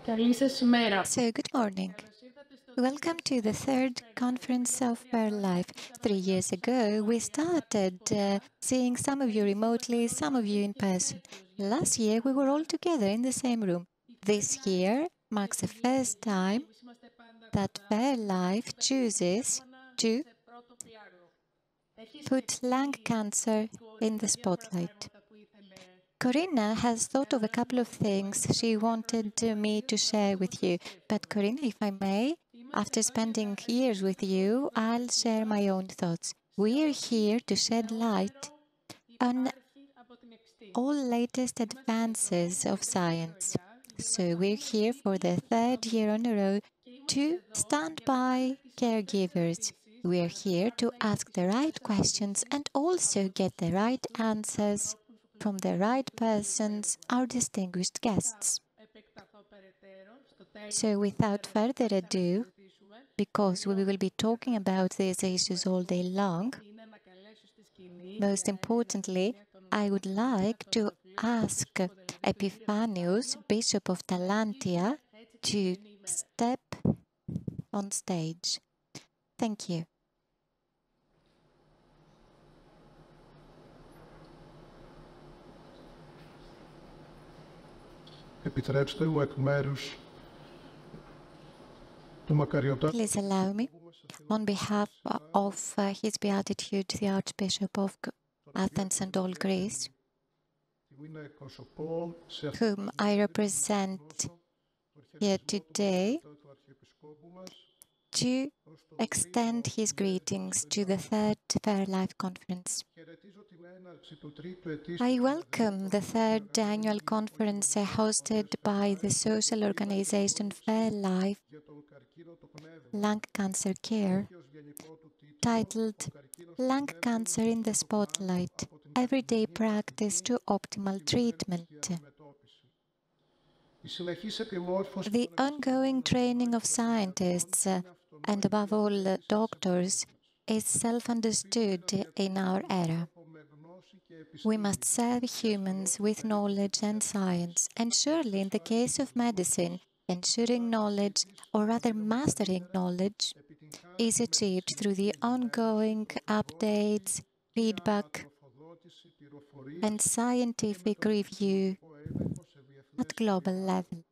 So, good morning. Welcome to the third conference of FairLife. 3 years ago, we started seeing some of you remotely, some of you in person. Last year, we were all together in the same room. This year marks the first time that FairLife chooses to put lung cancer in the spotlight. Corinna has thought of a couple of things she wanted me to share with you. But Corinna, if I may, after spending years with you, I'll share my own thoughts. We're here to shed light on all latest advances of science. So we're here for the third year in a row to stand by caregivers. We're here to ask the right questions and also get the right answers from the right persons, our distinguished guests. So without further ado, because we will be talking about these issues all day long, most importantly, I would like to ask Epiphanius, Bishop of Talantia, to step on stage. Thank you. Please allow me, on behalf of His Beatitude, the Archbishop of Athens and all Greece, whom I represent here today, to extend his greetings to the third FairLife Conference. I welcome the third annual conference hosted by the social organization FairLife Lung Cancer Care, titled Lung Cancer in the Spotlight, Everyday Practice to Optimal Treatment. The ongoing training of scientists and above all doctors is self-understood in our era. We must serve humans with knowledge and science, and surely in the case of medicine, ensuring knowledge, or rather mastering knowledge, is achieved through the ongoing updates, feedback, and scientific review at global level.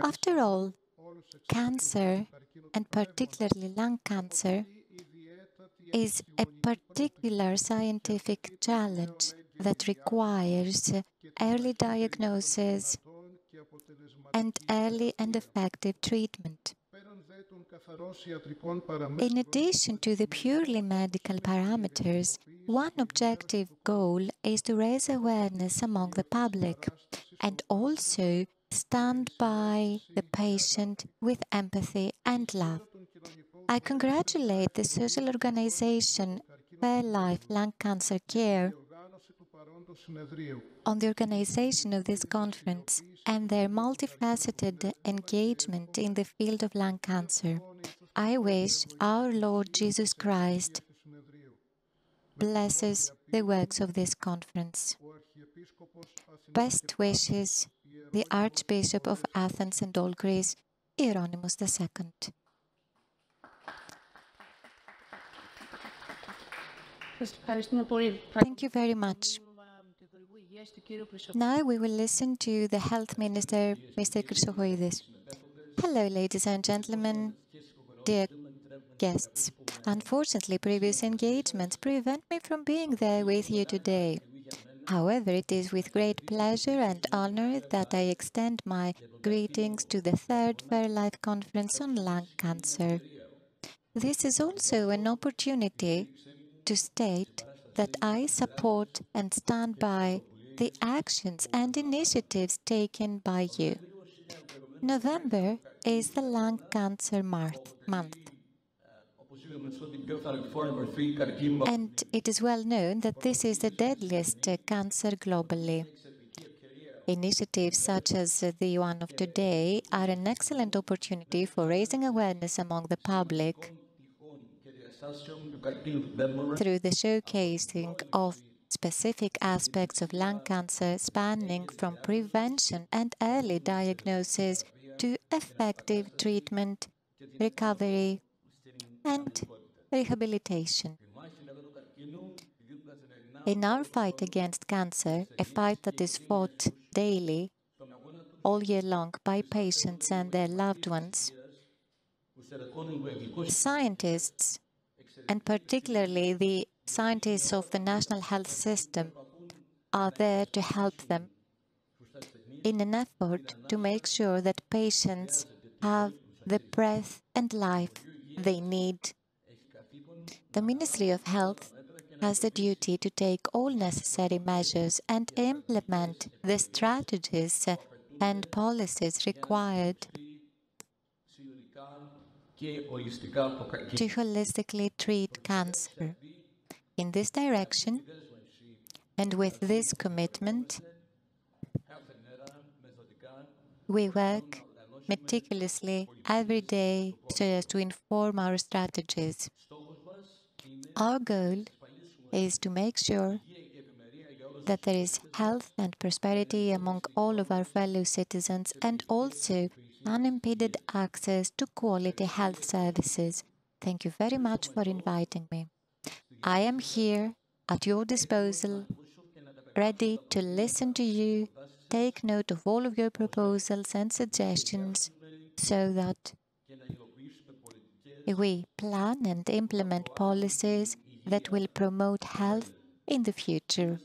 After all, cancer, and particularly lung cancer, is a particular scientific challenge that requires early diagnosis and early and effective treatment. In addition to the purely medical parameters, one objective goal is to raise awareness among the public and also stand by the patient with empathy and love. I congratulate the social organization FairLife Lung Cancer Care on the organization of this conference and their multifaceted engagement in the field of lung cancer. I wish our Lord Jesus Christ blesses the works of this conference. Best wishes, the Archbishop of Athens and all Greece, Hieronymus II. Thank you very much. Now we will listen to the Health Minister, Mr. Chrysochoidis. Hello, ladies and gentlemen, dear guests. Unfortunately, previous engagements prevent me from being there with you today. However, it is with great pleasure and honor that I extend my greetings to the third FairLife Conference on lung cancer. This is also an opportunity to state that I support and stand by the actions and initiatives taken by you. November is the Lung Cancer Month, and it is well known that this is the deadliest cancer globally. Initiatives such as the one of today are an excellent opportunity for raising awareness among the public through the showcasing of specific aspects of lung cancer spanning from prevention and early diagnosis to effective treatment, recovery, and rehabilitation. In our fight against cancer, a fight that is fought daily, all year long by patients and their loved ones, scientists, and particularly the scientists of the National Health System, are there to help them in an effort to make sure that patients have the breath and life they need. The Ministry of Health has the duty to take all necessary measures and implement the strategies and policies required to holistically treat cancer. In this direction, and with this commitment, we work meticulously every day so as to inform our strategies. Our goal is to make sure that there is health and prosperity among all of our fellow citizens and also unimpeded access to quality health services. Thank you very much for inviting me. I am here at your disposal, ready to listen to you, take note of all of your proposals and suggestions so that we plan and implement policies that will promote health in the future.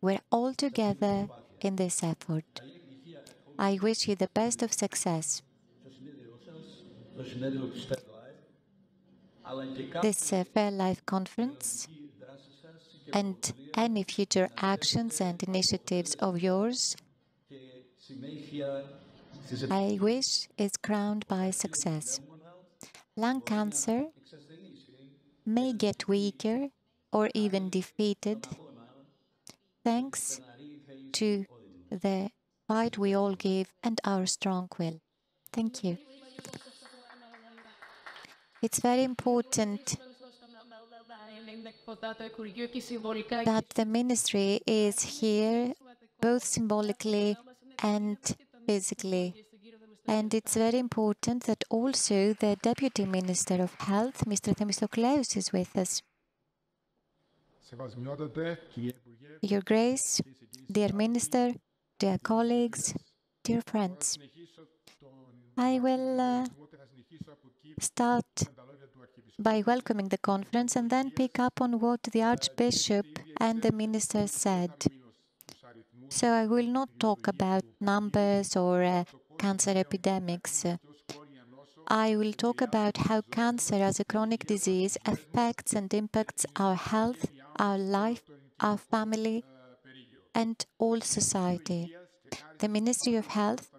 We're all together in this effort. I wish you the best of success. This FairLife conference and any future actions and initiatives of yours, I wish is crowned by success. Lung cancer may get weaker or even defeated thanks to the fight we all give and our strong will. Thank you. It's very important that the ministry is here both symbolically and physically. And it's very important that also the Deputy Minister of Health, Mr. Themistokleous, is with us. Your Grace, dear Minister, dear colleagues, dear friends, I will start by welcoming the conference and then pick up on what the Archbishop and the Minister said. So I will not talk about numbers or cancer epidemics. I will talk about how cancer as a chronic disease affects and impacts our health, our life, our family, and all society. The Ministry of Health,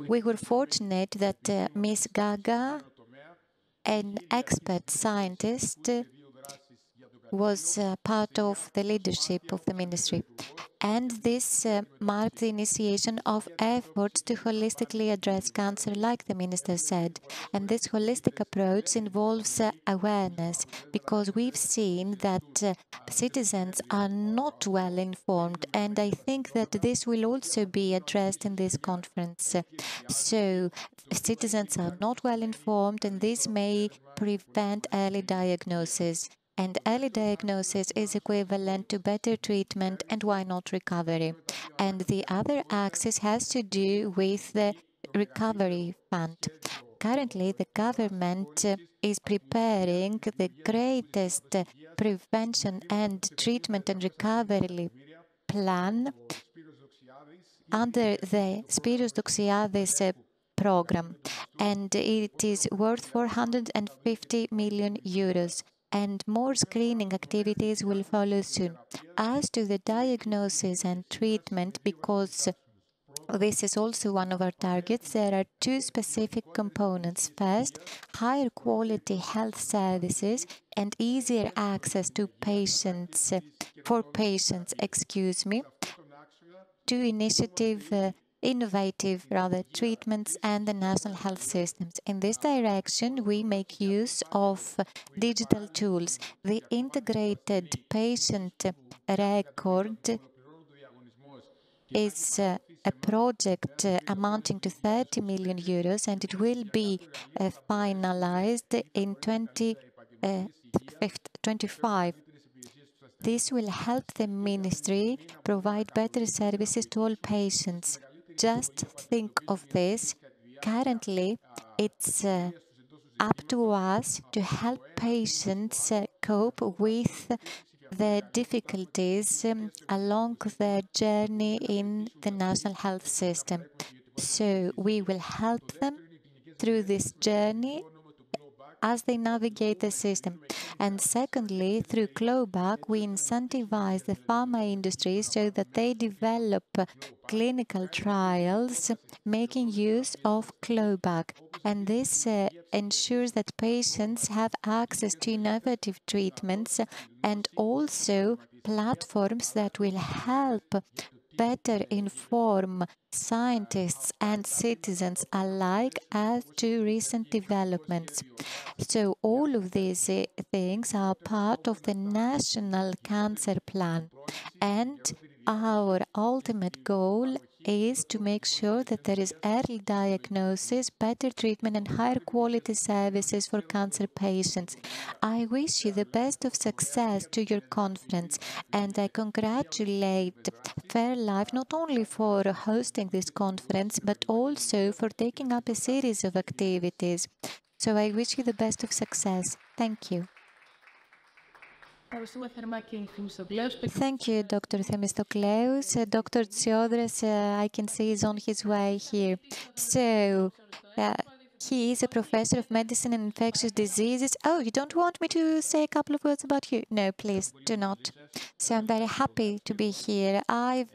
we were fortunate that Ms. Gaga, an expert scientist, was part of the leadership of the ministry. And this marked the initiation of efforts to holistically address cancer, like the minister said. And this holistic approach involves awareness, because we've seen that citizens are not well informed. And I think that this will also be addressed in this conference. So citizens are not well informed, and this may prevent early diagnosis. And early diagnosis is equivalent to better treatment and why not recovery. And the other axis has to do with the recovery fund. Currently, the government is preparing the greatest prevention and treatment and recovery plan under the Spiros Doxiades program, and it is worth 450 million euros. And more screening activities will follow soon. As to the diagnosis and treatment, because this is also one of our targets, there are two specific components. First, higher quality health services and easier access to patients, two initiatives innovative, rather, treatments and the national health systems. In this direction, we make use of digital tools. The integrated patient record is a project amounting to 30 million euros, and it will be finalized in 2025. This will help the ministry provide better services to all patients. Just think of this. Currently, it's up to us to help patients cope with the difficulties along their journey in the national health system. So we will help them through this journey as they navigate the system. And secondly, through clawback, we incentivize the pharma industry so that they develop clinical trials making use of clawback. And this ensures that patients have access to innovative treatments and also platforms that will help better inform scientists and citizens alike as to recent developments. So all of these things are part of the National Cancer Plan, and our ultimate goal is to make sure that there is early diagnosis, better treatment and higher quality services for cancer patients. I wish you the best of success to your conference, and I congratulate FairLife not only for hosting this conference but also for taking up a series of activities. So I wish you the best of success. Thank you. Thank you, Dr. Themistokleous. Dr. Tsiodras, I can see is on his way here. So, he is a professor of medicine and infectious diseases. Oh, you don't want me to say a couple of words about you? No, please do not. So I'm very happy to be here. I've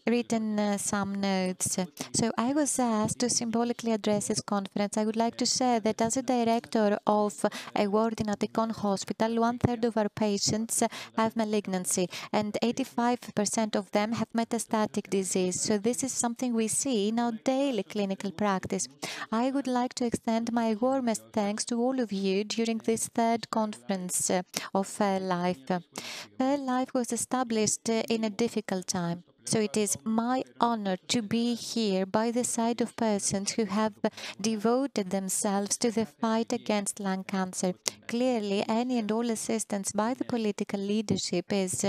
written some notes. So I was asked to symbolically address this conference. I would like to say that as a director of a ward in Attikon Hospital, 1/3 of our patients have malignancy and 85% of them have metastatic disease. So this is something we see in our daily clinical practice. I would like to extend my warmest thanks to all of you during this third conference of FairLife. FairLife was established in a difficult time. So it is my honor to be here by the side of persons who have devoted themselves to the fight against lung cancer. Clearly, any and all assistance by the political leadership is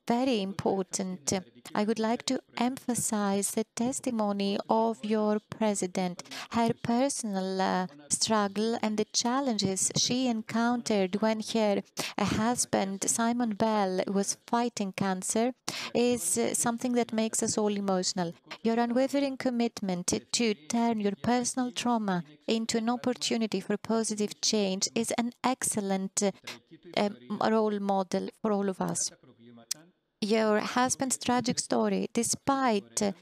very important. I would like to emphasize the testimony of your president, her personal struggle and the challenges she encountered when her husband, Simon Bell, was fighting cancer is something that makes us all emotional. Your unwavering commitment to turn your personal trauma into an opportunity for positive change is an excellent role model for all of us. Your husband's tragic story, despite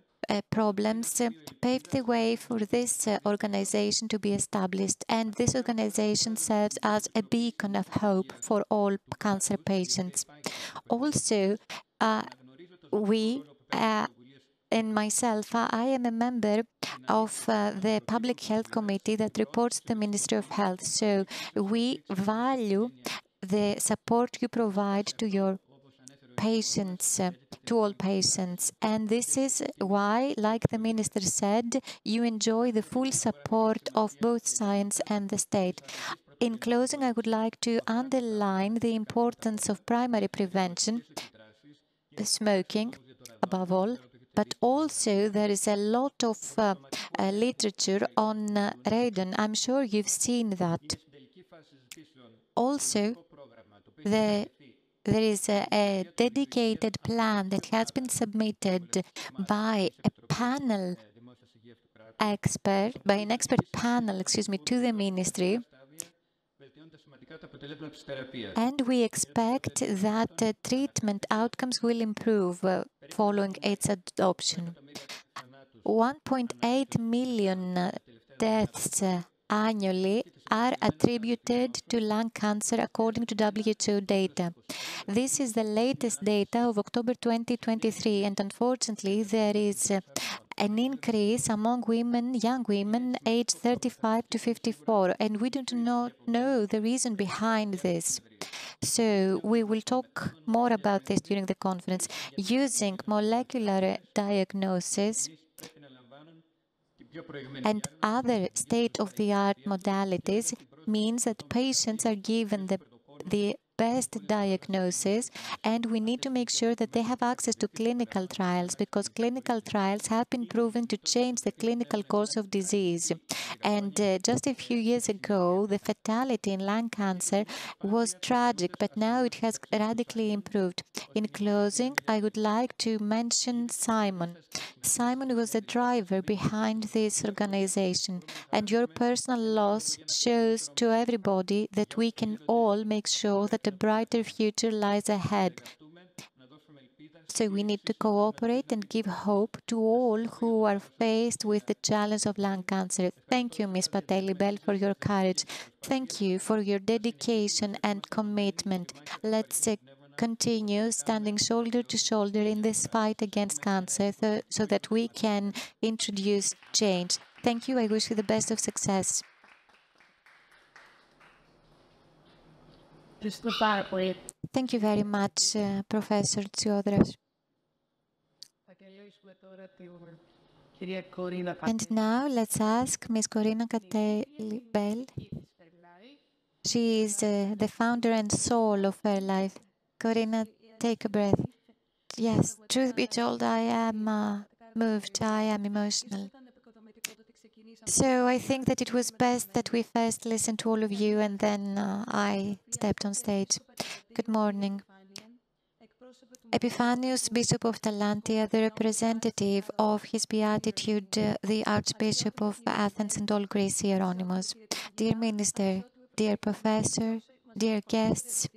problems, paved the way for this organization to be established, and this organization serves as a beacon of hope for all cancer patients. Also, and myself, I am a member of the Public Health Committee that reports to the Ministry of Health. So we value the support you provide to your patients, to all patients. And this is why, like the minister said, you enjoy the full support of both science and the state. In closing, I would like to underline the importance of primary prevention, smoking above all, but also there is a lot of literature on radon. I'm sure you've seen that. Also, there is a dedicated plan that has been submitted by a panel expert, by an expert panel, to the ministry. And we expect that treatment outcomes will improve following its adoption. 1.8 million deaths annually are attributed to lung cancer according to WHO data. This is the latest data of October 2023, and unfortunately there is an increase among women, young women aged 35 to 54, and we do not know the reason behind this. So we will talk more about this during the conference. Using molecular diagnosis and other state-of-the-art modalities means that patients are given the best diagnosis, and we need to make sure that they have access to clinical trials, because clinical trials have been proven to change the clinical course of disease. And just a few years ago, the fatality in lung cancer was tragic, but now it has radically improved. In closing, I would like to mention Simon. Simon was the driver behind this organization, and your personal loss shows to everybody that we can all make sure that a brighter future lies ahead. So we need to cooperate and give hope to all who are faced with the challenge of lung cancer. Thank you, Ms. Papadimitriou, for your courage. Thank you for your dedication and commitment. Let's continue standing shoulder to shoulder in this fight against cancer so that we can introduce change. Thank you. I wish you the best of success. Thank you very much, Professor Tsiodras. And now let's ask Ms. Corina Bell. She is the founder and soul of FairLife. Corina, take a breath. Yes, truth be told, I am moved, I am emotional. So I think that it was best that we first listened to all of you and then I stepped on stage. Good morning. Epiphanius, Bishop of Talantia, the representative of His Beatitude, the Archbishop of Athens and all Greece, Hieronymus. Dear Minister, dear Professor, dear guests,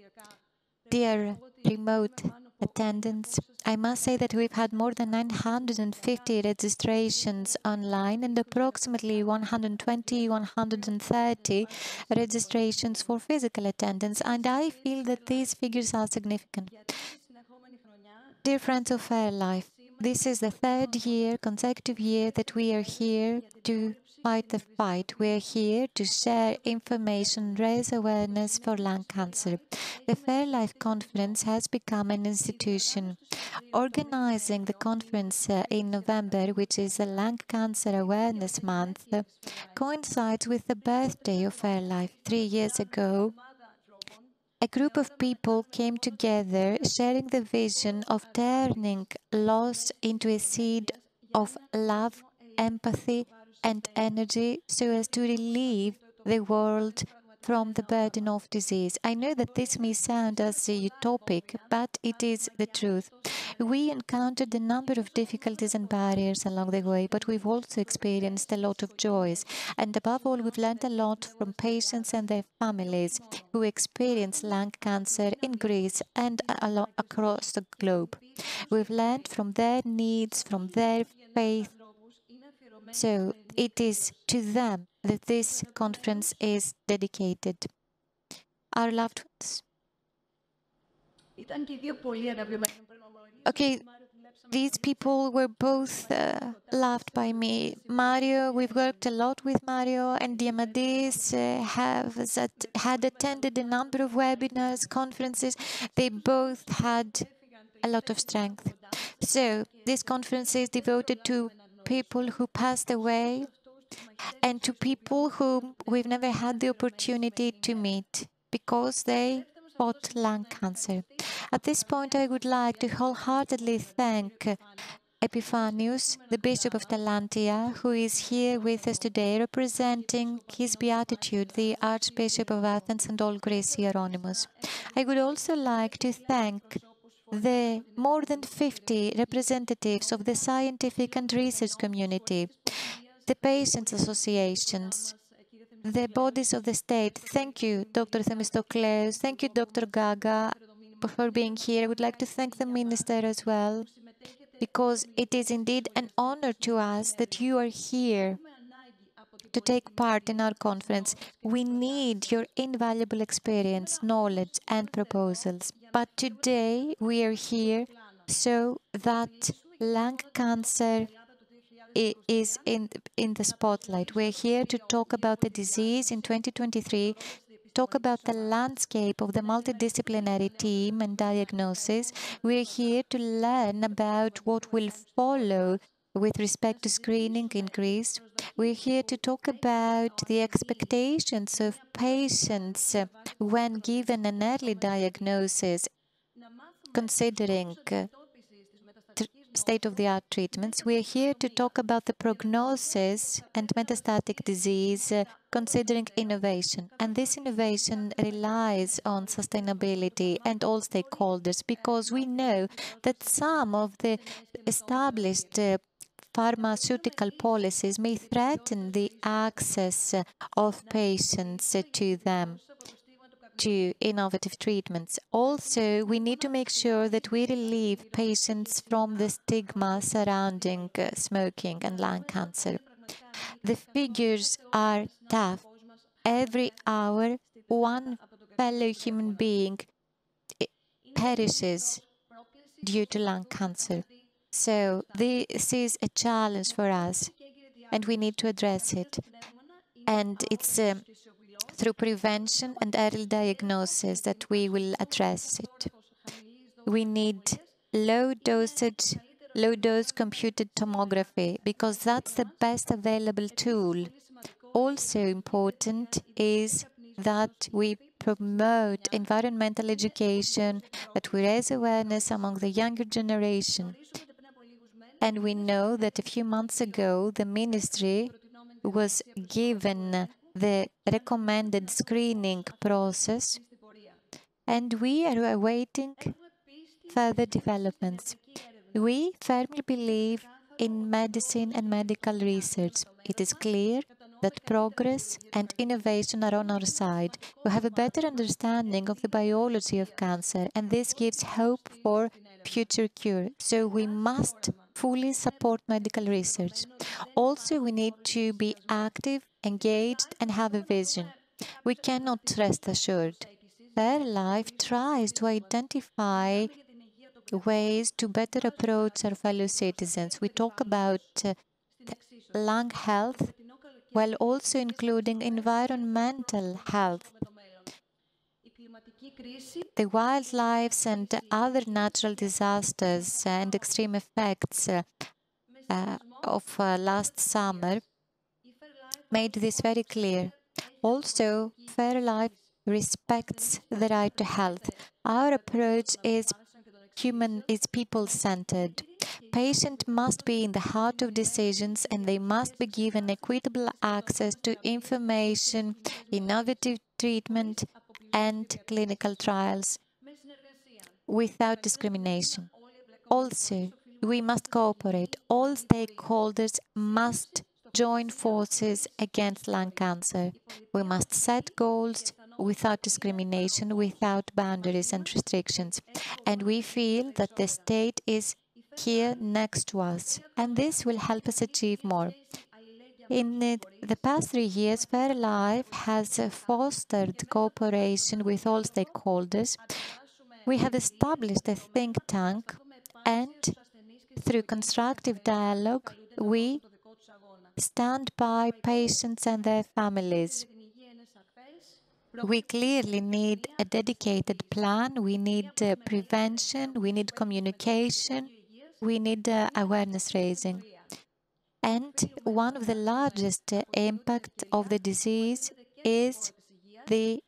dear remote attendants, I must say that we've had more than 950 registrations online and approximately 120-130 registrations for physical attendance, and I feel that these figures are significant. Dear friends of FairLife, this is the third consecutive year that we are here to fight the fight. We are here to share information, raise awareness for lung cancer. The FairLife conference has become an institution. Organizing the conference in November, which is the Lung Cancer Awareness Month, coincides with the birthday of FairLife. 3 years ago, a group of people came together sharing the vision of turning loss into a seed of love, empathy, and energy so as to relieve the world from the burden of disease. I know that this may sound as utopic, but it is the truth. We encountered a number of difficulties and barriers along the way, but we've also experienced a lot of joys. And above all, we've learned a lot from patients and their families who experience lung cancer in Greece and across the globe. We've learned from their needs, from their faith. So it is to them that this conference is dedicated. Our loved ones. Okay, these people were both loved by me. Mario, we've worked a lot with Mario, and Diamadis had attended a number of webinars, conferences. They both had a lot of strength. So this conference is devoted to people who passed away and to people whom we've never had the opportunity to meet because they fought lung cancer. At this point, I would like to wholeheartedly thank Epiphanius, the Bishop of Talantia, who is here with us today, representing His Beatitude, the Archbishop of Athens and all Greece, Hieronymus. I would also like to thank the more than 50 representatives of the scientific and research community, the patients' associations, the bodies of the state. Thank you, Dr. Themistokleus. Thank you, Dr. Gaga, for being here. I would like to thank the Minister as well, because it is indeed an honor to us that you are here. to take part in our conference. We need your invaluable experience, knowledge, and proposals. But today we are here so that lung cancer is in the spotlight. We're here to talk about the disease in 2023, talk about the landscape of the multidisciplinary team and diagnosis. We're here to learn about what will follow with respect to screening increase. We're here to talk about the expectations of patients when given an early diagnosis, considering state-of-the-art treatments. We're here to talk about the prognosis and metastatic disease, considering innovation. And this innovation relies on sustainability and all stakeholders, because we know that some of the established pharmaceutical policies may threaten the access of patients to them, to innovative treatments. Also, we need to make sure that we relieve patients from the stigma surrounding smoking and lung cancer. The figures are tough. Every hour, one fellow human being perishes due to lung cancer. So this is a challenge for us, and we need to address it. And it's through prevention and early diagnosis that we will address it. We need low-dose computed tomography, because that's the best available tool. Also important is that we promote environmental education, that we raise awareness among the younger generation. And we know that a few months ago, the ministry was given the recommended screening process, and we are awaiting further developments. We firmly believe in medicine and medical research. It is clear that progress and innovation are on our side. We have a better understanding of the biology of cancer, and this gives hope for future cure. So we must fully support medical research. Also, we need to be active, engaged, and have a vision. We cannot rest assured. FairLife tries to identify ways to better approach our fellow citizens. We talk about lung health, while also including environmental health. The wildlife and other natural disasters and extreme effects of last summer made this very clear. Also, FairLife respects the right to health. Our approach is people-centered. Patients must be in the heart of decisions, and they must be given equitable access to information, innovative treatment, and clinical trials without discrimination. Also, we must cooperate. All stakeholders must join forces against lung cancer. We must set goals without discrimination, without boundaries and restrictions. And we feel that the state is here next to us, and this will help us achieve more. In the past 3 years, FairLife has fostered cooperation with all stakeholders. We have established a think tank, and through constructive dialogue, we stand by patients and their families. We clearly need a dedicated plan, we need prevention, we need communication, we need awareness raising. And one of the largest impact of the disease is the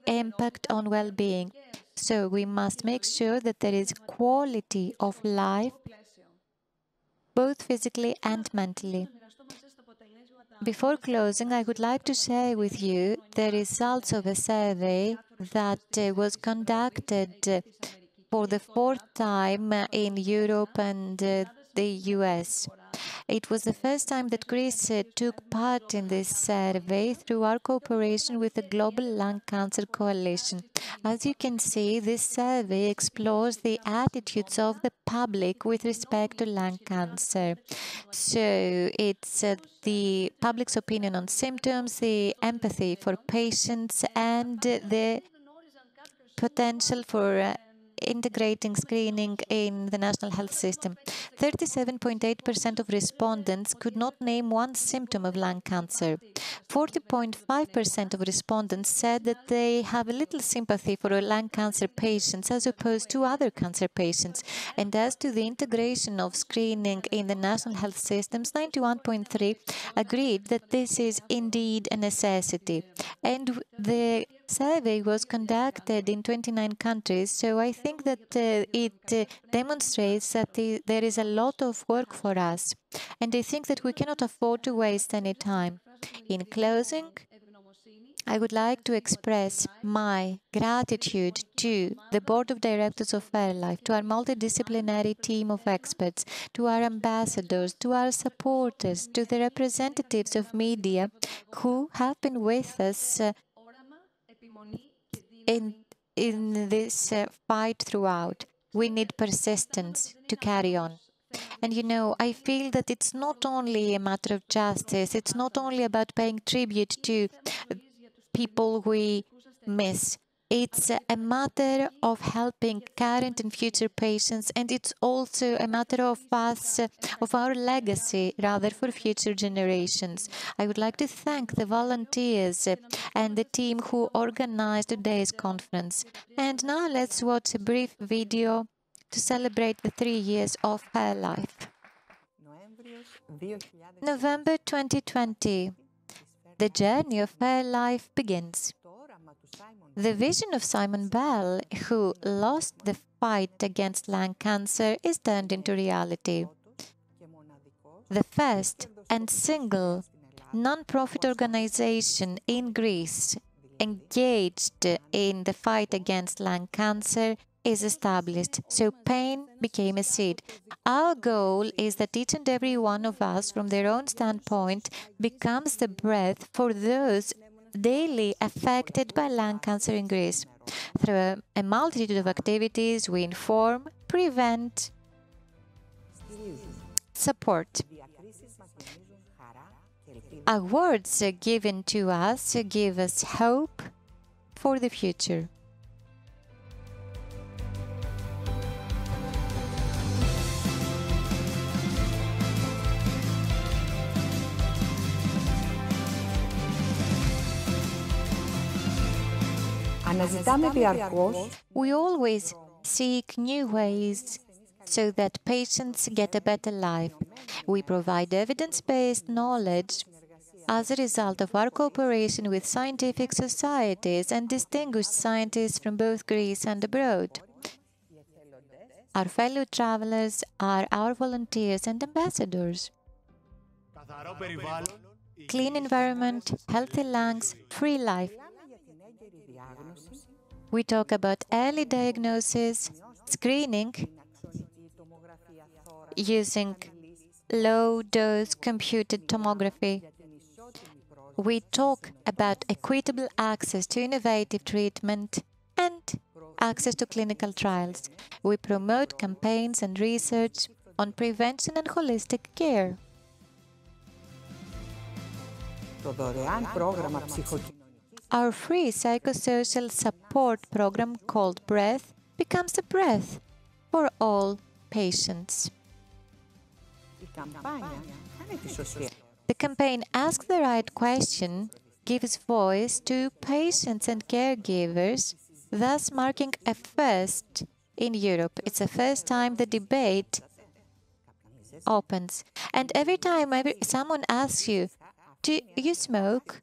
impact on well-being. So we must make sure that there is quality of life, both physically and mentally. Before closing, I would like to share with you the results of a survey that was conducted for the 4th time in Europe and the US. It was the first time that Greece took part in this survey through our cooperation with the Global Lung Cancer Coalition. As you can see, this survey explores the attitudes of the public with respect to lung cancer. So it's the public's opinion on symptoms, the empathy for patients, and the potential for integrating screening in the national health system. 37.8% of respondents could not name one symptom of lung cancer. 40.5% of respondents said that they have a little sympathy for lung cancer patients as opposed to other cancer patients. And as to the integration of screening in the national health systems, 91.3% agreed that this is indeed a necessity. And the survey was conducted in 29 countries, so I think that it demonstrates that there is a lot of work for us, and I think that we cannot afford to waste any time. In closing, I would like to express my gratitude to the Board of Directors of FairLife, to our multidisciplinary team of experts, to our ambassadors, to our supporters, to the representatives of media who have been with us in this fight throughout. We need persistence to carry on. And you know, I feel that it's not only a matter of justice, it's not only about paying tribute to people we miss. It's a matter of helping current and future patients, and it's also a matter of us, of our legacy, rather, for future generations. I would like to thank the volunteers and the team who organized today's conference. And now let's watch a brief video to celebrate the 3 years of her life. November 2020. The journey of her life begins. The vision of Simon Bell, who lost the fight against lung cancer, is turned into reality. The first and single non-profit organization in Greece engaged in the fight against lung cancer is established, so pain became a seed. Our goal is that each and every one of us, from their own standpoint, becomes the breath for those daily affected by lung cancer in Greece. Through a multitude of activities, we inform, prevent, support. Awards given to us give us hope for the future. We always seek new ways so that patients get a better life. We provide evidence-based knowledge as a result of our cooperation with scientific societies and distinguished scientists from both Greece and abroad. Our fellow travelers are our volunteers and ambassadors. Clean environment, healthy lungs, free life. We talk about early diagnosis, screening, using low-dose computed tomography. We talk about equitable access to innovative treatment and access to clinical trials. We promote campaigns and research on prevention and holistic care. Our free psychosocial support program called Breath becomes a breath for all patients. The campaign Ask the Right Question gives voice to patients and caregivers, thus marking a first in Europe. It's the first time the debate opens. And every time someone asks you, do you smoke?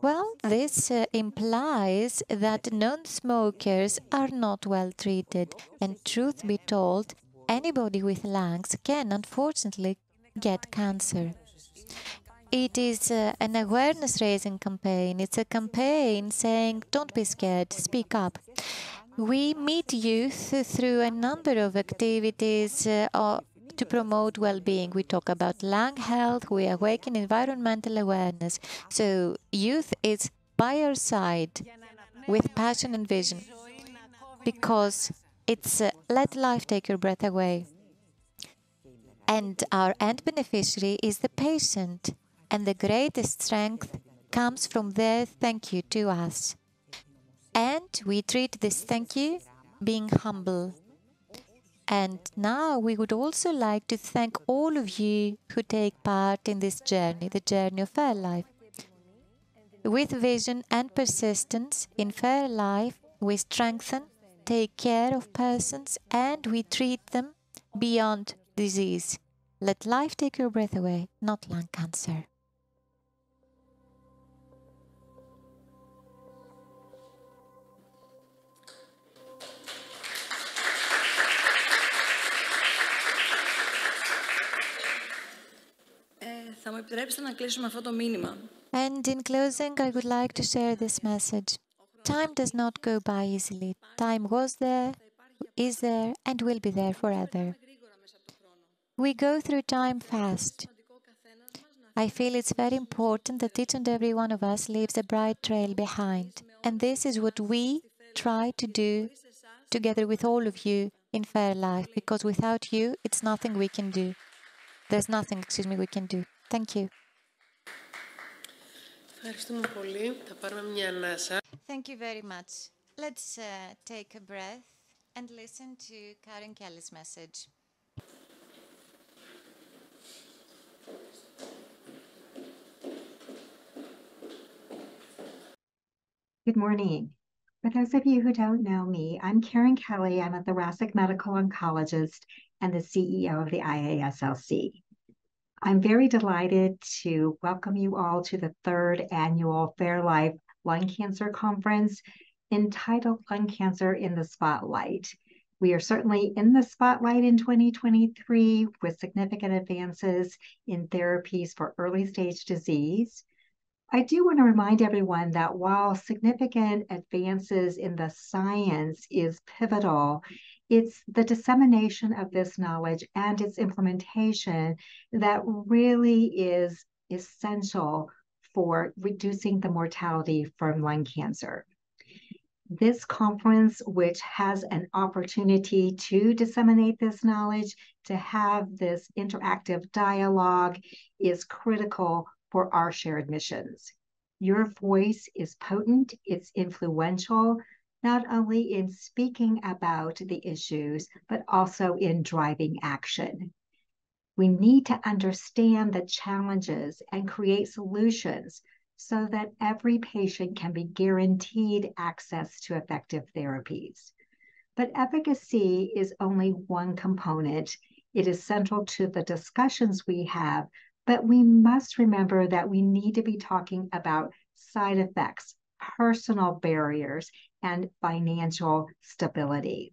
Well, this implies that non-smokers are not well treated. And truth be told, anybody with lungs can, unfortunately, get cancer. It is an awareness-raising campaign. It's a campaign saying, don't be scared, speak up. We meet youth through a number of activities to promote well-being. We talk about lung health, we awaken environmental awareness. So youth is by our side with passion and vision, because it's let life take your breath away. And our end beneficiary is the patient, and the greatest strength comes from their thank you to us. And we treat this thank you being humble. And now we would also like to thank all of you who take part in this journey, the journey of FairLife. With vision and persistence in FairLife, we strengthen, take care of persons, and we treat them beyond disease. Let life take your breath away, not lung cancer. Θα μου επιτρέψετε να κλείσουμε αυτό το μήνυμα. And in closing, I would like to share this message. Time does not go by easily. Time was there, is there, and will be there forever. We go through time fast. I feel it's very important that each and every one of us leaves a bright trail behind. And this is what we try to do together with all of you in FairLife, because without you, it's nothing we can do. There's nothing, we can do. Thank you. Thank you very much. Let's take a breath and listen to Karen Kelly's message. Good morning. For those of you who don't know me, I'm Karen Kelly. I'm a thoracic medical oncologist and the CEO of the IASLC. I'm very delighted to welcome you all to the third annual FairLife Lung Cancer Conference entitled Lung Cancer in the Spotlight. We are certainly in the spotlight in 2023 with significant advances in therapies for early stage disease. I do want to remind everyone that while significant advances in the science is pivotal, it's the dissemination of this knowledge and its implementation that really is essential for reducing the mortality from lung cancer. This conference, which has an opportunity to disseminate this knowledge, to have this interactive dialogue, is critical for our shared missions. Your voice is potent, it's influential, not only in speaking about the issues, but also in driving action. We need to understand the challenges and create solutions so that every patient can be guaranteed access to effective therapies. But efficacy is only one component. It is central to the discussions we have, but we must remember that we need to be talking about side effects, personal barriers, and financial stability.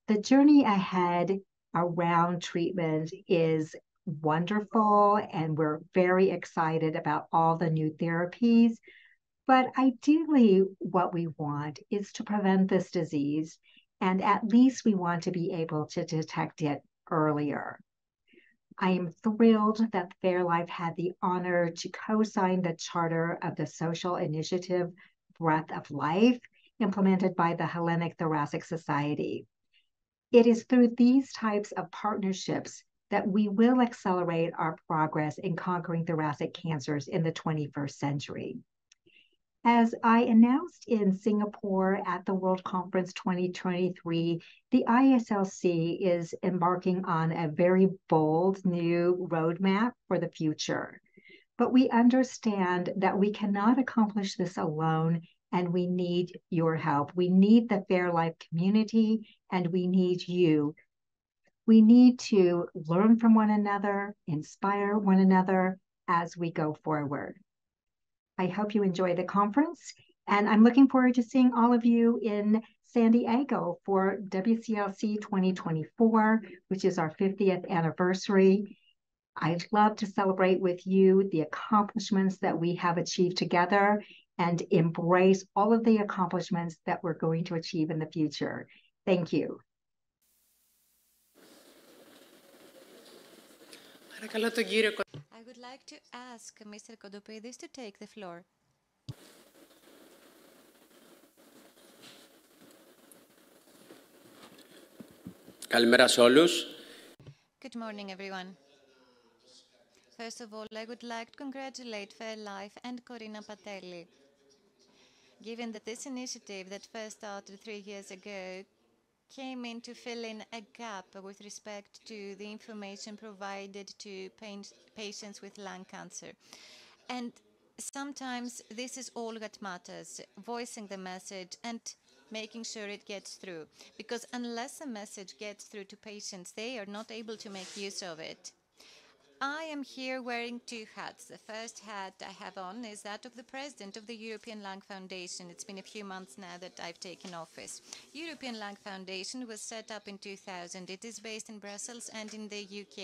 The journey ahead around treatment is wonderful, and we're very excited about all the new therapies. But ideally, what we want is to prevent this disease, and at least we want to be able to detect it earlier. I am thrilled that FairLife had the honor to co-sign the charter of the social initiative Breath of Life, implemented by the Hellenic Thoracic Society. It is through these types of partnerships that we will accelerate our progress in conquering thoracic cancers in the 21st century. As I announced in Singapore at the World Conference 2023, the ISLC is embarking on a very bold new roadmap for the future. But we understand that we cannot accomplish this alone, and we need your help. We need the FairLife community, and we need you. We need to learn from one another, inspire one another as we go forward. I hope you enjoy the conference, and I'm looking forward to seeing all of you in San Diego for WCLC 2024, which is our 50th anniversary. I'd love to celebrate with you the accomplishments that we have achieved together and embrace all of the accomplishments that we're going to achieve in the future. Thank you. I would like to ask Mr. Kodopeidis to take the floor. Καλημέρα σε όλους. Good morning, everyone. First of all, I would like to congratulate FairLife and Corina Patelli. Given that this initiative that first started 3 years ago came in to fill in a gap with respect to the information provided to patients with lung cancer. And sometimes this is all that matters, voicing the message and making sure it gets through. Because unless a message gets through to patients, they are not able to make use of it. I am here wearing 2 hats. The first hat I have on is that of the president of the European Lung Foundation. It's been a few months now that I've taken office. European Lung Foundation was set up in 2000. It is based in Brussels and in the UK.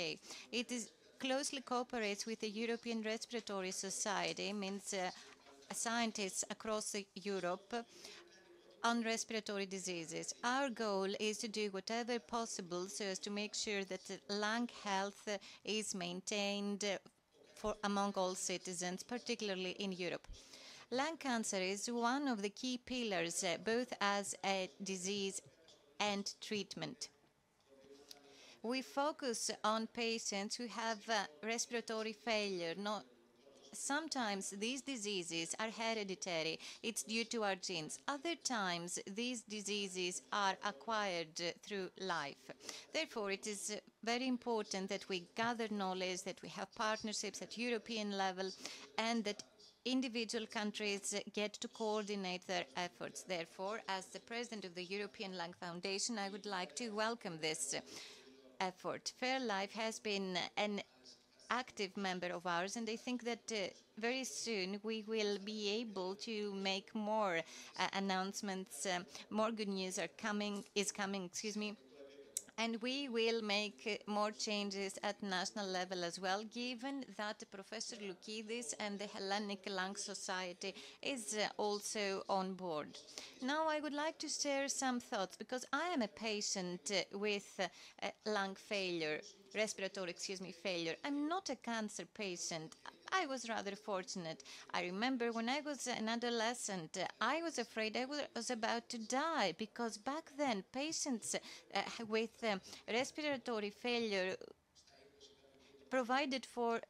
It is closely cooperates with the European Respiratory Society, means scientists across Europe on respiratory diseases. Our goal is to do whatever possible so as to make sure that lung health is maintained among all citizens, particularly in Europe. Lung cancer is one of the key pillars, both as a disease and treatment. We focus on patients who have respiratory failure. Sometimes these diseases are hereditary. It's due to our genes. Other times, these diseases are acquired through life. Therefore, it is very important that we gather knowledge, that we have partnerships at European level, and that individual countries get to coordinate their efforts. Therefore, as the president of the European Lung Foundation, I would like to welcome this effort. FairLife has been an active member of ours, and I think that very soon we will be able to make more announcements. More good news is coming, excuse me. And we will make more changes at national level as well, given that Professor Loukidis and the Hellenic Lung Society is also on board. Now I would like to share some thoughts, because I am a patient with lung failure, respiratory failure. I'm not a cancer patient. I was rather fortunate. I remember when I was an adolescent, I was afraid I was about to die, because back then patients with respiratory failure provided for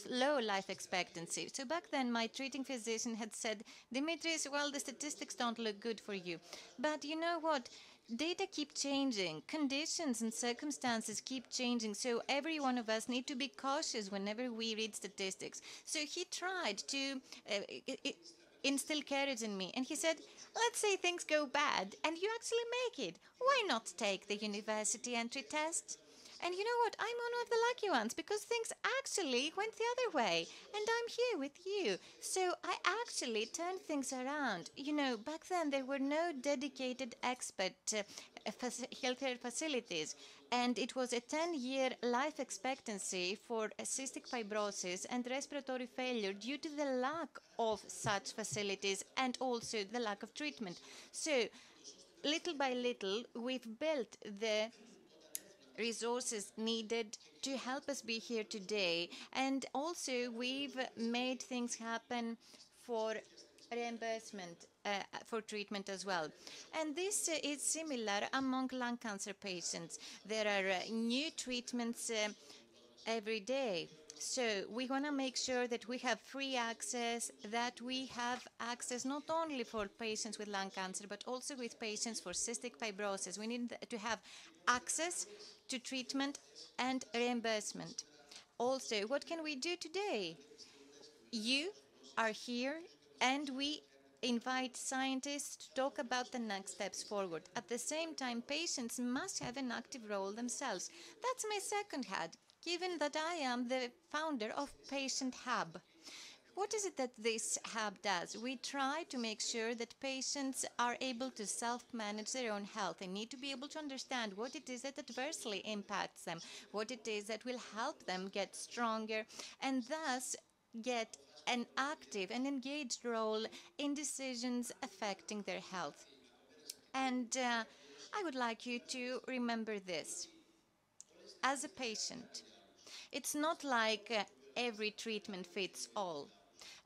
low life expectancy. So back then my treating physician had said, Dimitris, well, the statistics don't look good for you. But you know what? Data keep changing, conditions and circumstances keep changing, so every one of us need to be cautious whenever we read statistics. So he tried to instill courage in me, and he said, let's say things go bad and you actually make it. Why not take the university entry test? And you know what? I'm one of the lucky ones, because things actually went the other way. And I'm here with you. So I actually turned things around. You know, back then there were no dedicated expert healthcare facilities. And it was a 10-year life expectancy for cystic fibrosis and respiratory failure due to the lack of such facilities and also the lack of treatment. So little by little, we've built the resources needed to help us be here today. And also we've made things happen for reimbursement for treatment as well. And this is similar among lung cancer patients. There are new treatments every day. So we want to make sure that we have free access, that we have access not only for patients with lung cancer, but also with patients for cystic fibrosis. We need to have access to treatment and reimbursement. Also, what can we do today? You are here, and we invite scientists to talk about the next steps forward. At the same time, patients must have an active role themselves. That's my second hat, given that I am the founder of Patient Hub. What is it that this hub does? We try to make sure that patients are able to self-manage their own health. They need to be able to understand what it is that adversely impacts them, what it is that will help them get stronger, and thus get an active and engaged role in decisions affecting their health. And I would like you to remember this. As a patient, It's not like every treatment fits all.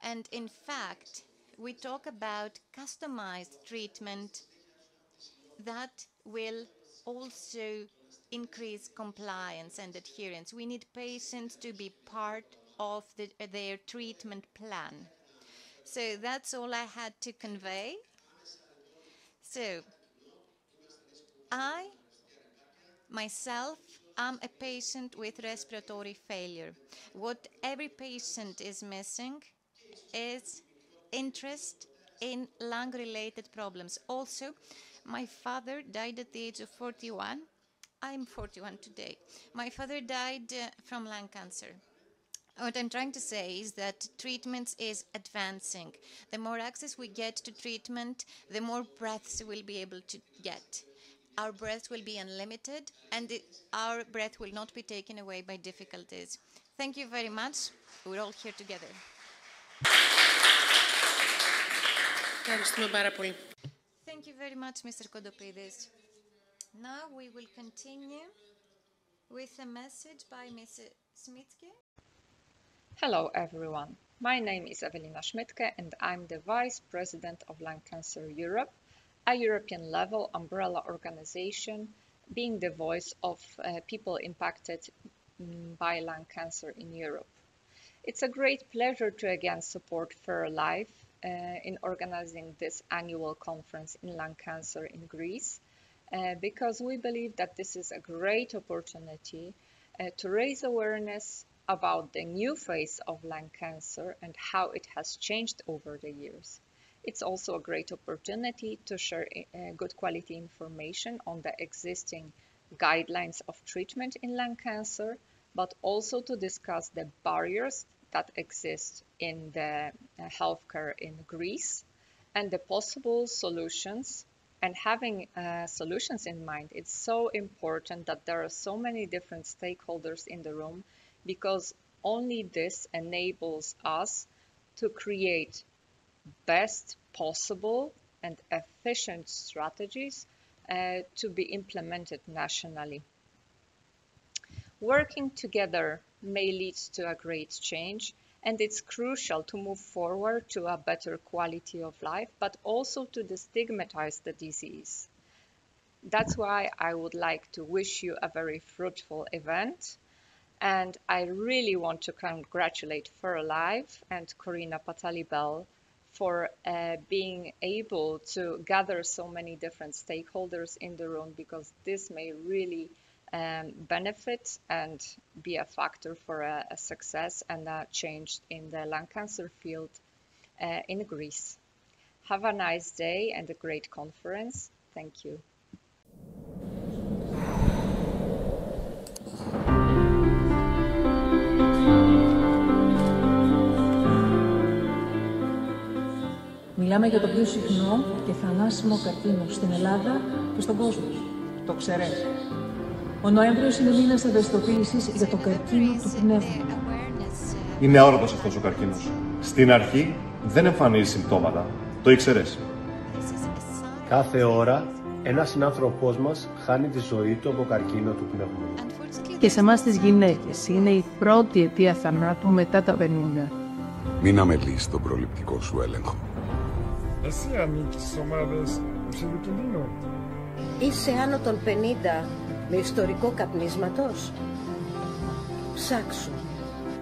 And in fact, we talk about customized treatment that will also increase compliance and adherence. We need patients to be part of their treatment plan. So that's all I had to convey. So I, myself, am a patient with respiratory failure. What every patient is missing is interest in lung-related problems. Also, my father died at the age of 41. I'm 41 today. My father died from lung cancer. What I'm trying to say is that treatment is advancing. The more access we get to treatment, the more breaths we'll be able to get. Our breath will be unlimited, and our breath will not be taken away by difficulties. Thank you very much. We're all here together. Thank you very much, Mr. Kodopidis. Now we will continue with a message by Ms. Smitke. Hello everyone, my name is Elena Papadimitriou and I'm the Vice President of Lung Cancer Europe, a European-level umbrella organization being the voice of people impacted by lung cancer in Europe. It's a great pleasure to again support FairLife in organizing this annual conference in lung cancer in Greece because we believe that this is a great opportunity to raise awareness about the new phase of lung cancer and how it has changed over the years. It's also a great opportunity to share good quality information on the existing guidelines of treatment in lung cancer, but also to discuss the barriers that exist in the healthcare in Greece and the possible solutions. And having solutions in mind, it's so important that there are so many different stakeholders in the room, because only this enables us to create best possible and efficient strategies to be implemented nationally. Working together may lead to a great change, and it's crucial to move forward to a better quality of life, but also to destigmatize the disease. That's why I would like to wish you a very fruitful event. And I really want to congratulate FairLife and Corina Patalibel for being able to gather so many different stakeholders in the room, because this may really benefit and be a factor for a success and a change in the lung cancer field in Greece. Have a nice day and a great conference. Thank you. Μιλάμε για το πιο συχνό και θανάσιμο καρκίνο στην Ελλάδα και στον κόσμο. Το ξέρετε. Ο Νοέμβριος είναι μήνας ευαισθητοποίησης για τον καρκίνο του πνεύμου. Είναι αόρατος αυτός ο καρκίνος. Στην αρχή δεν εμφανίζει συμπτώματα. Το ήξερες? Κάθε ώρα ένας συνάνθρωπός μας χάνει τη ζωή του από καρκίνο του πνεύμου. Και σε εμάς τις γυναίκες είναι η πρώτη αιτία θανάτου μετά τα 50. Μην αμελείς τον προληπτικό σου έλεγχο. Εσύ ανήκεις στις ομάδες υψηλού κινδύνου. Είσαι άνω των 50 με ιστορικό καπνίσματος. Ψάξου.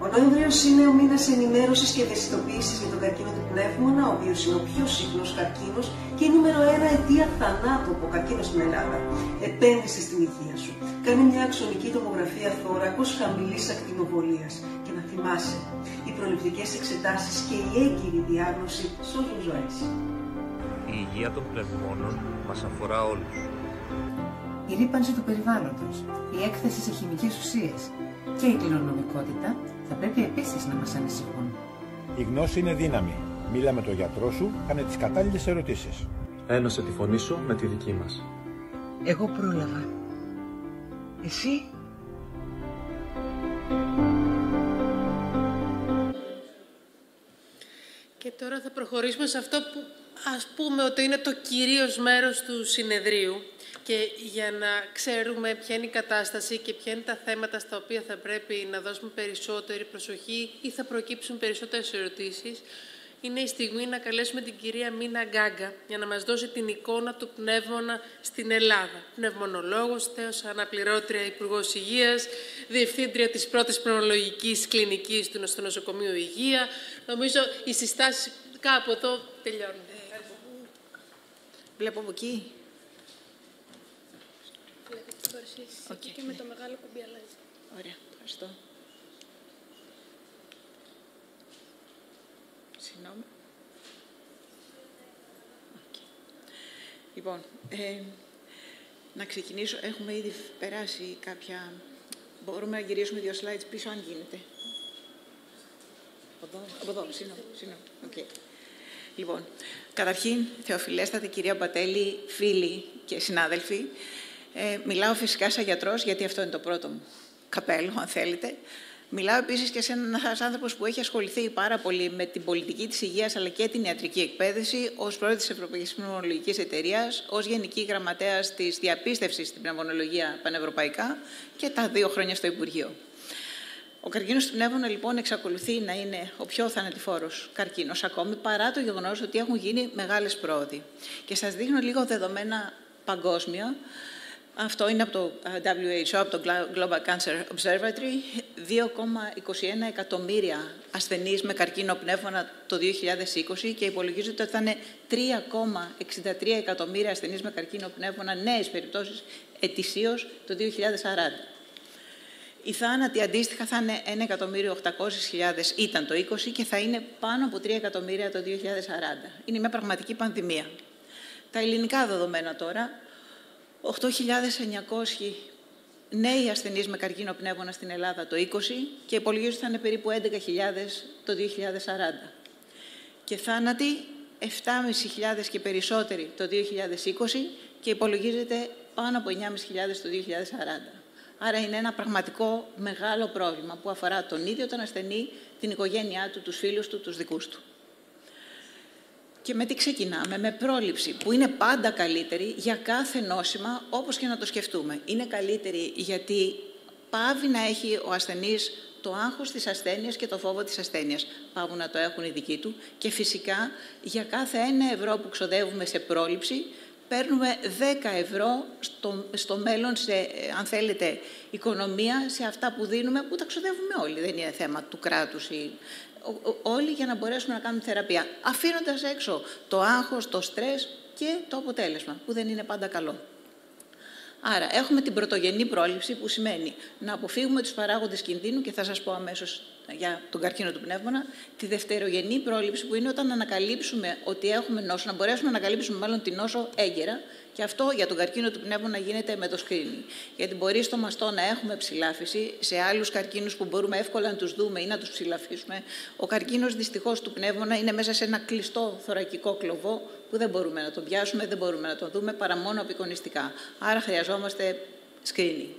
Ο Νοέμβριος είναι ο μήνας ενημέρωσης και ευαισθητοποίησης για τον καρκίνο του πνεύμονα, ο οποίος είναι ο πιο συχνός καρκίνος και η νούμερο 1 αιτία θανάτου από καρκίνο στην Ελλάδα. Επένδυσε στην υγεία σου. Κάνε μια αξονική τομογραφία θώρακος χαμηλής ακτινοβολίας. Και να θυμάσαι, οι προληπτικές εξετάσεις και η έγκυρη διάγνωση σώζουν ζωές. Η υγεία των πνευμόνων μας αφορά όλους. Η ρύπανση του περιβάλλοντος, η έκθεση σε χημικές ουσίες και η κληρονομικότητα θα πρέπει επίσης να μας ανησυχούν. Η γνώση είναι δύναμη. Μίλα με τον γιατρό σου, κάνε τις κατάλληλες ερωτήσεις. Ένωσε τη φωνή σου με τη δική μας. Εγώ πρόλαβα. Εσύ? Και τώρα θα προχωρήσουμε σε αυτό που ας πούμε ότι είναι το κυρίως μέρος του συνεδρίου, Και για να ξέρουμε ποια είναι η κατάσταση και ποια είναι τα θέματα στα οποία θα πρέπει να δώσουμε περισσότερη προσοχή ή θα προκύψουν περισσότερες ερωτήσεις, είναι η στιγμή να καλέσουμε την κυρία Μίνα Γκάγκα για να μας δώσει την εικόνα του πνεύμονα στην Ελλάδα. Πνευμονολόγος, θέως αναπληρώτρια Υπουργός Υγείας, Διευθύντρια της πρώτης πνευμονολογικής κλινικής του Νοσοκομείου Υγεία. Νομίζω οι συστάσεις κάπου εδώ τελειώνουν. Βλέπω από εκεί. Βλέπετε την παρουσίαση και με το μεγάλο κουμπί αλλάζει. Ωραία, ευχαριστώ. Συγγνώμη. Λοιπόν, να ξεκινήσω. Έχουμε ήδη περάσει κάποια... Μπορούμε να γυρίσουμε 2 slides πίσω, αν γίνεται. Από εδώ, συγγνώμη. Okay. Λοιπόν, καταρχήν, θεοφιλέστατη κυρία Μπατέλη, φίλοι και συνάδελφοι, μιλάω φυσικά σαν γιατρός, γιατί αυτό είναι το πρώτο μου καπέλο, αν θέλετε. Μιλάω επίσης και σε ένας άνθρωπος που έχει ασχοληθεί πάρα πολύ με την πολιτική της υγείας αλλά και την ιατρική εκπαίδευση ως πρόεδρος της Ευρωπαϊκής Πνευμονολογικής Εταιρείας, ως Γενική Γραμματέας της Διαπίστευσης στην Πνευμονολογία πανευρωπαϊκά και τα 2 χρόνια στο Υπουργείο. Ο καρκίνος του πνεύμονα, λοιπόν, εξακολουθεί να είναι ο πιο θανατηφόρος καρκίνος ακόμη, παρά το γεγονός ότι έχουν γίνει μεγάλες πρόοδοι. Και σας δείχνω λίγο δεδομένα παγκόσμια. Αυτό είναι από το WHO, από το Global Cancer Observatory. 2,21 εκατομμύρια ασθενείς με καρκίνο πνεύμονα το 2020 και υπολογίζεται ότι θα είναι 3,63 εκατομμύρια ασθενείς με καρκίνο πνεύμονα νέες περιπτώσεις ετησίως το 2040. Οι θάνατοι αντίστοιχα θα είναι 1.800.000 ήταν το 20 και θα είναι πάνω από 3 εκατομμύρια το 2040. Είναι μια πραγματική πανδημία. Τα ελληνικά δεδομένα τώρα. 8.900 νέοι ασθενείς με καρκίνο πνεύμονα στην Ελλάδα το 20 και υπολογίζονται θα είναι περίπου 11.000 το 2040. Και θάνατοι 7.500 και περισσότεροι το 2020 και υπολογίζεται πάνω από 9.500 το 2040. Άρα είναι ένα πραγματικό μεγάλο πρόβλημα που αφορά τον ίδιο τον ασθενή, την οικογένειά του, τους φίλους του, τους δικούς του. Και με τι ξεκινάμε? Με πρόληψη, που είναι πάντα καλύτερη για κάθε νόσημα, όπως και να το σκεφτούμε. Είναι καλύτερη γιατί πάβει να έχει ο ασθενής το άγχος της ασθένειας και το φόβο της ασθένειας. Πάβουν να το έχουν οι δικοί του. Και φυσικά, για κάθε 1 ευρώ που ξοδεύουμε σε πρόληψη, παίρνουμε 10 ευρώ στο μέλλον, αν θέλετε, οικονομία, σε αυτά που δίνουμε, που τα ξοδεύουμε όλοι. Δεν είναι θέμα του κράτους όλοι για να μπορέσουμε να κάνουμε θεραπεία, αφήνοντας έξω το άγχος, το στρες και το αποτέλεσμα, που δεν είναι πάντα καλό. Άρα, έχουμε την πρωτογενή πρόληψη, που σημαίνει να αποφύγουμε τους παράγοντες κινδύνου, και θα σας πω αμέσως για τον καρκίνο του πνεύμονα, τη δευτερογενή πρόληψη, που είναι όταν ανακαλύψουμε ότι έχουμε νόσο, να μπορέσουμε να ανακαλύψουμε μάλλον την νόσο έγκαιρα, και αυτό για τον καρκίνο του πνεύμονα γίνεται με το screening. Γιατί μπορεί στο μαστό να έχουμε ψηλάφιση, σε άλλους καρκίνους που μπορούμε εύκολα να τους δούμε ή να τους ψηλαφίσουμε. Ο καρκίνος δυστυχώς του πνεύμονα είναι μέσα σε ένα κλειστό θωρακικό κλωβό που δεν μπορούμε να τον πιάσουμε, δεν μπορούμε να τον δούμε παρά μόνο απεικονιστικά. Άρα χρειαζόμαστε screening.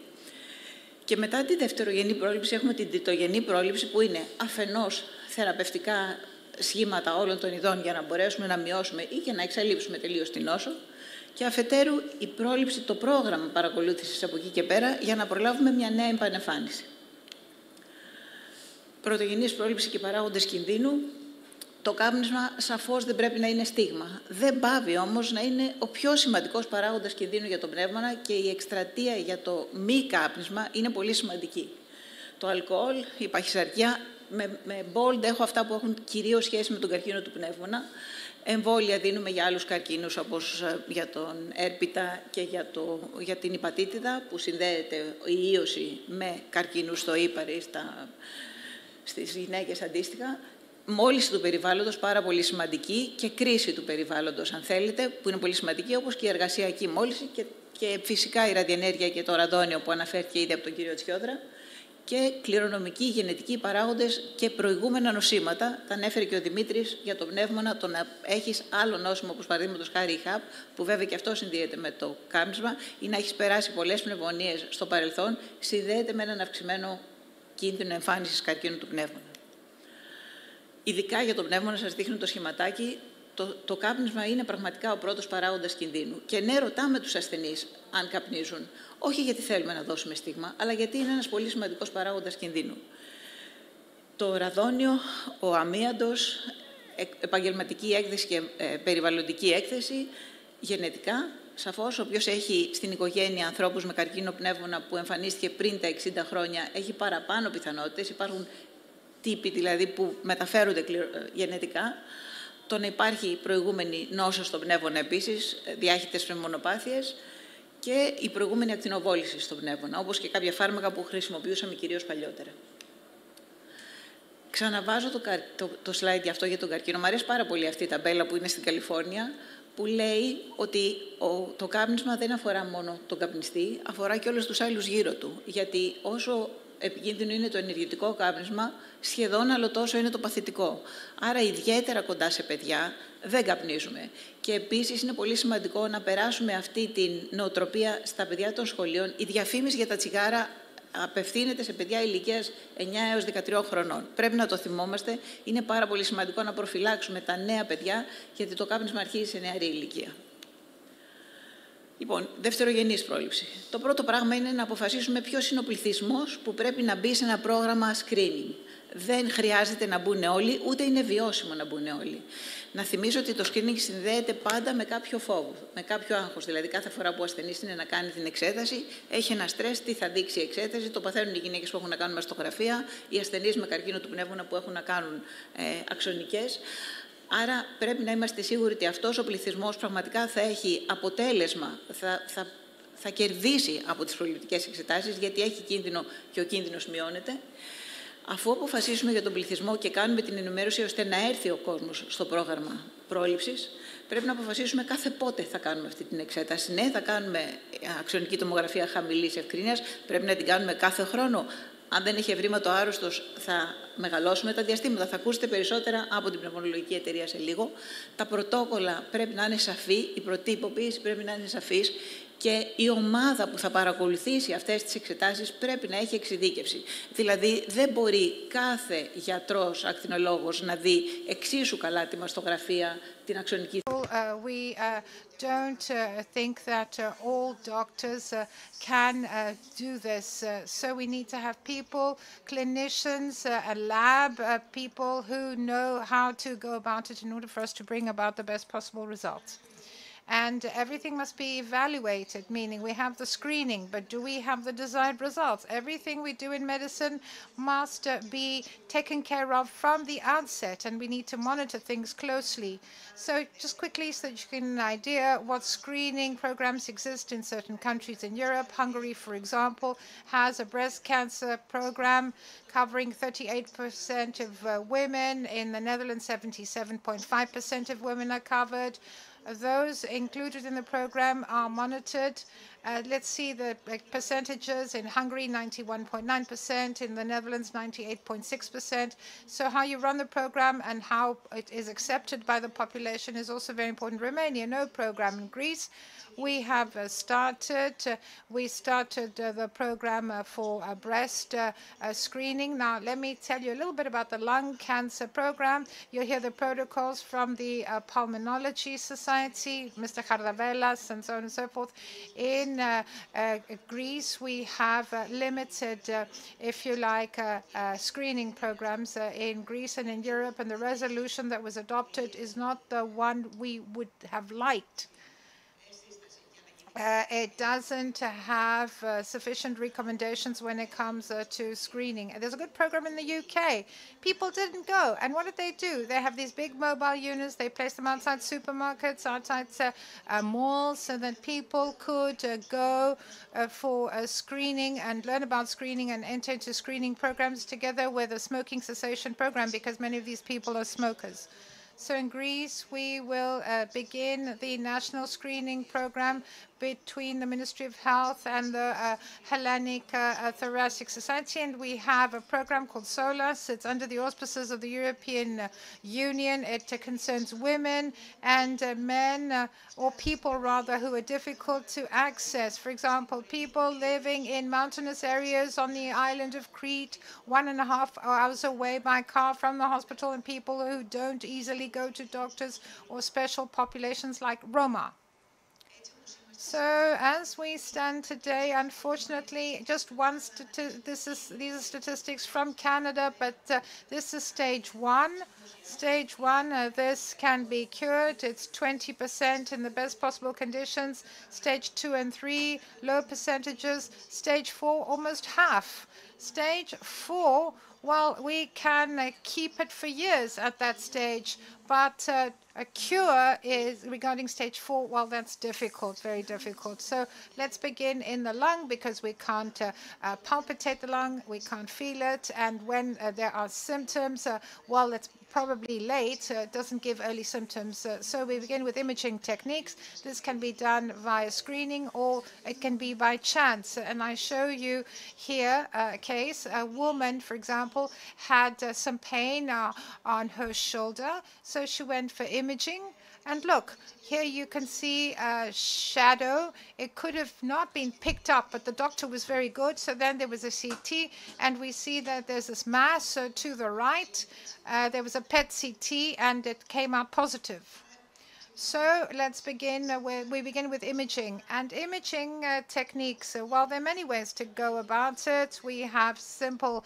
Και μετά τη δευτερογενή πρόληψη έχουμε την τριτογενή πρόληψη, που είναι αφενός θεραπευτικά σχήματα όλων των ειδών για να μπορέσουμε να μειώσουμε ή και να εξαλείψουμε τελείως την νόσο, και αφετέρου η πρόληψη, το πρόγραμμα παρακολούθησης από εκεί και πέρα, για να προλάβουμε μια νέα επανεμφάνιση. Πρωτογενής πρόληψη και παράγοντες κινδύνου. Το κάπνισμα σαφώς δεν πρέπει να είναι στίγμα. Δεν πάβει όμως να είναι ο πιο σημαντικός παράγοντας κινδύνου για το πνεύμονα, και η εκστρατεία για το μη κάπνισμα είναι πολύ σημαντική. Το αλκοόλ, η παχυσαρκία, με bold έχω αυτά που έχουν κυρίως σχέση με τον καρκίνο του πνεύμονα. Εμβόλια δίνουμε για άλλους καρκίνους, όπως για τον έρπιτα και για την υπατήτιδα, που συνδέεται η ίωση με καρκίνους στο ύπαρη, στις γυναίκες αντίστοιχα. Μόλυνση του περιβάλλοντος, πάρα πολύ σημαντική, και κρίση του περιβάλλοντος, αν θέλετε, που είναι πολύ σημαντική, όπως και η εργασιακή μόλυνση και φυσικά η ραδιενέργεια και το ραδόνιο, που αναφέρθηκε ήδη από τον κύριο Τσιόδρα, και κληρονομικοί, γενετικοί παράγοντες και προηγούμενα νοσήματα. Τα ανέφερε και ο Δημήτρης για το πνεύμονα, το να έχεις άλλο νόσημα, όπως παραδείγματος χάρη η ΧΑΠ, που βέβαια και αυτό συνδυάζεται με το κάπνισμα, ή να έχεις περάσει πολλές πνευμονίες στο παρελθόν, συνδέεται με έναν αυξημένο κίνδυνο εμφάνισης καρκίνου του πνεύμονα. Ειδικά για το πνεύμονα, σας δείχνω το σχηματάκι. το κάπνισμα είναι πραγματικά ο πρώτος παράγοντας κινδύνου. Και ναι, ρωτάμε τους ασθενείς αν καπνίζουν. Όχι γιατί θέλουμε να δώσουμε στίγμα, αλλά γιατί είναι ένας πολύ σημαντικός παράγοντας κινδύνου. Το ραδόνιο, ο αμίαντος, επαγγελματική έκθεση και περιβαλλοντική έκθεση, γενετικά, σαφώς, όποιος έχει στην οικογένεια ανθρώπους με καρκίνο πνεύμονα που εμφανίστηκε πριν τα 60 χρόνια, έχει παραπάνω πιθανότητες. Υπάρχουν τύποι δηλαδή που μεταφέρονται γενετικά. Το να υπάρχει προηγούμενη νόσος στον πνεύμονα επίσης, διάχυτες πνευμονοπάθειες και η προηγούμενη ακτινοβόληση στον πνεύμονα, όπως και κάποια φάρμακα που χρησιμοποιούσαμε κυρίως παλιότερα. Ξαναβάζω το slide αυτό για τον καρκίνο. Μου αρέσει πάρα πολύ αυτή η ταμπέλα που είναι στην Καλιφόρνια, που λέει ότι το κάπνισμα δεν αφορά μόνο τον καπνιστή, αφορά και όλους τους άλλους γύρω του. Γιατί όσο επικίνδυνο είναι το ενεργητικό κάπνισμα, σχεδόν άλλο τόσο είναι το παθητικό. Άρα, ιδιαίτερα κοντά σε παιδιά, δεν καπνίζουμε. Και επίσης είναι πολύ σημαντικό να περάσουμε αυτή την νοοτροπία στα παιδιά των σχολείων. Η διαφήμιση για τα τσιγάρα απευθύνεται σε παιδιά ηλικίας 9 έως 13 χρονών. Πρέπει να το θυμόμαστε. Είναι πάρα πολύ σημαντικό να προφυλάξουμε τα νέα παιδιά, γιατί το κάπνισμα αρχίζει σε νεαρή ηλικία. Λοιπόν, δευτερογενής πρόληψη. Το πρώτο πράγμα είναι να αποφασίσουμε ποιος είναι ο πληθυσμός που πρέπει να μπει σε ένα πρόγραμμα screening. Δεν χρειάζεται να μπουν όλοι, ούτε είναι βιώσιμο να μπουν όλοι. Να θυμίσω ότι το screening συνδέεται πάντα με κάποιο φόβο, με κάποιο άγχος. Δηλαδή, κάθε φορά που ο ασθενής είναι να κάνει την εξέταση, έχει ένα στρες, τι θα δείξει η εξέταση, το παθαίνουν οι γυναίκες που έχουν να κάνουν μαστογραφία, οι ασθενείς με καρκίνο του πνεύμονα που έχουν να κάνουν αξονικές. Άρα πρέπει να είμαστε σίγουροι ότι αυτός ο πληθυσμός πραγματικά θα έχει αποτέλεσμα, θα κερδίσει από τις προληπτικές εξετάσεις, γιατί έχει κίνδυνο και ο κίνδυνος μειώνεται. Αφού αποφασίσουμε για τον πληθυσμό και κάνουμε την ενημέρωση ώστε να έρθει ο κόσμος στο πρόγραμμα πρόληψης, πρέπει να αποφασίσουμε κάθε πότε θα κάνουμε αυτή την εξέταση. Ναι, θα κάνουμε αξονική τομογραφία χαμηλής ευκρίνειας, πρέπει να την κάνουμε κάθε χρόνο. Αν δεν έχει ευρήματο άρρωστος, θα μεγαλώσουμε τα διαστήματα. Θα ακούσετε περισσότερα από την πνευμονολογική εταιρεία σε λίγο. Τα πρωτόκολλα πρέπει να είναι σαφή, η προτύποποίηση πρέπει να είναι σαφής και η ομάδα που θα παρακολουθήσει αυτές τις εξετάσεις πρέπει να έχει εξειδίκευση. Δηλαδή, δεν μπορεί κάθε γιατρός, ακτινολόγος να δει εξίσου καλά τη μαστογραφία, την αξονική. We don't think that all doctors can do this. So we need to have people, clinicians, a lab, people who know how to go about it in order for us to bring about the best possible results. And everything must be evaluated, meaning we have the screening, but do we have the desired results? Everything we do in medicine must be taken care of from the outset, and we need to monitor things closely. So just quickly, so that you get an idea what screening programs exist in certain countries in Europe. Hungary, for example, has a breast cancer program covering 38% of women. In the Netherlands, 77.5% of women are covered. Those included in the program are monitored. Let's see the percentages. In Hungary, 91.9%. In the Netherlands, 98.6%. So how you run the program and how it is accepted by the population is also very important. Romania, no program. In Greece, we have started the program for breast screening. Now, let me tell you a little bit about the lung cancer program. You'll hear the protocols from the Pulmonology Society, Mr. Chardavelas, and so on and so forth. In Greece, we have limited, if you like, screening programs in Greece and in Europe, and the resolution that was adopted is not the one we would have liked. It doesn't have sufficient recommendations when it comes to screening. There's a good program in the UK. People didn't go. And what did they do? They have these big mobile units. They place them outside supermarkets, outside malls, so that people could go for screening and learn about screening and enter into screening programs together with a smoking cessation program, because many of these people are smokers. So in Greece, we will begin the national screening program between the Ministry of Health and the Hellenic Thoracic Society, and we have a program called SOLAS. It's under the auspices of the European Union. It concerns women and men, or people rather, who are difficult to access. For example, people living in mountainous areas on the island of Crete, 1.5 hours away by car from the hospital, and people who don't easily go to doctors, or special populations like Roma. So as we stand today, unfortunately, just these are statistics from Canada, but this is stage 1. Stage 1, this can be cured. It's 20% in the best possible conditions. Stage 2 and 3, low percentages. Stage 4, almost half. Stage 4, well, we can keep it for years at that stage, but a cure is regarding stage 4, well, that's difficult, very difficult. So let's begin in the lung, because we can't palpitate the lung, we can't feel it, and when there are symptoms, well, it's probably late, doesn't give early symptoms. So we begin with imaging techniques. This can be done via screening, or it can be by chance. And I show you here a case. A woman, for example, had some pain on her shoulder, so she went for imaging. And look, here you can see a shadow. It could have not been picked up, but the doctor was very good. So then there was a CT, and we see that there's this mass to the right. There was a PET CT, and it came out positive. So let's begin. We begin with imaging and imaging techniques. Well, there are many ways to go about it. We have simple,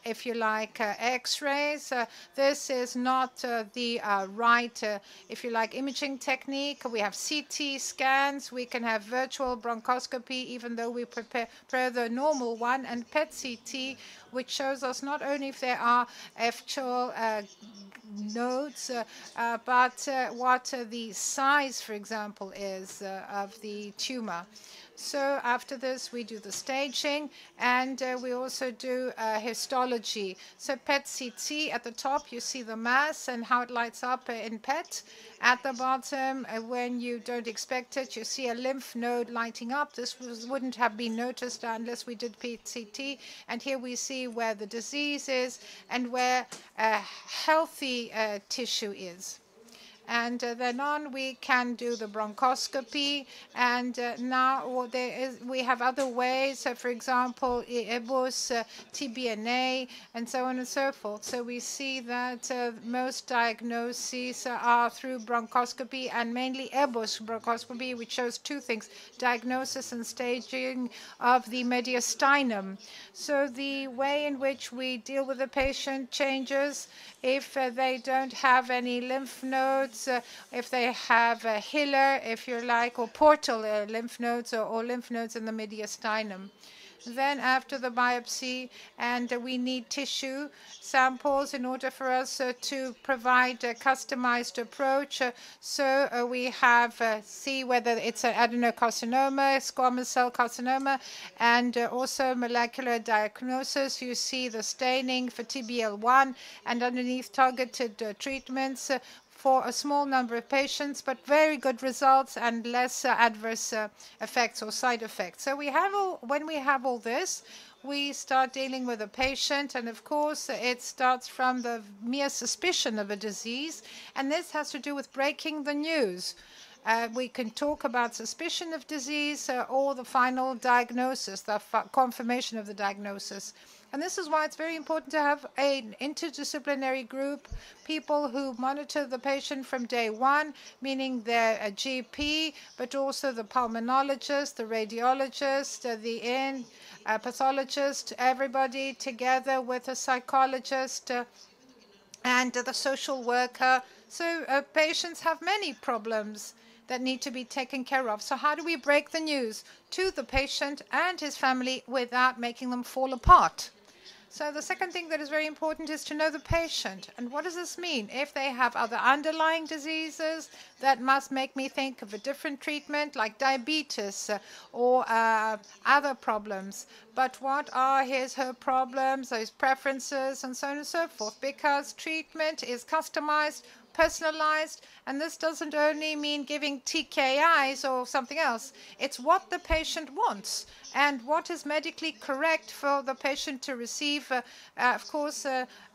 if you like, X-rays. This is not the right, if you like, imaging technique. We have CT scans. We can have virtual bronchoscopy, even though we prepare the normal one, and PET CT, which shows us not only if there are actual nodes, but what the size, for example, is of the tumor. So after this, we do the staging, and we also do histology. So PET CT, at the top, you see the mass and how it lights up in PET. At the bottom, when you don't expect it, you see a lymph node lighting up. This wouldn't have been noticed unless we did PET CT. And here we see where the disease is and where healthy tissue is. And then on, we can do the bronchoscopy. And now we have other ways. So for example, EBUS, TBNA, and so on and so forth. So we see that most diagnoses are through bronchoscopy, and mainly EBUS bronchoscopy, which shows two things: diagnosis and staging of the mediastinum. So the way in which we deal with the patient changes. If they don't have any lymph nodes, if they have a hilar, if you like, or portal lymph nodes, or lymph nodes in the mediastinum. Then after the biopsy, and we need tissue samples in order for us to provide a customized approach. So we have see whether it's an adenocarcinoma, squamous cell carcinoma, and also molecular diagnosis. You see the staining for TBL1, and underneath targeted treatments for a small number of patients, but very good results and less adverse effects or side effects. So when we have all this, we start dealing with a patient, and of course it starts from the mere suspicion of a disease, and this has to do with breaking the news. We can talk about suspicion of disease or the final diagnosis, the confirmation of the diagnosis. And this is why it's very important to have an interdisciplinary group, people who monitor the patient from day one, meaning they're a GP, but also the pulmonologist, the radiologist, the pathologist, everybody together with a psychologist and the social worker. So patients have many problems that need to be taken care of. So how do we break the news to the patient and his family without making them fall apart? So the second thing that is very important is to know the patient. And what does this mean? If they have other underlying diseases, that must make me think of a different treatment, like diabetes or other problems. But what are her problems, his preferences, and so on and so forth? Because treatment is customized personalized, and this doesn't only mean giving TKIs or something else. It's what the patient wants and what is medically correct for the patient to receive, of course,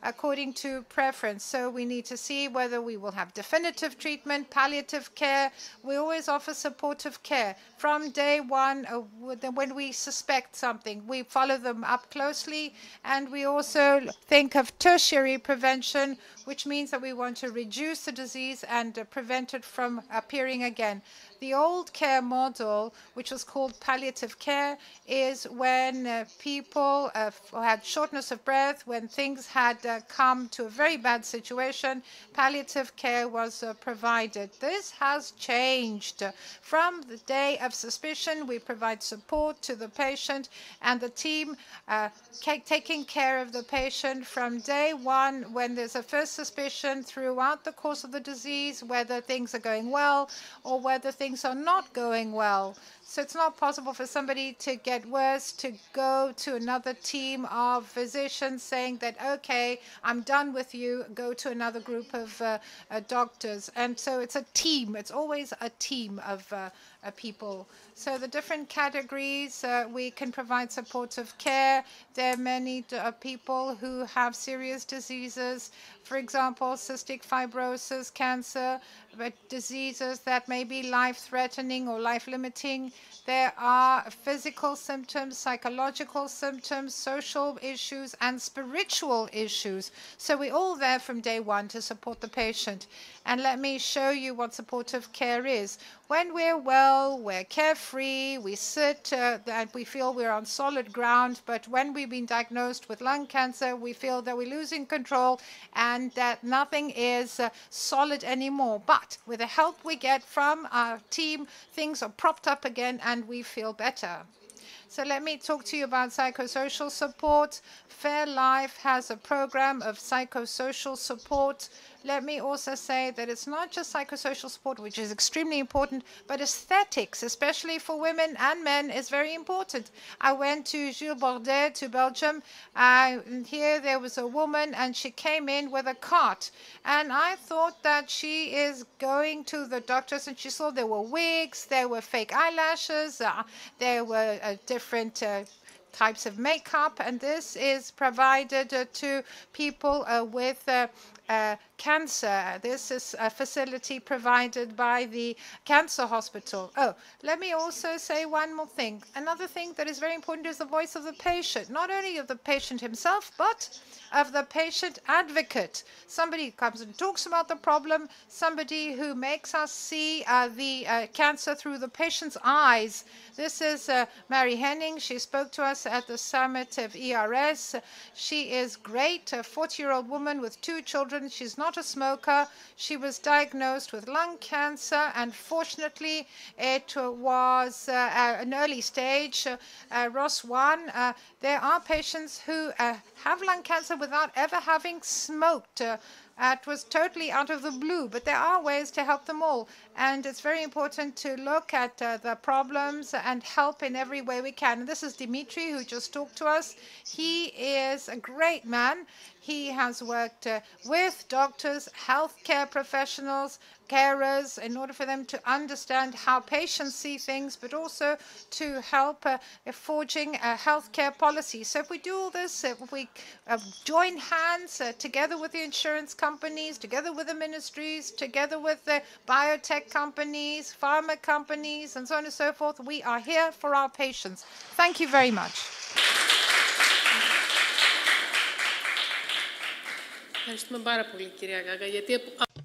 according to preference. So we need to see whether we will have definitive treatment, palliative care. We always offer supportive care. From day one, when we suspect something, we follow them up closely, and we also think of tertiary prevention, which means that we want to reduce the disease and prevent it from appearing again. The old care model, which was called palliative care, is when people had shortness of breath, when things had come to a very bad situation, palliative care was provided. This has changed. From the day of suspicion, we provide support to the patient and the team taking care of the patient from day one when there's a first suspicion throughout the course of the disease, whether things are going well or whether things are not going well. So it's not possible for somebody to get worse, to go to another team of physicians saying that, okay, I'm done with you, go to another group of doctors. And so it's a team. It's always a team of people. So the different categories, we can provide supportive care. There are many people who have serious diseases, for example, cystic fibrosis, cancer, but diseases that may be life-threatening or life-limiting. There are physical symptoms, psychological symptoms, social issues, and spiritual issues. So we're all there from day one to support the patient. And let me show you what supportive care is. When we're well, we're carefree, we sit, and we feel we're on solid ground. But when we've been diagnosed with lung cancer, we feel that we're losing control and that nothing is solid anymore. But with the help we get from our team, things are propped up again and we feel better. So let me talk to you about psychosocial support. FairLife has a program of psychosocial support. Let me also say that it's not just psychosocial support, which is extremely important, but aesthetics, especially for women and men, is very important. I went to Gilles Bordet, to Belgium, and here there was a woman, and she came in with a cart. And I thought that she is going to the doctors, and she saw there were wigs, there were fake eyelashes, there were different types of makeup, and this is provided to people with cancer. This is a facility provided by the cancer hospital. Oh, let me also say one more thing. Another thing that is very important is the voice of the patient, not only of the patient himself, but of the patient advocate. Somebody who comes and talks about the problem, somebody who makes us see the cancer through the patient's eyes. This is Mary Henning. She spoke to us at the summit of ERS. She is great, a 40-year-old woman with 2 children. She's not a smoker. She was diagnosed with lung cancer, and fortunately, it was an early stage, ROS1. There are patients who have lung cancer without ever having smoked. It was totally out of the blue, but there are ways to help them all. And it's very important to look at the problems and help in every way we can. And this is Dimitri, who just talked to us. He is a great man. He has worked with doctors, healthcare professionals, carers, in order for them to understand how patients see things, but also to help forging a healthcare policy. So if we do all this, if we join hands together with the insurance companies, together with the ministries, together with the biotech companies, pharma companies, and so on and so forth, we are here for our patients. Thank you very much.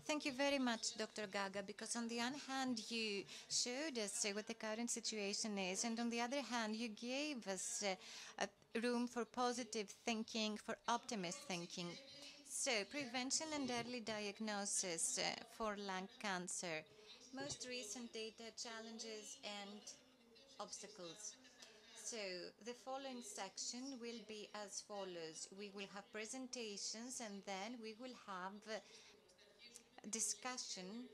Thank you very much, Dr. Gaga, because on the one hand, you showed us what the current situation is, and on the other hand, you gave us room for positive thinking, for optimist thinking. So, prevention and early diagnosis for lung cancer. Most recent data, challenges, and obstacles. So the following section will be as follows. We will have presentations and then we will have discussion.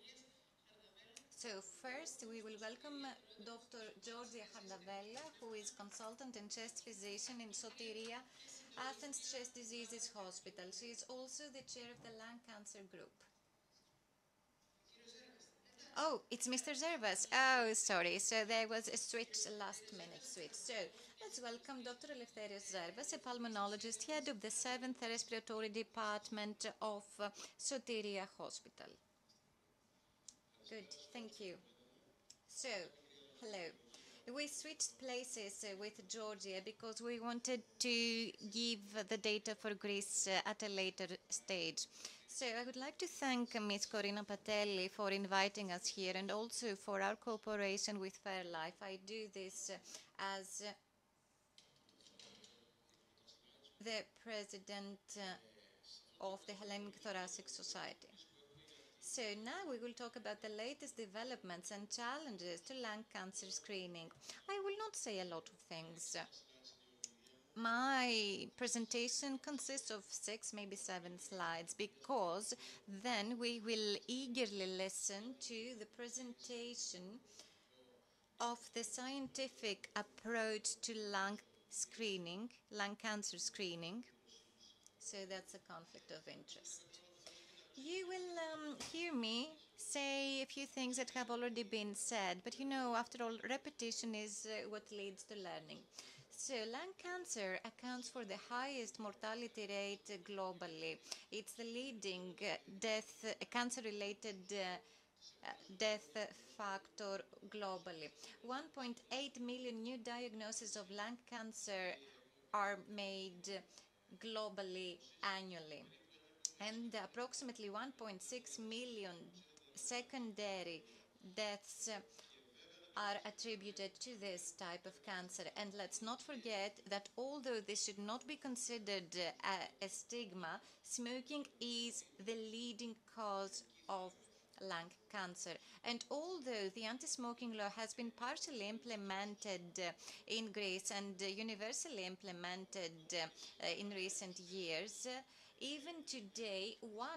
So first we will welcome Dr. Georgia Hardavella, who is consultant and chest physician in Soteria, Athens Chest Diseases Hospital. She is also the chair of the lung cancer group. Oh, it's Mr. Zervas. Oh, sorry. So there was a switch, a last-minute switch. So let's welcome Dr. Eleftherios Zervas, a pulmonologist, head of the 7th Respiratory Department of Soteria Hospital. Good, thank you. So, hello. We switched places with Georgia because we wanted to give the data for Greece at a later stage. So I would like to thank Ms. Corina Patelli for inviting us here and also for our cooperation with FairLife. I do this as the president of the Hellenic Thoracic Society. So now we will talk about the latest developments and challenges to lung cancer screening. I will not say a lot of things. My presentation consists of 6, maybe 7 slides, because then we will eagerly listen to the presentation of the scientific approach to lung screening, lung cancer screening. So that's a conflict of interest. You will hear me say a few things that have already been said, but you know, after all, repetition is what leads to learning. So lung cancer accounts for the highest mortality rate globally. It's the leading cancer-related death factor globally. 1.8 million new diagnoses of lung cancer are made globally annually, and approximately 1.6 million secondary deaths are attributed to this type of cancer. And let's not forget that although this should not be considered a stigma, smoking is the leading cause of lung cancer. And although the anti-smoking law has been partially implemented in Greece and universally implemented in recent years, even today, 1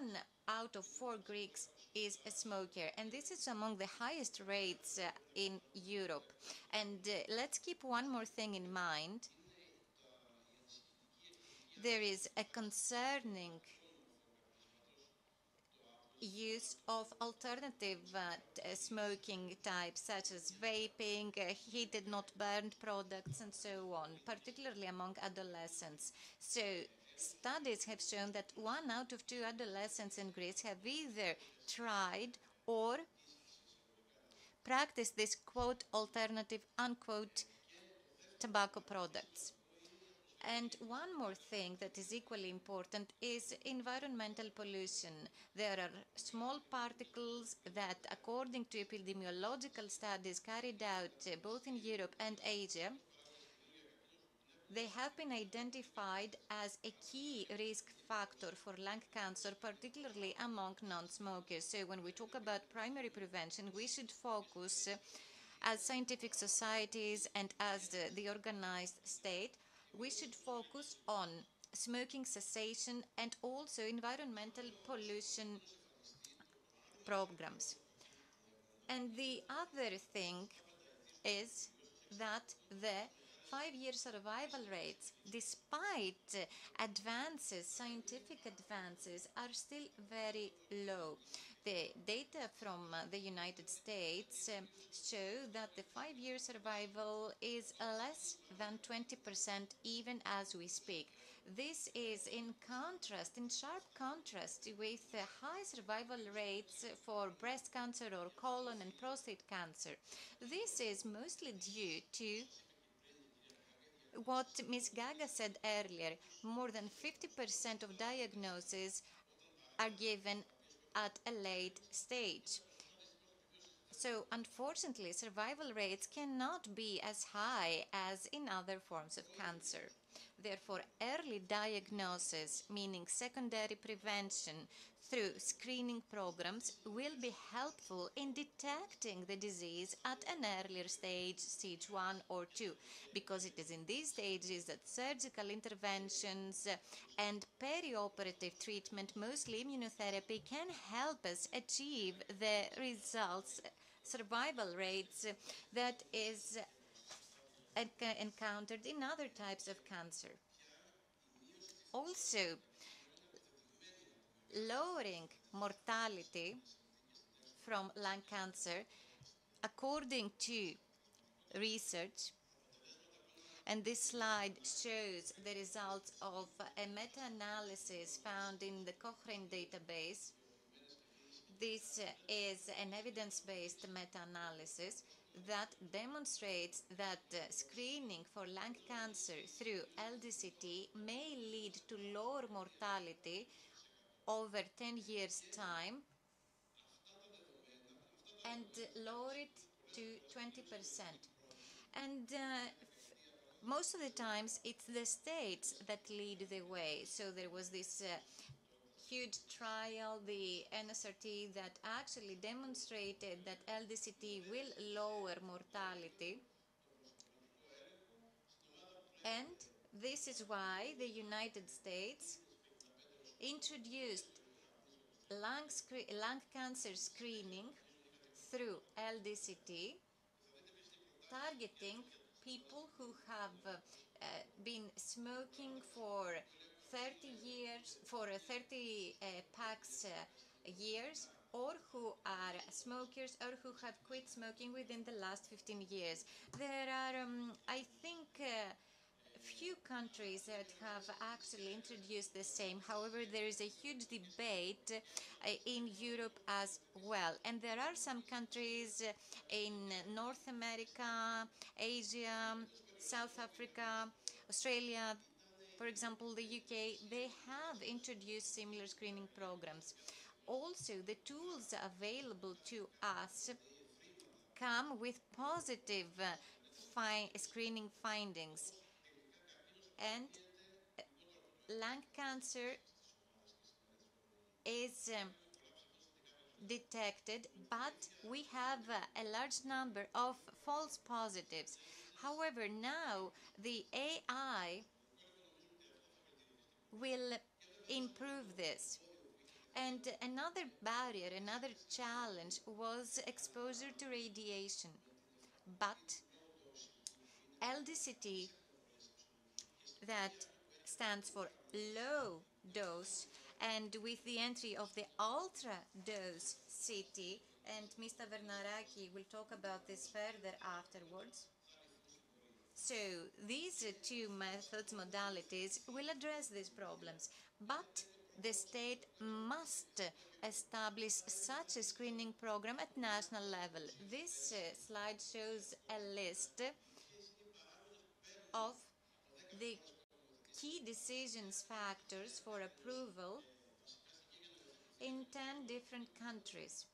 out of 4 Greeks is a smoker, and this is among the highest rates in Europe. And let's keep one more thing in mind. There is a concerning use of alternative smoking types such as vaping, heated not burned products, and so on, particularly among adolescents. So studies have shown that 1 out of 2 adolescents in Greece have either tried or practiced this quote alternative unquote tobacco products. And one more thing that is equally important is environmental pollution. There are small particles that, according to epidemiological studies carried out both in Europe and Asia, they have been identified as a key risk factor for lung cancer, particularly among non-smokers. So when we talk about primary prevention, we should focus as scientific societies and as the organized state, we should focus on smoking cessation and also environmental pollution programs. And the other thing is that the 5-year survival rates, despite advances, scientific advances, are still very low. The data from the United States show that the 5-year survival is less than 20% even as we speak. This is in contrast, in sharp contrast with high survival rates for breast cancer or colon and prostate cancer. This is mostly due to what Ms. Gaga said earlier. More than 50% of diagnoses are given at a late stage. So, unfortunately, survival rates cannot be as high as in other forms of cancer. Therefore, early diagnosis, meaning secondary prevention through screening programs, will be helpful in detecting the disease at an earlier stage, stage 1 or 2, because it is in these stages that surgical interventions and perioperative treatment, mostly immunotherapy, can help us achieve the results, survival rates that is encountered in other types of cancer. Also, lowering mortality from lung cancer, according to research, and this slide shows the results of a meta-analysis found in the Cochrane database. This is an evidence-based meta-analysis that demonstrates that screening for lung cancer through LDCT may lead to lower mortality over 10 years' time and lower it to 20%. And most of the times it's the states that lead the way. So there was this huge trial, the NSRT, that actually demonstrated that LDCT will lower mortality. And this is why the United States introduced lung cancer screening through LDCT, targeting people who have been smoking for 30 years, for 30 packs years, or who are smokers or who have quit smoking within the last 15 years. There are, I think, few countries that have actually introduced the same. However, there is a huge debate in Europe as well. And there are some countries in North America, Asia, South Africa, Australia, for example, the UK, they have introduced similar screening programs. Also, the tools available to us come with positive screening findings. And lung cancer is detected, but we have a large number of false positives. However, now the AI will improve this. And another barrier, another challenge was exposure to radiation. But LDCT, that stands for low dose, and with the entry of the ultra dose CT, and Mr. Vernaraki will talk about this further afterwards. So these two methods, modalities, will address these problems, but the state must establish such a screening program at national level. This slide shows a list of the key decisions factors for approval in 10 different countries.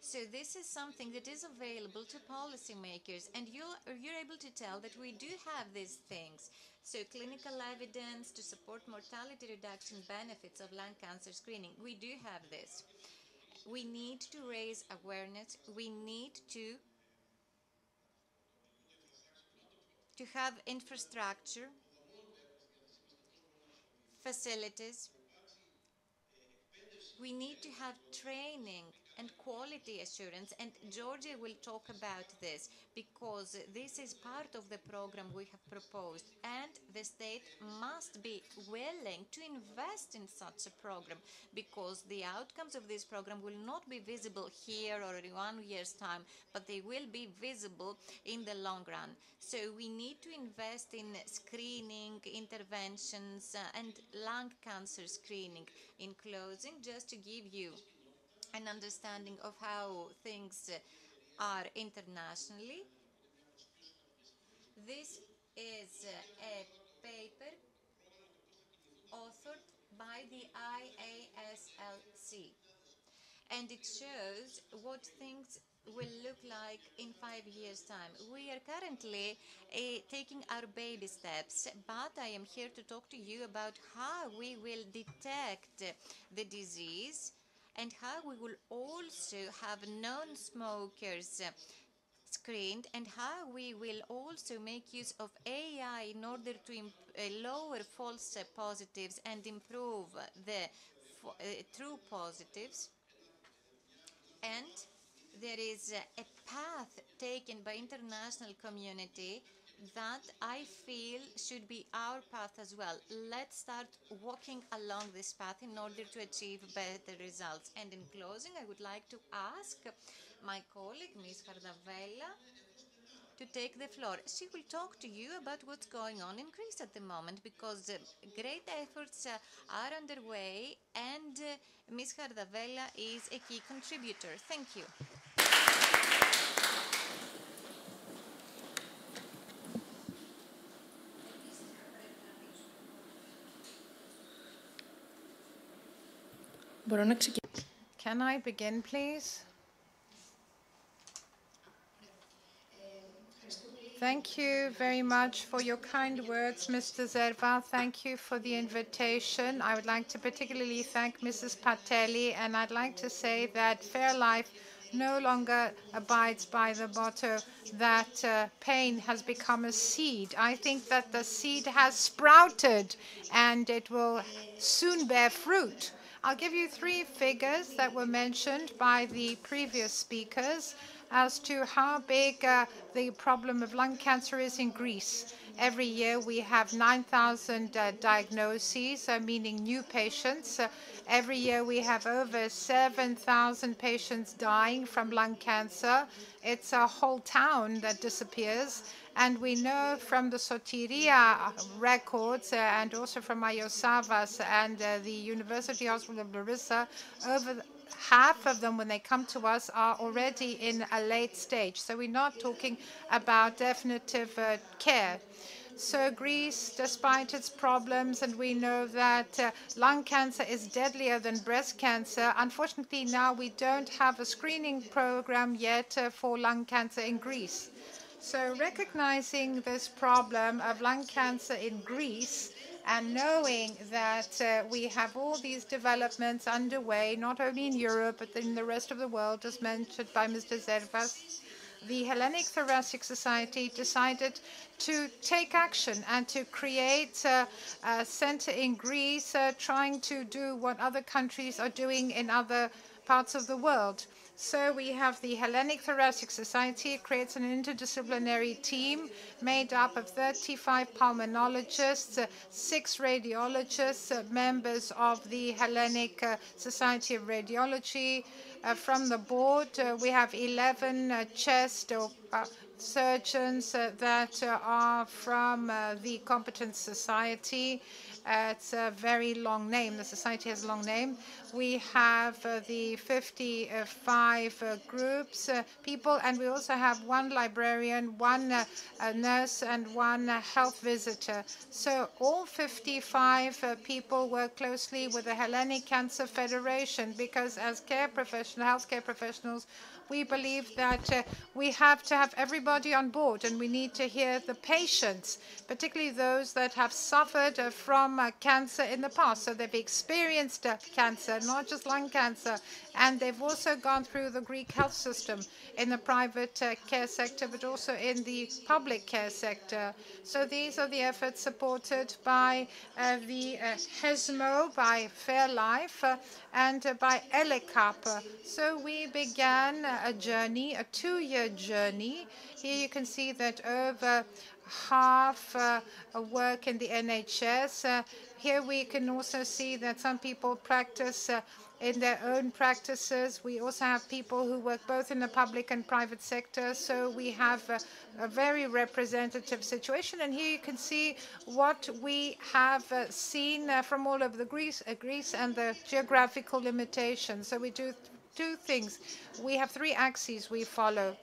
So this is something that is available to policymakers, and you're able to tell that we do have these things. So clinical evidence to support mortality reduction benefits of lung cancer screening, we do have this. We need to raise awareness. We need to have infrastructure, facilities. We need to have training and quality assurance, and Georgia will talk about this because this is part of the program we have proposed, and the state must be willing to invest in such a program because the outcomes of this program will not be visible here or in 1 year's time, but they will be visible in the long run. So we need to invest in screening, interventions, and lung cancer screening. In closing, just to give you an understanding of how things are internationally, this is a paper authored by the IASLC, and it shows what things will look like in 5 years' time. We are currently taking our baby steps, but I am here to talk to you about how we will detect the disease and how we will also have non-smokers screened, and how we will also make use of AI in order to lower false positives and improve the true positives. And there is a path taken by international community that I feel should be our path as well. Let's start walking along this path in order to achieve better results. And in closing, I would like to ask my colleague, Ms. Hardavella, to take the floor. She will talk to you about what's going on in Greece at the moment, because great efforts are underway, and Ms. Hardavella is a key contributor. Thank you. Can I begin, please? Thank you very much for your kind words, Mr. Zerva. Thank you for the invitation. I would like to particularly thank Mrs. Patelli, and I'd like to say that FairLife no longer abides by the motto that pain has become a seed. I think that the seed has sprouted and it will soon bear fruit. I'll give you 3 figures that were mentioned by the previous speakers as to how big the problem of lung cancer is in Greece. Every year we have 9,000 diagnoses, meaning new patients. Every year we have over 7,000 patients dying from lung cancer. It's a whole town that disappears. And we know from the Sotiria records and also from Iosavas and the University Hospital of Larissa, over half of them, when they come to us, are already in a late stage. So we're not talking about definitive care. So Greece, despite its problems, and we know that lung cancer is deadlier than breast cancer, unfortunately now we don't have a screening program yet for lung cancer in Greece. So recognizing this problem of lung cancer in Greece and knowing that we have all these developments underway, not only in Europe, but in the rest of the world, as mentioned by Mr. Zervas, the Hellenic Thoracic Society decided to take action and to create a center in Greece, trying to do what other countries are doing in other parts of the world. So we have the Hellenic Thoracic Society. It creates an interdisciplinary team made up of 35 pulmonologists, 6 radiologists, members of the Hellenic Society of Radiology. From the board, we have 11 chest surgeons that are from the competent society. It's a very long name. The society has a long name. We have the 55 groups, people, and we also have 1 librarian, 1 nurse, and 1 health visitor. So all 55 people work closely with the Hellenic Cancer Federation, because as healthcare professionals, we believe that we have to have everybody on board, and we need to hear the patients, particularly those that have suffered from cancer in the past. So they've experienced cancer, not just lung cancer, and they've also gone through the Greek health system in the private care sector, but also in the public care sector. So these are the efforts supported by the HESMO, by FairLife, and by ELECAP. So we began a journey, a 2-year journey. Here you can see that over half work in the NHS. Here we can also see that some people practice in their own practices. We also have people who work both in the public and private sector. So we have a very representative situation. And here you can see what we have seen from all over the Greece and the geographical limitations. So we do 2 things. We have 3 axes we follow.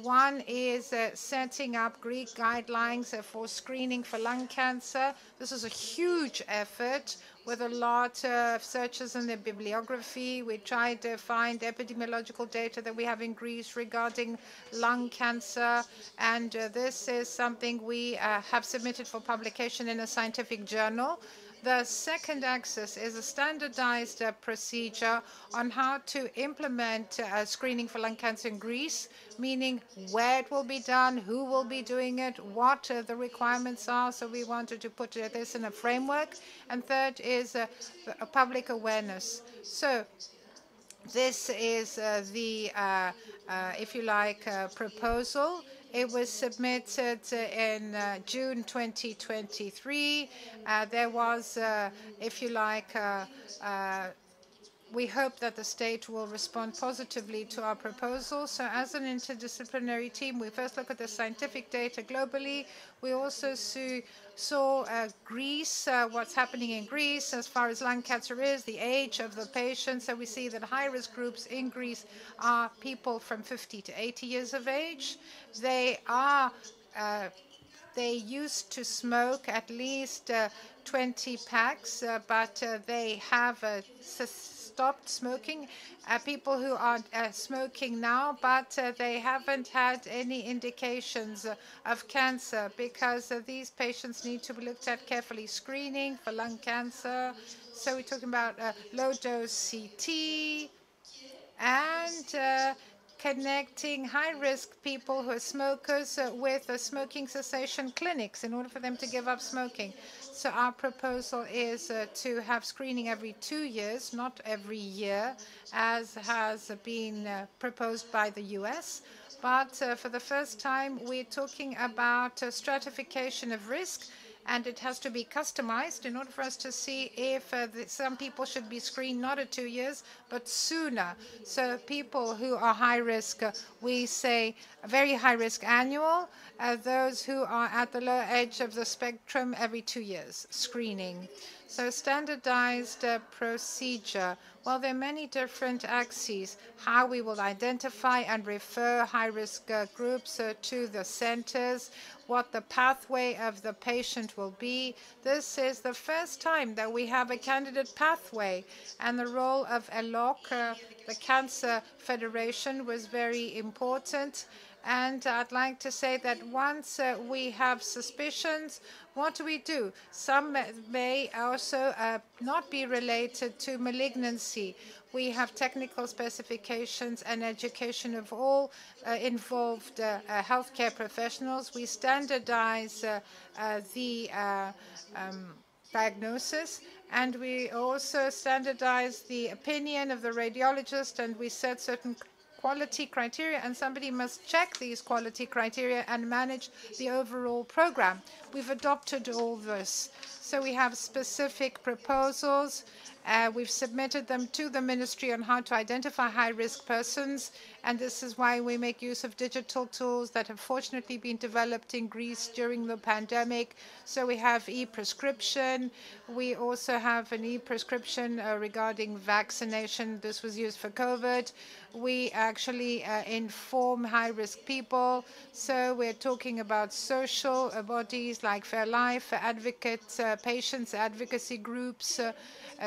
One is setting up Greek guidelines for screening for lung cancer. This is a huge effort with a lot of searches in the bibliography. We tried to find epidemiological data that we have in Greece regarding lung cancer, and this is something we have submitted for publication in a scientific journal. The second axis is a standardized procedure on how to implement screening for lung cancer in Greece, meaning where it will be done, who will be doing it, what the requirements are. So we wanted to put this in a framework. And third is a public awareness. So this is the, if you like, proposal. It was submitted in June 2023. There was, if you like, we hope that the state will respond positively to our proposal. So as an interdisciplinary team, we first look at the scientific data globally. We also saw Greece, what's happening in Greece as far as lung cancer is, the age of the patients. So we see that high-risk groups in Greece are people from 50 to 80 years of age. They used to smoke at least 20 packs, but they have stopped smoking. People who are smoking now, but they haven't had any indications of cancer because these patients need to be looked at carefully. Screening for lung cancer. So we're talking about low-dose CT and connecting high-risk people who are smokers with smoking cessation clinics in order for them to give up smoking. So our proposal is to have screening every 2 years, not every year, as has been proposed by the US. But for the first time, we're talking about stratification of risk, and it has to be customized in order for us to see if some people should be screened not at 2 years, but sooner. So people who are high risk, we say very high risk annual. Those who are at the lower edge of the spectrum, every 2 years screening. So standardized procedure. Well, there are many different axes, how we will identify and refer high-risk groups to the centers, what the pathway of the patient will be. This is the first time that we have a candidate pathway, and the role of ELOC, the Cancer Federation, was very important. And I'd like to say that once we have suspicions, what do? Some may also not be related to malignancy. We have technical specifications and education of all involved healthcare professionals. We standardize the diagnosis, and we also standardize the opinion of the radiologist, and we set certain quality criteria, and somebody must check these quality criteria and manage the overall program. We've adopted all this. So we have specific proposals. We've submitted them to the ministry on how to identify high-risk persons, and this is why we make use of digital tools that have fortunately been developed in Greece during the pandemic. So we have e-prescription. We also have an e-prescription regarding vaccination. This was used for COVID. We actually inform high-risk people. So we're talking about social bodies like FairLife, advocates, patients, advocacy groups,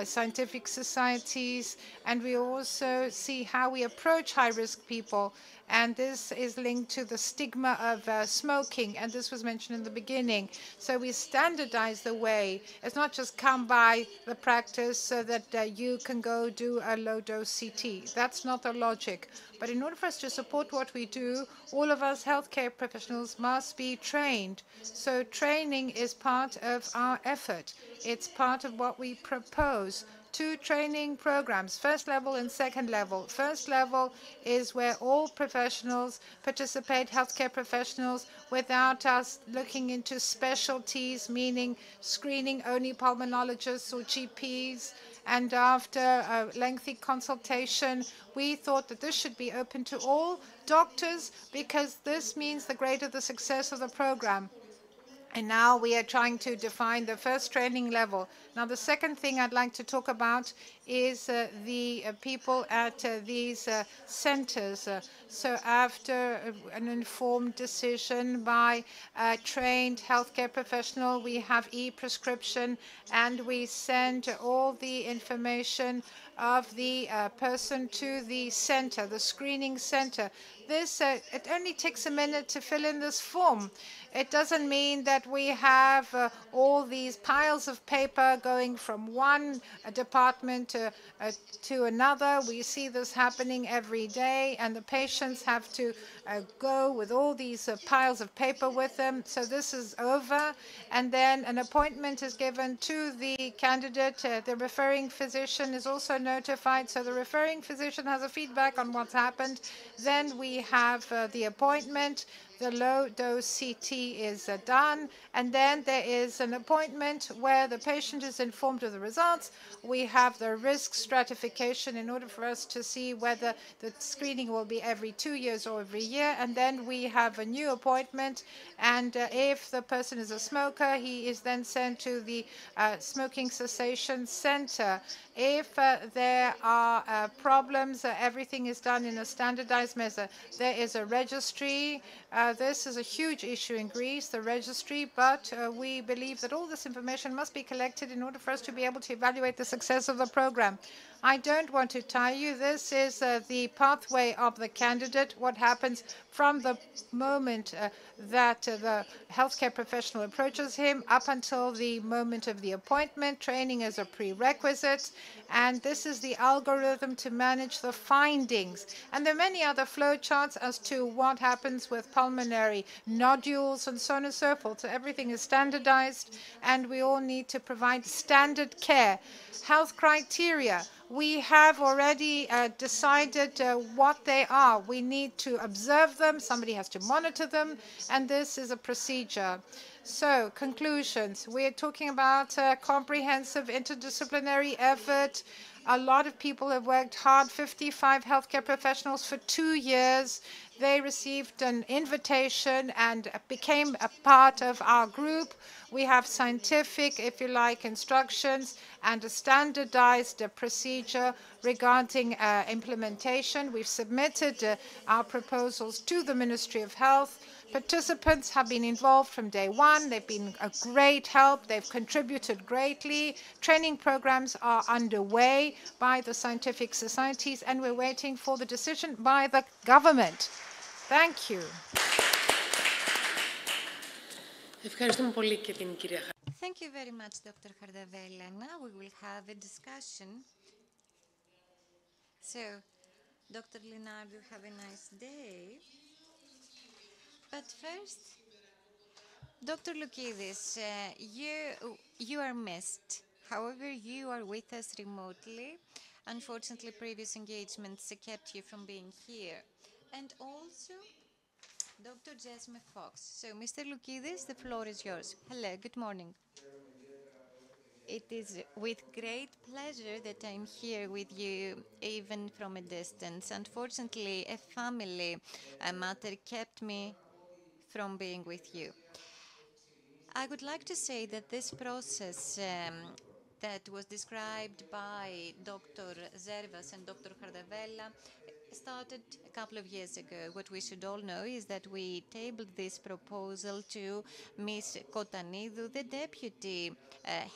scientific societies, and we also see how we approach high-risk people. And this is linked to the stigma of smoking, and this was mentioned in the beginning. So we standardize the way. It's not just come by the practice so that you can go do a low-dose CT. That's not the logic. But in order for us to support what we do, all of us healthcare professionals must be trained. So training is part of our effort. It's part of what we propose. 2 training programs, first level and second level. First level is where all professionals participate, healthcare professionals, without us looking into specialties, meaning screening only pulmonologists or GPs. And after a lengthy consultation, we thought that this should be open to all doctors because this means the greater the success of the program. And now we are trying to define the first training level. Now, the second thing I'd like to talk about is the people at these centers. So after an informed decision by a trained healthcare professional, we have e-prescription, and we send all the information of the person to the center, the screening center. This, it only takes a minute to fill in this form. It doesn't mean that we have all these piles of paper going from one department to another. We see this happening every day, and the patients have to go with all these piles of paper with them. So this is over, and then an appointment is given to the candidate. The referring physician is also notified, so the referring physician has a feedback on what's happened. Then we have the appointment. the low-dose CT is done, and then there is an appointment where the patient is informed of the results. We have the risk stratification in order for us to see whether the screening will be every 2 years or every year, and then we have a new appointment, and if the person is a smoker, he is then sent to the smoking cessation center. If there are problems, everything is done in a standardized measure. There is a registry. This is a huge issue in Greece, the registry, but we believe that all this information must be collected in order for us to be able to evaluate the success of the program. I don't want to tell you, this is the pathway of the candidate, what happens from the moment that the healthcare professional approaches him up until the moment of the appointment. Training is a prerequisite, and this is the algorithm to manage the findings. And there are many other flow charts as to what happens with pulmonary nodules and so on and so forth. So everything is standardized, and we all need to provide standard care. Health criteria. We have already decided what they are. We need to observe them. Somebody has to monitor them, and this is a procedure. So, conclusions. We are talking about a comprehensive interdisciplinary effort. A lot of people have worked hard, 55 healthcare professionals for 2 years. They received an invitation and became a part of our group. We have scientific, if you like, instructions and a standardized procedure regarding implementation. We've submitted our proposals to the Ministry of Health. Participants have been involved from day one. They've been a great help. They've contributed greatly. Training programs are underway by the scientific societies, and we're waiting for the decision by the government. Thank you. Thank you very much, Dr. Hardavella. Now we will have a discussion. So, Dr. Leonardo, have a nice day. But first, Dr. Loukidis, you are missed. However, you are with us remotely. Unfortunately, previous engagements kept you from being here. And also, Dr. Jasmine Fox. So, Mr. Loukidis, the floor is yours. Hello, good morning. It is with great pleasure that I'm here with you, even from a distance. Unfortunately, a family matter kept me from being with you. I would like to say that this process that was described by Dr. Zervas and Dr. Hardavella started a couple of years ago. What we should all know is that we tabled this proposal to Ms. Kotanidou, the Deputy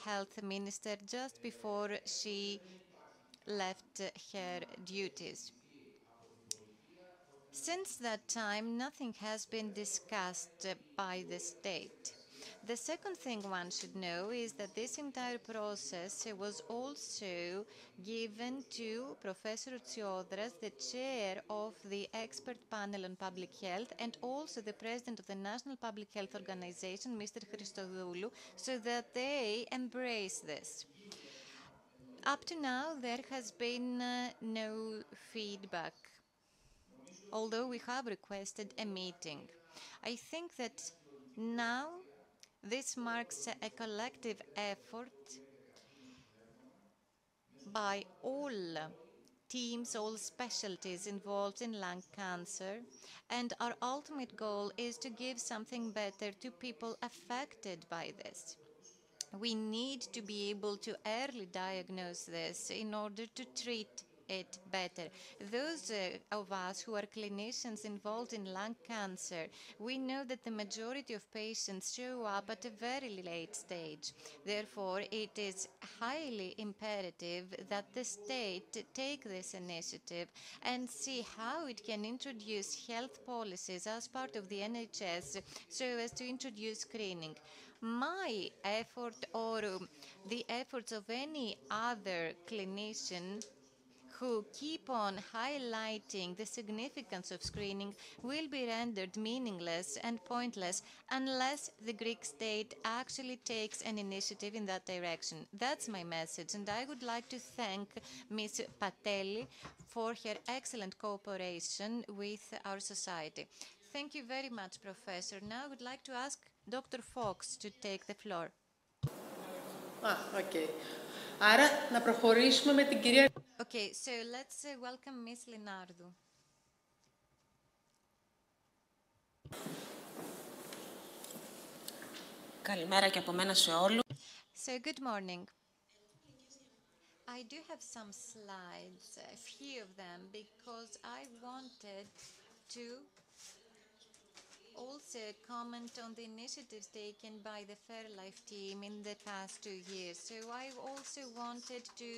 Health Minister, just before she left her duties. Since that time, nothing has been discussed by the state. The second thing one should know is that this entire process was also given to Professor Tsiodras, the chair of the expert panel on public health, and also the president of the National Public Health Organization, Mr. Christodoulou, so that they embrace this. Up to now, there has been no feedback, although we have requested a meeting. I think that now this marks a collective effort by all teams, all specialties involved in lung cancer, and our ultimate goal is to give something better to people affected by this. We need to be able to early diagnose this in order to treat it better. Those of us who are clinicians involved in lung cancer, we know that the majority of patients show up at a very late stage. Therefore, it is highly imperative that the state take this initiative and see how it can introduce health policies as part of the NHS so as to introduce screening. My effort or the efforts of any other clinician who keep on highlighting the significance of screening will be rendered meaningless and pointless unless the Greek state actually takes an initiative in that direction. That's my message, and I would like to thank Ms. Patelli for her excellent cooperation with our society. Thank you very much, Professor. Now I would like to ask Dr. Fox to take the floor. Okay. Άρα, να προχωρήσουμε με την κυρία... Okay, so let's welcome Miss Linardu. Καλημέρα και από μένα σε όλους. So, good morning. I do have some slides, a few of them, because I wanted to also comment on the initiatives taken by the FairLife team in the past 2 years. So I also wanted to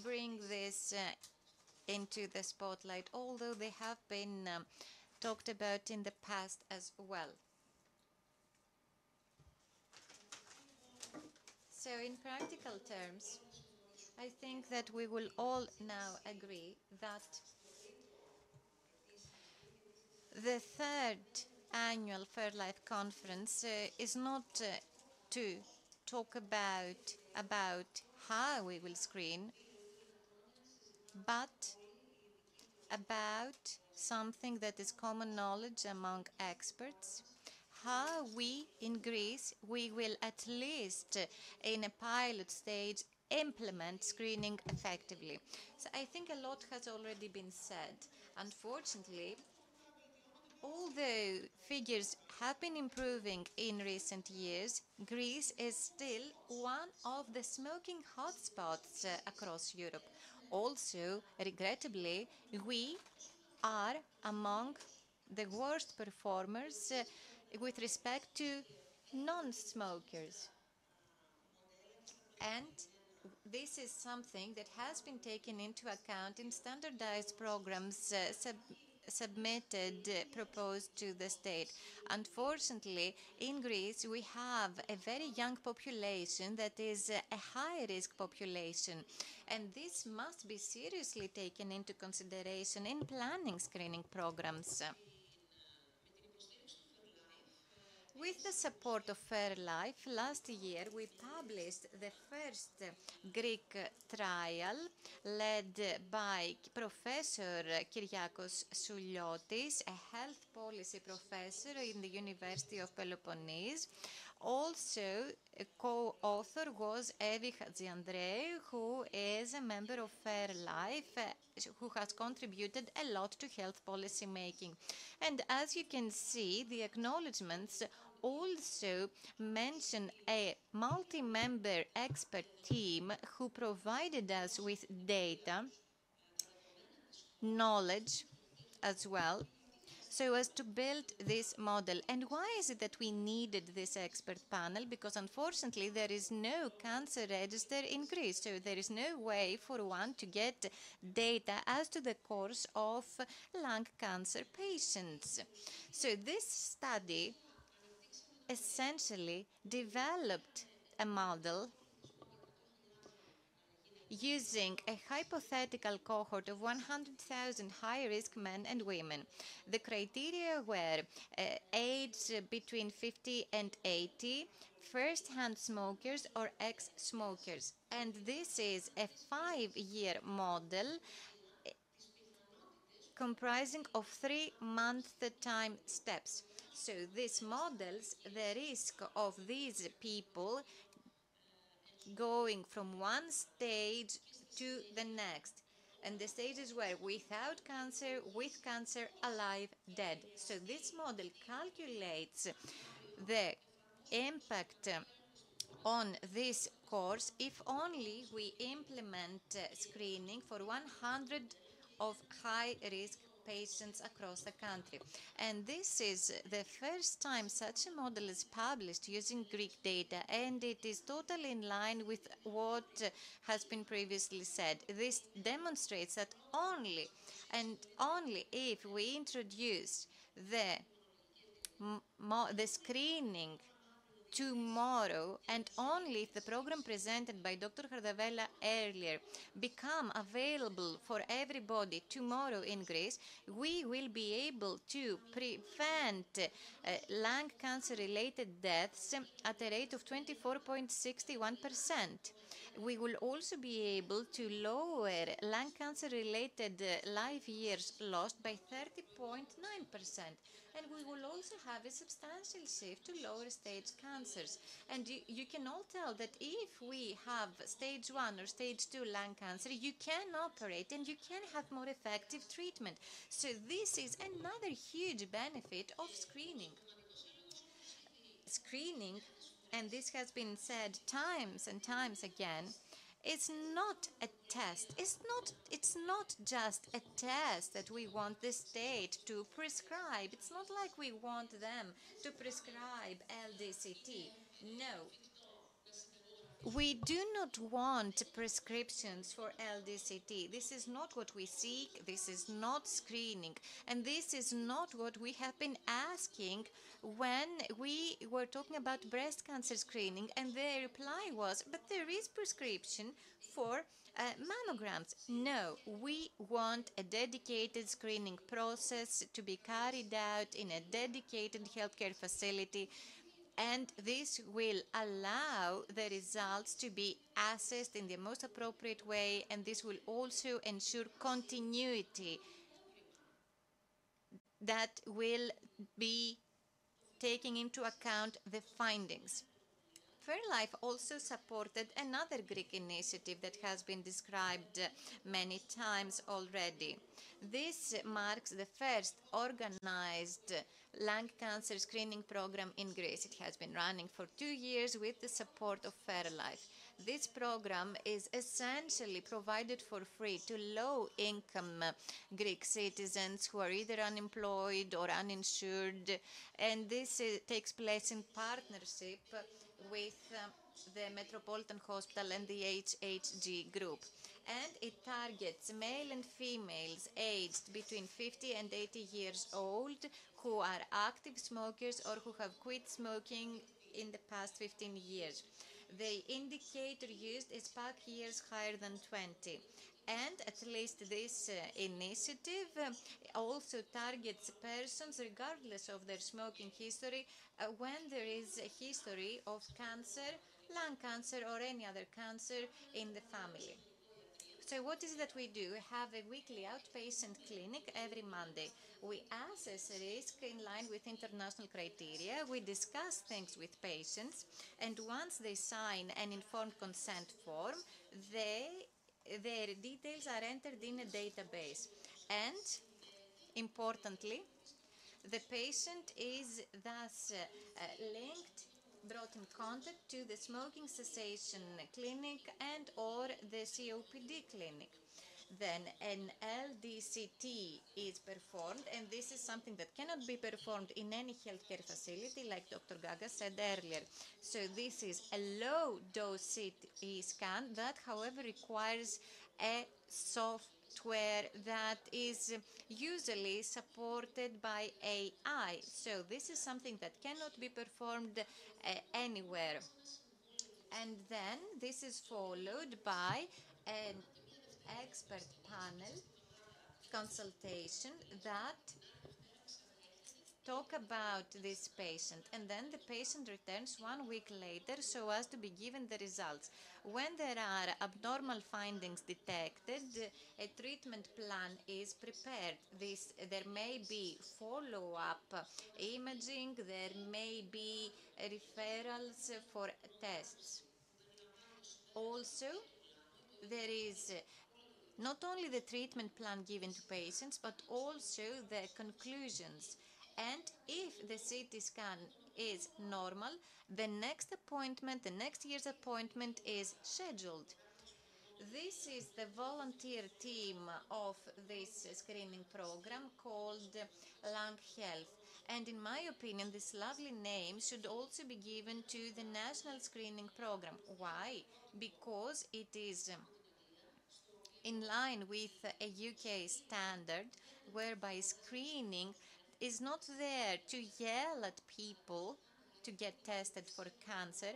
bring this into the spotlight, although they have been talked about in the past as well. So in practical terms, I think that we will all now agree that the third annual FairLife conference is not to talk about how we will screen, but about something that is common knowledge among experts, how we in Greece, we will at least in a pilot stage implement screening effectively. So I think a lot has already been said. Unfortunately, although figures have been improving in recent years, Greece is still one of the smoking hotspots across Europe. Also, regrettably, we are among the worst performers with respect to non-smokers. And this is something that has been taken into account in standardized programs proposed to the state. Unfortunately, in Greece, we have a very young population that is a high-risk population, and this must be seriously taken into consideration in planning screening programs. With the support of FairLife, last year we published the first Greek trial led by Professor Kyriakos Souliotis, a health policy professor in the University of Peloponnese. Also, a co-author was Evi Hadjiandreou, who is a member of FairLife, who has contributed a lot to health policy making. And as you can see, the acknowledgements also mention a multi-member expert team who provided us with data, knowledge as well, so as to build this model. And why is it that we needed this expert panel? Because unfortunately there is no cancer register in Greece, so there is no way for one to get data as to the course of lung cancer patients. So this study essentially developed a model using a hypothetical cohort of 100,000 high-risk men and women. The criteria were age between 50 and 80, first-hand smokers or ex-smokers. And this is a 5-year model comprising of 3-month time steps. So this models the risk of these people going from one stage to the next. And the stages were without cancer, with cancer, alive, dead. So this model calculates the impact on this course if only we implement screening for 100 of high-risk patients across the country. And this is the first time such a model is published using Greek data, and it is totally in line with what has been previously said. This demonstrates that only and only if we introduce the screening tomorrow, and only if the program presented by Dr. Hardavella earlier become available for everybody tomorrow in Greece, we will be able to prevent lung cancer-related deaths at a rate of 24.61%. We will also be able to lower lung cancer-related life years lost by 30.9%. And we will also have a substantial shift to lower stage cancers. And you can all tell that if we have stage 1 or stage 2 lung cancer, you can operate and you can have more effective treatment. So this is another huge benefit of screening. Screening, and this has been said times and times again, it's not a test. It's not just a test that we want the state to prescribe. It's not like we want them to prescribe LDCT. No. We do not want prescriptions for LDCT. This is not what we seek. This is not screening. And this is not what we have been asking when we were talking about breast cancer screening. And the reply was, but there is prescription for mammograms. No, we want a dedicated screening process to be carried out in a dedicated healthcare facility. And this will allow the results to be assessed in the most appropriate way, and this will also ensure continuity that will be taking into account the findings. FairLife also supported another Greek initiative that has been described many times already. This marks the first organized lung cancer screening program in Greece. It has been running for 2 years with the support of FairLife. This program is essentially provided for free to low-income Greek citizens who are either unemployed or uninsured, and this takes place in partnership with the Metropolitan Hospital and the HHG group. And it targets male and females aged between 50 and 80 years old who are active smokers or who have quit smoking in the past 15 years. The indicator used is PAC years higher than 20. And at least this initiative also targets persons regardless of their smoking history when there is a history of cancer, lung cancer or any other cancer in the family. So what is it that we do? We have a weekly outpatient clinic every Monday. We assess risk in line with international criteria. We discuss things with patients, and once they sign an informed consent form, their details are entered in a database. And importantly, the patient is thus brought in contact to the smoking cessation clinic and or the COPD clinic. Then an LDCT is performed, and this is something that cannot be performed in any healthcare facility, like Dr. Gaga said earlier. So this is a low-dose CT scan that, however, requires a software that is usually supported by AI. So this is something that cannot be performed anywhere. And then this is followed by an expert panel consultation that talk about this patient, and then the patient returns 1 week later so as to be given the results. When there are abnormal findings detected, a treatment plan is prepared. There may be follow-up imaging, there may be referrals for tests. Also, there is not only the treatment plan given to patients, but also the conclusions. And if the CT scan is normal, the next year's appointment is scheduled. This is the volunteer team of this screening program called Lung Health. And in my opinion, this lovely name should also be given to the national screening program. Why? Because it is in line with a UK standard whereby screening is not there to yell at people to get tested for cancer,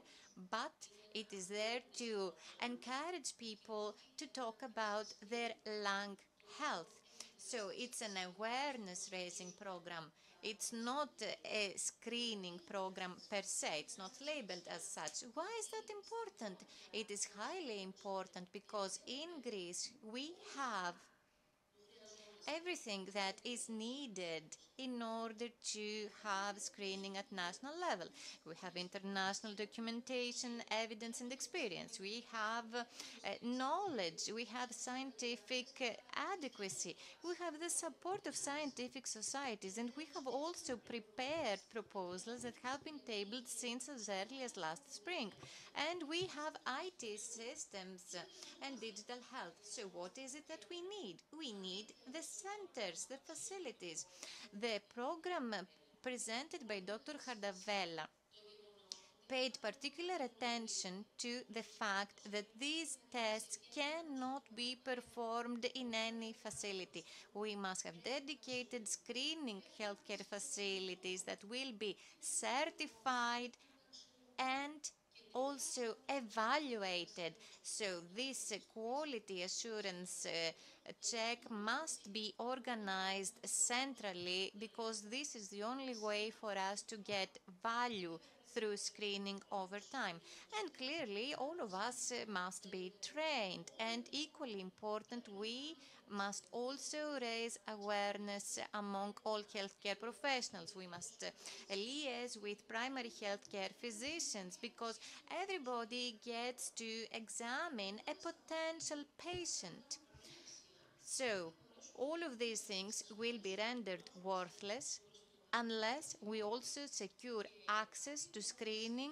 but it is there to encourage people to talk about their lung health. So it's an awareness raising program. It's not a screening program per se. It's not labeled as such. Why is that important? It is highly important because in Greece we have everything that is needed in order to have screening at national level. We have international documentation, evidence and experience. We have knowledge. We have scientific adequacy. We have the support of scientific societies, and we have also prepared proposals that have been tabled since as early as last spring. And we have IT systems and digital health. So what is it that we need? We need the centers, the facilities. The program presented by Dr. Hardavella paid particular attention to the fact that these tests cannot be performed in any facility. We must have dedicated screening healthcare facilities that will be certified and also evaluated. So this quality assurance check must be organized centrally, because this is the only way for us to get value through screening over time. And clearly, all of us must be trained. And equally important, we must also raise awareness among all healthcare professionals. We must liaise with primary healthcare physicians, because everybody gets to examine a potential patient. So all of these things will be rendered worthless unless we also secure access to screening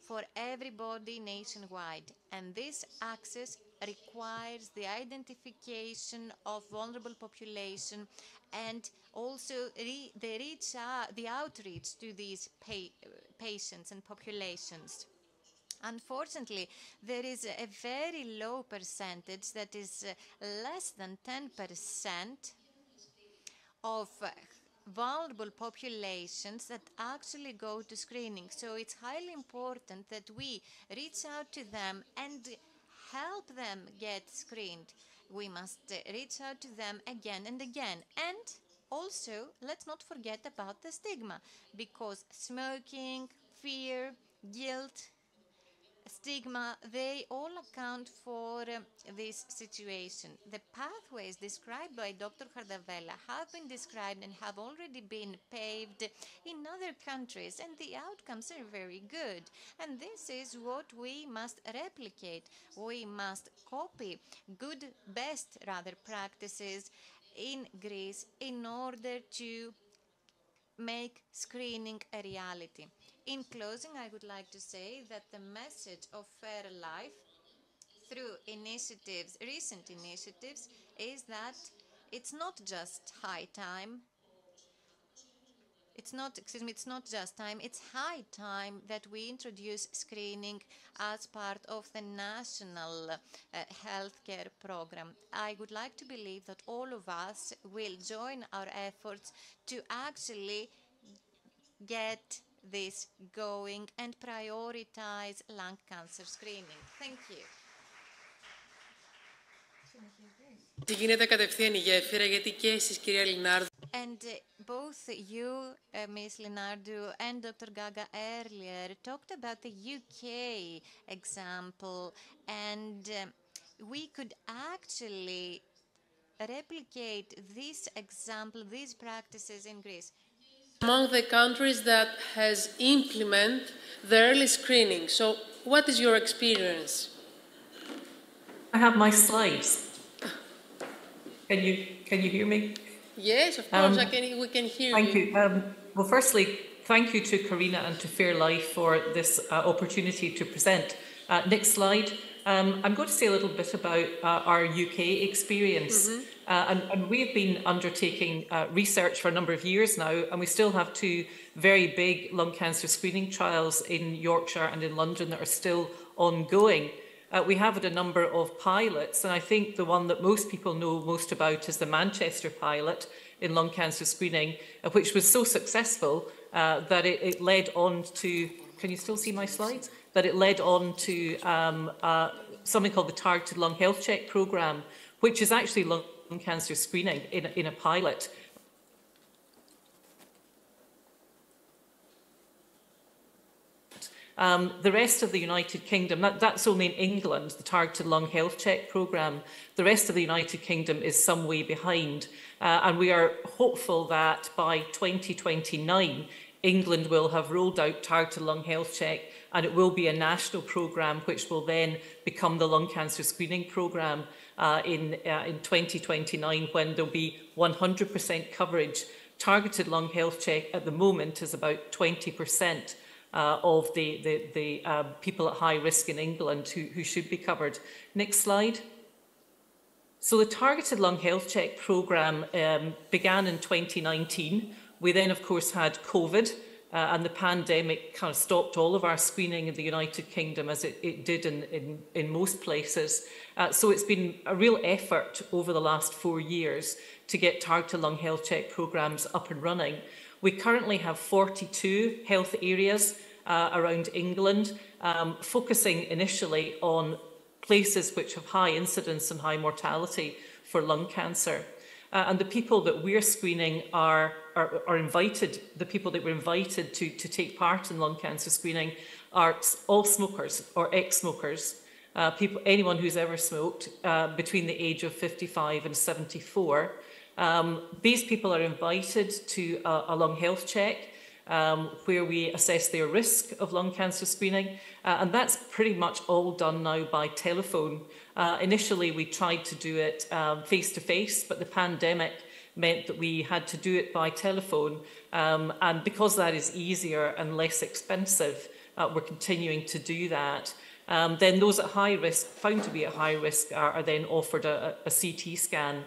for everybody nationwide. And this access requires the identification of vulnerable population and also the outreach to these patients and populations. Unfortunately, there is a very low percentage, that is less than 10% of vulnerable populations that actually go to screening. So it's highly important that we reach out to them and help them get screened. We must reach out to them again and again. And also, let's not forget about the stigma, because smoking, fear, guilt, stigma, they all account for this situation. The pathways described by Dr. Hardavella have been described and have already been paved in other countries, and the outcomes are very good. And this is what we must replicate. We must copy best practices in Greece in order to make screening a reality. In closing, I would like to say that the message of FairLife through initiatives, recent initiatives, is that it's not just high time. It's not just time, it's high time that we introduce screening as part of the national healthcare program. I would like to believe that all of us will join our efforts to actually get this going and prioritize lung cancer screening. Thank you. Γίνεται κατευθείαν η γέφυρα, γιατί και εσείς, κυρία Λινάρδου. And both you, Ms. Linardu, and Dr. Gaga earlier talked about the UK example, and we could actually replicate this example, these practices in Greece. Among the countries that has implemented the early screening. So what is your experience? I have my slides. Can you hear me? Yes, of course, we can hear you. Thank you. Well, firstly, thank you to Karina and to FairLife for this opportunity to present. Next slide. I'm going to say a little bit about our UK experience. And we've been undertaking research for a number of years now, and we still have two very big lung cancer screening trials in Yorkshire and in London that are still ongoing. We have had a number of pilots, and I think the one that most people know most about is the Manchester pilot in lung cancer screening, which was so successful that it led on to, can you still see my slides? That it led on to something called the Targeted Lung Health Check programme, which is actually lung cancer screening in a pilot. The rest of the United Kingdom, that's only in England, the targeted lung health check programme. The rest of the United Kingdom is some way behind. And we are hopeful that by 2029, England will have rolled out targeted lung health check, and it will be a national programme which will then become the lung cancer screening programme in 2029, when there will be 100% coverage. Targeted lung health check at the moment is about 20% of the people at high risk in England who should be covered. Next slide. So the targeted lung health check programme began in 2019. We then, of course, had COVID, and the pandemic kind of stopped all of our screening in the United Kingdom, as it did in most places. So it's been a real effort over the last 4 years to get targeted lung health check programmes up and running. We currently have 42 health areas around England, focusing initially on places which have high incidence and high mortality for lung cancer. And the people that we're screening are invited, the people that were invited to take part in lung cancer screening are all smokers or ex-smokers, anyone who's ever smoked between the age of 55 and 74. These people are invited to a lung health check where we assess their risk of lung cancer screening, and that's pretty much all done now by telephone. Initially, we tried to do it face-to-face, but the pandemic meant that we had to do it by telephone, and because that is easier and less expensive, we're continuing to do that. Then those at high risk, found to be at high risk, are then offered a CT scan.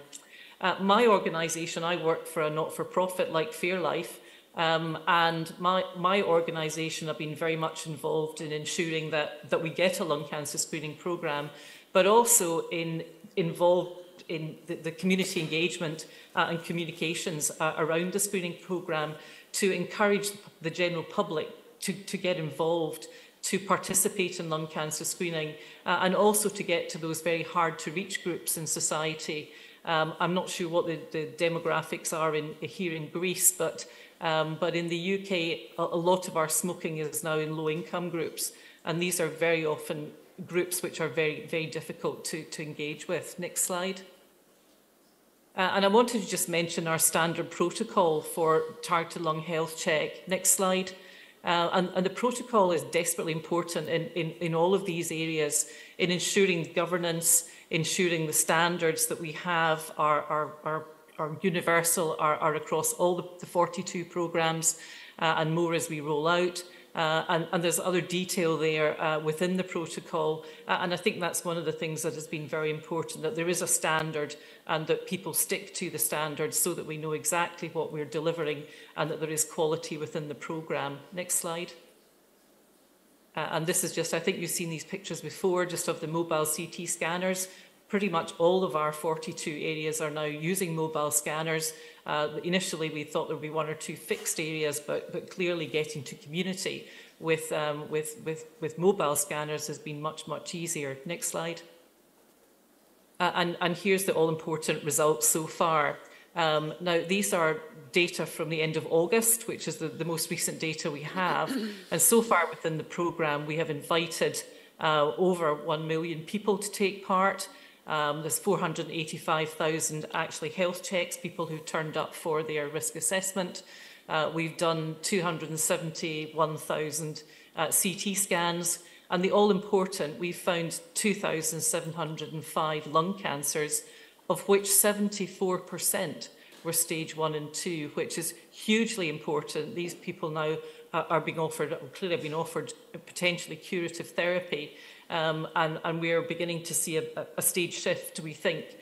My organisation, I work for a not-for-profit like FairLife, and my organisation have been very much involved in ensuring that we get a lung cancer screening programme, but also involved in the community engagement and communications around the screening programme to encourage the general public to get involved, to participate in lung cancer screening, and also to get to those very hard to reach groups in society. I'm not sure what the demographics are here in Greece, but in the UK, a lot of our smoking is now in low-income groups, and these are very often groups which are very, very difficult to engage with. Next slide. And I wanted to just mention our standard protocol for targeted lung health check. Next slide. And the protocol is desperately important in all of these areas, in ensuring governance, ensuring the standards that we have are universal, are across all the 42 programmes and more as we roll out. And there's other detail there within the protocol. And I think that's one of the things that has been very important, that there is a standard and that people stick to the standards so that we know exactly what we're delivering and that there is quality within the programme. Next slide. And this is just, I think you've seen these pictures before, just of the mobile CT scanners. Pretty much all of our 42 areas are now using mobile scanners. Initially, we thought there would be 1 or 2 fixed areas, but clearly getting to community with mobile scanners has been much, much easier. Next slide. And here's the all-important results so far. Now, these are data from the end of August, which is the most recent data we have. And so far within the programme, we have invited over 1 million people to take part. There's 485,000 actually health checks, people who turned up for their risk assessment. We've done 271,000 CT scans. And the all-important, we've found 2,705 lung cancers, of which 74% were stage 1 and 2, which is hugely important. These people now are being offered, clearly have been offered potentially curative therapy. And we are beginning to see a stage shift, we think,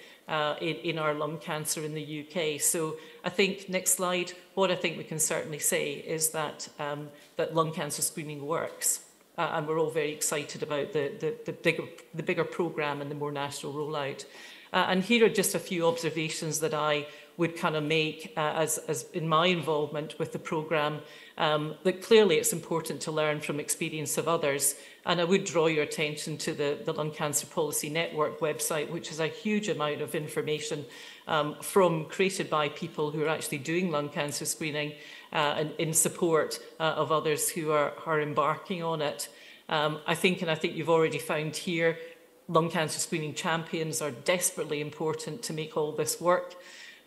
in our lung cancer in the UK. So I think, next slide, what I think we can certainly say is that, that lung cancer screening works. And we're all very excited about the bigger programme and the more national rollout. And here are just a few observations that I would kind of make as in my involvement with the programme, that clearly it's important to learn from experience of others. And I would draw your attention to the Lung Cancer Policy Network website, which is a huge amount of information created by people who are actually doing lung cancer screening and in support of others who are embarking on it. I think you've already found here, lung cancer screening champions are desperately important to make all this work.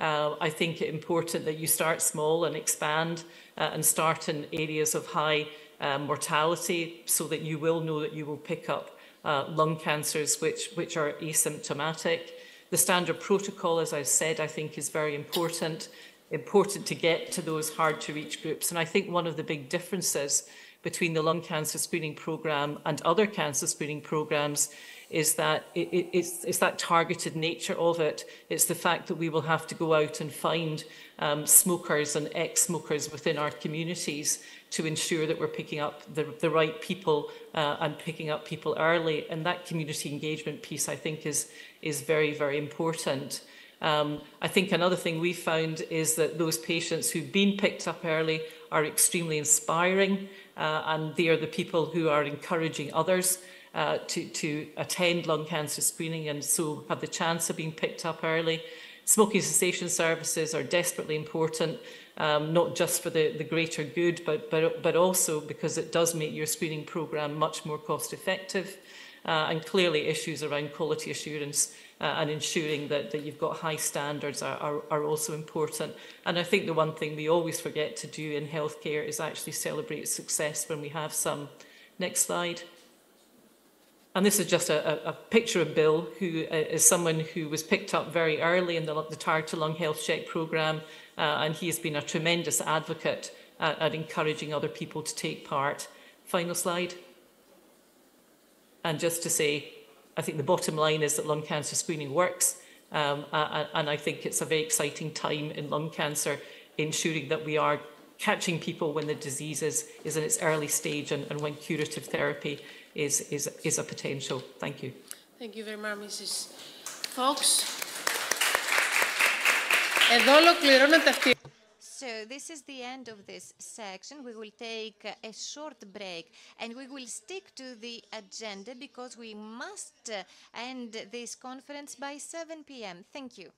I think it's important that you start small and expand and start in areas of high mortality, so that you will know that you will pick up lung cancers which are asymptomatic. The standard protocol, as I've said, I think is very important to get to those hard to reach groups. And I think one of the big differences between the lung cancer screening programme and other cancer screening programmes is that it's that targeted nature of it. It's the fact that we will have to go out and find smokers and ex-smokers within our communities to ensure that we're picking up the right people and picking up people early. And that community engagement piece, I think, is very, very important. I think another thing we found is that those patients who've been picked up early are extremely inspiring, and they are the people who are encouraging others to attend lung cancer screening and so have the chance of being picked up early. Smoking cessation services are desperately important, not just for the greater good, but also because it does make your screening programme much more cost effective. And clearly issues around quality assurance and ensuring that you've got high standards are also important. And I think the one thing we always forget to do in healthcare is actually celebrate success when we have some. Next slide. And this is just a picture of Bill, who is someone who was picked up very early in the Targeted Lung Health Check programme, and he has been a tremendous advocate at encouraging other people to take part. Final slide. And just to say, I think the bottom line is that lung cancer screening works, and I think it's a very exciting time in lung cancer, ensuring that we are catching people when the disease is in its early stage and when curative therapy is a potential. Thank you. Thank you very much, Mrs. Fox. Εδώ ολοκληρώνεται αυτή. So this is the end of this section. We will take a short break and we will stick to the agenda because we must end this conference by 7 p.m. Thank you.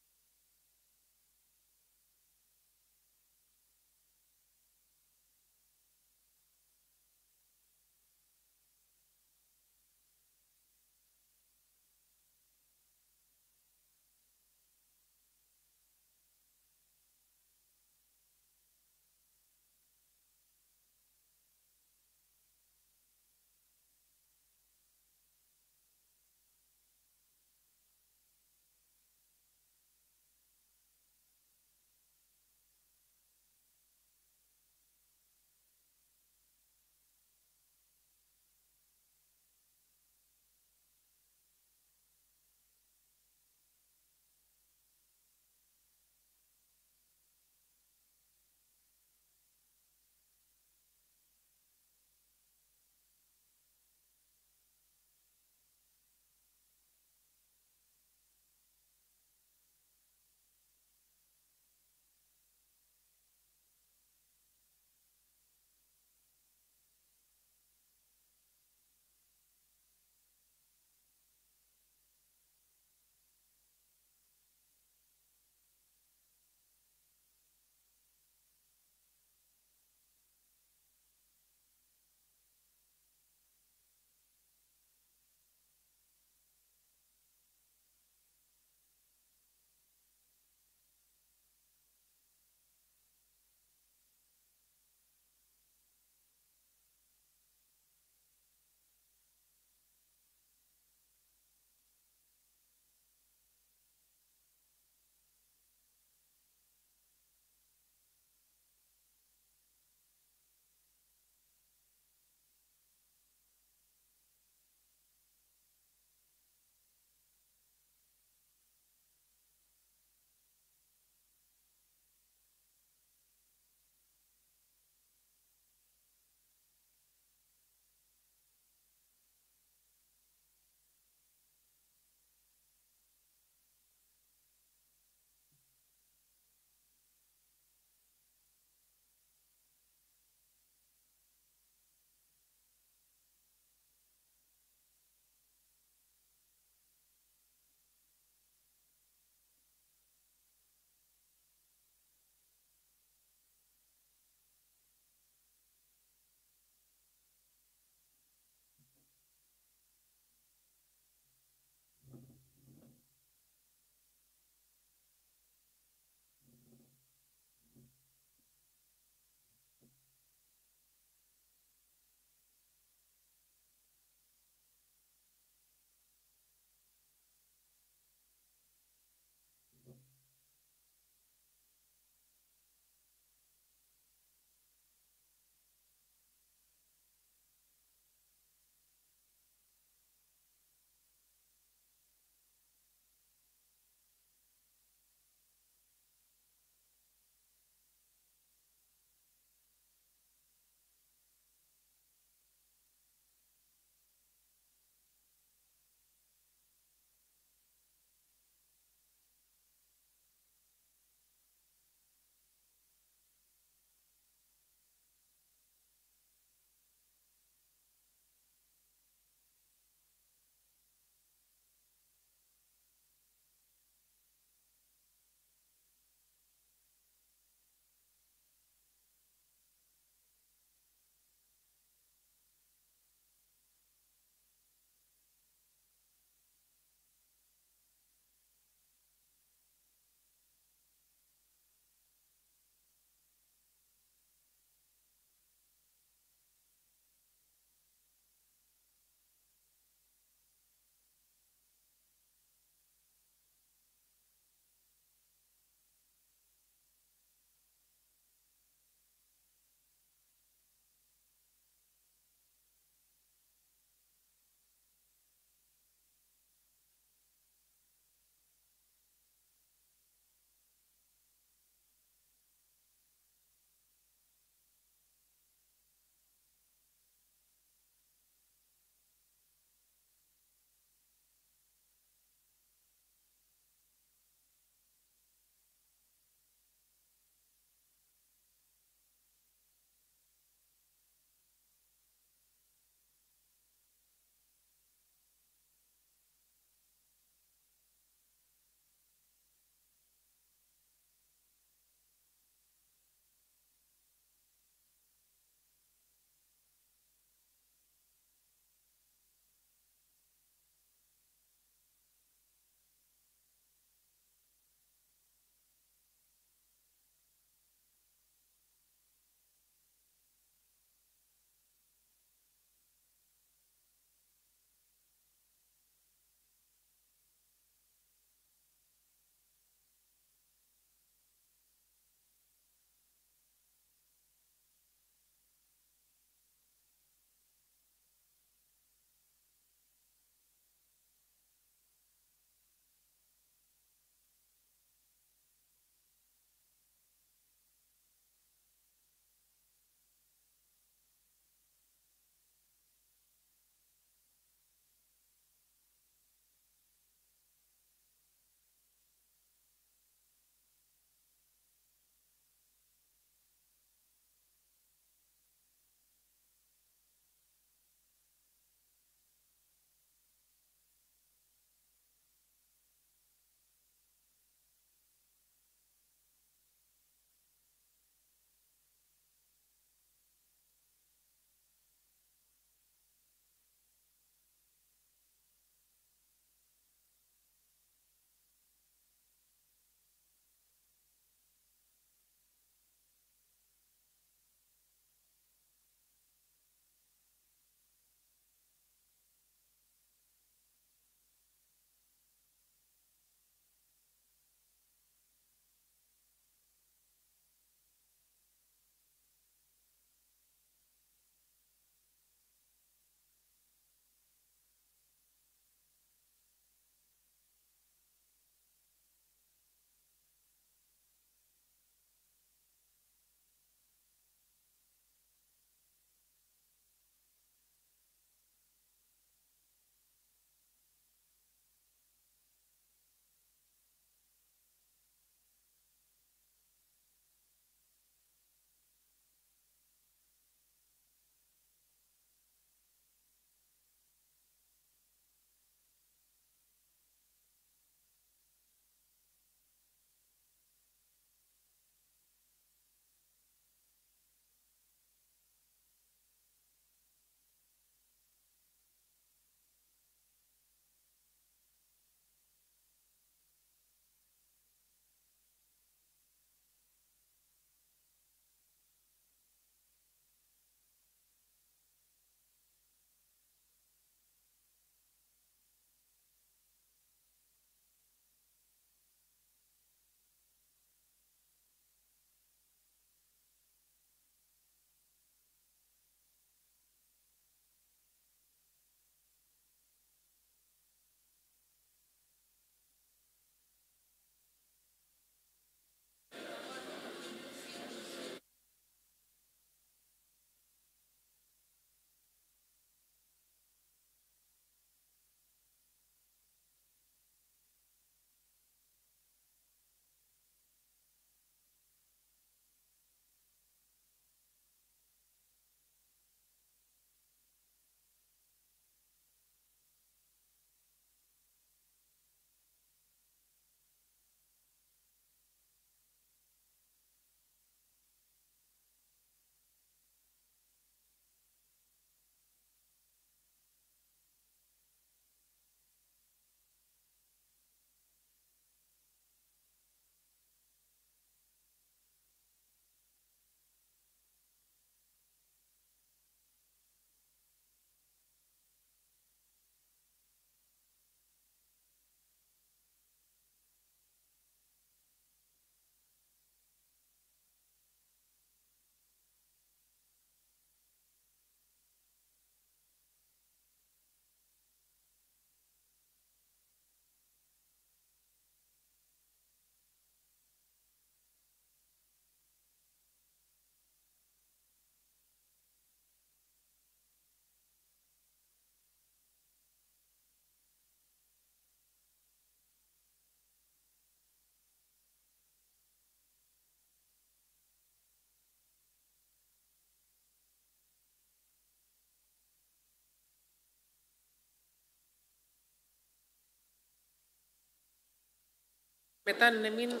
Μετά να μην...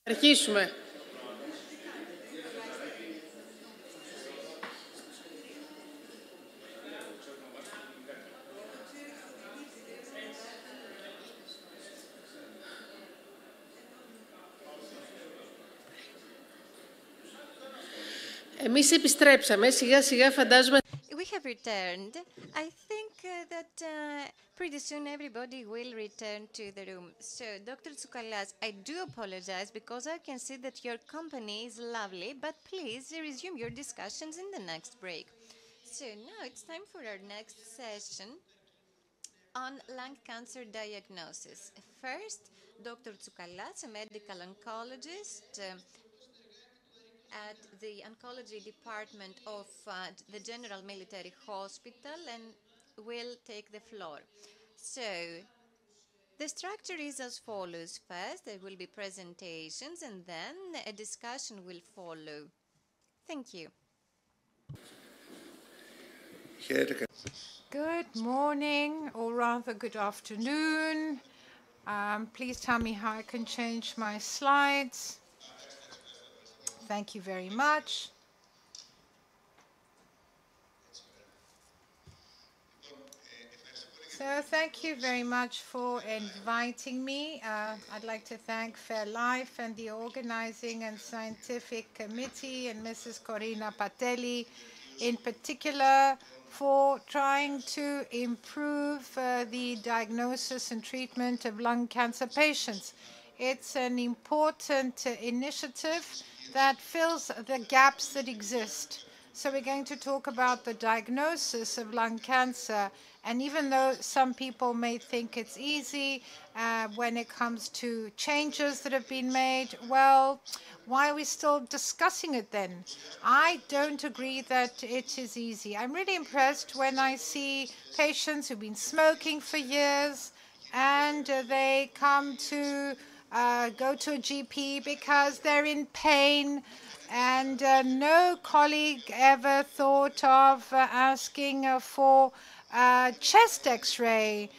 Αρχίσουμε. Εμείς επιστρέψαμε, σιγά σιγά φαντάζομαι... We have returned. I think that pretty soon everybody will return to the room. So, Dr. Tsoukalas, I do apologize because I can see that your company is lovely, but please resume your discussions in the next break. So, now it's time for our next session on lung cancer diagnosis. First, Dr. Tsoukalas, a medical oncologist, at the oncology department of the General Military Hospital, and will take the floor. So, the structure is as follows. First, there will be presentations, and then a discussion will follow. Thank you. Good morning, or rather good afternoon. Please tell me how I can change my slides. Thank you very much. So thank you very much for inviting me. I'd like to thank FairLife and the Organizing and Scientific Committee and Mrs. Corina Patelli in particular for trying to improve the diagnosis and treatment of lung cancer patients. It's an important initiative that fills the gaps that exist. So we're going to talk about the diagnosis of lung cancer. And even though some people may think it's easy when it comes to changes that have been made, well, why are we still discussing it then? I don't agree that it is easy. I'm really impressed when I see patients who've been smoking for years and they come to go to a GP because they're in pain, and no colleague ever thought of asking for chest x-ray.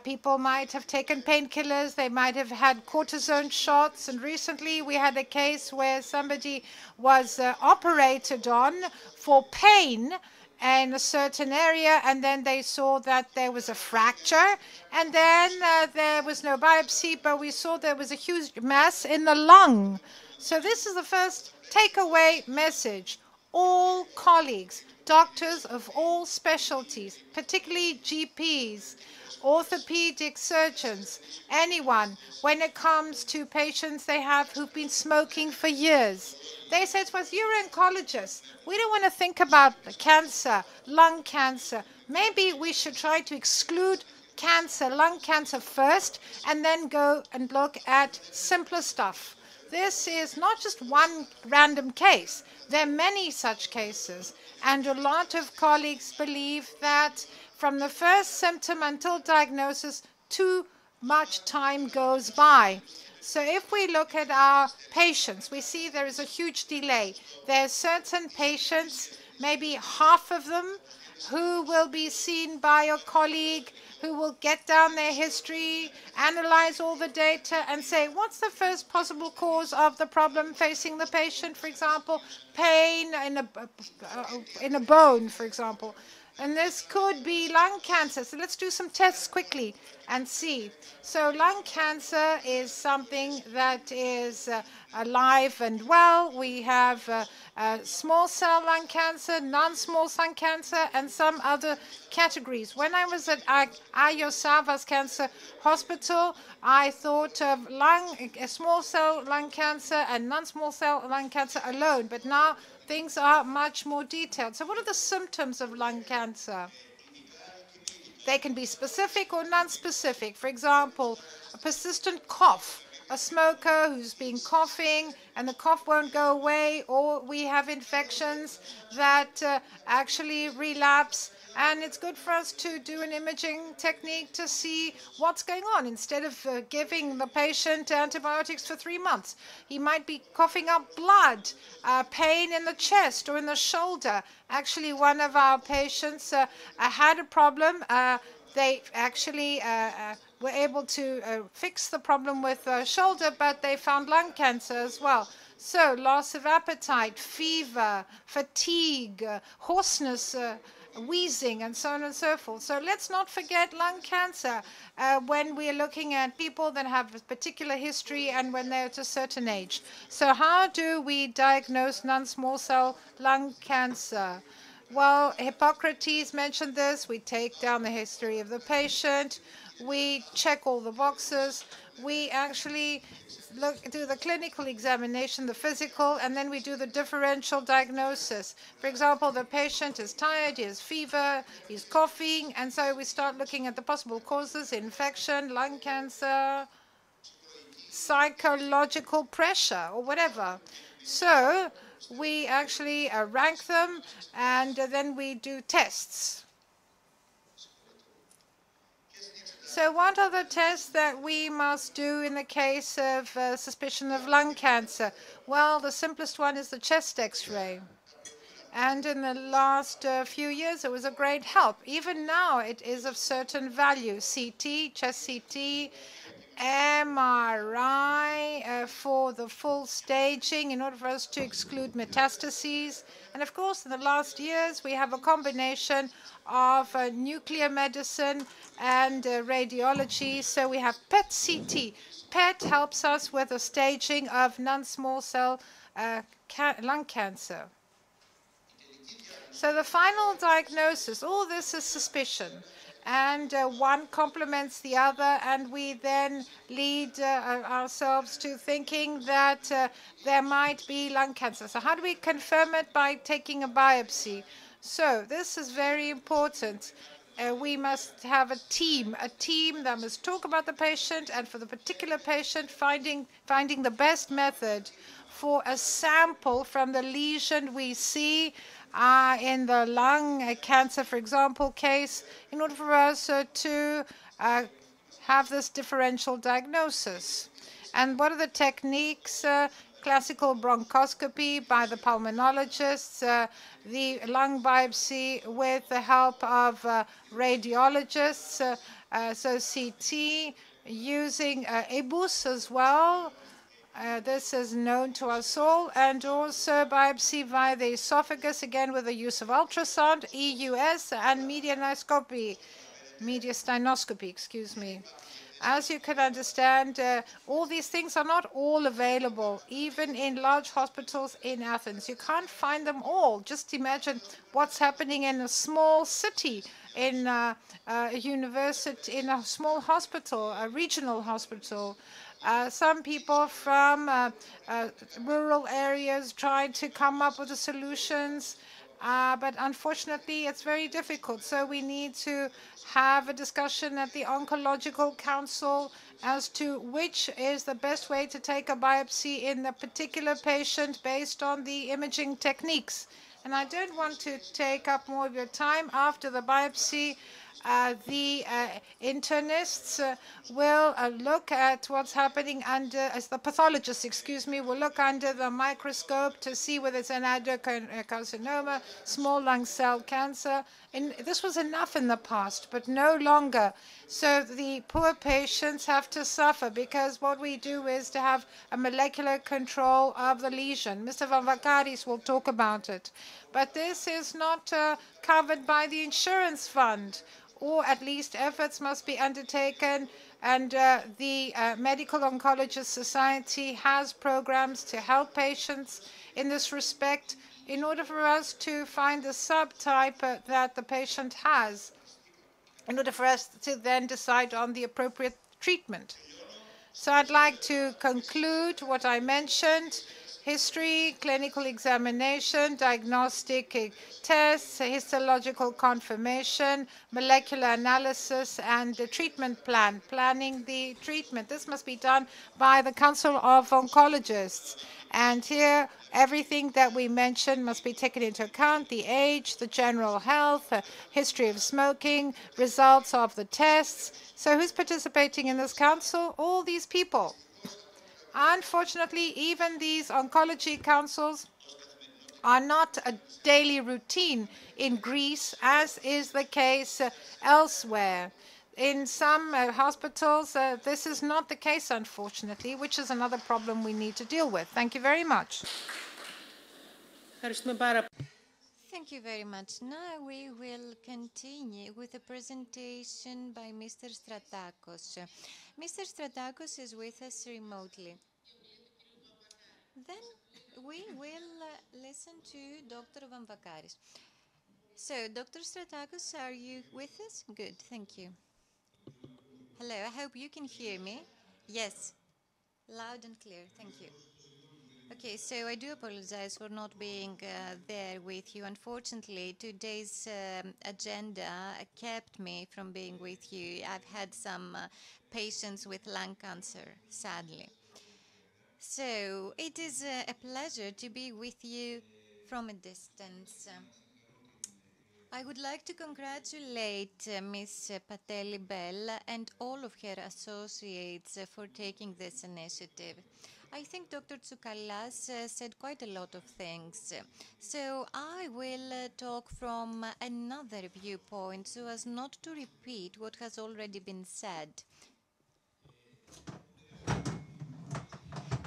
People might have taken painkillers, they might have had cortisone shots, and recently we had a case where somebody was operated on for pain in a certain area, and then they saw that there was a fracture, and then there was no biopsy, but we saw there was a huge mass in the lung. So this is the first takeaway message. All colleagues, doctors of all specialties, particularly GPs, orthopedic surgeons, anyone, when it comes to patients they have who've been smoking for years, they said to us, you're oncologists, we don't want to think about cancer, lung cancer. Maybe we should try to exclude cancer, lung cancer first, and then go and look at simpler stuff. This is not just one random case. There are many such cases, and a lot of colleagues believe that from the first symptom until diagnosis, too much time goes by. So if we look at our patients, we see there is a huge delay. There are certain patients, maybe half of them, who will be seen by a colleague who will get down their history, analyze all the data, and say, what's the first possible cause of the problem facing the patient? For example, pain in a bone, for example. And this could be lung cancer. So let's do some tests quickly and see. So lung cancer is something that is alive and well. We have small cell lung cancer, non-small cell cancer, and some other categories. When I was at Ayo Savas Cancer Hospital, I thought of small cell lung cancer and non-small cell lung cancer alone. But now things are much more detailed. So what are the symptoms of lung cancer? They can be specific or non-specific. For example, a persistent cough, a smoker who's been coughing and the cough won't go away, or we have infections that actually relapse. And it's good for us to do an imaging technique to see what's going on instead of giving the patient antibiotics for 3 months. He might be coughing up blood, pain in the chest or in the shoulder. Actually, one of our patients had a problem They actually were able to fix the problem with shoulder, but they found lung cancer as well. So loss of appetite, fever, fatigue, hoarseness, wheezing, and so on and so forth. So let's not forget lung cancer when we're looking at people that have a particular history and when they're at a certain age. So how do we diagnose non-small cell lung cancer? Well, Hippocrates mentioned this. We take down the history of the patient. We check all the boxes. We actually do the clinical examination, the physical, and then we do the differential diagnosis. For example, the patient is tired, he has fever, he's coughing, and so we start looking at the possible causes: infection, lung cancer, psychological pressure, or whatever. So we actually rank them, and then we do tests. So what are the tests that we must do in the case of suspicion of lung cancer? Well, the simplest one is the chest X-ray. And in the last few years, it was a great help. Even now, it is of certain value. CT, chest CT, MRI for the full staging in order for us to exclude metastases. And of course, in the last years, we have a combination of nuclear medicine and radiology. So we have PET-CT. PET helps us with the staging of non-small cell lung cancer. So the final diagnosis, all this is suspicion. And one complements the other, and we then lead ourselves to thinking that there might be lung cancer. So how do we confirm it? By taking a biopsy. So this is very important. We must have a team that must talk about the patient, and for the particular patient, finding the best method for a sample from the lesion we see in the lung cancer, for example, case, in order for us to have this differential diagnosis. And what are the techniques? Classical bronchoscopy by the pulmonologists, the lung biopsy with the help of radiologists, so CT, using EBUS as well. This is known to us all, and also biopsy via the esophagus, again with the use of ultrasound, EUS, and mediastinoscopy, excuse me. As you can understand, all these things are not all available, even in large hospitals in Athens. You can't find them all. Just imagine what's happening in a small city, in a university, in a small hospital, a regional hospital. Some people from rural areas try to come up with the solutions, but unfortunately it's very difficult. So we need to have a discussion at the Oncological Council as to which is the best way to take a biopsy in the particular patient based on the imaging techniques. And I don't want to take up more of your time. After the biopsy, the internists will look at what's happening under, as the pathologists, excuse me, will look under the microscope to see whether it's an adenocarcinoma, small lung cell cancer. And this was enough in the past, but no longer. So the poor patients have to suffer because what we do is to have a molecular control of the lesion. Mr. Vamvakaris will talk about it. But this is not covered by the insurance fund, or at least efforts must be undertaken. And the Medical Oncologist Society has programs to help patients in this respect in order for us to find the subtype that the patient has, in order for us to then decide on the appropriate treatment. So I'd like to conclude what I mentioned: history, clinical examination, diagnostic tests, histological confirmation, molecular analysis, and the treatment plan, planning the treatment. This must be done by the Council of Oncologists. And here, everything that we mentioned must be taken into account: the age, the general health, history of smoking, results of the tests. So who's participating in this council? All these people. Unfortunately, even these oncology councils are not a daily routine in Greece, as is the case elsewhere. In some hospitals, this is not the case, unfortunately, which is another problem we need to deal with. Thank you very much. Thank you very much. Now we will continue with a presentation by Mr. Stratakos. Mr. Stratakos is with us remotely. Then we will listen to Dr. Vamvakaris. So, Dr. Stratakos, are you with us? Good, thank you. Hello, I hope you can hear me. Yes, loud and clear, thank you. Okay, so I do apologize for not being there with you. Unfortunately, today's agenda kept me from being with you. I've had some patients with lung cancer, sadly. So it is a pleasure to be with you from a distance. I would like to congratulate Ms. Papadimitriou and all of her associates for taking this initiative. I think Dr. Tsoukalas said quite a lot of things. So I will talk from another viewpoint so as not to repeat what has already been said.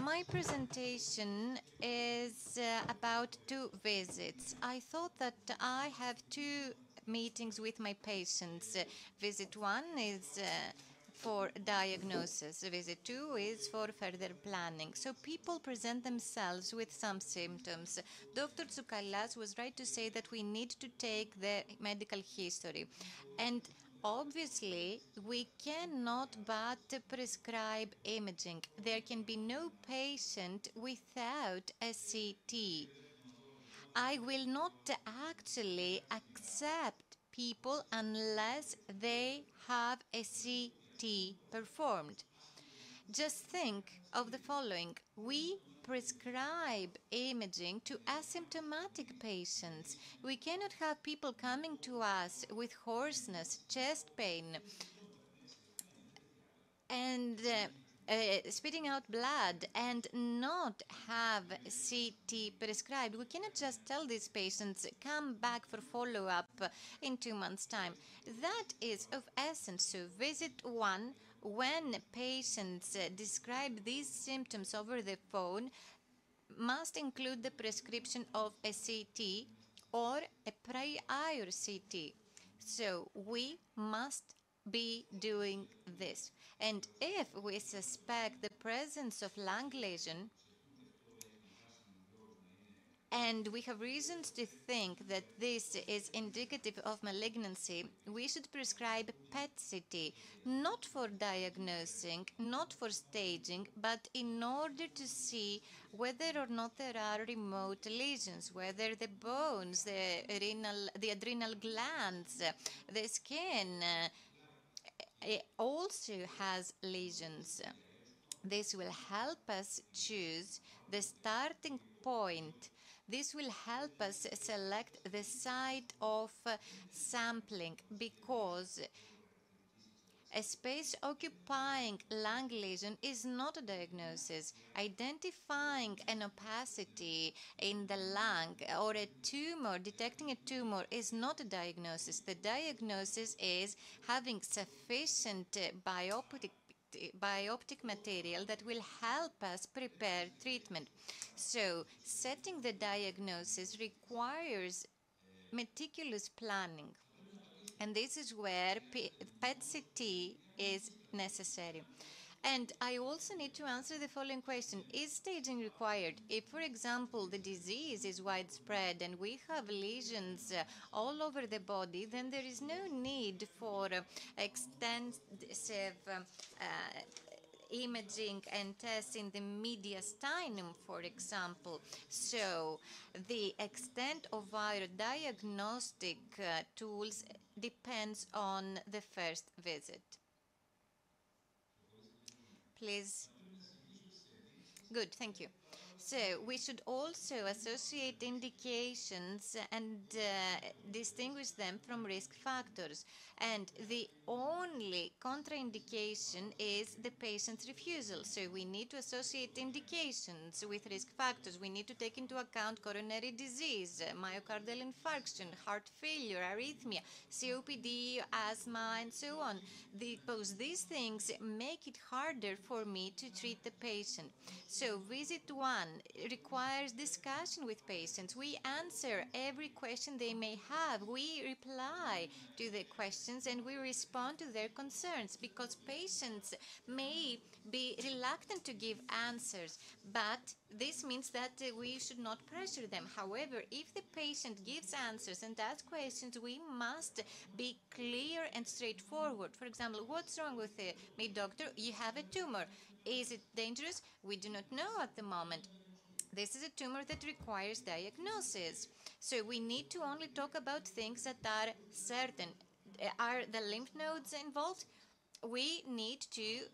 My presentation is about 2 visits. I thought that I have 2 meetings with my patients. Visit 1 is for diagnosis. Visit 2 is for further planning. So people present themselves with some symptoms. Dr. Tsoukalas was right to say that we need to take the medical history. And obviously, we cannot but prescribe imaging. There can be no patient without a CT. I will not actually accept people unless they have a CT performed. Just think of the following. We prescribe imaging to asymptomatic patients. We cannot have people coming to us with hoarseness, chest pain, and spitting out blood and not have CT prescribed. We cannot just tell these patients, come back for follow-up in 2 months' time. That is of essence. So visit 1, when patients describe these symptoms over the phone, must include the prescription of a CT or a prior CT. So we must be doing this. And if we suspect the presence of lung lesion, and we have reasons to think that this is indicative of malignancy, we should prescribe PET-CT, not for diagnosing, not for staging, but in order to see whether or not there are remote lesions, whether the bones, the adrenal glands, the skin also has lesions. This will help us choose the starting point. This will help us select the site of sampling, because a space-occupying lung lesion is not a diagnosis. Identifying an opacity in the lung or a tumor, detecting a tumor, is not a diagnosis. The diagnosis is having sufficient bioptic material that will help us prepare treatment. So, setting the diagnosis requires meticulous planning. And this is where PET-CT is necessary. And I also need to answer the following question. Is staging required? If, for example, the disease is widespread and we have lesions all over the body, then there is no need for extensive imaging and tests in the mediastinum, for example. So the extent of our diagnostic tools depends on the first visit. Please. Good, thank you. So we should also associate indications and distinguish them from risk factors. And the only contraindication is the patient's refusal. So we need to associate indications with risk factors. We need to take into account coronary disease, myocardial infarction, heart failure, arrhythmia, COPD, asthma, and so on. Because these things make it harder for me to treat the patient. So visit 1 requires discussion with patients. We answer every question they may have. We reply to the questions and we respond to their concerns, because patients may be reluctant to give answers, but this means that we should not pressure them. However, if the patient gives answers and asks questions, we must be clear and straightforward. For example, what's wrong with me, doctor? You have a tumor. Is it dangerous? We do not know at the moment. This is a tumor that requires diagnosis. So we need to only talk about things that are certain. Are the lymph nodes involved? We need to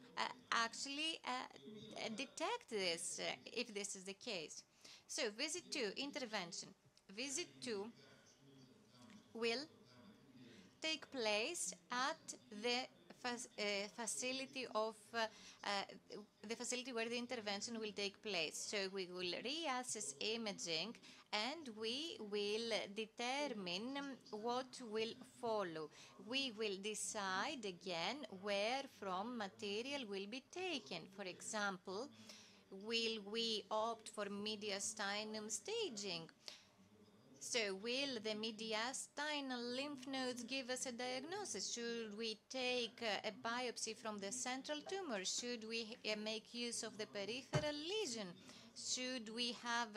actually detect this if this is the case. So visit 2, intervention. Visit 2 will take place at the facility where the intervention will take place. So we will reassess imaging and we will determine what will follow. We will decide again where from material will be taken. For example, will we opt for mediastinum staging? So will the mediastinal lymph nodes give us a diagnosis? Should we take a biopsy from the central tumor? Should we make use of the peripheral lesion? Should we have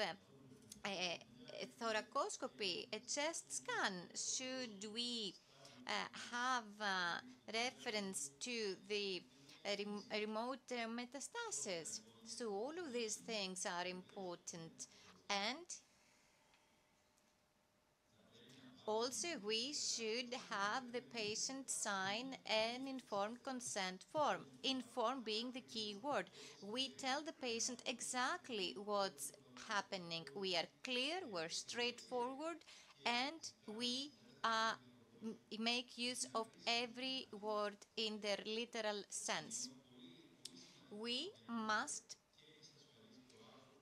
a thoracoscopy, a chest scan? Should we have reference to the remote metastasis? So all of these things are important. And also, we should have the patient sign an informed consent form. Informed being the key word. We tell the patient exactly what's happening. We are clear, we're straightforward, and we make use of every word in their literal sense. We must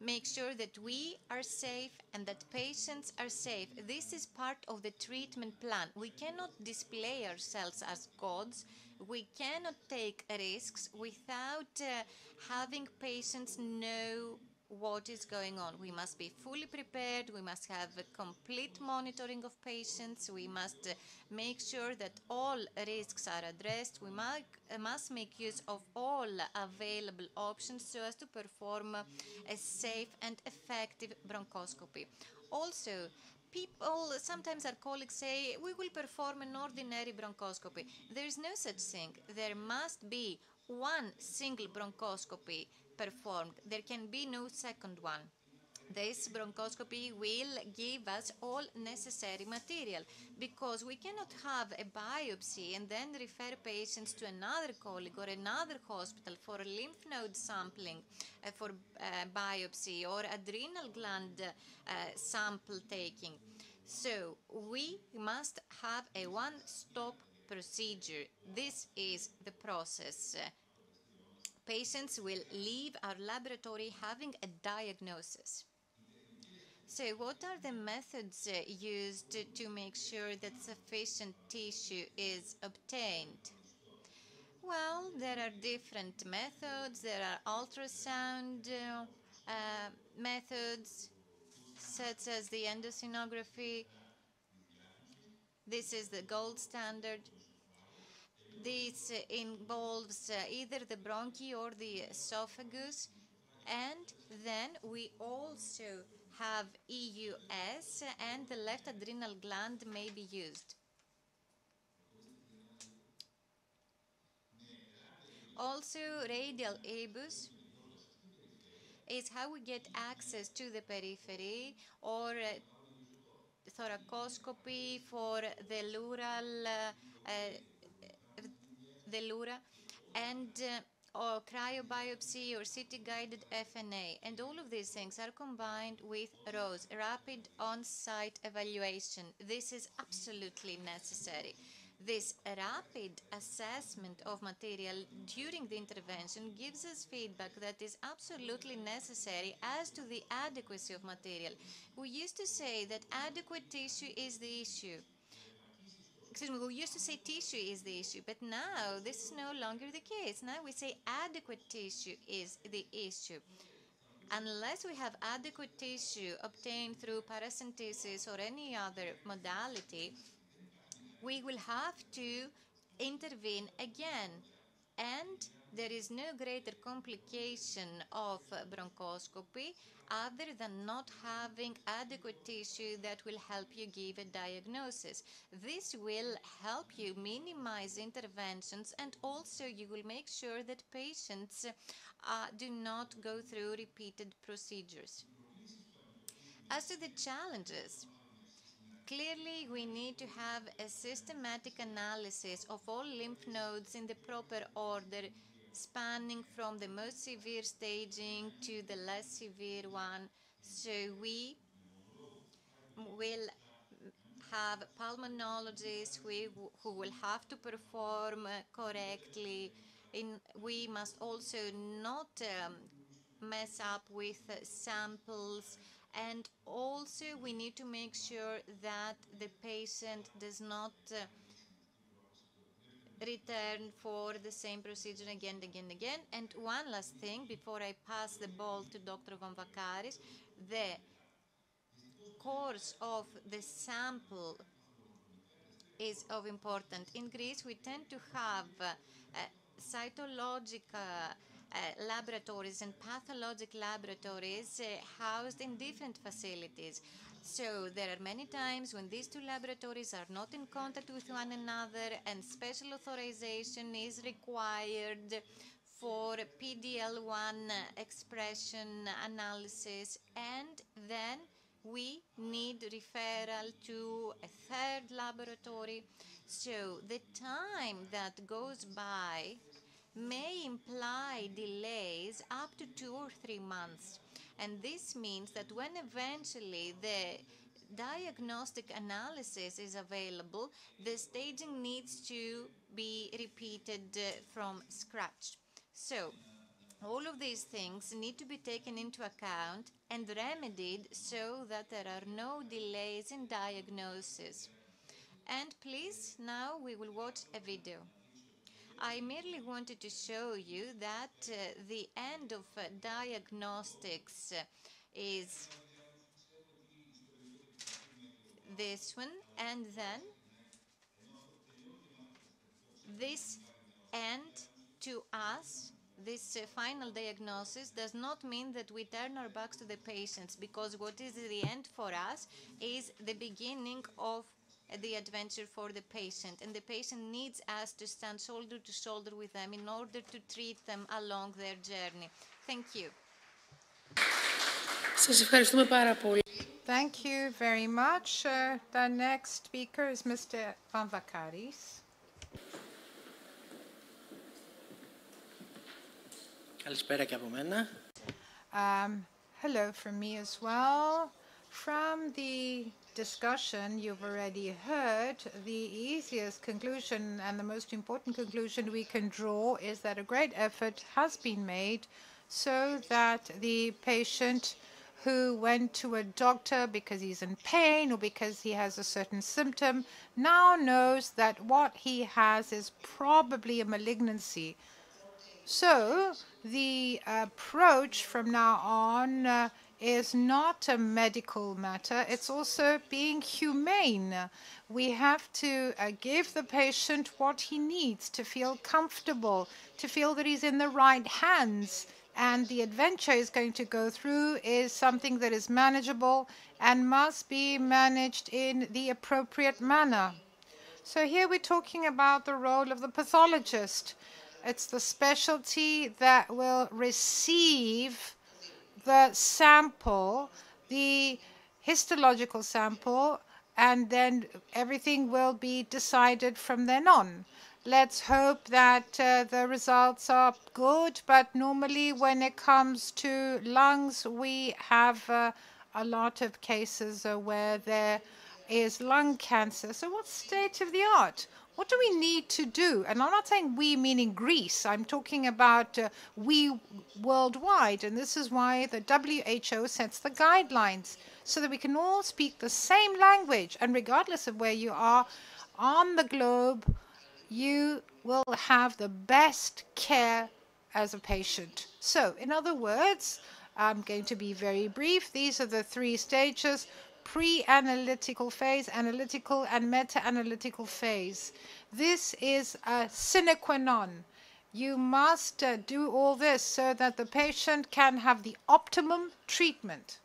make sure that we are safe and that patients are safe. This is part of the treatment plan. We cannot display ourselves as gods. We cannot take risks without having patients know what is going on. We must be fully prepared. We must have a complete monitoring of patients. We must make sure that all risks are addressed. We must make use of all available options so as to perform a safe and effective bronchoscopy. Also, sometimes our colleagues say, we will perform an ordinary bronchoscopy. There is no such thing. There must be one single bronchoscopy performed. There can be no second one. This bronchoscopy will give us all necessary material, because we cannot have a biopsy and then refer patients to another colleague or another hospital for lymph node sampling, for biopsy or adrenal gland sample taking. So we must have a one-stop procedure. This is the process. Patients will leave our laboratory having a diagnosis. So what are the methods used to make sure that sufficient tissue is obtained? Well, there are different methods. There are ultrasound methods, such as the endosonography. This is the gold standard. This involves either the bronchi or the esophagus. And then we also have EUS, and the left adrenal gland may be used. Also, radial EBUS is how we get access to the periphery, or thoracoscopy for the Lura, and or cryobiopsy or CT-guided FNA. And all of these things are combined with ROSE, rapid on-site evaluation. This is absolutely necessary. This rapid assessment of material during the intervention gives us feedback that is absolutely necessary as to the adequacy of material. We used to say that adequate tissue is the issue. Excuse me, we used to say tissue is the issue, but now this is no longer the case. Now we say adequate tissue is the issue. Unless we have adequate tissue obtained through paracentesis or any other modality, we will have to intervene again. And there is no greater complication of bronchoscopy other than not having adequate tissue that will help you give a diagnosis. This will help you minimize interventions, and also you will make sure that patients do not go through repeated procedures. As to the challenges, clearly, we need to have a systematic analysis of all lymph nodes in the proper order, spanning from the most severe staging to the less severe one. So we will have pulmonologists who will have to perform correctly. We must also not mess up with samples, and also we need to make sure that the patient does not return for the same procedure again. And one last thing before I pass the ball to Dr. Vamvakaris, the course of the sample is of importance. In Greece, we tend to have cytological laboratories and pathologic laboratories housed in different facilities. So there are many times when these two laboratories are not in contact with one another, and special authorization is required for PD-L1 expression analysis, and then we need referral to a third laboratory. So the time that goes by may imply delays up to 2 or 3 months. And this means that when eventually the diagnostic analysis is available, the staging needs to be repeated from scratch. So all of these things need to be taken into account and remedied so that there are no delays in diagnosis. And please, now we will watch a video. I merely wanted to show you that the end of diagnostics is this one, and then this end to us, this final diagnosis, does not mean that we turn our backs to the patients, because what is the end for us is the beginning of the adventure for the patient, and the patient needs us to stand shoulder to shoulder with them in order to treat them along their journey. Thank you. Thank you very much. The next speaker is Mr. Vamvakaris. Καλησπέρα και από μένα. Hello from me as well. From the discussion you've already heard, the easiest conclusion and the most important conclusion we can draw is that a great effort has been made so that the patient who went to a doctor because he's in pain or because he has a certain symptom now knows that what he has is probably a malignancy. So the approach from now on is not a medical matter, it's also being humane. We have to give the patient what he needs to feel comfortable, to feel that he's in the right hands, and the adventure he's going to go through is something that is manageable and must be managed in the appropriate manner. So here we're talking about the role of the pathologist. It's the specialty that will receive the sample, the histological sample, and then everything will be decided from then on. Let's hope that the results are good, but normally when it comes to lungs, we have a lot of cases where there is lung cancer. So what's state of the art? What do we need to do? And I'm not saying we meaning Greece. I'm talking about we worldwide. And this is why the WHO sets the guidelines so that we can all speak the same language. And regardless of where you are on the globe, you will have the best care as a patient. So, in other words, I'm going to be very brief. These are the 3 stages: pre-analytical phase, analytical, and meta-analytical phase. This is a sine qua non. You must do all this so that the patient can have the optimum treatment.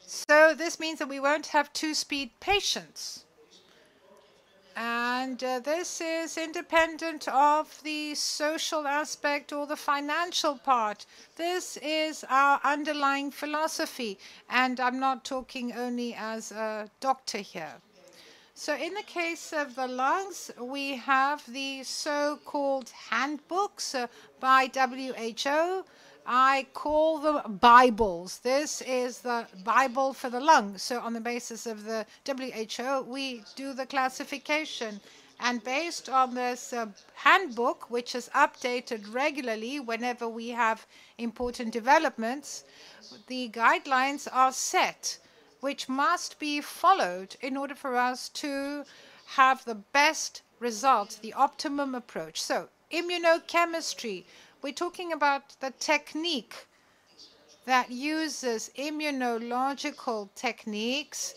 So this means that we won't have 2-speed patients. And this is independent of the social aspect or the financial part. This is our underlying philosophy. And I'm not talking only as a doctor here. So in the case of the lungs, we have the so-called handbooks by WHO. I call them Bibles. This is the Bible for the lung. So on the basis of the WHO, we do the classification. And based on this handbook, which is updated regularly whenever we have important developments, the guidelines are set, which must be followed in order for us to have the best results, the optimum approach. So immunochemistry. We're talking about the technique that uses immunological techniques,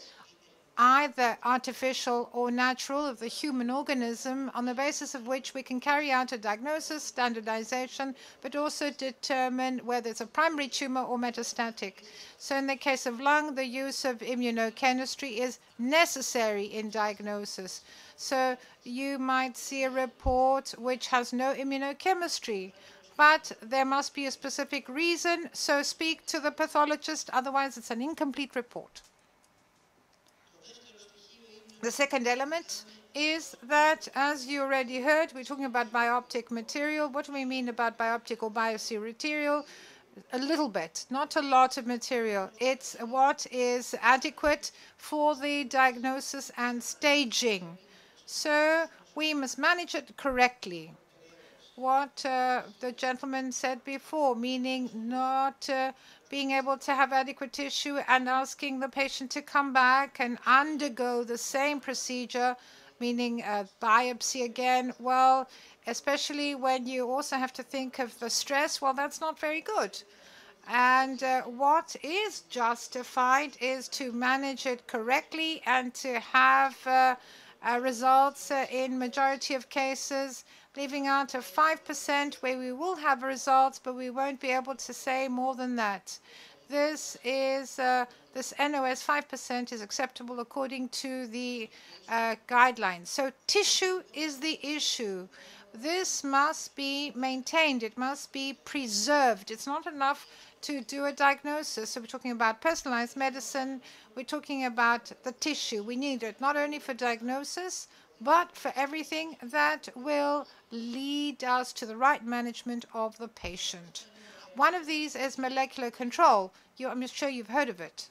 either artificial or natural, of the human organism, on the basis of which we can carry out a diagnosis, standardization, but also determine whether it's a primary tumor or metastatic. So in the case of lung, the use of immunochemistry is necessary in diagnosis. So you might see a report which has no immunochemistry, but there must be a specific reason, so speak to the pathologist, otherwise it's an incomplete report. The second element is that, as you already heard, we're talking about bioptic material. What do we mean about bioptic or biopsy material? A little bit, not a lot of material. It's what is adequate for the diagnosis and staging. So we must manage it correctly. What the gentleman said before, meaning not being able to have adequate tissue and asking the patient to come back and undergo the same procedure, meaning biopsy again. Well, especially when you also have to think of the stress, well, that's not very good. And what is justified is to manage it correctly and to have results in majority of cases, leaving out a 5% where we will have results, but we won't be able to say more than that. This is this NOS 5% is acceptable according to the guidelines. So tissue is the issue. This must be maintained. It must be preserved. It's not enough to do a diagnosis. So we're talking about personalized medicine. We're talking about the tissue. We need it not only for diagnosis, but for everything that will lead us to the right management of the patient. One of these is molecular control. I'm sure you've heard of it.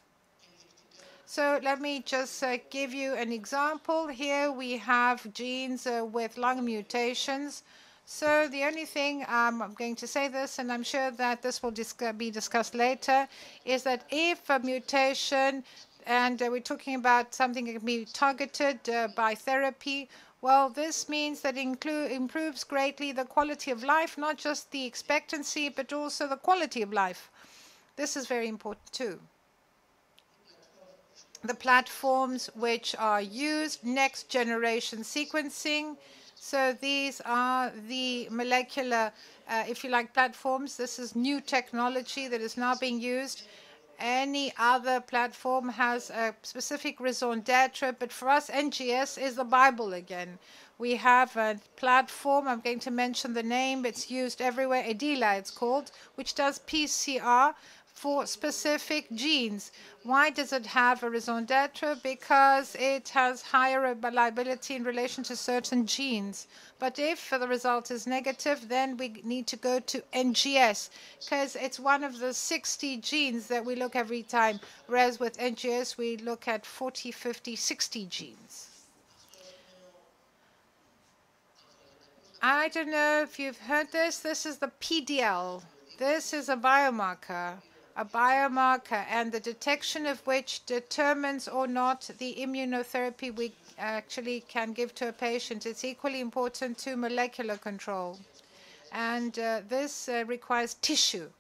So let me just give you an example. Here we have genes with lung mutations. So the only thing, I'm going to say this, and I'm sure that this will be discussed later, is that if a mutation, and we're talking about something that can be targeted by therapy, well, this means that it improves greatly the quality of life, not just the expectancy, but also the quality of life. This is very important too. The platforms which are used, next generation sequencing. So these are the molecular, if you like, platforms. This is new technology that is now being used. Any other platform has a specific raison d'etre, but for us, NGS is the Bible again. We have a platform, I'm going to mention the name, it's used everywhere, EDILA it's called, which does PCR for specific genes. Why does it have a raison d'etre? Because it has higher reliability in relation to certain genes. But if the result is negative, then we need to go to NGS, because it's one of the 60 genes that we look every time, whereas with NGS we look at 40, 50, 60 genes. I don't know if you've heard this. This is the PDL. This is a biomarker, and the detection of which determines or not the immunotherapy we actually can give to a patient. It's equally important to molecular control. And this requires tissue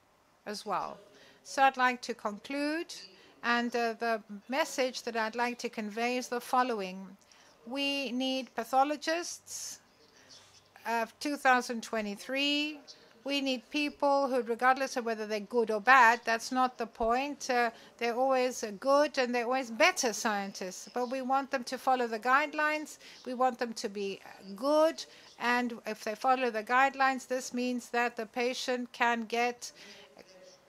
as well. So I'd like to conclude, and the message that I'd like to convey is the following. We need pathologists of 2023. We need people who, regardless of whether they're good or bad, that's not the point. They're always good and they're always better scientists. But we want them to follow the guidelines. We want them to be good. And if they follow the guidelines, this means that the patient can get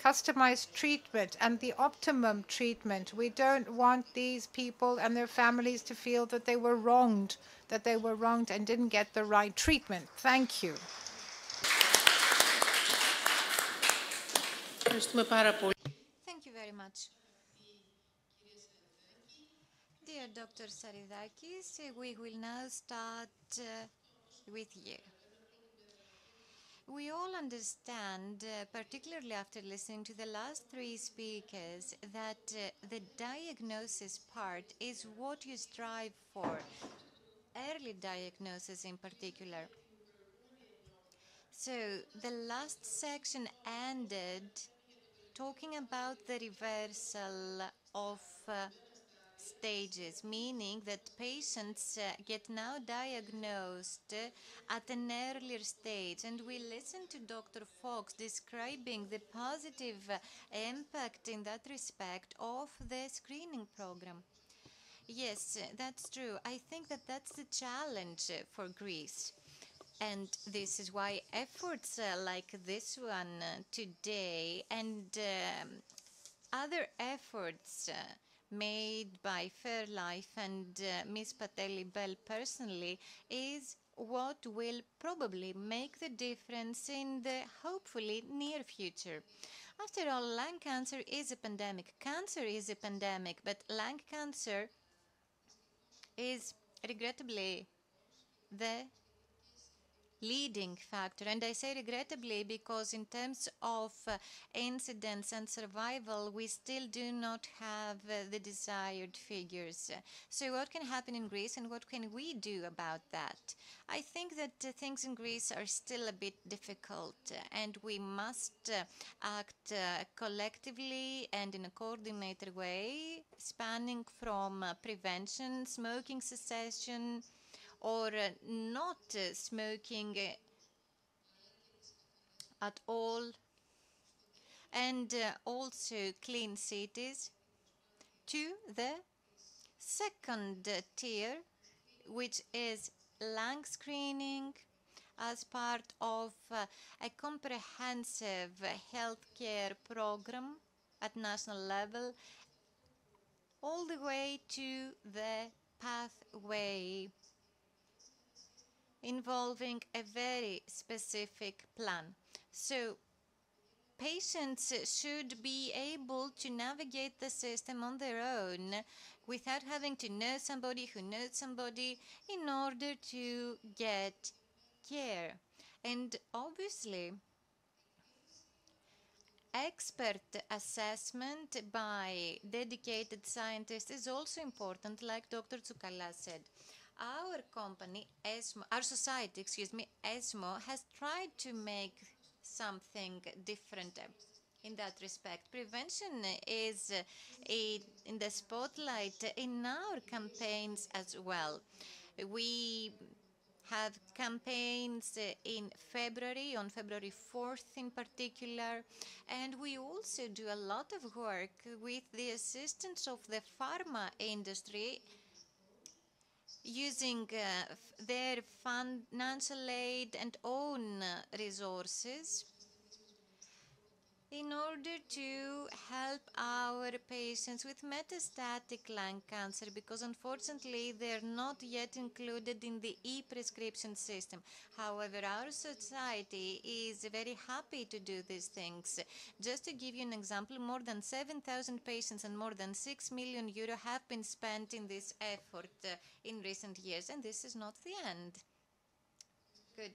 customized treatment and the optimum treatment. We don't want these people and their families to feel that they were wronged, and didn't get the right treatment. Thank you. Thank you very much. Dear Dr. Saridakis, we will now start with you. We all understand, particularly after listening to the last three speakers, that the diagnosis part is what you strive for, early diagnosis in particular. So the last section ended talking about the reversal of stages, meaning that patients get now diagnosed at an earlier stage. And we listened to Dr. Fox describing the positive impact in that respect of the screening program. Yes, that's true. I think that that's the challenge for Greece. And this is why efforts like this one today and other efforts made by FairLife and Ms. Pateli-Bell personally is what will probably make the difference in the hopefully near future. After all, lung cancer is a pandemic. Cancer is a pandemic, but lung cancer is regrettably the leading factor. And I say regrettably because in terms of incidence and survival, we still do not have the desired figures. So what can happen in Greece and what can we do about that? I think that things in Greece are still a bit difficult and we must act collectively and in a coordinated way, spanning from prevention, smoking cessation, or not smoking at all, and also clean cities, to the second tier, which is lung screening as part of a comprehensive healthcare program at national level, all the way to the pathway involving a very specific plan. So patients should be able to navigate the system on their own without having to know somebody who knows somebody in order to get care. And obviously, expert assessment by dedicated scientists is also important, like Dr. Tsoukalas said. Our company, ESMO, our society, ESMO, has tried to make something different in that respect. Prevention is in the spotlight in our campaigns as well. We have campaigns in February, on February 4th in particular, and we also do a lot of work with the assistance of the pharma industry, using their financial aid and own resources. in order to help our patients with metastatic lung cancer, because unfortunately they're not yet included in the e-prescription system. However, our society is very happy to do these things. Just to give you an example, more than 7,000 patients and more than 6 million euro have been spent in this effort in recent years, and this is not the end. Good.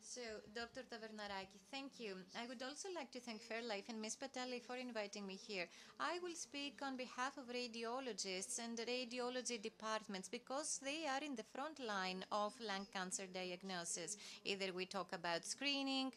So, Dr. Tavernaraki, thank you. I would also like to thank FairLife and Ms. Patali for inviting me here. I will speak on behalf of radiologists and radiology departments because they are in the front line of lung cancer diagnosis. Either we talk about screening,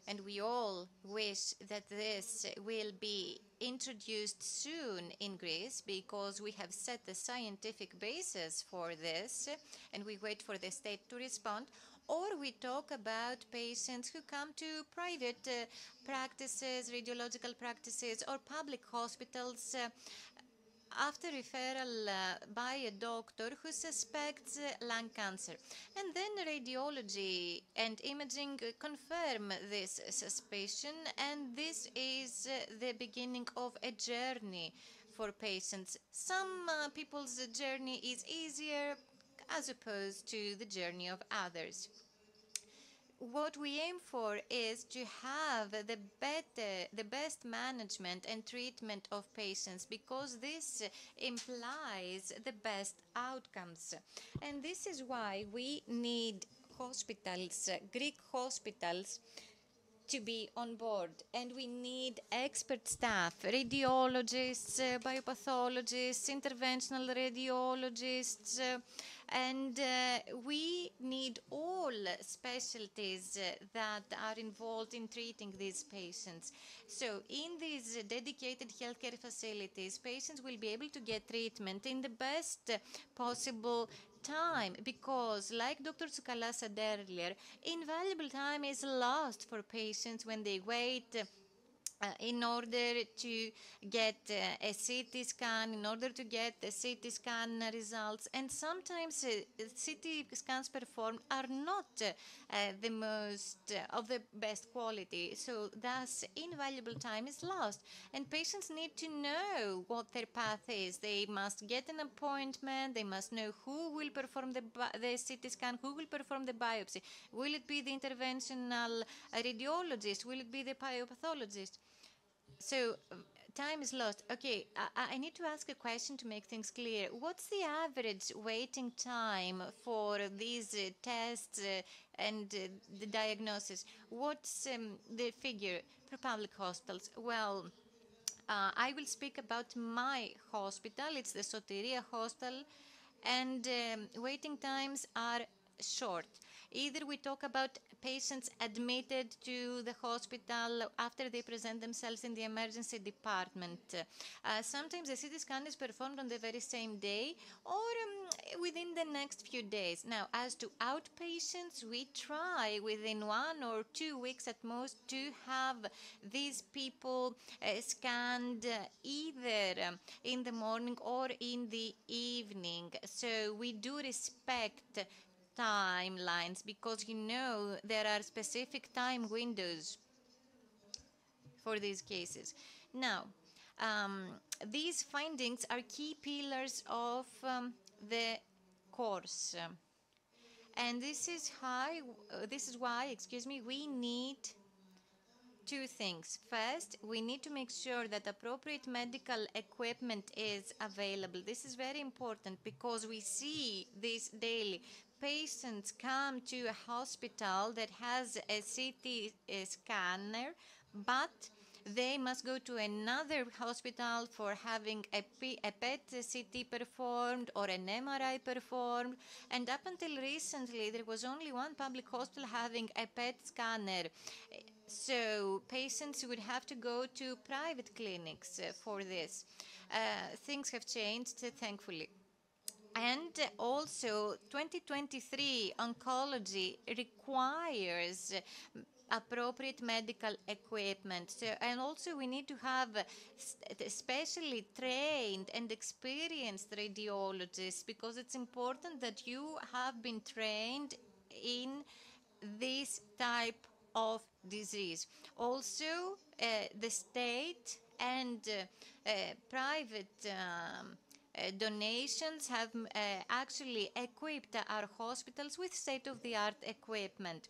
and we all wish that this will be introduced soon in Greece because we have set the scientific basis for this and we wait for the state to respond. Or we talk about patients who come to private practices, radiological practices, or public hospitals after referral by a doctor who suspects lung cancer. And then radiology and imaging confirm this suspicion, and this is the beginning of a journey for patients. Some people's journey is easier as opposed to the journey of others. What we aim for is to have the best management and treatment of patients because this implies the best outcomes. And this is why we need hospitals, Greek hospitals, to be on board, and we need expert staff, radiologists, biopathologists, interventional radiologists, and we need all specialties that are involved in treating these patients. So in these dedicated healthcare facilities, patients will be able to get treatment in the best possible time, because like Dr. Tsukala said earlier, invaluable time is lost for patients when they wait in order to get a CT scan, in order to get the CT scan results. And sometimes CT scans performed are not the most of the best quality. So thus invaluable time is lost. And patients need to know what their path is. They must get an appointment. They must know who will perform the CT scan, who will perform the biopsy. Will it be the interventional radiologist? Will it be the biopathologist? So time is lost. Okay, I need to ask a question to make things clear. What's the average waiting time for these tests and the diagnosis? What's the figure for public hospitals? Well, I will speak about my hospital. It's the Soteria Hospital, and waiting times are short. Either we talk about patients admitted to the hospital after they present themselves in the emergency department. Sometimes the CT scan is performed on the very same day or within the next few days. Now, as to outpatients, we try within 1 or 2 weeks at most to have these people scanned either in the morning or in the evening. So we do respect timelines because there are specific time windows for these cases. Now, these findings are key pillars of the course, and this is why we need two things. First, we need to make sure that appropriate medical equipment is available. This is very important because we see this daily. Patients come to a hospital that has a CT scanner, but they must go to another hospital for having a PET CT performed or an MRI performed. And up until recently, there was only one public hospital having a PET scanner. So patients would have to go to private clinics for this. Things have changed, thankfully. And also, 2023 oncology requires appropriate medical equipment. So, and also we need to have specially trained and experienced radiologists, because it's important that you have been trained in this type of disease. Also, the state and private donations have actually equipped our hospitals with state-of-the-art equipment.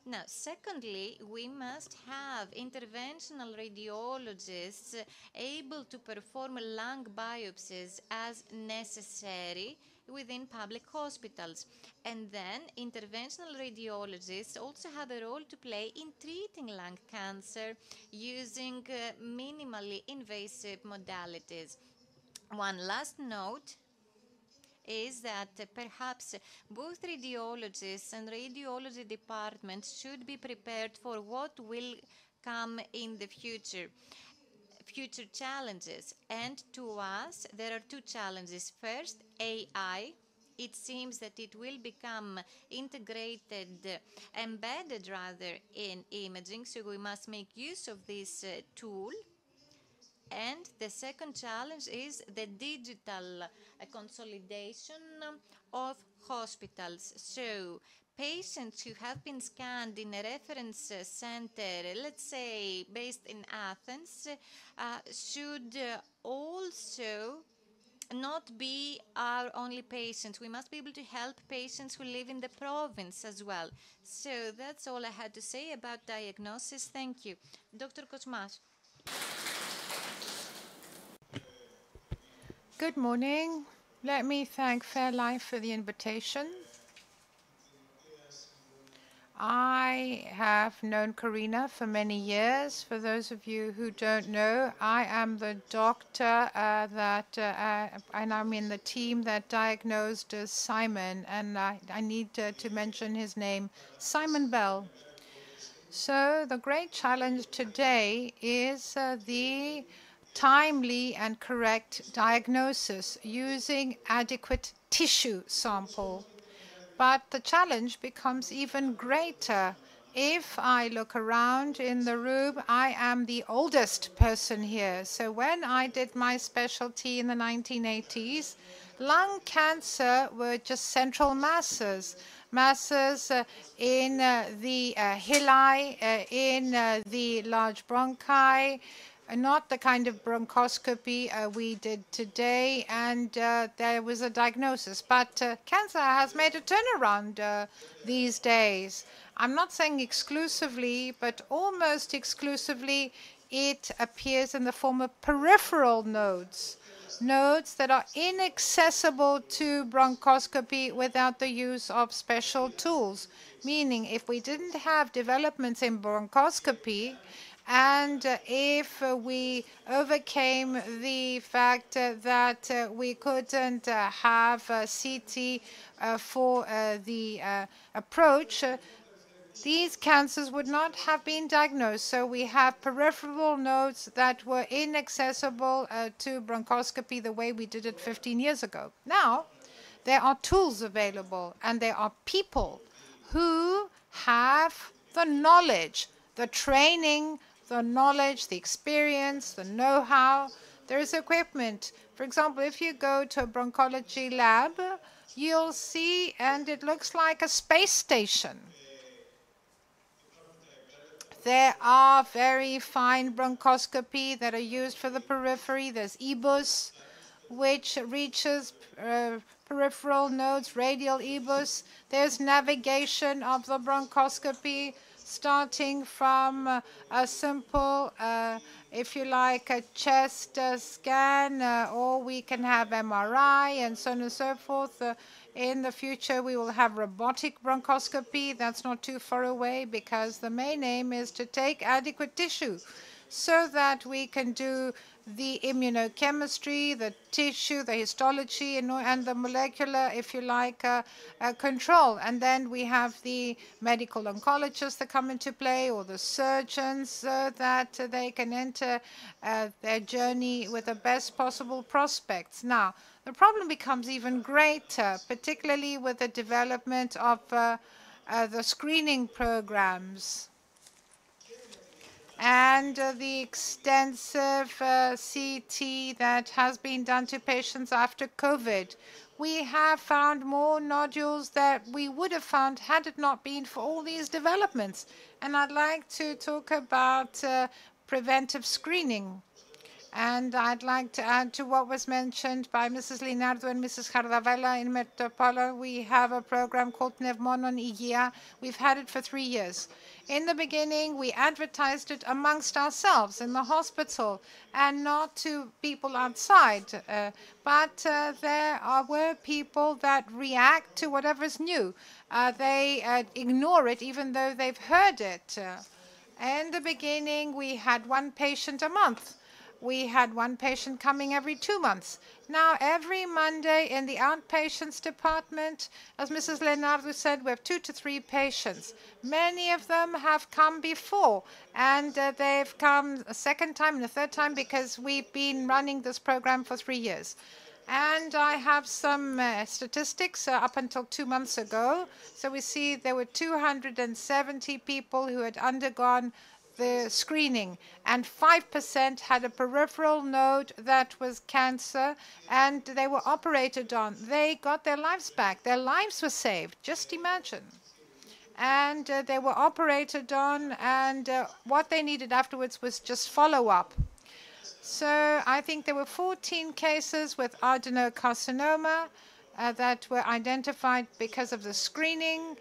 Now, secondly, we must have interventional radiologists able to perform lung biopsies as necessary within public hospitals. And then interventional radiologists also have a role to play in treating lung cancer using minimally invasive modalities. One last note is that perhaps both radiologists and radiology departments should be prepared for what will come in the future challenges. And to us, there are two challenges. First, AI. It seems that it will become integrated, embedded rather, in imaging, so we must make use of this tool. And the second challenge is the digital consolidation of hospitals. So patients who have been scanned in a reference center, let's say based in Athens, should also not be our only patients. We must be able to help patients who live in the province as well. So that's all I had to say about diagnosis. Thank you. Dr. Kosmas. Good morning. Let me thank FairLife for the invitation. I have known Karina for many years. For those of you who don't know, I am the doctor and I'm in the team that diagnosed Simon, and I need to mention his name, Simon Bell. So the great challenge today is the timely and correct diagnosis using adequate tissue sample. But the challenge becomes even greater. If I look around in the room, I am the oldest person here. So when I did my specialty in the 1980s, lung cancer were just central masses in the hilli, in the large bronchi, not the kind of bronchoscopy we did today, and there was a diagnosis. But cancer has made a turnaround these days. I'm not saying exclusively, but almost exclusively, it appears in the form of peripheral nodes that are inaccessible to bronchoscopy without the use of special tools. Meaning, if we didn't have developments in bronchoscopy, and if we overcame the fact that we couldn't have CT for the approach, these cancers would not have been diagnosed. So we have peripheral nodes that were inaccessible to bronchoscopy the way we did it 15 years ago. Now, there are tools available, and there are people who have the knowledge, the training, the knowledge, the experience, the know-how. There is equipment. For example, if you go to a bronchology lab, you'll see, and it looks like a space station. There are very fine bronchoscopy that are used for the periphery. There's EBUS, which reaches peripheral nodes, radial EBUS. There's navigation of the bronchoscopy, starting from a simple, if you like, a chest scan, or we can have MRI and so on and so forth. In the future, we will have robotic bronchoscopy. That's not too far away, because the main aim is to take adequate tissue so that we can do the immunochemistry, the tissue, the histology, and the molecular, if you like, control. And then we have the medical oncologists that come into play, or the surgeons, so that they can enter their journey with the best possible prospects. Now, the problem becomes even greater, particularly with the development of the screening programs. and the extensive CT that has been done to patients after COVID. We have found more nodules that we would have found had it not been for all these developments. And I'd like to talk about preventive screening. And I'd like to add to what was mentioned by Mrs. Linardo and Mrs. Hardavella in Metropola. We have a program called Pneumonon Υγεία. We've had it for 3 years. In the beginning, we advertised it amongst ourselves in the hospital and not to people outside. But there were people that react to whatever's new. They ignore it even though they've heard it. In the beginning, we had 1 patient a month. We had 1 patient coming every 2 months. Now, every Monday in the outpatients department, as Mrs. Leonardo said, we have 2 to 3 patients. Many of them have come before, and they've come a second time and a third time because we've been running this program for 3 years. And I have some statistics up until 2 months ago. So we see there were 270 people who had undergone the screening, and 5% had a peripheral node that was cancer, and they were operated on. They got their lives back. Their lives were saved. Just imagine. And they were operated on, and what they needed afterwards was just follow-up. So I think there were 14 cases with adenocarcinoma that were identified because of the screening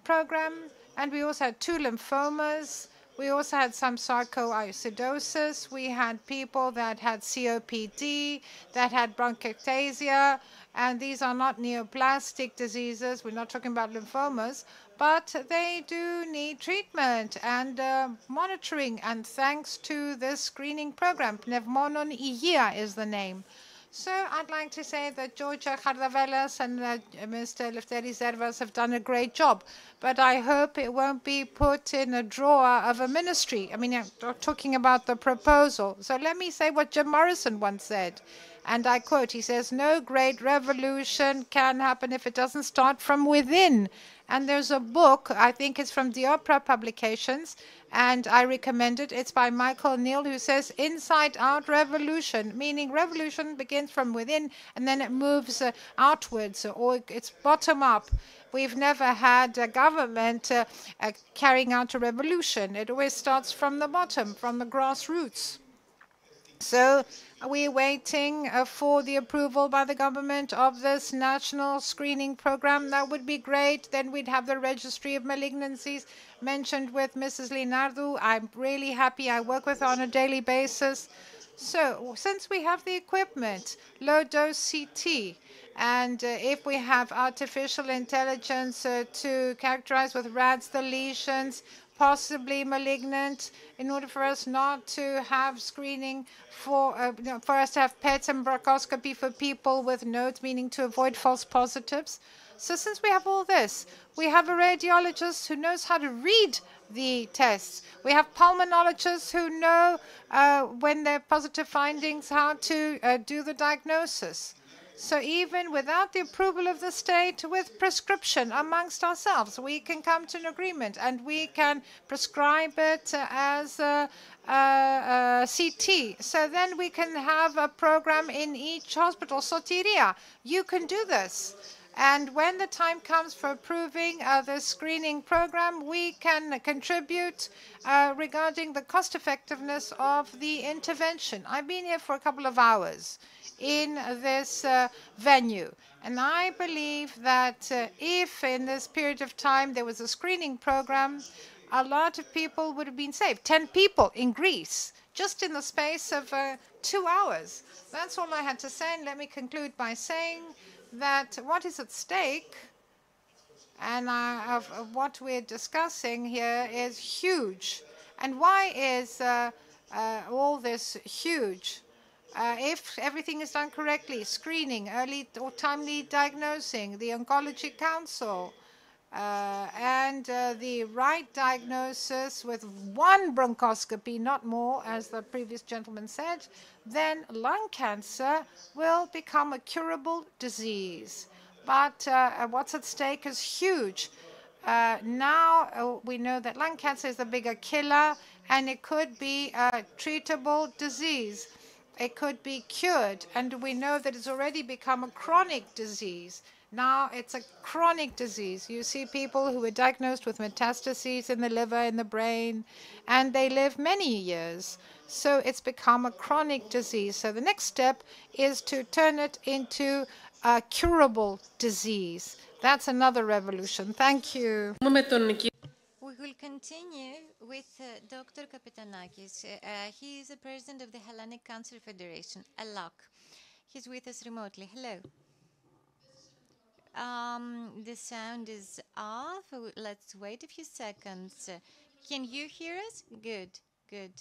program, and we also had 2 lymphomas. We also had some sarcoidosis. We had people that had COPD, that had bronchiectasia, and these are not neoplastic diseases. We're not talking about lymphomas, but they do need treatment and monitoring. And thanks to this screening program, Pneumonon Υγεία is the name. So I'd like to say that Georgia Hardavelas and Mr. Lefteris Zervas have done a great job, but I hope it won't be put in a drawer of a ministry. I mean, I'm talking about the proposal. So let me say what Jim Morrison once said, and I quote, he says, "No great revolution can happen if it doesn't start from within." And there's a book, I think it's from Diopra Publications, and I recommend it. It's by Michael Neal, who says inside out revolution, meaning revolution begins from within and then it moves outwards, or it's bottom up. We've never had a government carrying out a revolution. It always starts from the bottom, from the grassroots. So we're waiting for the approval by the government of this national screening program. That would be great. Then we'd have the registry of malignancies mentioned with Mrs. Linardo. I'm really happy. I work with her on a daily basis. So since we have the equipment, low-dose CT, and if we have artificial intelligence to characterize with RADS the lesions, possibly malignant, in order for us not to have screening for us to have PET and bronchoscopy for people with nodes, meaning to avoid false positives. So since we have all this, we have a radiologist who knows how to read the tests. We have pulmonologists who know when there are positive findings, how to do the diagnosis. So even without the approval of the state, with prescription amongst ourselves, we can come to an agreement and we can prescribe it as a CT. So then we can have a program in each hospital. Sotiria, you can do this. And when the time comes for approving the screening program, we can contribute regarding the cost effectiveness of the intervention. I've been here for a couple of hours in this venue. And I believe that if in this period of time there was a screening program, a lot of people would have been saved. 10 people in Greece, just in the space of 2 hours. That's all I had to say. And let me conclude by saying that what is at stake and of what we're discussing here is huge. And why is all this huge? If everything is done correctly, screening, early or timely diagnosing, the Oncology Council, and the right diagnosis with 1 bronchoscopy, not more, as the previous gentleman said, then lung cancer will become a curable disease. But what's at stake is huge. Now we know that lung cancer is the bigger killer, and it could be a treatable disease. It could be cured, and we know that it's already become a chronic disease. Now it's a chronic disease. You see people who were diagnosed with metastases in the liver, in the brain, and they live many years. So it's become a chronic disease. So the next step is to turn it into a curable disease. That's another revolution. Thank you. We will continue with Dr. Kapitanakis. He is the president of the Hellenic Cancer Federation, ALOC. He's with us remotely. Hello. The sound is off. Let's wait a few seconds. Can you hear us? Good, good.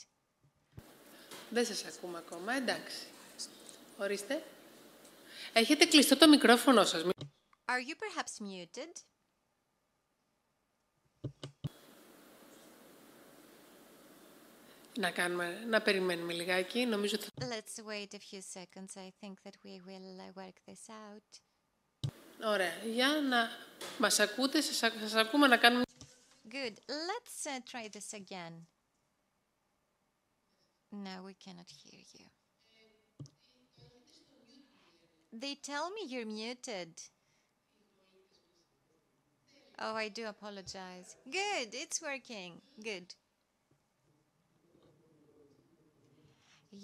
Δεν σας ακούμε ακόμα, εντάξει. Ορίστε. Έχετε κλειστό το μικρόφωνο σας. Are you perhaps muted? Να περιμένουμε λιγάκι. Νομίζω θα... Let's wait a few seconds. I think that we will work this out. Ωραία. Για να μας ακούτε, σας ακούμε να κάνουμε... Good. Let's try this again. No, we cannot hear you. They tell me you're muted. Oh, I do apologize. Good. It's working. Good.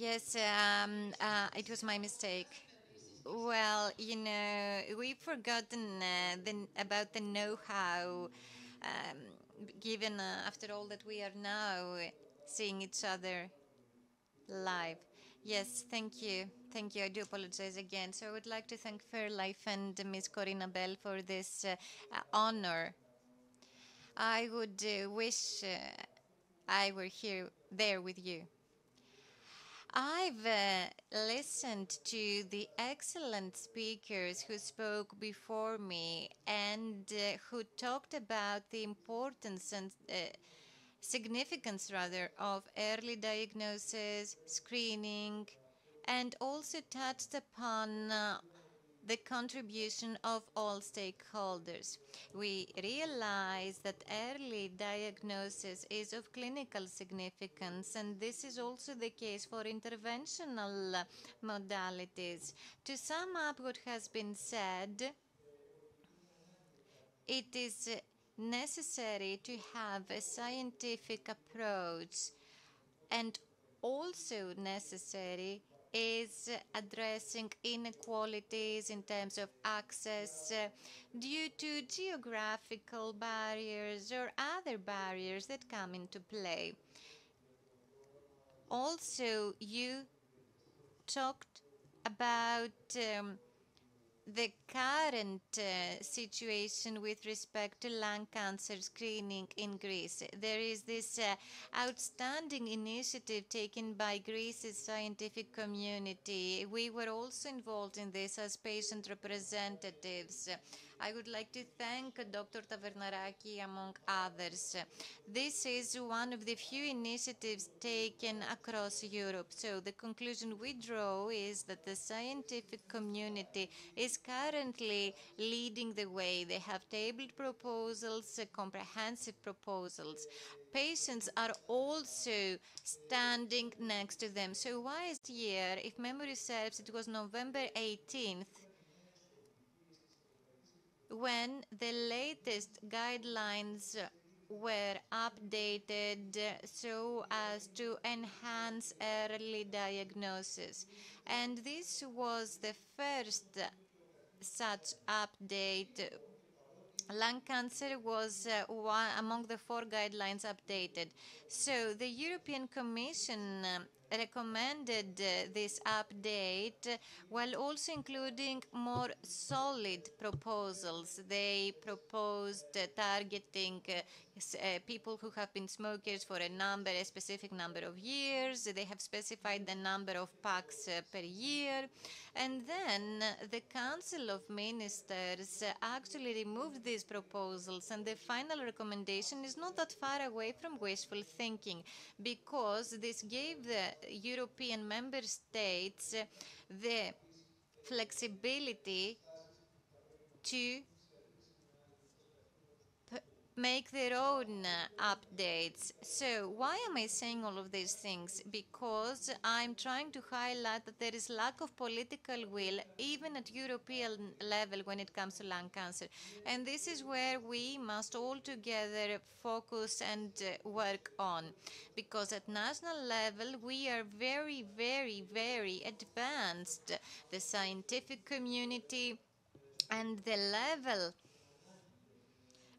Yes, it was my mistake. Well, you know, we've forgotten about the know-how, given after all that we are now seeing each other live. Yes, thank you. Thank you. I do apologize again. So I would like to thank FairLife and Ms. Corina Bell for this honor. I would wish I were there with you. I've listened to the excellent speakers who spoke before me and who talked about the importance and significance, rather, of early diagnosis, screening, and also touched upon the contribution of all stakeholders. We realize that early diagnosis is of clinical significance, and this is also the case for interventional modalities. To sum up what has been said, it is necessary to have a scientific approach, and also necessary is addressing inequalities in terms of access due to geographical barriers or other barriers that come into play. Also, you talked about the current situation with respect to lung cancer screening in Greece. There is this outstanding initiative taken by Greece's scientific community. We were also involved in this as patient representatives. I would like to thank Dr. Tavernaraki, among others. This is one of the few initiatives taken across Europe. So the conclusion we draw is that the scientific community is currently leading the way. They have tabled proposals, comprehensive proposals. Patients are also standing next to them. So last year, if memory serves, it was November 18th, when the latest guidelines were updated so as to enhance early diagnosis. And this was the first such update. Lung cancer was among the 4 guidelines updated. So the European Commission recommended this update while also including more solid proposals. They proposed targeting people who have been smokers for a specific number of years. They have specified the number of packs per year. And then the Council of Ministers actually removed these proposals, and the final recommendation is not that far away from wishful thinking, because this gave the European member states the flexibility to make their own updates. So why am I saying all of these things? Because I'm trying to highlight that there is lack of political will, even at European level, when it comes to lung cancer. And this is where we must all together focus and work on. Because at national level, we are very, very, very advanced. The scientific community and the level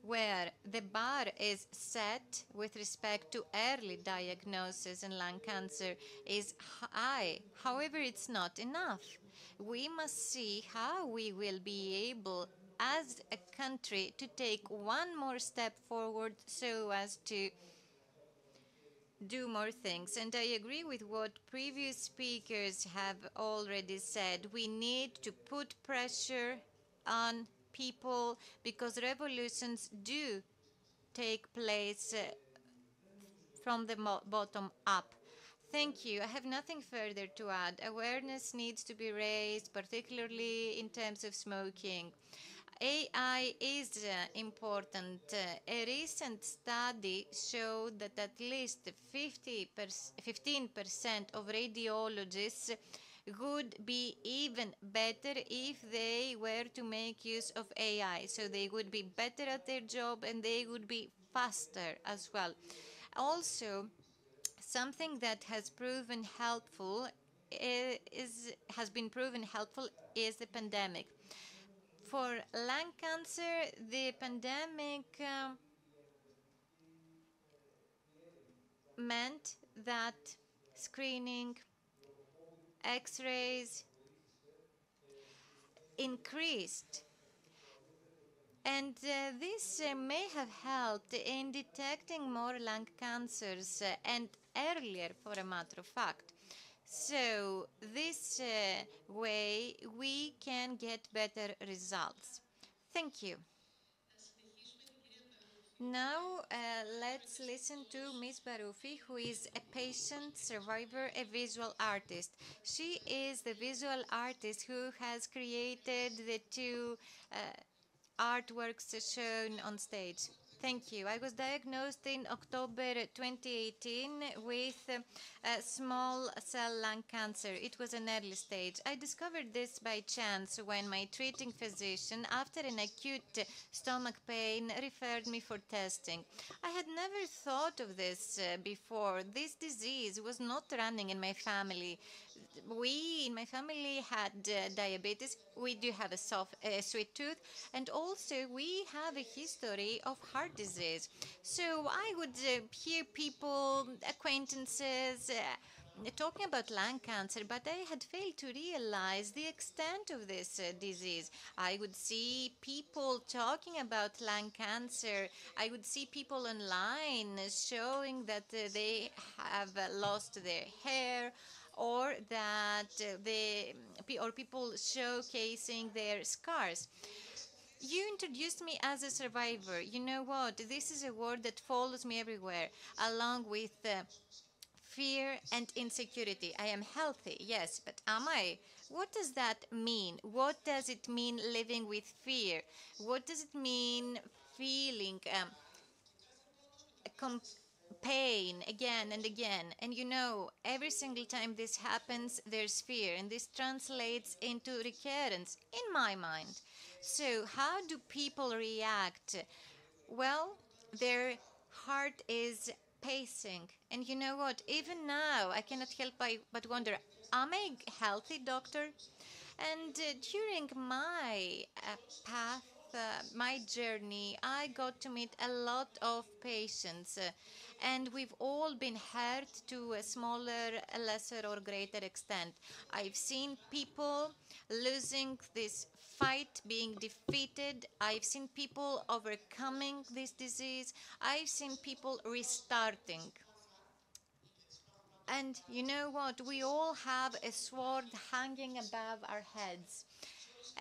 where the bar is set with respect to early diagnosis in lung cancer is high. However, it's not enough. We must see how we will be able as a country to take one more step forward so as to do more things. And I agree with what previous speakers have already said. We need to put pressure on people because revolutions do take place from the bottom up. Thank you. I have nothing further to add. Awareness needs to be raised, particularly in terms of smoking. AI is important. A recent study showed that at least 15% of radiologists would be even better if they were to make use of AI. So they would be better at their job and they would be faster as well. Also, something that has proven helpful has been proven helpful is the pandemic. For lung cancer, the pandemic meant that screening, X-rays increased. And this may have helped in detecting more lung cancers and earlier, for a matter of fact. So this way we can get better results. Thank you. Now let's listen to Ms. Baroufi, who is a patient, survivor, a visual artist. She is the visual artist who has created the two artworks shown on stage. Thank you. I was diagnosed in October 2018 with small cell lung cancer. It was an early stage. I discovered this by chance when my treating physician, after an acute stomach pain, referred me for testing. I had never thought of this before. This disease was not running in my family. We in my family had diabetes. We do have a sweet tooth, and also we have a history of heart disease. So I would hear people, acquaintances, talking about lung cancer, but I had failed to realize the extent of this disease. I would see people talking about lung cancer. I would see people online showing that they have lost their hair, or that people showcasing their scars. You introduced me as a survivor. You know what? This is a word that follows me everywhere, along with fear and insecurity. I am healthy, yes, but am I? What does that mean? What does it mean living with fear? What does it mean feeling pain again and again? And you know, every single time this happens, there's fear, and this translates into recurrence in my mind. So how do people react? Well, their heart is pacing. And you know what? Even now, I cannot help but wonder, am I healthy, doctor? And during my path, my journey, I got to meet a lot of patients, and we've all been hurt to a smaller, a lesser or greater extent. I've seen people losing this fight, being defeated. I've seen people overcoming this disease. I've seen people restarting. And you know what? We all have a sword hanging above our heads.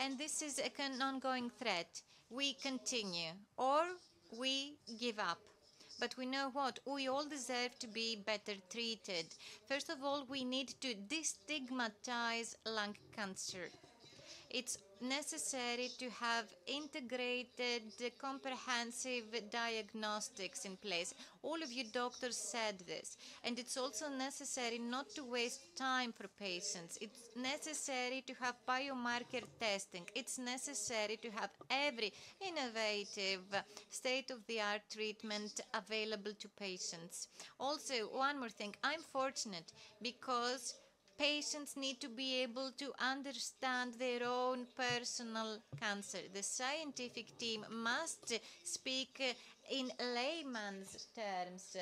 And this is an ongoing threat. We continue or we give up. But we know what? We all deserve to be better treated. First of all, we need to destigmatize lung cancer. It's necessary to have integrated, comprehensive diagnostics in place. All of you doctors said this. And it's also necessary not to waste time for patients. It's necessary to have biomarker testing. It's necessary to have every innovative, state-of-the-art treatment available to patients. Also, one more thing. I'm fortunate because patients need to be able to understand their own personal cancer. The scientific team must speak in layman's terms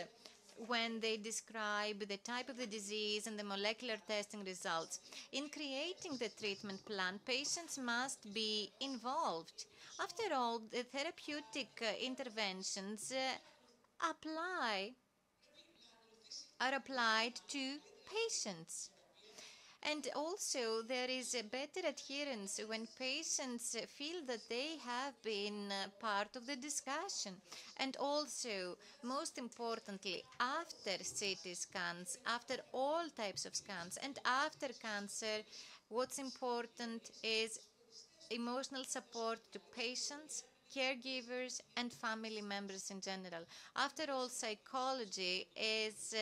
when they describe the type of the disease and the molecular testing results. In creating the treatment plan, patients must be involved. After all, the therapeutic interventions are applied to patients. And also, there is a better adherence when patients feel that they have been part of the discussion. And also, most importantly, after CT scans, after all types of scans, and after cancer, what's important is emotional support to patients, caregivers, and family members in general. After all, psychology is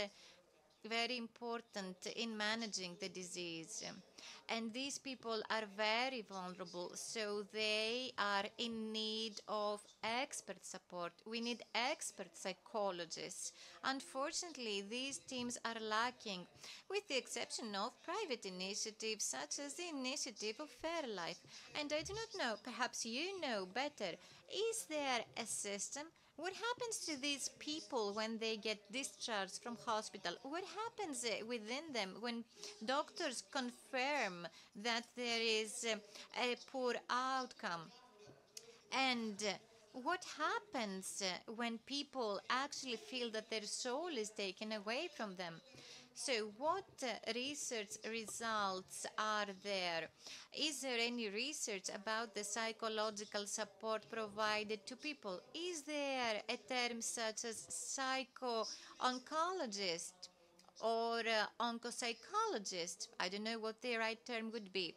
very important in managing the disease. And these people are very vulnerable, so they are in need of expert support. We need expert psychologists. Unfortunately, these teams are lacking, with the exception of private initiatives such as the initiative of FairLife. And I do not know, perhaps you know better, is there a system? What happens to these people when they get discharged from hospital? What happens within them when doctors confirm that there is a poor outcome? And what happens when people actually feel that their soul is taken away from them? So what research results are there? Is there any research about the psychological support provided to people? Is there a term such as psycho-oncologist or oncopsychologist? I don't know what the right term would be.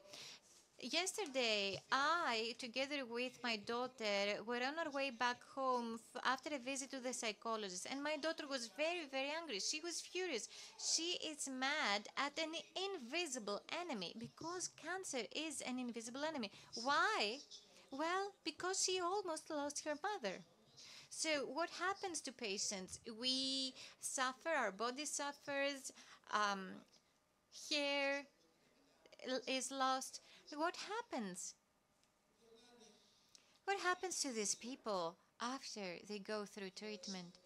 Yesterday, I, together with my daughter, were on our way back home after a visit to the psychologist, and my daughter was very, very angry. She was furious. She is mad at an invisible enemy, because cancer is an invisible enemy. Why? Well, because she almost lost her mother. So what happens to patients? We suffer, our body suffers, hair is lost. What happens? What happens to these people after they go through treatment?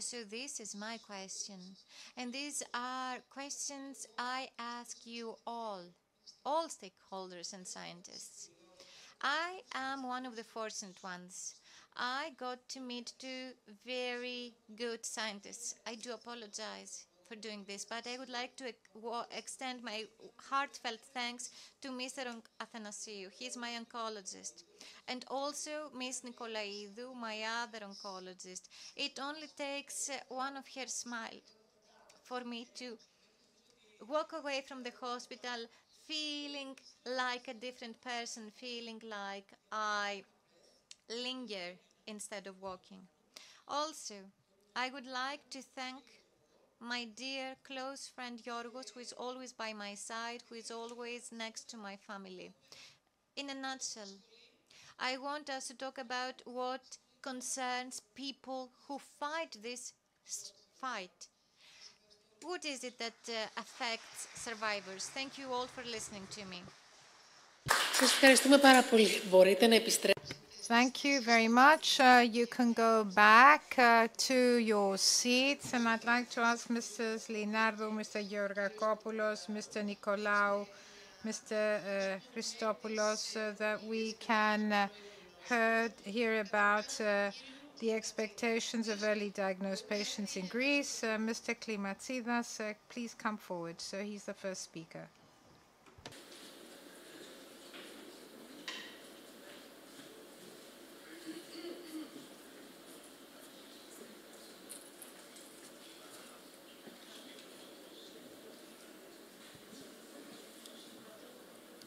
So this is my question. And these are questions I ask you all stakeholders and scientists. I am one of the fortunate ones. I got to meet two very good scientists. I do apologize for doing this, but I would like to extend my heartfelt thanks to Mr. Athanasiou. He's my oncologist. And also Ms. Nicolaidou, my other oncologist. It only takes one of her smile for me to walk away from the hospital feeling like a different person, feeling like I linger instead of walking. Also, I would like to thank my dear close friend Yorgos, who is always by my side, who is always next to my family. In a nutshell, I want us to talk about what concerns people who fight this fight. What is it that affects survivors? Thank you all for listening to me. Σας ευχαριστούμε πάρα πολύ. Μπορείτε να επιστρέψετε. Thank you very much. You can go back to your seats, and I'd like to ask Mr. Leonardo, Mr. Georgakopoulos, Mr. Nicolaou, Mr. Christopoulos, that we can hear about the expectations of early diagnosed patients in Greece. Mr. Klimatsidas, please come forward. So he's the first speaker.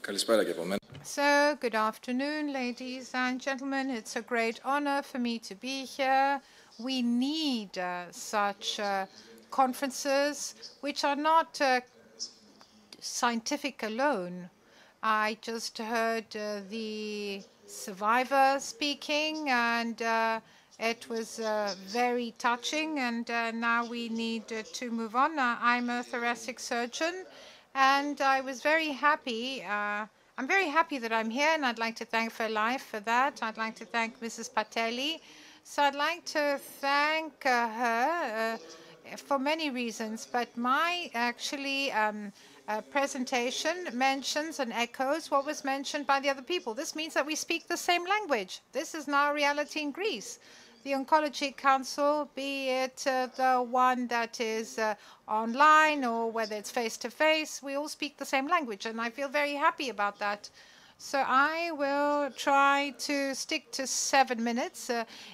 Καλησπέρα και από μένα. So, good afternoon, ladies and gentlemen. It's a great honor for me to be here. We need such conferences, which are not scientific alone. I just heard the survivor speaking, and it was very touching, and now we need to move on. I'm a thoracic surgeon, and I was very happy. I'm very happy that I'm here, and I'd like to thank FairLife for that. I'd like to thank Mrs. Patelli. So I'd like to thank her for many reasons, but my actually presentation mentions and echoes what was mentioned by the other people. This means that we speak the same language. This is now a reality in Greece. The Oncology Council, be it the one that is online or whether it's face-to-face, we all speak the same language, and I feel very happy about that. So I will try to stick to 7 minutes.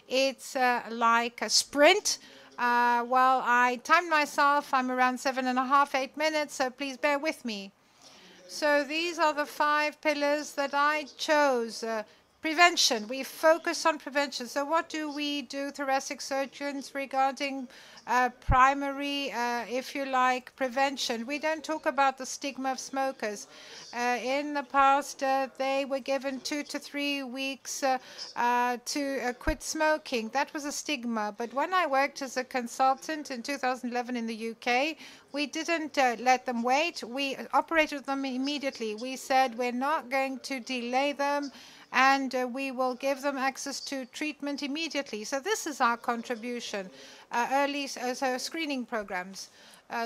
It's like a sprint. Well, I timed myself. I'm around 7.5, 8 minutes, so please bear with me. So these are the 5 pillars that I chose. Prevention. We focus on prevention. So what do we do, thoracic surgeons, regarding primary, if you like, prevention? We don't talk about the stigma of smokers. In the past, they were given 2 to 3 weeks to quit smoking. That was a stigma. But when I worked as a consultant in 2011 in the UK, we didn't let them wait. We operated them immediately. We said we're not going to delay them, and we will give them access to treatment immediately. So this is our contribution. Early screening programs.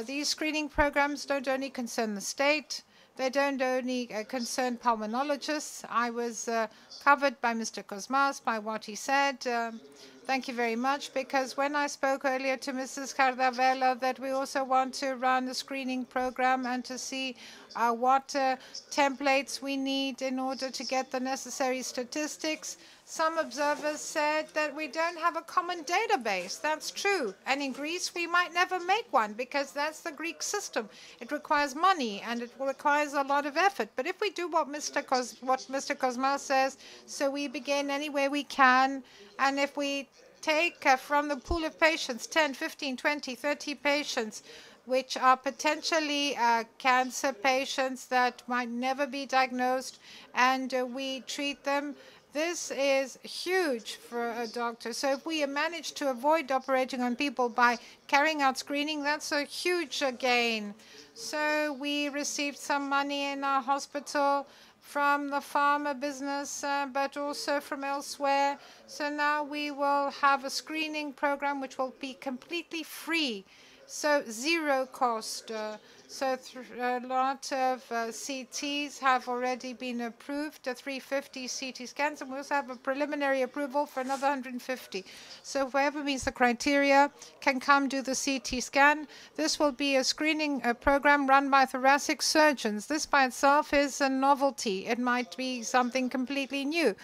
These screening programs don't only concern the state. They don't only concern pulmonologists. I was covered by Mr. Kosmas, by what he said. Thank you very much, because when I spoke earlier to Mrs. Cardavella that we also want to run a screening program and to see what templates we need in order to get the necessary statistics, some observers said that we don't have a common database. That's true. And in Greece, we might never make one, because that's the Greek system. It requires money, and it requires a lot of effort. But if we do what Mr. Kosmas says, so we begin any way we can, and if we take from the pool of patients 10, 15, 20, 30 patients, which are potentially cancer patients that might never be diagnosed, and we treat them, this is huge for a doctor. So if we manage to avoid operating on people by carrying out screening, that's a huge gain. So we received some money in our hospital from the pharma business, but also from elsewhere. So now we will have a screening program which will be completely free, so zero cost. So a lot of CTs have already been approved, 350 CT scans, and we also have a preliminary approval for another 150. So whoever meets the criteria can come do the CT scan. This will be a screening program run by thoracic surgeons. This by itself is a novelty. It might be something completely new,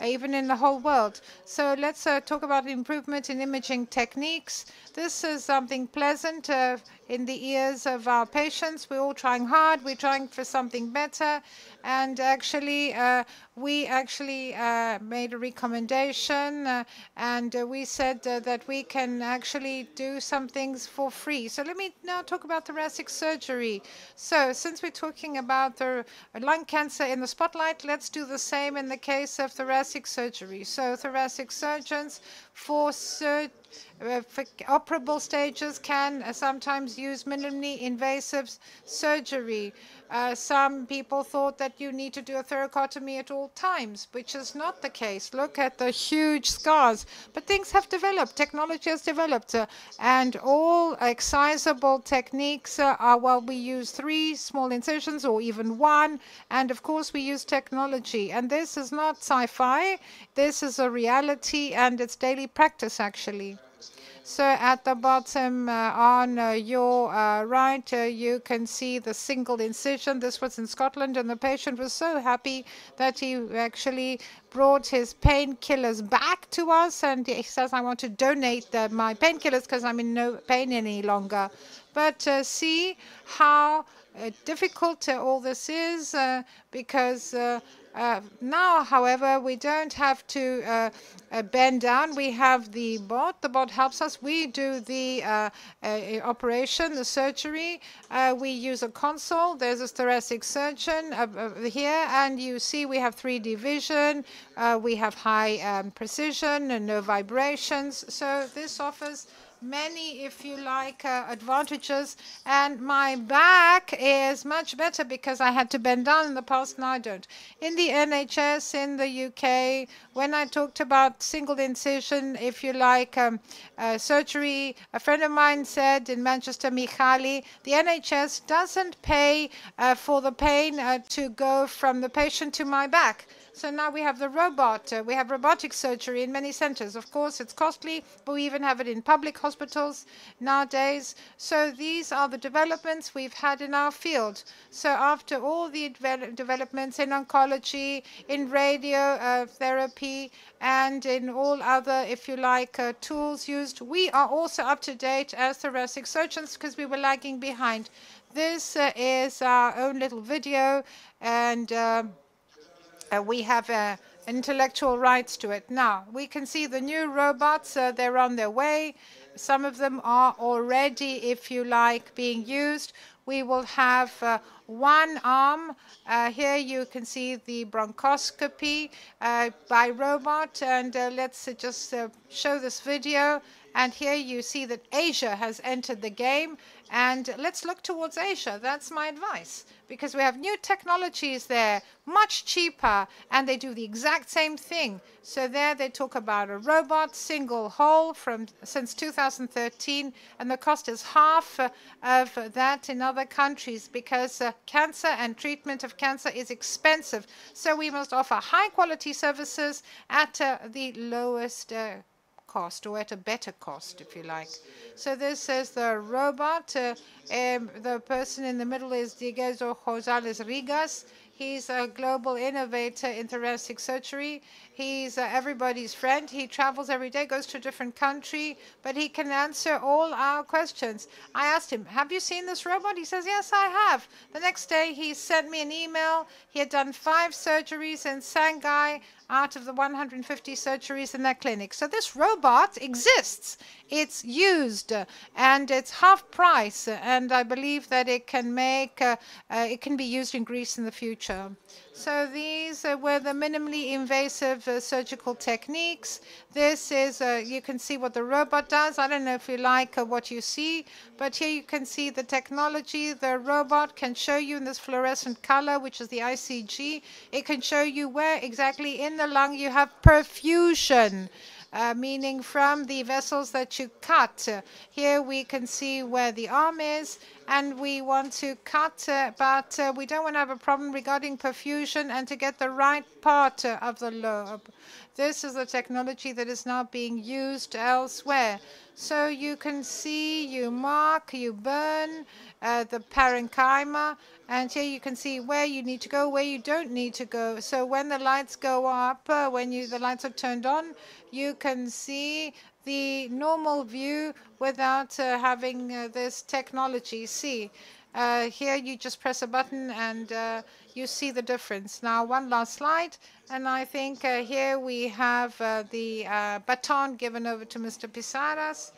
even in the whole world. So let's talk about improvement in imaging techniques. This is something pleasant in the ears of our patients. We're all trying hard. We're trying for something better. And actually, we actually made a recommendation, and we said that we can actually do some things for free. So let me now talk about thoracic surgery. So since we're talking about the lung cancer in the spotlight, let's do the same in the case of thoracic surgery. So thoracic surgeons for operable stages can sometimes use minimally invasive surgery. Some people thought that you need to do a thoracotomy at all times, which is not the case. Look at the huge scars. But things have developed. Technology has developed. And all excisable techniques are, well, we use 3 small incisions or even 1. And of course, we use technology. And this is not sci-fi. This is a reality, and it's daily practice, actually. So at the bottom on your right, you can see the single incision. This was in Scotland, and the patient was so happy that he actually brought his painkillers back to us, and he says, I want to donate my painkillers because I'm in no pain any longer. But see how difficult all this is because now, however, we don't have to bend down. We have the bot. The bot helps us. We do the operation, the surgery. We use a console. There's a thoracic surgeon here, and you see we have 3D vision. We have high precision and no vibrations. So this offers many, if you like, advantages. And my back is much better because I had to bend down in the past, now I don't. In the NHS in the UK, when I talked about single incision, if you like, surgery, a friend of mine said in Manchester, Michali, the NHS doesn't pay for the pain to go from the patient to my back. So now we have the robot. We have robotic surgery in many centers. Of course, it's costly, but we even have it in public hospitals nowadays. So these are the developments we've had in our field. So after all the developments in oncology, in radio therapy, and in all other, if you like, tools used, we are also up to date as thoracic surgeons because we were lagging behind. This is our own little video, and we have intellectual rights to it. Now, we can see the new robots, they're on their way. Some of them are already, if you like, being used. We will have one arm. Here you can see the bronchoscopy by robot. And let's just show this video. And here you see that Asia has entered the game. And let's look towards Asia. That's my advice. Because we have new technologies there, much cheaper, and they do the exact same thing. So there they talk about a robot, single hole since 2013, and the cost is half of that in other countries because cancer and treatment of cancer is expensive. So we must offer high-quality services at the lowest cost, or at a better cost, if you like. So this is the robot. The person in the middle is Diego Rosales Rigas. He's a global innovator in thoracic surgery. He's everybody's friend. He travels every day, goes to a different country, but he can answer all our questions. I asked him, have you seen this robot? He says, yes, I have. The next day, he sent me an email. He had done 5 surgeries in Shanghai out of the 150 surgeries in that clinic. So this robot exists. It's used, and it's half price, and I believe that it can it can be used in Greece in the future. So these were the minimally invasive surgical techniques. This is, you can see what the robot does. I don't know if you like what you see, but here you can see the technology. The robot can show you in this fluorescent color, which is the ICG. It can show you where exactly in the lung you have perfusion. Meaning from the vessels that you cut. Here we can see where the arm is, and we want to cut, but we don't want to have a problem regarding perfusion and to get the right part of the lobe. This is the technology that is now being used elsewhere. So you can see, you mark, you burn the parenchyma, and here you can see where you need to go, where you don't need to go. So when the lights go up, when the lights are turned on, you can see the normal view without having this technology. See, here you just press a button and you see the difference. Now, one last slide, and I think here we have the baton given over to Mr. Pisakas.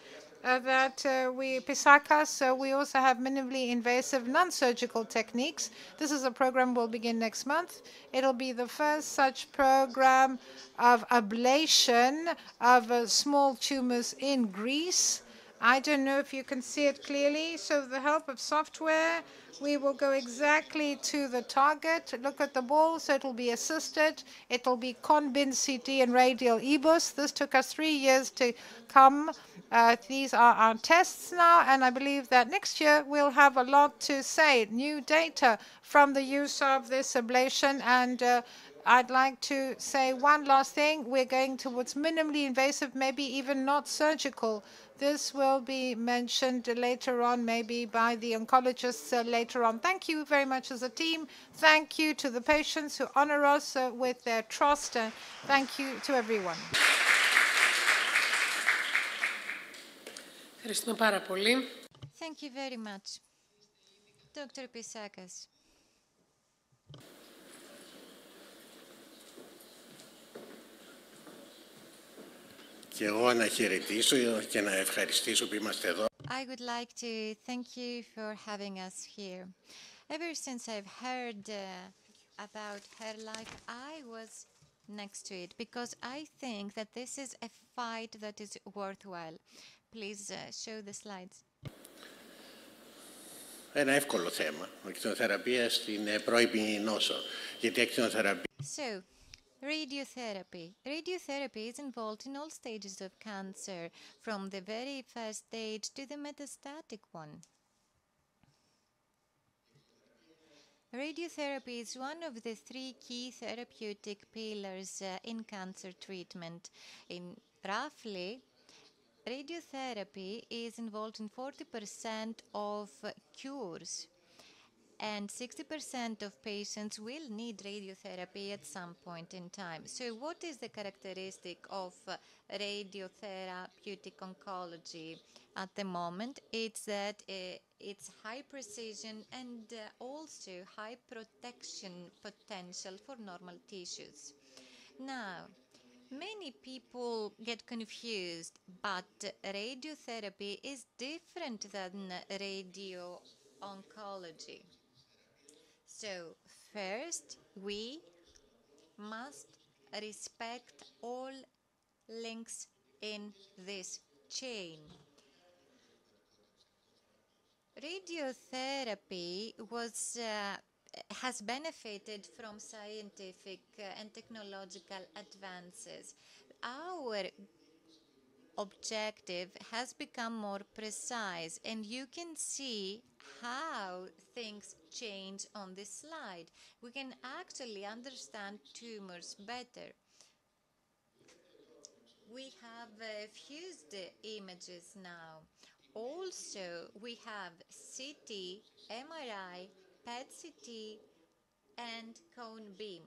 We also have minimally invasive non-surgical techniques. This is a program will begin next month. It'll be the first such program of ablation of small tumors in Greece. I don't know if you can see it clearly. So with the help of software, we will go exactly to the target. Look at the ball, so it'll be assisted. It'll be Conbin CT and radial EBUS. This took us 3 years to come. These are our tests now, and I believe that next year we'll have a lot to say, new data from the use of this ablation. And I'd like to say one last thing. We're going towards minimally invasive, maybe even not surgical. This will be mentioned later on, maybe by the oncologists later on. Thank you very much as a team. Thank you to the patients who honor us with their trust. Thank you to everyone. Ευχαριστούμε πάρα πολύ. Thank you very much. Dr. Pissakas. Και εγώ να χαιρετήσω και να ευχαριστήσω που είμαστε εδώ. I would like to thank you for having us here. Ever since I've heard about FairLife, I was next to it because I think that this is a fight that is worthwhile. Please show the slides. Ένα εύκολο θέμα, ακτινοθεραπεία στην πρώιμη νόσο. Γιατί η ακτινοθεραπεία... So, radiotherapy. Radiotherapy is involved in all stages of cancer, from the very first stage to the metastatic one. Radiotherapy is one of the three key therapeutic pillars in cancer treatment. Roughly, radiotherapy is involved in 40% of cures, and 60% of patients will need radiotherapy at some point in time. So what is the characteristic of radiotherapeutic oncology at the moment? It's that it's high precision and also high protection potential for normal tissues. Now, many people get confused, but radiotherapy is different than radio-oncology. So, first, we must respect all links in this chain. Radiotherapy has benefited from scientific and technological advances. Our objective has become more precise, and you can see how things change on this slide. We can actually understand tumors better. We have fused images now. Also, we have CT, MRI, PET-CT, and cone beam.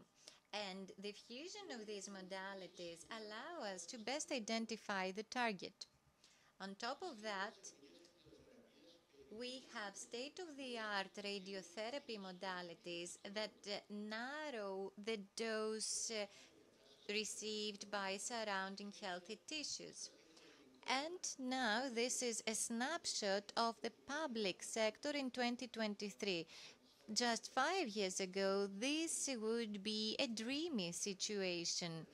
And the fusion of these modalities allow us to best identify the target. On top of that, we have state-of-the-art radiotherapy modalities that narrow the dose received by surrounding healthy tissues. And now this is a snapshot of the public sector in 2023. Just 5 years ago, this would be a dreamy situation.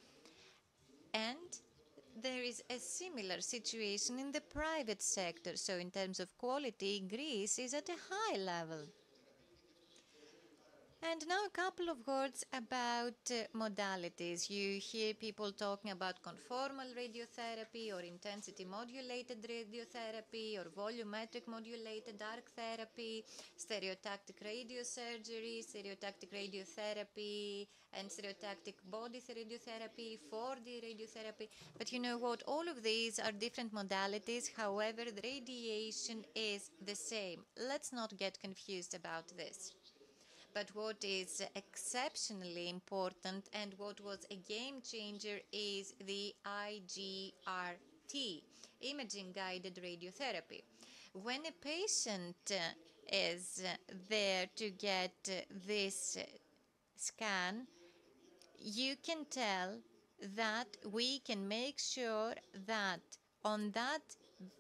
And there is a similar situation in the private sector. So in terms of quality, Greece is at a high level. And now a couple of words about modalities. You hear people talking about conformal radiotherapy or intensity modulated radiotherapy or volumetric modulated arc therapy, stereotactic radiosurgery, stereotactic radiotherapy, and stereotactic body radiotherapy, 4D radiotherapy. But you know what? All of these are different modalities. However, the radiation is the same. Let's not get confused about this. But what is exceptionally important and what was a game changer is the IGRT, imaging-guided radiotherapy. When a patient is there to get this scan, you can tell that we can make sure that on that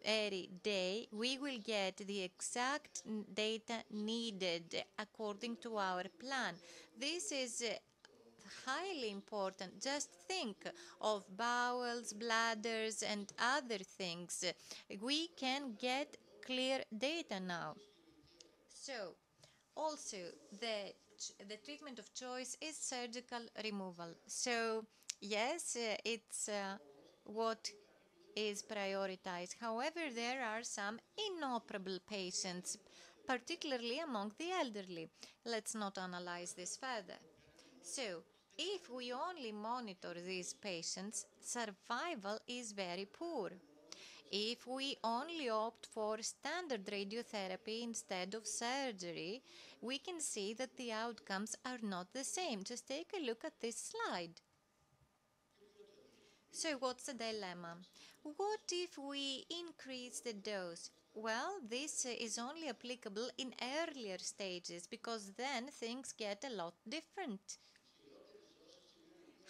very day we will get the exact data needed according to our plan. This is highly important. Just think of bowels, bladders, and other things. We can get clear data now. So, also, the treatment of choice is surgical removal. So, yes, it's what is prioritized. However, there are some inoperable patients, particularly among the elderly. Let's not analyze this further. So, if we only monitor these patients, survival is very poor. If we only opt for standard radiotherapy instead of surgery, we can see that the outcomes are not the same. Just take a look at this slide. So what's the dilemma? What if we increase the dose? Well, this is only applicable in earlier stages because then things get a lot different.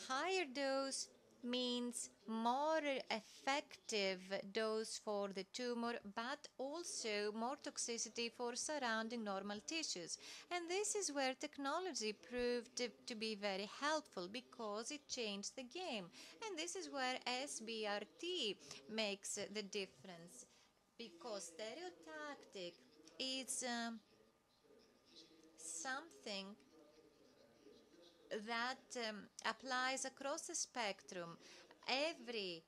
Higher dose means more effective dose for the tumor, but also more toxicity for surrounding normal tissues. And this is where technology proved to be very helpful because it changed the game. And this is where SBRT makes the difference, because stereotactic is something that applies across the spectrum. Every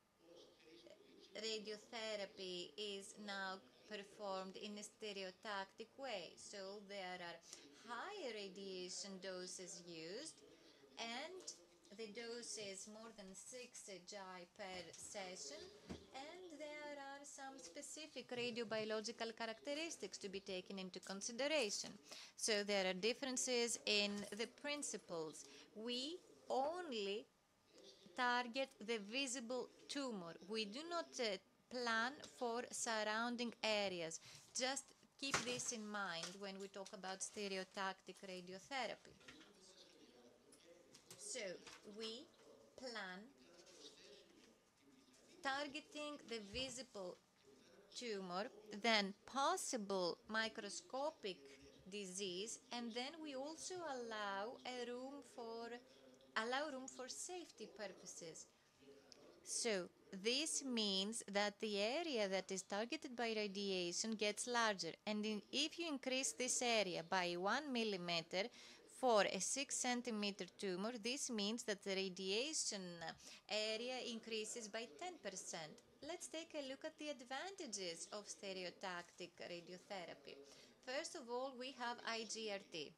radiotherapy is now performed in a stereotactic way. So there are higher radiation doses used, and the dose is more than 6 GI per session, and there are some specific radiobiological characteristics to be taken into consideration. So there are differences in the principles. We only target the visible tumor. We do not plan for surrounding areas. Just keep this in mind when we talk about stereotactic radiotherapy. So we plan targeting the visible tumor, then possible microscopic disease, and then we also allow room for safety purposes. So this means that the area that is targeted by radiation gets larger, and if you increase this area by 1 millimeter for a 6 centimeter tumor, this means that the radiation area increases by 10%. Let's take a look at the advantages of stereotactic radiotherapy. First of all, we have IGRT.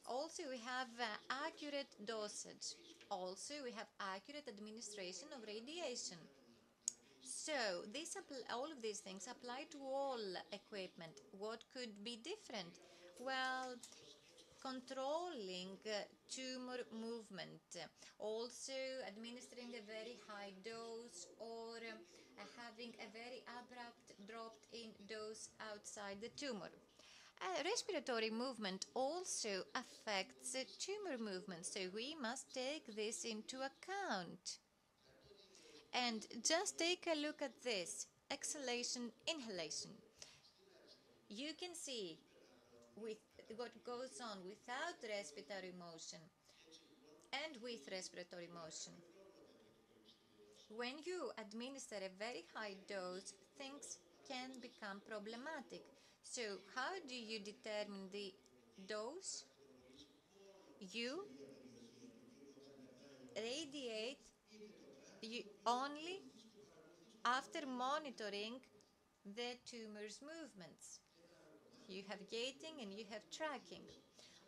Also, we have accurate dosage. Also, we have accurate administration of radiation. So, all of these things apply to all equipment. What could be different? Well, controlling tumor movement, also administering a very high dose, or having a very abrupt drop in dose outside the tumor. Respiratory movement also affects tumor movement, so we must take this into account. And just take a look at this, exhalation, inhalation. You can see with what goes on without respiratory motion and with respiratory motion. When you administer a very high dose, things can become problematic. So how do you determine the dose? You radiate only after monitoring the tumor's movements. You have gating and you have tracking.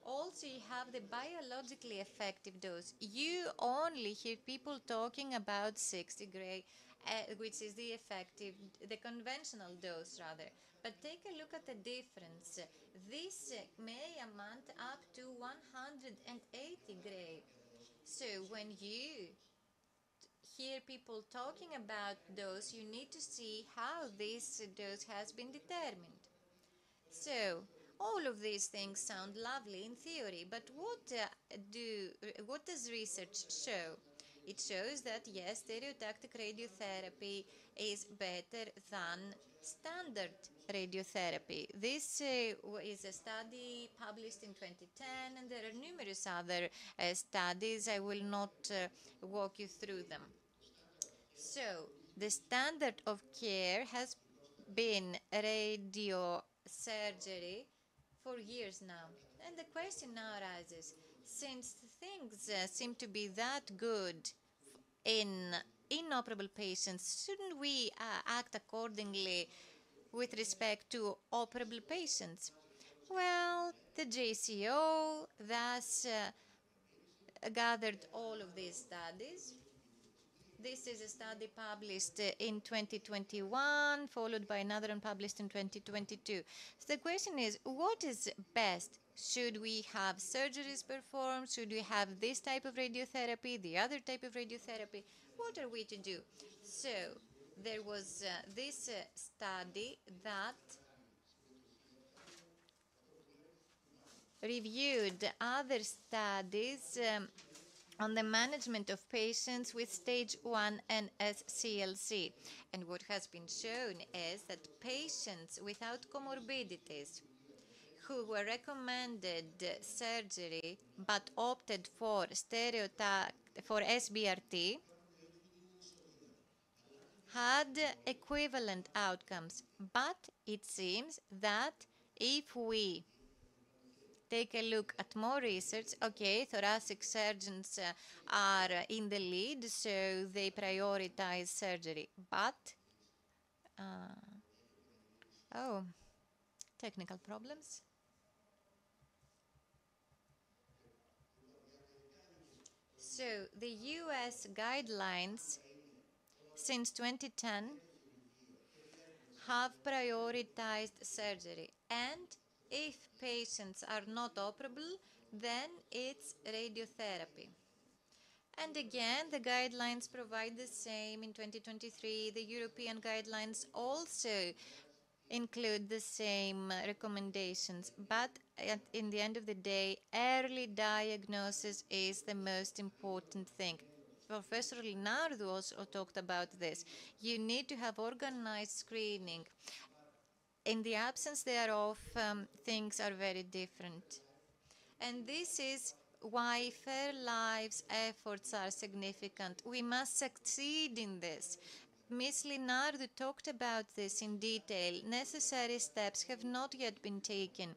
Also, you have the biologically effective dose. You only hear people talking about 60 gray, which is the conventional dose rather. But take a look at the difference. This may amount up to 180 gray. So when you hear people talking about dose, you need to see how this dose has been determined. So, all of these things sound lovely in theory, but what does research show? It shows that yes, stereotactic radiotherapy is better than standard radiotherapy. This is a study published in 2010, and there are numerous other studies. I will not walk you through them. So, the standard of care has been radiosurgery for years now. And the question now arises, since things seem to be that good in inoperable patients, shouldn't we act accordingly with respect to operable patients? Well, the JCO thus gathered all of these studies. This is a study published in 2021, followed by another one published in 2022. So the question is, what is best? Should we have surgeries performed? Should we have this type of radiotherapy, the other type of radiotherapy? What are we to do? So there was this study that reviewed other studies on the management of patients with stage 1 NSCLC. And what has been shown is that patients without comorbidities who were recommended surgery but opted for SBRT had equivalent outcomes. But it seems that if we take a look at more research, okay, thoracic surgeons are in the lead, so they prioritize surgery. But, technical problems. So, the US guidelines since 2010 have prioritized surgery, and if patients are not operable, then it's radiotherapy. And again, the guidelines provide the same. In 2023, the European guidelines also include the same recommendations. But in the end of the day, early diagnosis is the most important thing. Professor Linardo also talked about this. You need to have organized screening. In the absence thereof, things are very different. And this is why FairLife's efforts are significant. We must succeed in this. Ms. Linardo talked about this in detail. Necessary steps have not yet been taken.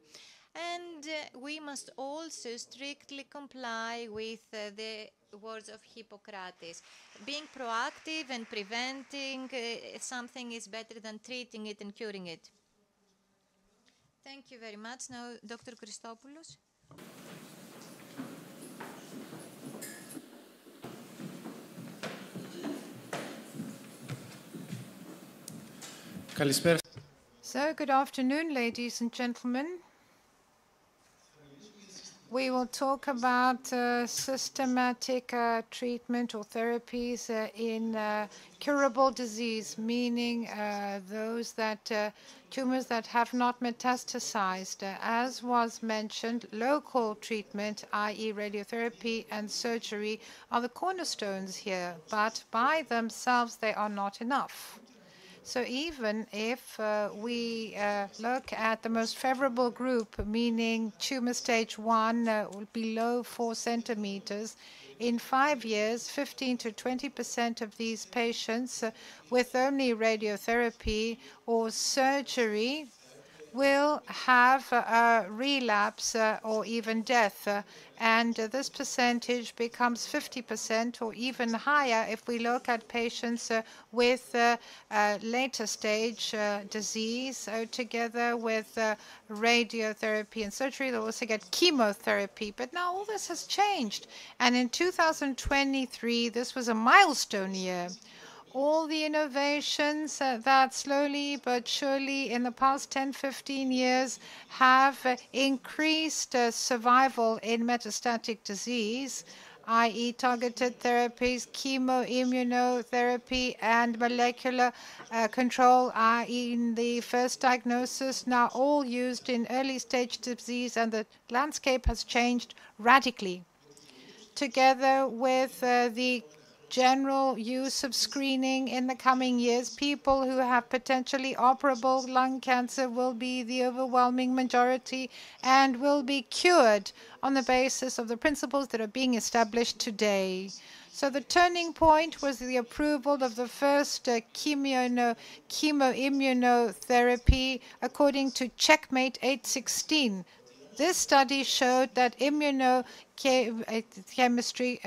And we must also strictly comply with the words of Hippocrates. Being proactive and preventing something is better than treating it and curing it. Thank you very much. Now, Dr. Christopoulos. So, good afternoon, ladies and gentlemen. We will talk about systematic treatment or therapies in curable disease, meaning those that tumors that have not metastasized. As was mentioned, local treatment, i.e. radiotherapy and surgery, are the cornerstones here, but by themselves they are not enough. So even if we look at the most favorable group, meaning tumor stage 1 below 4 centimeters, in 5 years, 15 to 20% of these patients with only radiotherapy or surgery will have a relapse or even death. And this percentage becomes 50% or even higher if we look at patients with later stage disease. Together with radiotherapy and surgery, they'll also get chemotherapy. But now all this has changed. And in 2023, this was a milestone year. All the innovations that slowly but surely in the past 10, 15 years have increased survival in metastatic disease, i.e. targeted therapies, chemoimmunotherapy, and molecular control, i.e. in the first diagnosis, now all used in early stage disease, and the landscape has changed radically. Together with the general use of screening in the coming years, people who have potentially operable lung cancer will be the overwhelming majority and will be cured on the basis of the principles that are being established today. So the turning point was the approval of the first chemoimmunotherapy according to Checkmate 816. This study showed that immunochemistry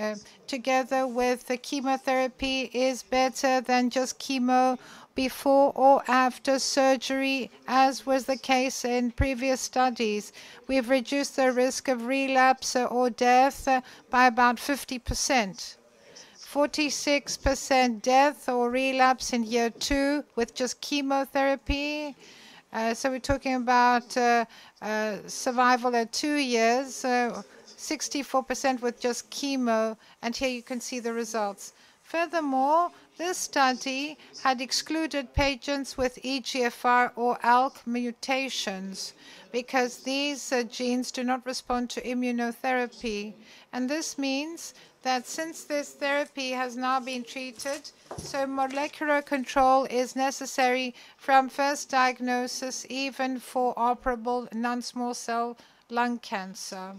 together with the chemotherapy is better than just chemo before or after surgery, as was the case in previous studies. We've reduced the risk of relapse or death by about 50%. 46% death or relapse in year 2 with just chemotherapy. So we're talking about survival at 2 years, 64% with just chemo, and here you can see the results. Furthermore, this study had excluded patients with EGFR or ALK mutations because these genes do not respond to immunotherapy. And this means that since this therapy has now been treated, so molecular control is necessary from first diagnosis, even for operable non-small cell lung cancer.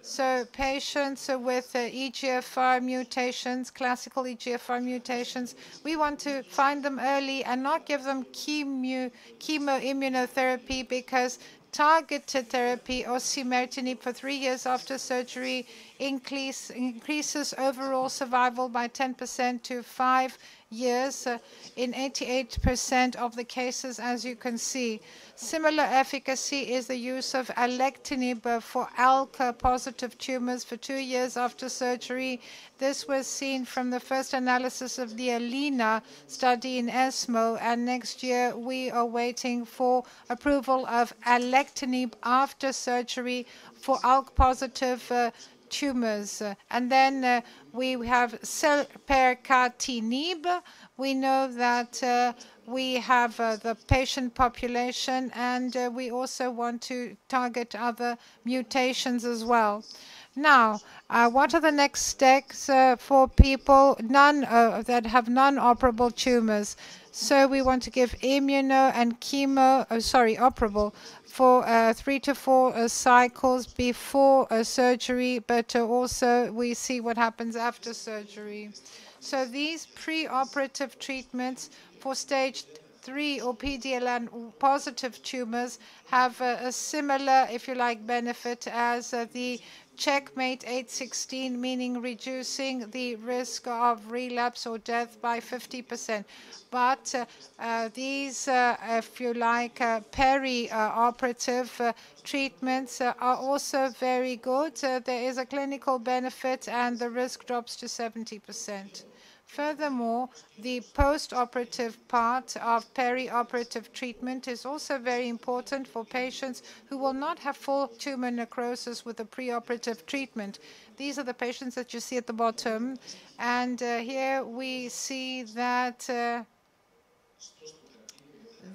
So patients with EGFR mutations, classical EGFR mutations, we want to find them early and not give them chemoimmunotherapy because targeted therapy, osimertinib, for 3 years after surgery increases overall survival by 10% to 5 years in 88% of the cases, as you can see. Similar efficacy is the use of alectinib for ALK-positive tumors for 2 years after surgery. This was seen from the first analysis of the Elena study in ESMO, and next year we are waiting for approval of alectinib after surgery for ALK-positive tumors. And then we have selpercatinib. We know that we have the patient population, and we also want to target other mutations as well. Now, what are the next steps for people that have non-operable tumors? So we want to give immuno and chemo, operable, for 3 to 4 cycles before surgery, but also we see what happens after surgery. So these pre-operative treatments for stage 3 or PD-L1 positive tumors have a similar, if you like, benefit as the Checkmate 816, meaning reducing the risk of relapse or death by 50%. But these, if you like, peri-operative treatments are also very good. There is a clinical benefit and the risk drops to 70%. Furthermore, the post-operative part of peri-operative treatment is also very important for patients who will not have full tumor necrosis with the pre-operative treatment. These are the patients that you see at the bottom. And here we see that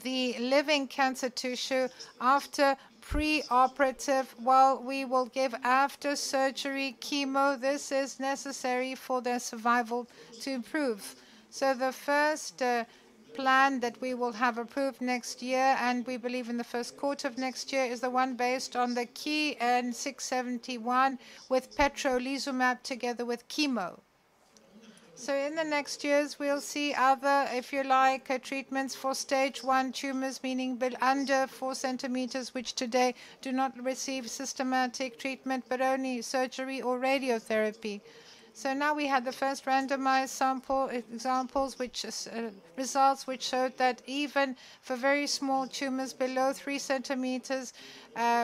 the living cancer tissue after pre-operative, well, we will give after surgery chemo. This is necessary for their survival to improve. So the first plan that we will have approved next year, and we believe in the first quarter of next year, is the one based on the KEYN 671 with petrolizumab together with chemo. So in the next years, we'll see other, if you like, treatments for stage 1 tumors, meaning under 4 centimeters, which today do not receive systematic treatment, but only surgery or radiotherapy. So now we had the first randomized examples, results which showed that even for very small tumors below 3 centimeters,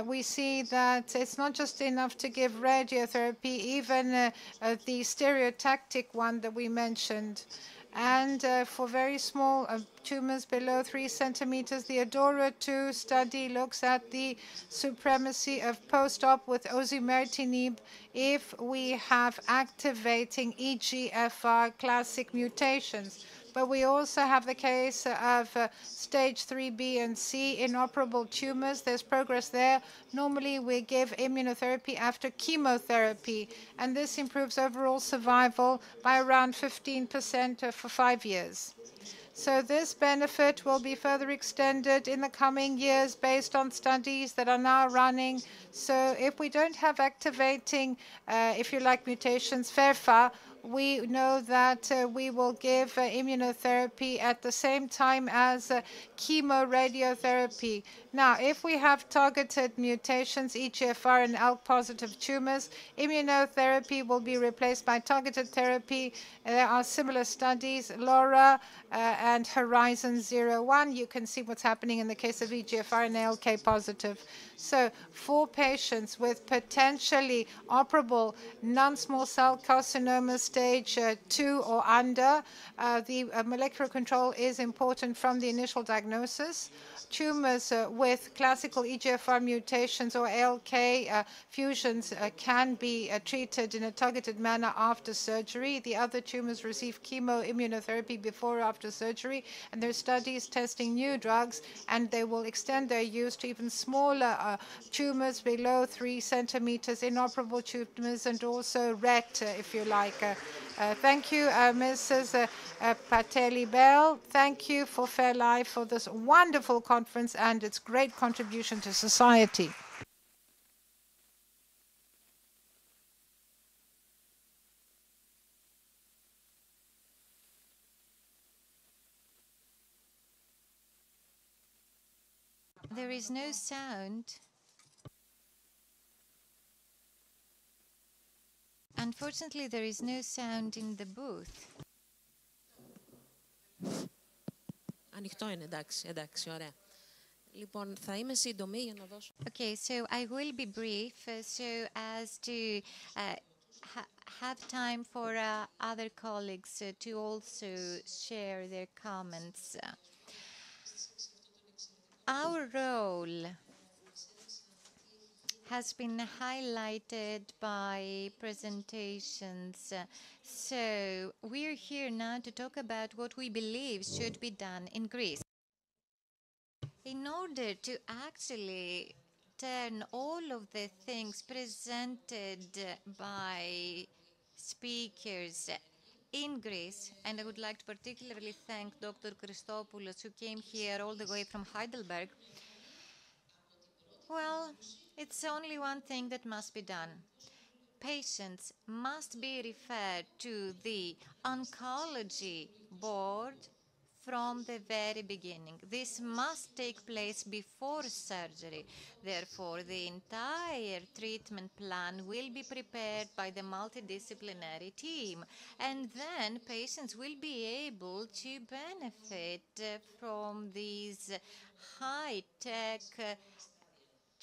we see that it's not just enough to give radiotherapy, even the stereotactic one that we mentioned. And for very small tumors below 3 centimeters, the ADORA-2 study looks at the supremacy of post-op with osimertinib if we have activating EGFR classic mutations. But we also have the case of stage 3B and C inoperable tumors. There's progress there. Normally, we give immunotherapy after chemotherapy, and this improves overall survival by around 15% for 5 years. So this benefit will be further extended in the coming years based on studies that are now running. So if we don't have activating, if you like, mutations, FERFA, we know that we will give immunotherapy at the same time as chemoradiotherapy. Now, if we have targeted mutations, EGFR and ALK-positive tumors, immunotherapy will be replaced by targeted therapy. There are similar studies, LAURA and Horizon-01. You can see what's happening in the case of EGFR and ALK-positive. So for patients with potentially operable non-small cell carcinomas, stage 2 or under, the molecular control is important from the initial diagnosis. Tumors with classical EGFR mutations or ALK fusions can be treated in a targeted manner after surgery. The other tumors receive chemoimmunotherapy before or after surgery, and there are studies testing new drugs, and they will extend their use to even smaller tumors below 3 centimeters, inoperable tumors, and also RET, if you like. Thank you, Mrs. Pateli-Bell. Thank you for FairLife for this wonderful conference and its great contribution to society. There is no sound. Unfortunately, there is no sound in the booth. Ανοιχτό είναι, εντάξει, ωραία. Λοιπόν, θα είμαι σύντομη για να δώσω... Okay, so I will be brief so as to have time for other colleagues to also share their comments. Our role has been highlighted by presentations. So we're here now to talk about what we believe should be done in Greece. In order to actually turn all of the things presented by speakers in Greece, and I would like to particularly thank Dr. Christopoulos, who came here all the way from Heidelberg. Well, it's only one thing that must be done. Patients must be referred to the oncology board from the very beginning. This must take place before surgery. Therefore, the entire treatment plan will be prepared by the multidisciplinary team, and then patients will be able to benefit from these high-tech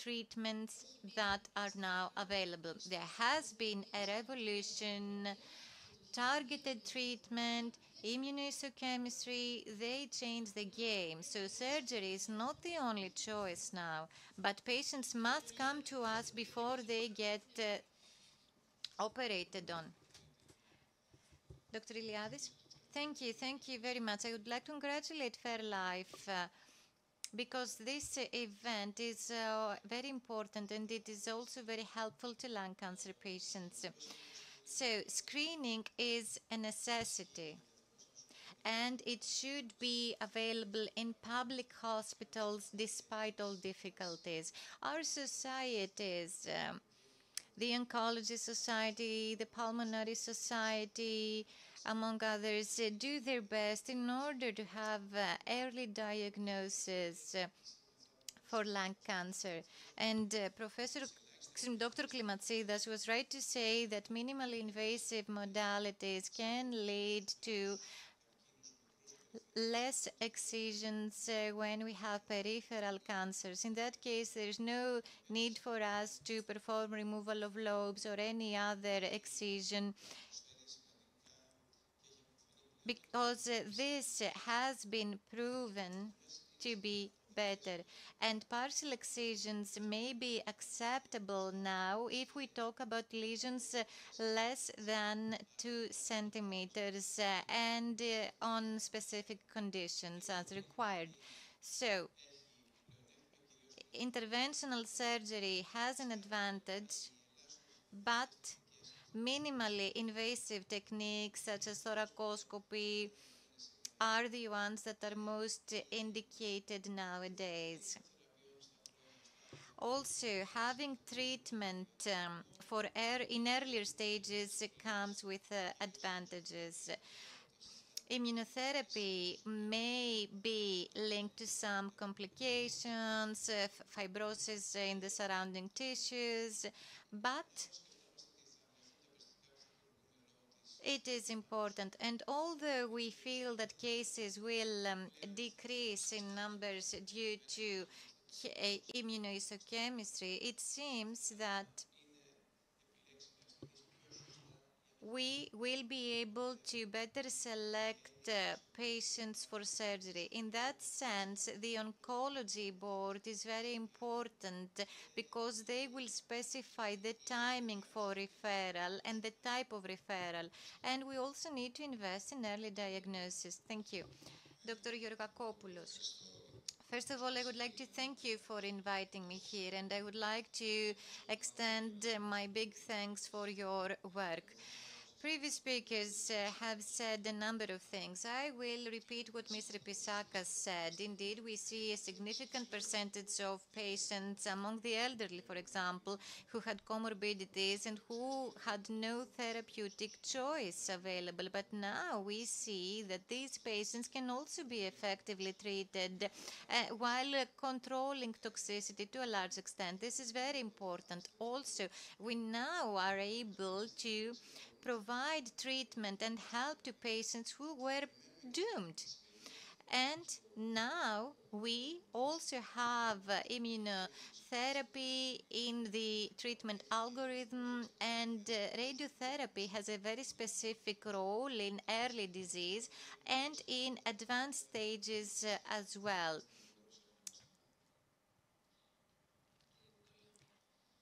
treatments that are now available. There has been a revolution, targeted treatment, immunohistochemistry, they changed the game. So surgery is not the only choice now, but patients must come to us before they get operated on. Dr. Iliadis? Thank you very much. I would like to congratulate FairLife because this event is very important and it is also very helpful to lung cancer patients. So screening is a necessity and it should be available in public hospitals despite all difficulties. Our societies, the Oncology Society, the Pulmonary Society, among others, do their best in order to have early diagnosis for lung cancer. And Dr. Klimatsidas was right to say that minimally invasive modalities can lead to less excisions when we have peripheral cancers. In that case, there is no need for us to perform removal of lobes or any other excision, because this has been proven to be better. And partial excisions may be acceptable now if we talk about lesions less than 2 centimeters and on specific conditions as required. So interventional surgery has an advantage, but minimally invasive techniques such as thoracoscopy are the ones that are most indicated nowadays. Also, having treatment in earlier stages comes with advantages. Immunotherapy may be linked to some complications, fibrosis in the surrounding tissues, but it is important. And although we feel that cases will decrease in numbers due to immunohistochemistry, it seems that we will be able to better select patients for surgery. In that sense, the oncology board is very important because they will specify the timing for referral and the type of referral. And we also need to invest in early diagnosis. Thank you. Dr. Georgakopoulos. First of all, I would like to thank you for inviting me here, and I would like to extend my big thanks for your work. Previous speakers have said a number of things. I will repeat what Mr. Pisaka said. Indeed, we see a significant percentage of patients among the elderly, for example, who had comorbidities and who had no therapeutic choice available. But now we see that these patients can also be effectively treated while controlling toxicity to a large extent. This is very important. Also, we now are able to provide treatment and help to patients who were doomed. And now we also have immunotherapy in the treatment algorithm, and radiotherapy has a very specific role in early disease and in advanced stages as well.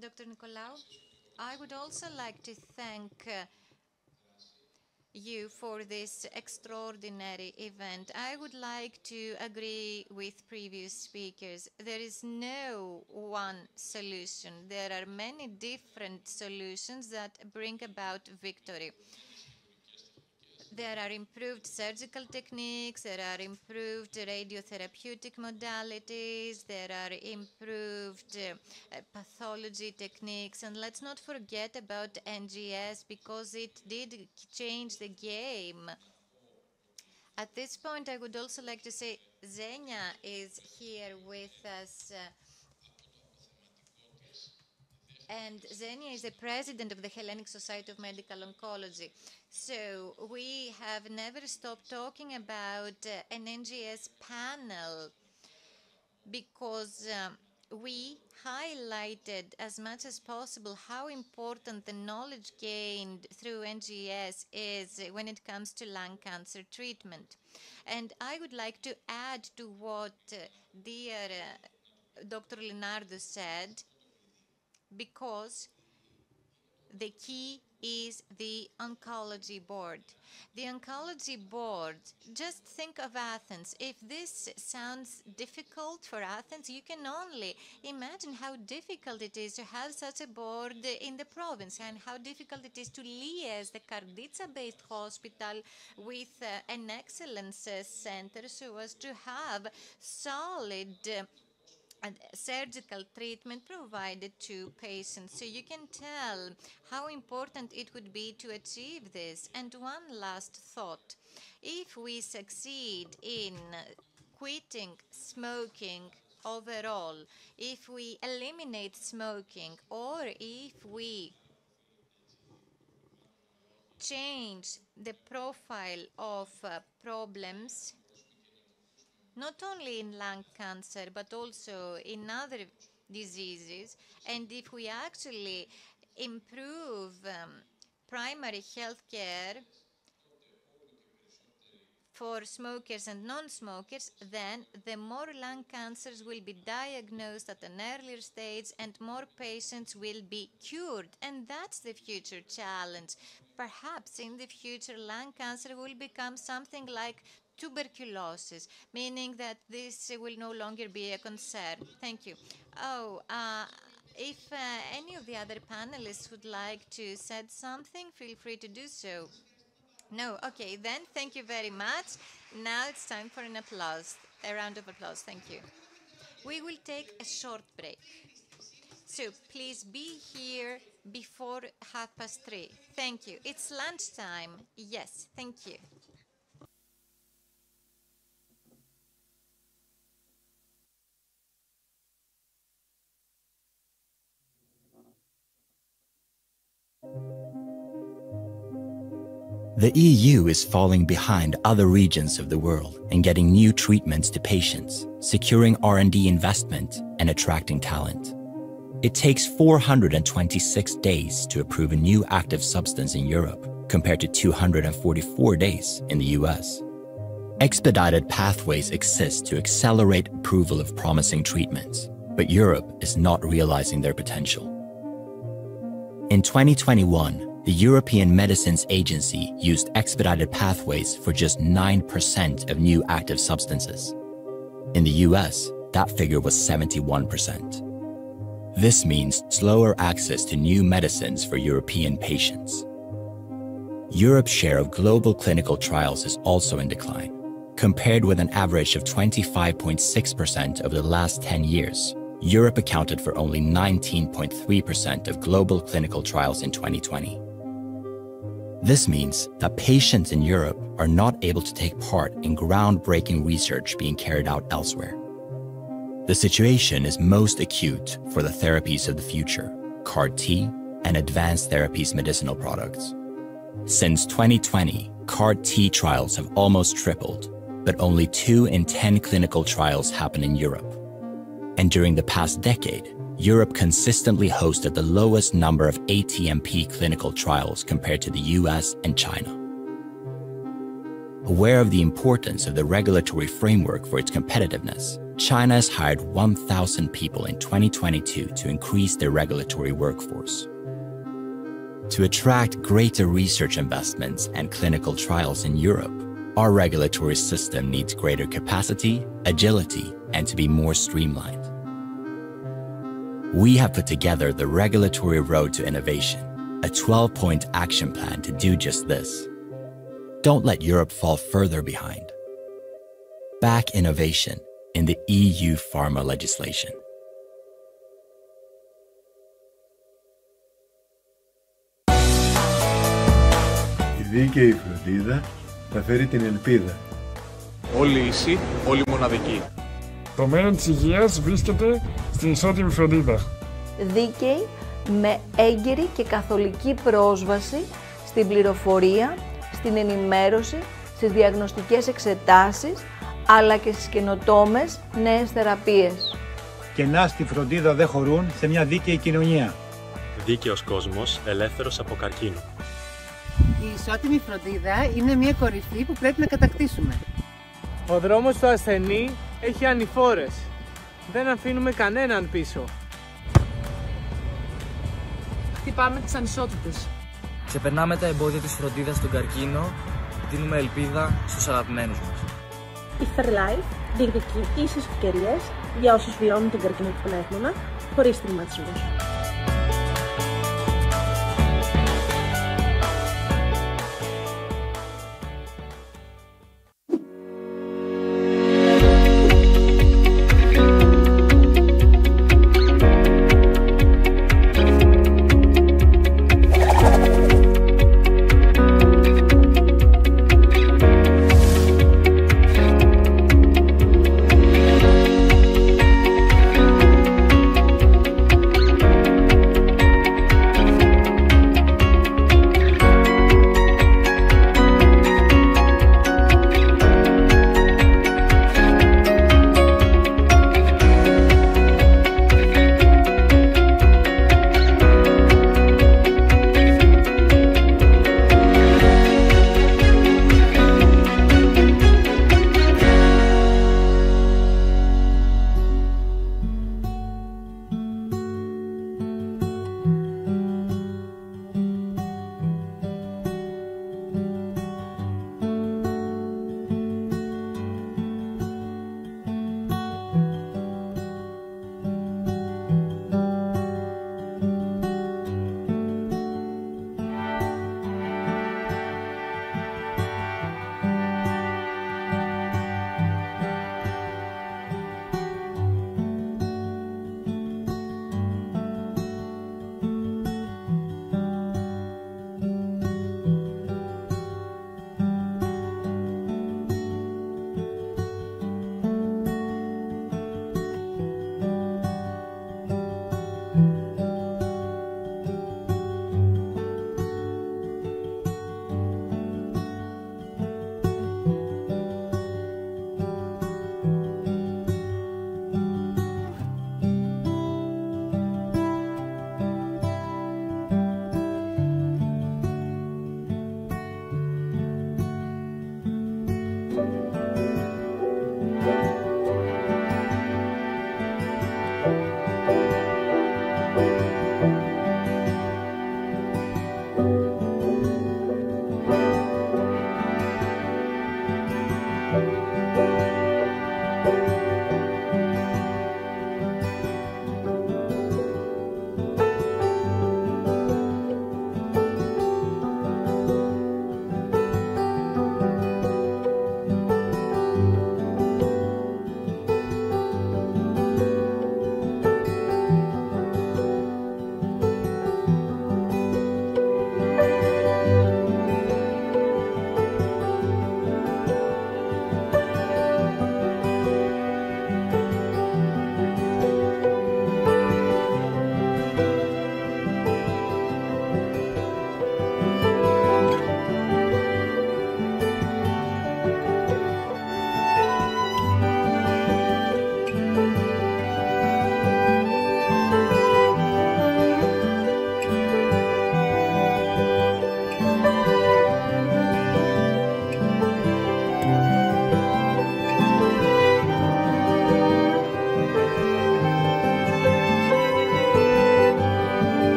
Dr. Nicolaou, I would also like to thank you for this extraordinary event. I would like to agree with previous speakers. There is no one solution. There are many different solutions that bring about victory. There are improved surgical techniques, there are improved radiotherapeutic modalities, there are improved pathology techniques, and let's not forget about NGS because it did change the game. At this point, I would also like to say Xenia is here with us. And Xenia is the president of the Hellenic Society of Medical Oncology. So we have never stopped talking about an NGS panel because we highlighted as much as possible how important the knowledge gained through NGS is when it comes to lung cancer treatment. And I would like to add to what dear Dr. Leonardo said, because the key is the oncology board. The oncology board, just think of Athens. If this sounds difficult for Athens, you can only imagine how difficult it is to have such a board in the province and how difficult it is to liaise the Karditsa-based hospital with an excellence center so as to have solid surgical treatment provided to patients. So you can tell how important it would be to achieve this. And one last thought. If we succeed in quitting smoking overall, if we eliminate smoking, or if we change the profile of problems, not only in lung cancer, but also in other diseases, and if we actually improve primary health care for smokers and non-smokers, then the more lung cancers will be diagnosed at an earlier stage and more patients will be cured. And that's the future challenge. Perhaps in the future, lung cancer will become something like tuberculosis, meaning that this will no longer be a concern. Thank you. If any of the other panelists would like to say something, feel free to do so. No? Okay, then thank you very much. Now it's time for an applause, a round of applause. Thank you. We will take a short break. So please be here before 3:30. Thank you. It's lunchtime. Yes, thank you. The EU is falling behind other regions of the world in getting new treatments to patients, securing R&D investment, and attracting talent. It takes 426 days to approve a new active substance in Europe, compared to 244 days in the US. Expedited pathways exist to accelerate approval of promising treatments, but Europe is not realizing their potential. In 2021, the European Medicines Agency used expedited pathways for just 9% of new active substances. In the US, that figure was 71%. This means slower access to new medicines for European patients. Europe's share of global clinical trials is also in decline. Compared with an average of 25.6% over the last 10 years, Europe accounted for only 19.3% of global clinical trials in 2020. This means that patients in Europe are not able to take part in groundbreaking research being carried out elsewhere. The situation is most acute for the therapies of the future, CAR-T, and advanced therapies medicinal products. Since 2020, CAR-T trials have almost tripled, but only 2 in 10 clinical trials happen in Europe. And during the past decade, Europe consistently hosted the lowest number of ATMP clinical trials compared to the US and China. Aware of the importance of the regulatory framework for its competitiveness, China has hired 1,000 people in 2022 to increase their regulatory workforce. To attract greater research investments and clinical trials in Europe, our regulatory system needs greater capacity, agility, and to be more streamlined. We have put together the Regulatory Road to Innovation, a 12-point action plan to do just this. Don't let Europe fall further behind. Back innovation in the EU pharma legislation. Η δίκαιη φροντίδα θα φέρει την ελπίδα. Όλοι ίσοι, όλοι μοναδικοί. Το μέλλον της υγείας βρίσκεται στην ισότιμη φροντίδα. Δίκαιη, με έγκαιρη και καθολική πρόσβαση στην πληροφορία, στην ενημέρωση, στις διαγνωστικές εξετάσεις, αλλά και στις καινοτόμες νέες θεραπείες. Κενά στη φροντίδα δεν χωρούν σε μια δίκαιη κοινωνία. Δίκαιος κόσμος, ελεύθερος από καρκίνο. Η ισότιμη φροντίδα είναι μια κορυφή που πρέπει να κατακτήσουμε. Ο δρόμος του ασθενή έχει ανηφόρες. Δεν αφήνουμε κανέναν πίσω. Χτυπάμε τις ανισότητες. Ξεπερνάμε τα εμπόδια της φροντίδας στον καρκίνο, δίνουμε ελπίδα στους αγαπημένους μας. Η FairLife διεκδικεί ίσες ευκαιρίες για όσους βιώνουν τον καρκίνο του πνεύμονα χωρίς στιγματισμούς.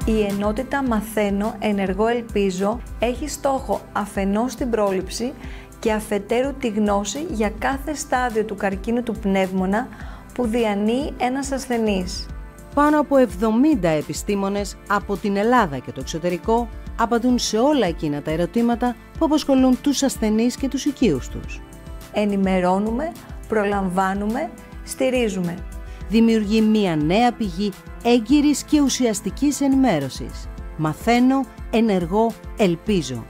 Η ενότητα Μαθαίνω, Ενεργώ, Ελπίζω έχει στόχο αφενός την πρόληψη και αφετέρου τη γνώση για κάθε στάδιο του καρκίνου του πνεύμονα που διανύει ένας ασθενής. Πάνω από 70 επιστήμονες από την Ελλάδα και το εξωτερικό απαντούν σε όλα εκείνα τα ερωτήματα που απασχολούν τους ασθενείς και τους οικείους τους. Ενημερώνουμε, προλαμβάνουμε, στηρίζουμε. Δημιουργεί μια νέα πηγή έγκυρης και ουσιαστικής ενημέρωσης. Μαθαίνω, ενεργώ, ελπίζω.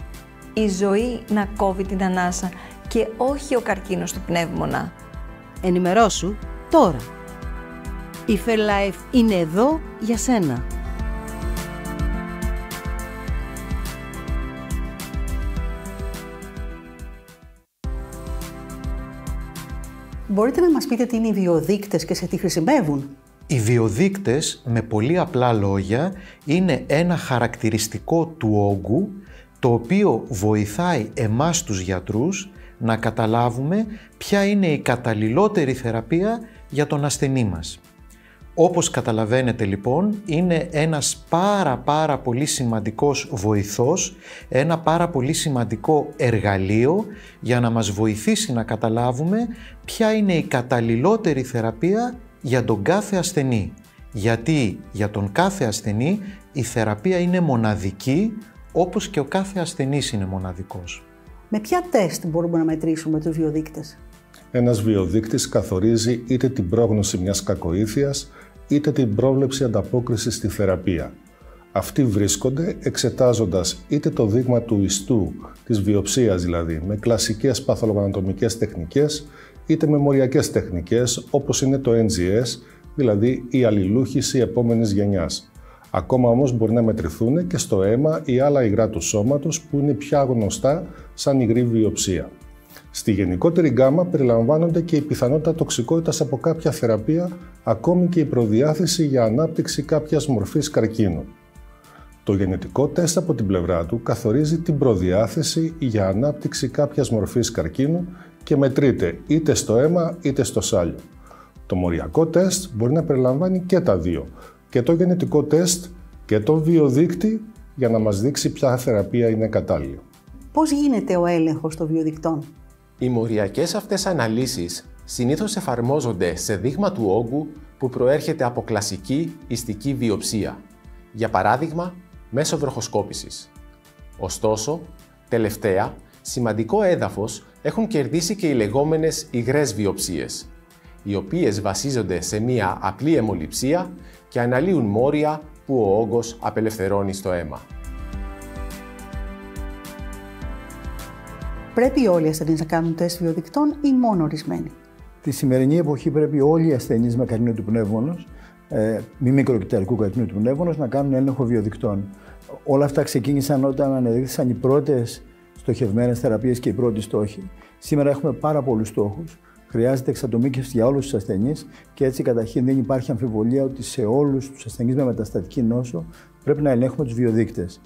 Η ζωή να κόβει την ανάσα και όχι ο καρκίνος του πνεύμονα. Ενημερώσου τώρα. Η FairLife είναι εδώ για σένα. Μπορείτε να μας πείτε τι είναι οι βιοδείκτες και σε τι χρησιμεύουν? Οι βιοδείκτες, με πολύ απλά λόγια, είναι ένα χαρακτηριστικό του όγκου, το οποίο βοηθάει εμάς τους γιατρούς να καταλάβουμε ποια είναι η καταλληλότερη θεραπεία για τον ασθενή μας. Όπως καταλαβαίνετε λοιπόν, είναι ένας πάρα πολύ σημαντικός βοηθός, ένα πάρα πολύ σημαντικό εργαλείο για να μας βοηθήσει να καταλάβουμε ποια είναι η καταλληλότερη θεραπεία για τον κάθε ασθενή. Γιατί για τον κάθε ασθενή η θεραπεία είναι μοναδική, όπως και ο κάθε ασθενής είναι μοναδικός. Με ποια τεστ μπορούμε να μετρήσουμε τους βιοδείκτες? Ένας βιοδείκτης καθορίζει είτε την πρόγνωση μιας κακοήθειας, είτε την πρόβλεψη ανταπόκρισης στη θεραπεία. Αυτοί βρίσκονται εξετάζοντας είτε το δείγμα του ιστού, της βιοψίας δηλαδή, με κλασικές παθολογοανατομικές τεχνικές, είτε με μοριακές τεχνικές, όπως είναι το NGS, δηλαδή η αλληλούχηση επόμενης γενιάς. Ακόμα όμως μπορεί να μετρηθούν και στο αίμα ή άλλα υγρά του σώματος που είναι πια γνωστά σαν υγρή βιοψία. Στη γενικότερη γκάμα περιλαμβάνονται και η πιθανότητα τοξικότητας από κάποια θεραπεία, ακόμη και η προδιάθεση για ανάπτυξη κάποιας μορφής καρκίνου. Το γενετικό τεστ από την πλευρά του καθορίζει την προδιάθεση για ανάπτυξη κάποιας μορφής καρκίνου και μετρείται είτε στο αίμα είτε στο σάλιο. Το μοριακό τεστ μπορεί να περιλαμβάνει και τα δύο, και το γενετικό τεστ και το βιοδείκτη, για να μας δείξει ποια θεραπεία είναι κατάλληλη. Πώς γίνεται ο έλεγχος των βιοδεικτών? Οι μοριακές αυτές αναλύσεις συνήθως εφαρμόζονται σε δείγμα του όγκου που προέρχεται από κλασική ιστική βιοψία, για παράδειγμα μέσω βροχοσκόπησης. Ωστόσο, τελευταία, σημαντικό έδαφος έχουν κερδίσει και οι λεγόμενες υγρές βιοψίες, οι οποίες βασίζονται σε μία απλή αιμοληψία και αναλύουν μόρια που ο όγκος απελευθερώνει στο αίμα. Πρέπει όλοι οι ασθενείς να κάνουν τεστ βιοδεικτών ή μόνο ορισμένοι? Τη σημερινή εποχή πρέπει όλοι οι ασθενείς με καρκίνο του πνεύμονος, μη μικροκυταρικού καρκίνου του πνεύμονος, να κάνουν έλεγχο βιοδεικτών. Όλα αυτά ξεκίνησαν όταν ανεδείχθησαν οι πρώτες στοχευμένες θεραπείες και οι πρώτοι στόχοι. Σήμερα έχουμε πάρα πολλούς στόχους. Χρειάζεται εξατομίκευση για όλους τους ασθενείς και έτσι καταρχήν δεν υπάρχει αμφιβολία ότι σε όλους τους ασθενείς με μεταστατική νόσο πρέπει να ελέγχουμε τους βιοδείκτες.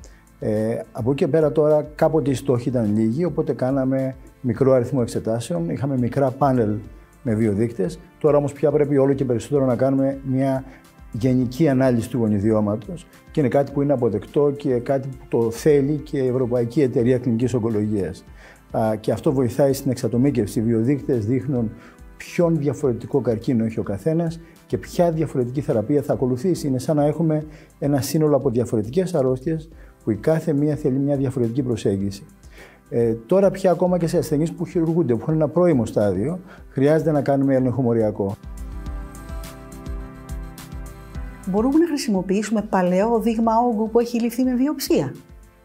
Από εκεί και πέρα τώρα κάποτε οι στόχοι ήταν λίγοι, οπότε κάναμε μικρό αριθμό εξετάσεων, είχαμε μικρά πάνελ με βιοδείκτες. Τώρα όμως πια πρέπει όλο και περισσότερο να κάνουμε μια γενική ανάλυση του γονιδιώματος και είναι κάτι που είναι αποδεκτό και κάτι που το θέλει και η Ευρωπαϊκή Εταιρεία Κλινικής Ογκολογίας. Και αυτό βοηθάει στην εξατομίκευση. Οι βιοδείκτες δείχνουν ποιον διαφορετικό καρκίνο έχει ο καθένας και ποια διαφορετική θεραπεία θα ακολουθήσει. Είναι σαν να έχουμε ένα σύνολο από διαφορετικές αρρώστιες που η κάθε μία θέλει μια διαφορετική προσέγγιση. Τώρα πια ακόμα και σε ασθενείς που χειρουργούνται, που έχουν ένα πρώιμο στάδιο, χρειάζεται να κάνουμε έλεγχο μοριακό. Μπορούμε να χρησιμοποιήσουμε παλαιό δείγμα όγκου που έχει ληφθεί με βιοψία?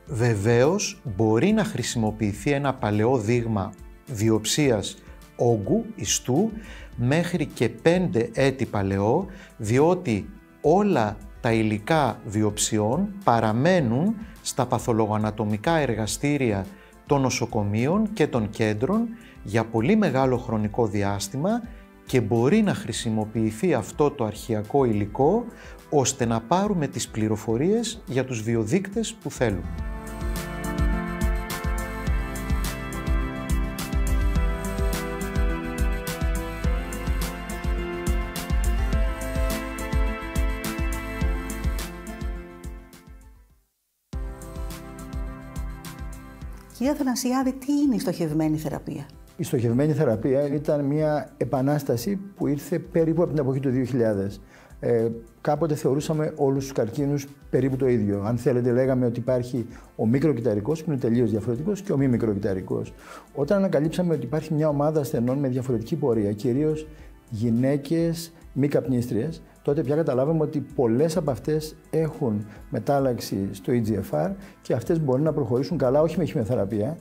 Βεβαίως, μπορεί να χρησιμοποιηθεί ένα παλαιό δείγμα βιοψίας όγκου, ιστού, μέχρι και 5 έτη παλαιό, διότι όλα τα υλικά βιοψιών παραμένουν στα παθολογοανατομικά εργαστήρια των νοσοκομείων και των κέντρων για πολύ μεγάλο χρονικό διάστημα και μπορεί να χρησιμοποιηθεί αυτό το αρχαιακό υλικό ώστε να πάρουμε τις πληροφορίες για τους βιοδείκτες που θέλουμε. Κυρία Αθανασιάδη, τι είναι η στοχευμένη θεραπεία? Η στοχευμένη θεραπεία ήταν μια επανάσταση που ήρθε περίπου από την εποχή του 2000. Κάποτε θεωρούσαμε όλους τους καρκίνους περίπου το ίδιο. Αν θέλετε, λέγαμε ότι υπάρχει ο μικροκυταρικός, που είναι τελείως διαφορετικός, και ο μη μικροκυταρικός. Όταν ανακαλύψαμε ότι υπάρχει μια ομάδα ασθενών με διαφορετική πορεία, κυρίως γυναίκες μη καπνίστριες, τότε πια καταλάβαμε ότι πολλές από αυτές έχουν μετάλλαξη στο EGFR και αυτές μπορεί να προχωρήσουν καλά, όχι με χημειοθεραπεία.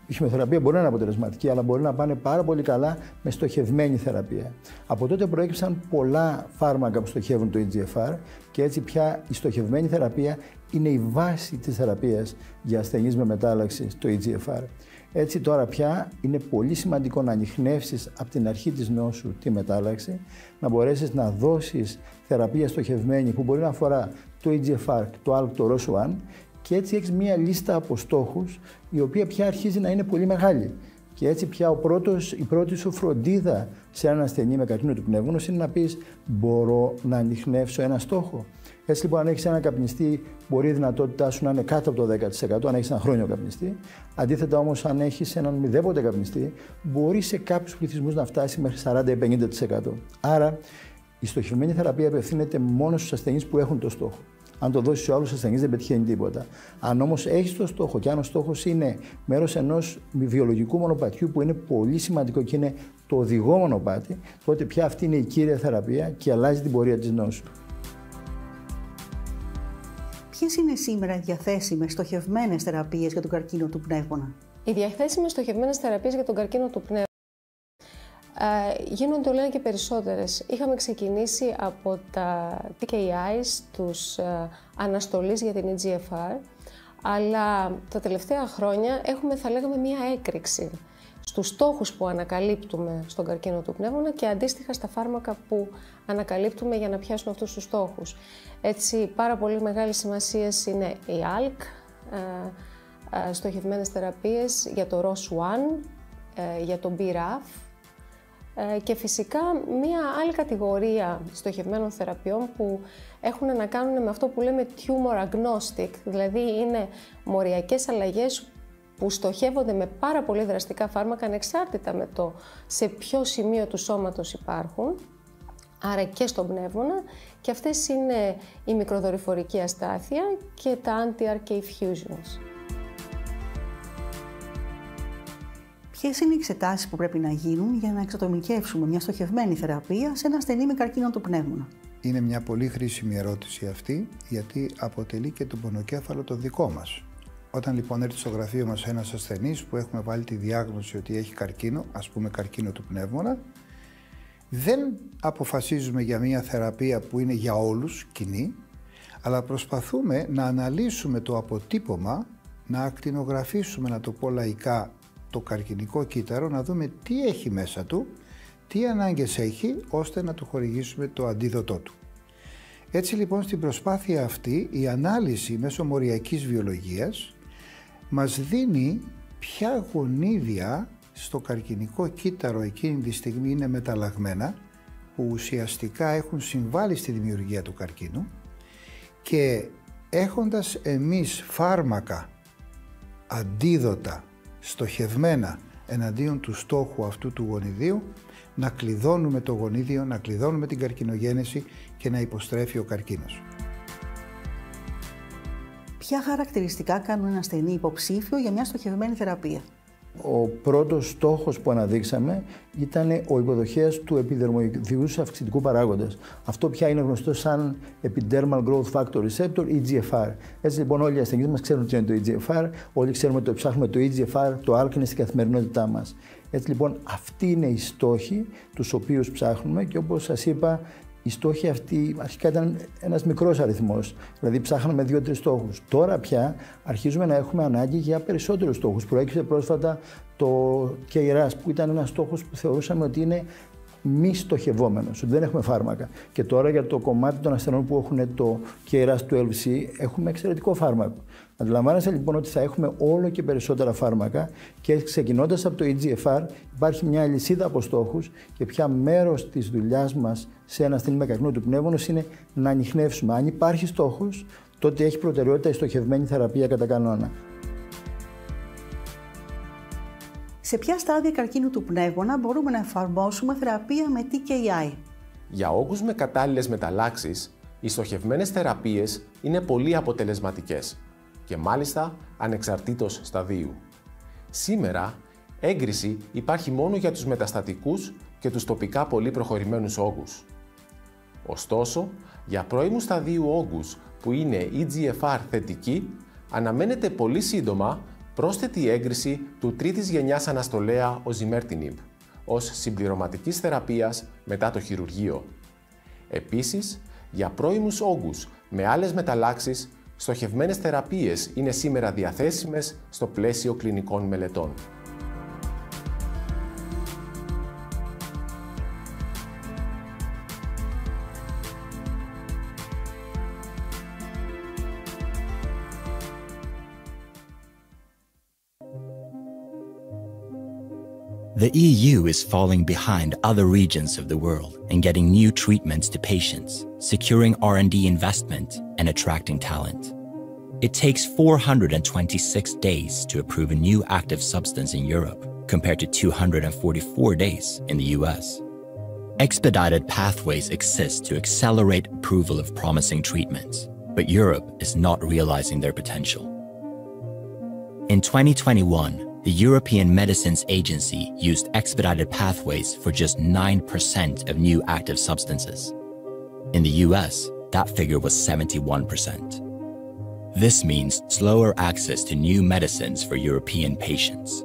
Η χημειοθεραπεία μπορεί να είναι αποτελεσματική, αλλά μπορεί να πάνε πάρα πολύ καλά με στοχευμένη θεραπεία. Από τότε προέκυψαν πολλά φάρμακα που στοχεύουν το EGFR και έτσι πια η στοχευμένη θεραπεία είναι η βάση της θεραπείας για ασθενείς με μετάλλαξη στο EGFR. Έτσι τώρα πια είναι πολύ σημαντικό να ανιχνεύσεις από την αρχή της νόσου τη μετάλλαξη, να μπορέσεις να δώσεις θεραπεία στοχευμένη που μπορεί να αφορά το EGFR, το ALK, το ROS1, και έτσι έχεις μία λίστα από στόχους η οποία πια αρχίζει να είναι πολύ μεγάλη. Και έτσι πια η πρώτη σου φροντίδα σε έναν ασθενή με καρκίνο του πνεύμονος είναι να πεις μπορώ να ανιχνεύσω ένα στόχο. Έτσι λοιπόν αν έχεις ένα καπνιστή μπορεί η δυνατότητά σου να είναι κάτω από το 10% αν έχεις ένα χρόνιο καπνιστή. Αντίθετα όμως αν έχεις έναν μηδέποτε καπνιστή μπορεί σε κάποιους πληθυσμούς να φτάσει μέχρι 40-50%. Άρα η στοχευμένη θεραπεία απευθύνεται μόνο στους ασθενείς που έχουν το στόχο. Αν το δώσεις σε άλλους ασθενείς δεν πετυχαίνει τίποτα. Αν όμως έχεις το στόχο και αν ο στόχος είναι μέρος ενός βιολογικού μονοπατιού που είναι πολύ σημαντικό και είναι το οδηγό μονοπάτι, τότε πια αυτή είναι η κύρια θεραπεία και αλλάζει την πορεία της νόσου. Ποιες είναι σήμερα οι διαθέσιμες στοχευμένες θεραπείες για τον καρκίνο του πνεύμονα? Οι διαθέσιμες στοχευμένες θεραπείες για τον καρκίνο του πνεύμονα γίνονται όλο και περισσότερες. Είχαμε ξεκινήσει από τα TKIs, τους αναστολής για την EGFR, αλλά τα τελευταία χρόνια έχουμε, θα λέγαμε, μία έκρηξη στους στόχους που ανακαλύπτουμε στον καρκίνο του πνεύμονα και αντίστοιχα στα φάρμακα που ανακαλύπτουμε για να πιάσουν αυτούς τους στόχους. Έτσι, πάρα πολύ μεγάλη σημασία είναι η ALK, στοχευμένες θεραπείες για το ROS1, για το BRAF, και φυσικά μία άλλη κατηγορία στοχευμένων θεραπείων που έχουν να κάνουν με αυτό που λέμε tumor agnostic, δηλαδή είναι μοριακές αλλαγές που στοχεύονται με πάρα πολύ δραστικά φάρμακα ανεξάρτητα με το σε ποιο σημείο του σώματος υπάρχουν, άρα και στον πνεύμονα, και αυτές είναι η μικροδορυφορική αστάθεια και τα anti-RK fusions. Ποιες είναι οι εξετάσεις που πρέπει να γίνουν για να εξατομικεύσουμε μια στοχευμένη θεραπεία σε ένα ασθενή με καρκίνο του πνεύμονα? Είναι μια πολύ χρήσιμη ερώτηση αυτή, γιατί αποτελεί και τον πονοκέφαλο το δικό μας. Όταν λοιπόν έρθει στο γραφείο μας ένας ασθενής που έχουμε βάλει τη διάγνωση ότι έχει καρκίνο, ας πούμε καρκίνο του πνεύμονα, δεν αποφασίζουμε για μια θεραπεία που είναι για όλους κοινή, αλλά προσπαθούμε να αναλύσουμε το αποτύπωμα, να ακτινογραφήσουμε, να το πω λαϊκά, το καρκινικό κύτταρο, να δούμε τι έχει μέσα του, τι ανάγκες έχει, ώστε να του χορηγήσουμε το αντίδοτό του. Έτσι λοιπόν στην προσπάθεια αυτή η ανάλυση μέσω μοριακής βιολογίας μας δίνει ποια γονίδια στο καρκινικό κύτταρο εκείνη τη στιγμή είναι μεταλλαγμένα, που ουσιαστικά έχουν συμβάλει στη δημιουργία του καρκίνου, και έχοντας εμείς φάρμακα αντίδοτα στοχευμένα εναντίον του στόχου αυτού του γονιδίου, να κλειδώνουμε το γονίδιο, να κλειδώνουμε την καρκινογένεση και να υποστρέφει ο καρκίνος. Ποια χαρακτηριστικά κάνουν ένα ασθενή υποψήφιο για μια στοχευμένη θεραπεία? Ο πρώτος στόχος που αναδείξαμε ήταν ο υποδοχέας του επιδερμοειδούς αυξητικού παράγοντας. Αυτό πια είναι γνωστό σαν Epidermal Growth Factor Receptor, EGFR. Έτσι λοιπόν όλοι οι ασθενείς μας ξέρουν τι είναι το EGFR, όλοι ξέρουμε ότι ψάχνουμε το EGFR, το ALK είναι στην καθημερινότητά μας. Έτσι λοιπόν αυτοί είναι οι στόχοι τους οποίους ψάχνουμε και όπως σας είπα, οι στόχοι αυτοί αρχικά ήταν ένας μικρός αριθμός, δηλαδή ψάχναμε 2-3 στόχους. Τώρα πια αρχίζουμε να έχουμε ανάγκη για περισσότερους στόχους. Προέκυψε πρόσφατα το KRAS, που ήταν ένας στόχος που θεωρούσαμε ότι είναι μη στοχευόμενος, ότι δεν έχουμε φάρμακα. Και τώρα για το κομμάτι των ασθενών που έχουν το KRAS του LC έχουμε εξαιρετικό φάρμακο. Αντιλαμβάνεστε λοιπόν ότι θα έχουμε όλο και περισσότερα φάρμακα και ξεκινώντας από το EGFR υπάρχει μια λυσίδα από στόχους και πια μέρος της δουλειάς μας σε ένα ασθενή με καρκίνο του πνεύμονος είναι να ανιχνεύσουμε. Αν υπάρχει στόχος, τότε έχει προτεραιότητα η στοχευμένη θεραπεία κατά κανόνα. Σε ποια στάδια καρκίνου του πνεύμονα μπορούμε να εφαρμόσουμε θεραπεία με TKI? Για όγκους με κατάλληλες μεταλλάξεις, οι στοχευμένες θεραπείες είναι πολύ αποτελεσματικές και μάλιστα ανεξαρτήτως σταδίου. Σήμερα, έγκριση υπάρχει μόνο για τους μεταστατικούς και τους τοπικά πολύ προχωρημένους όγκους. Ωστόσο, για πρώιμου σταδίου όγκους που είναι EGFR θετικοί, αναμένεται πολύ σύντομα πρόσθετη έγκριση του τρίτης γενιάς αναστολέα οσιμέρτινιμπ ως συμπληρωματικής θεραπείας μετά το χειρουργείο. Επίσης, για πρώιμους όγκους με άλλες μεταλλάξεις, στοχευμένες θεραπείες είναι σήμερα διαθέσιμες στο πλαίσιο κλινικών μελετών. The EU is falling behind other regions of the world in getting new treatments to patients, securing R&D investment, and attracting talent. It takes 426 days to approve a new active substance in Europe, compared to 244 days in the US. Expedited pathways exist to accelerate approval of promising treatments, but Europe is not realizing their potential. In 2021, the European Medicines Agency used expedited pathways for just 9% of new active substances. In the US, that figure was 71%. This means slower access to new medicines for European patients.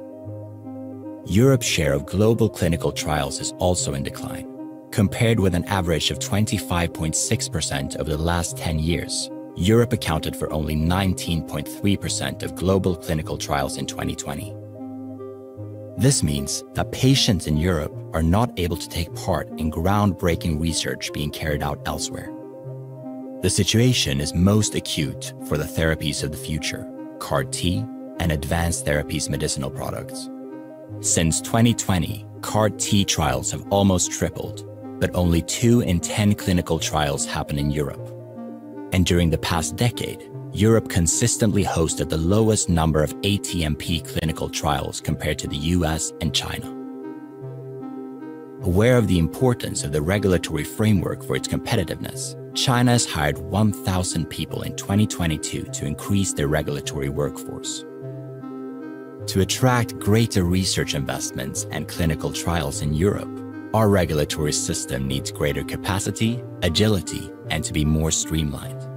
Europe's share of global clinical trials is also in decline. Compared with an average of 25.6% over the last 10 years, Europe accounted for only 19.3% of global clinical trials in 2020. This means that patients in Europe are not able to take part in groundbreaking research being carried out elsewhere. The situation is most acute for the therapies of the future, CAR-T and advanced therapies medicinal products. Since 2020, CAR-T trials have almost tripled, but only 2 in 10 clinical trials happen in Europe. And during the past decade, Europe consistently hosted the lowest number of ATMP clinical trials compared to the US and China. Aware of the importance of the regulatory framework for its competitiveness, China has hired 1,000 people in 2022 to increase their regulatory workforce. To attract greater research investments and clinical trials in Europe, our regulatory system needs greater capacity, agility, and to be more streamlined.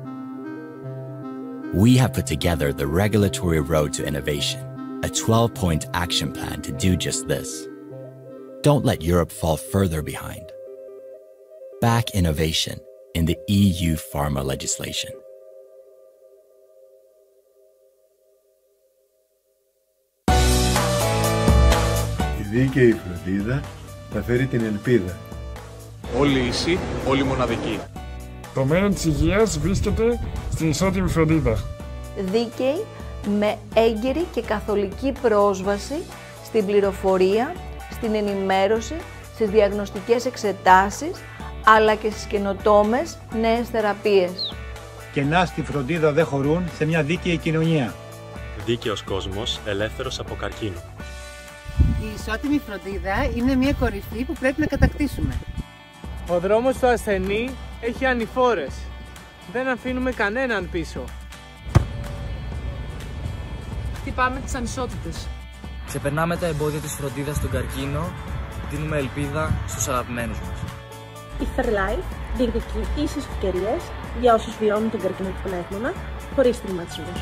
We have put together the Regulatory Road to Innovation, a 12-point action plan to do just this. Don't let Europe fall further behind. Back innovation in the EU pharma legislation. Η δίκαιη φροντίδα θα φέρει την ελπίδα. Όλοι ίσοι, όλοι μοναδικοί. Το μέλλον της υγείας βρίσκεται στην ισότιμη φροντίδα. Δίκαιη, με έγκαιρη και καθολική πρόσβαση στην πληροφορία, στην ενημέρωση, στις διαγνωστικές εξετάσεις, αλλά και στις καινοτόμες νέες θεραπείες. Κενά στη φροντίδα δεν χωρούν σε μια δίκαιη κοινωνία. Δίκαιος κόσμος, ελεύθερος από καρκίνο. Η ισότιμη φροντίδα είναι μια κορυφή που πρέπει να κατακτήσουμε. Ο δρόμος του ασθενή έχει ανηφόρες. Δεν αφήνουμε κανέναν πίσω. Χτυπάμε τις ανισότητες. Ξεπερνάμε τα εμπόδια της φροντίδας στον καρκίνο, δίνουμε ελπίδα στους αγαπημένους μας. Η FairLife διεκδικεί ίσες ευκαιρίες για όσους βιώνουν τον καρκίνο του πνεύμονα χωρίς στιγματισμούς.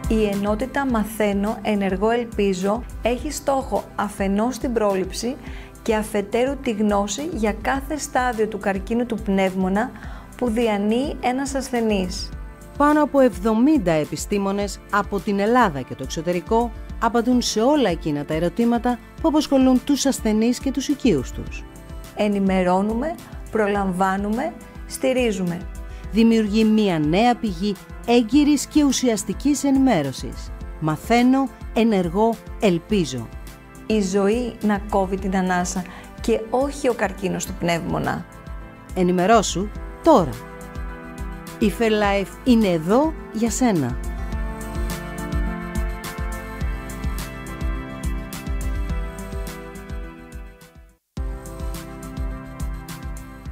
Η ενότητα Μαθαίνω, Ενεργώ, Ελπίζω έχει στόχο αφενός την πρόληψη και αφετέρου τη γνώση για κάθε στάδιο του καρκίνου του πνεύμονα που διανύει ένας ασθενής. Πάνω από 70 επιστήμονες από την Ελλάδα και το εξωτερικό απαντούν σε όλα εκείνα τα ερωτήματα που απασχολούν τους ασθενείς και τους οικείους τους. Ενημερώνουμε, προλαμβάνουμε, στηρίζουμε. Δημιουργεί μια νέα πηγή έγκυρης και ουσιαστικής ενημέρωσης. Μαθαίνω, ενεργώ, ελπίζω. Η ζωή να κόβει την ανάσα και όχι ο καρκίνος του πνεύμονα. Ενημερώσου τώρα. Η FairLife είναι εδώ για σένα.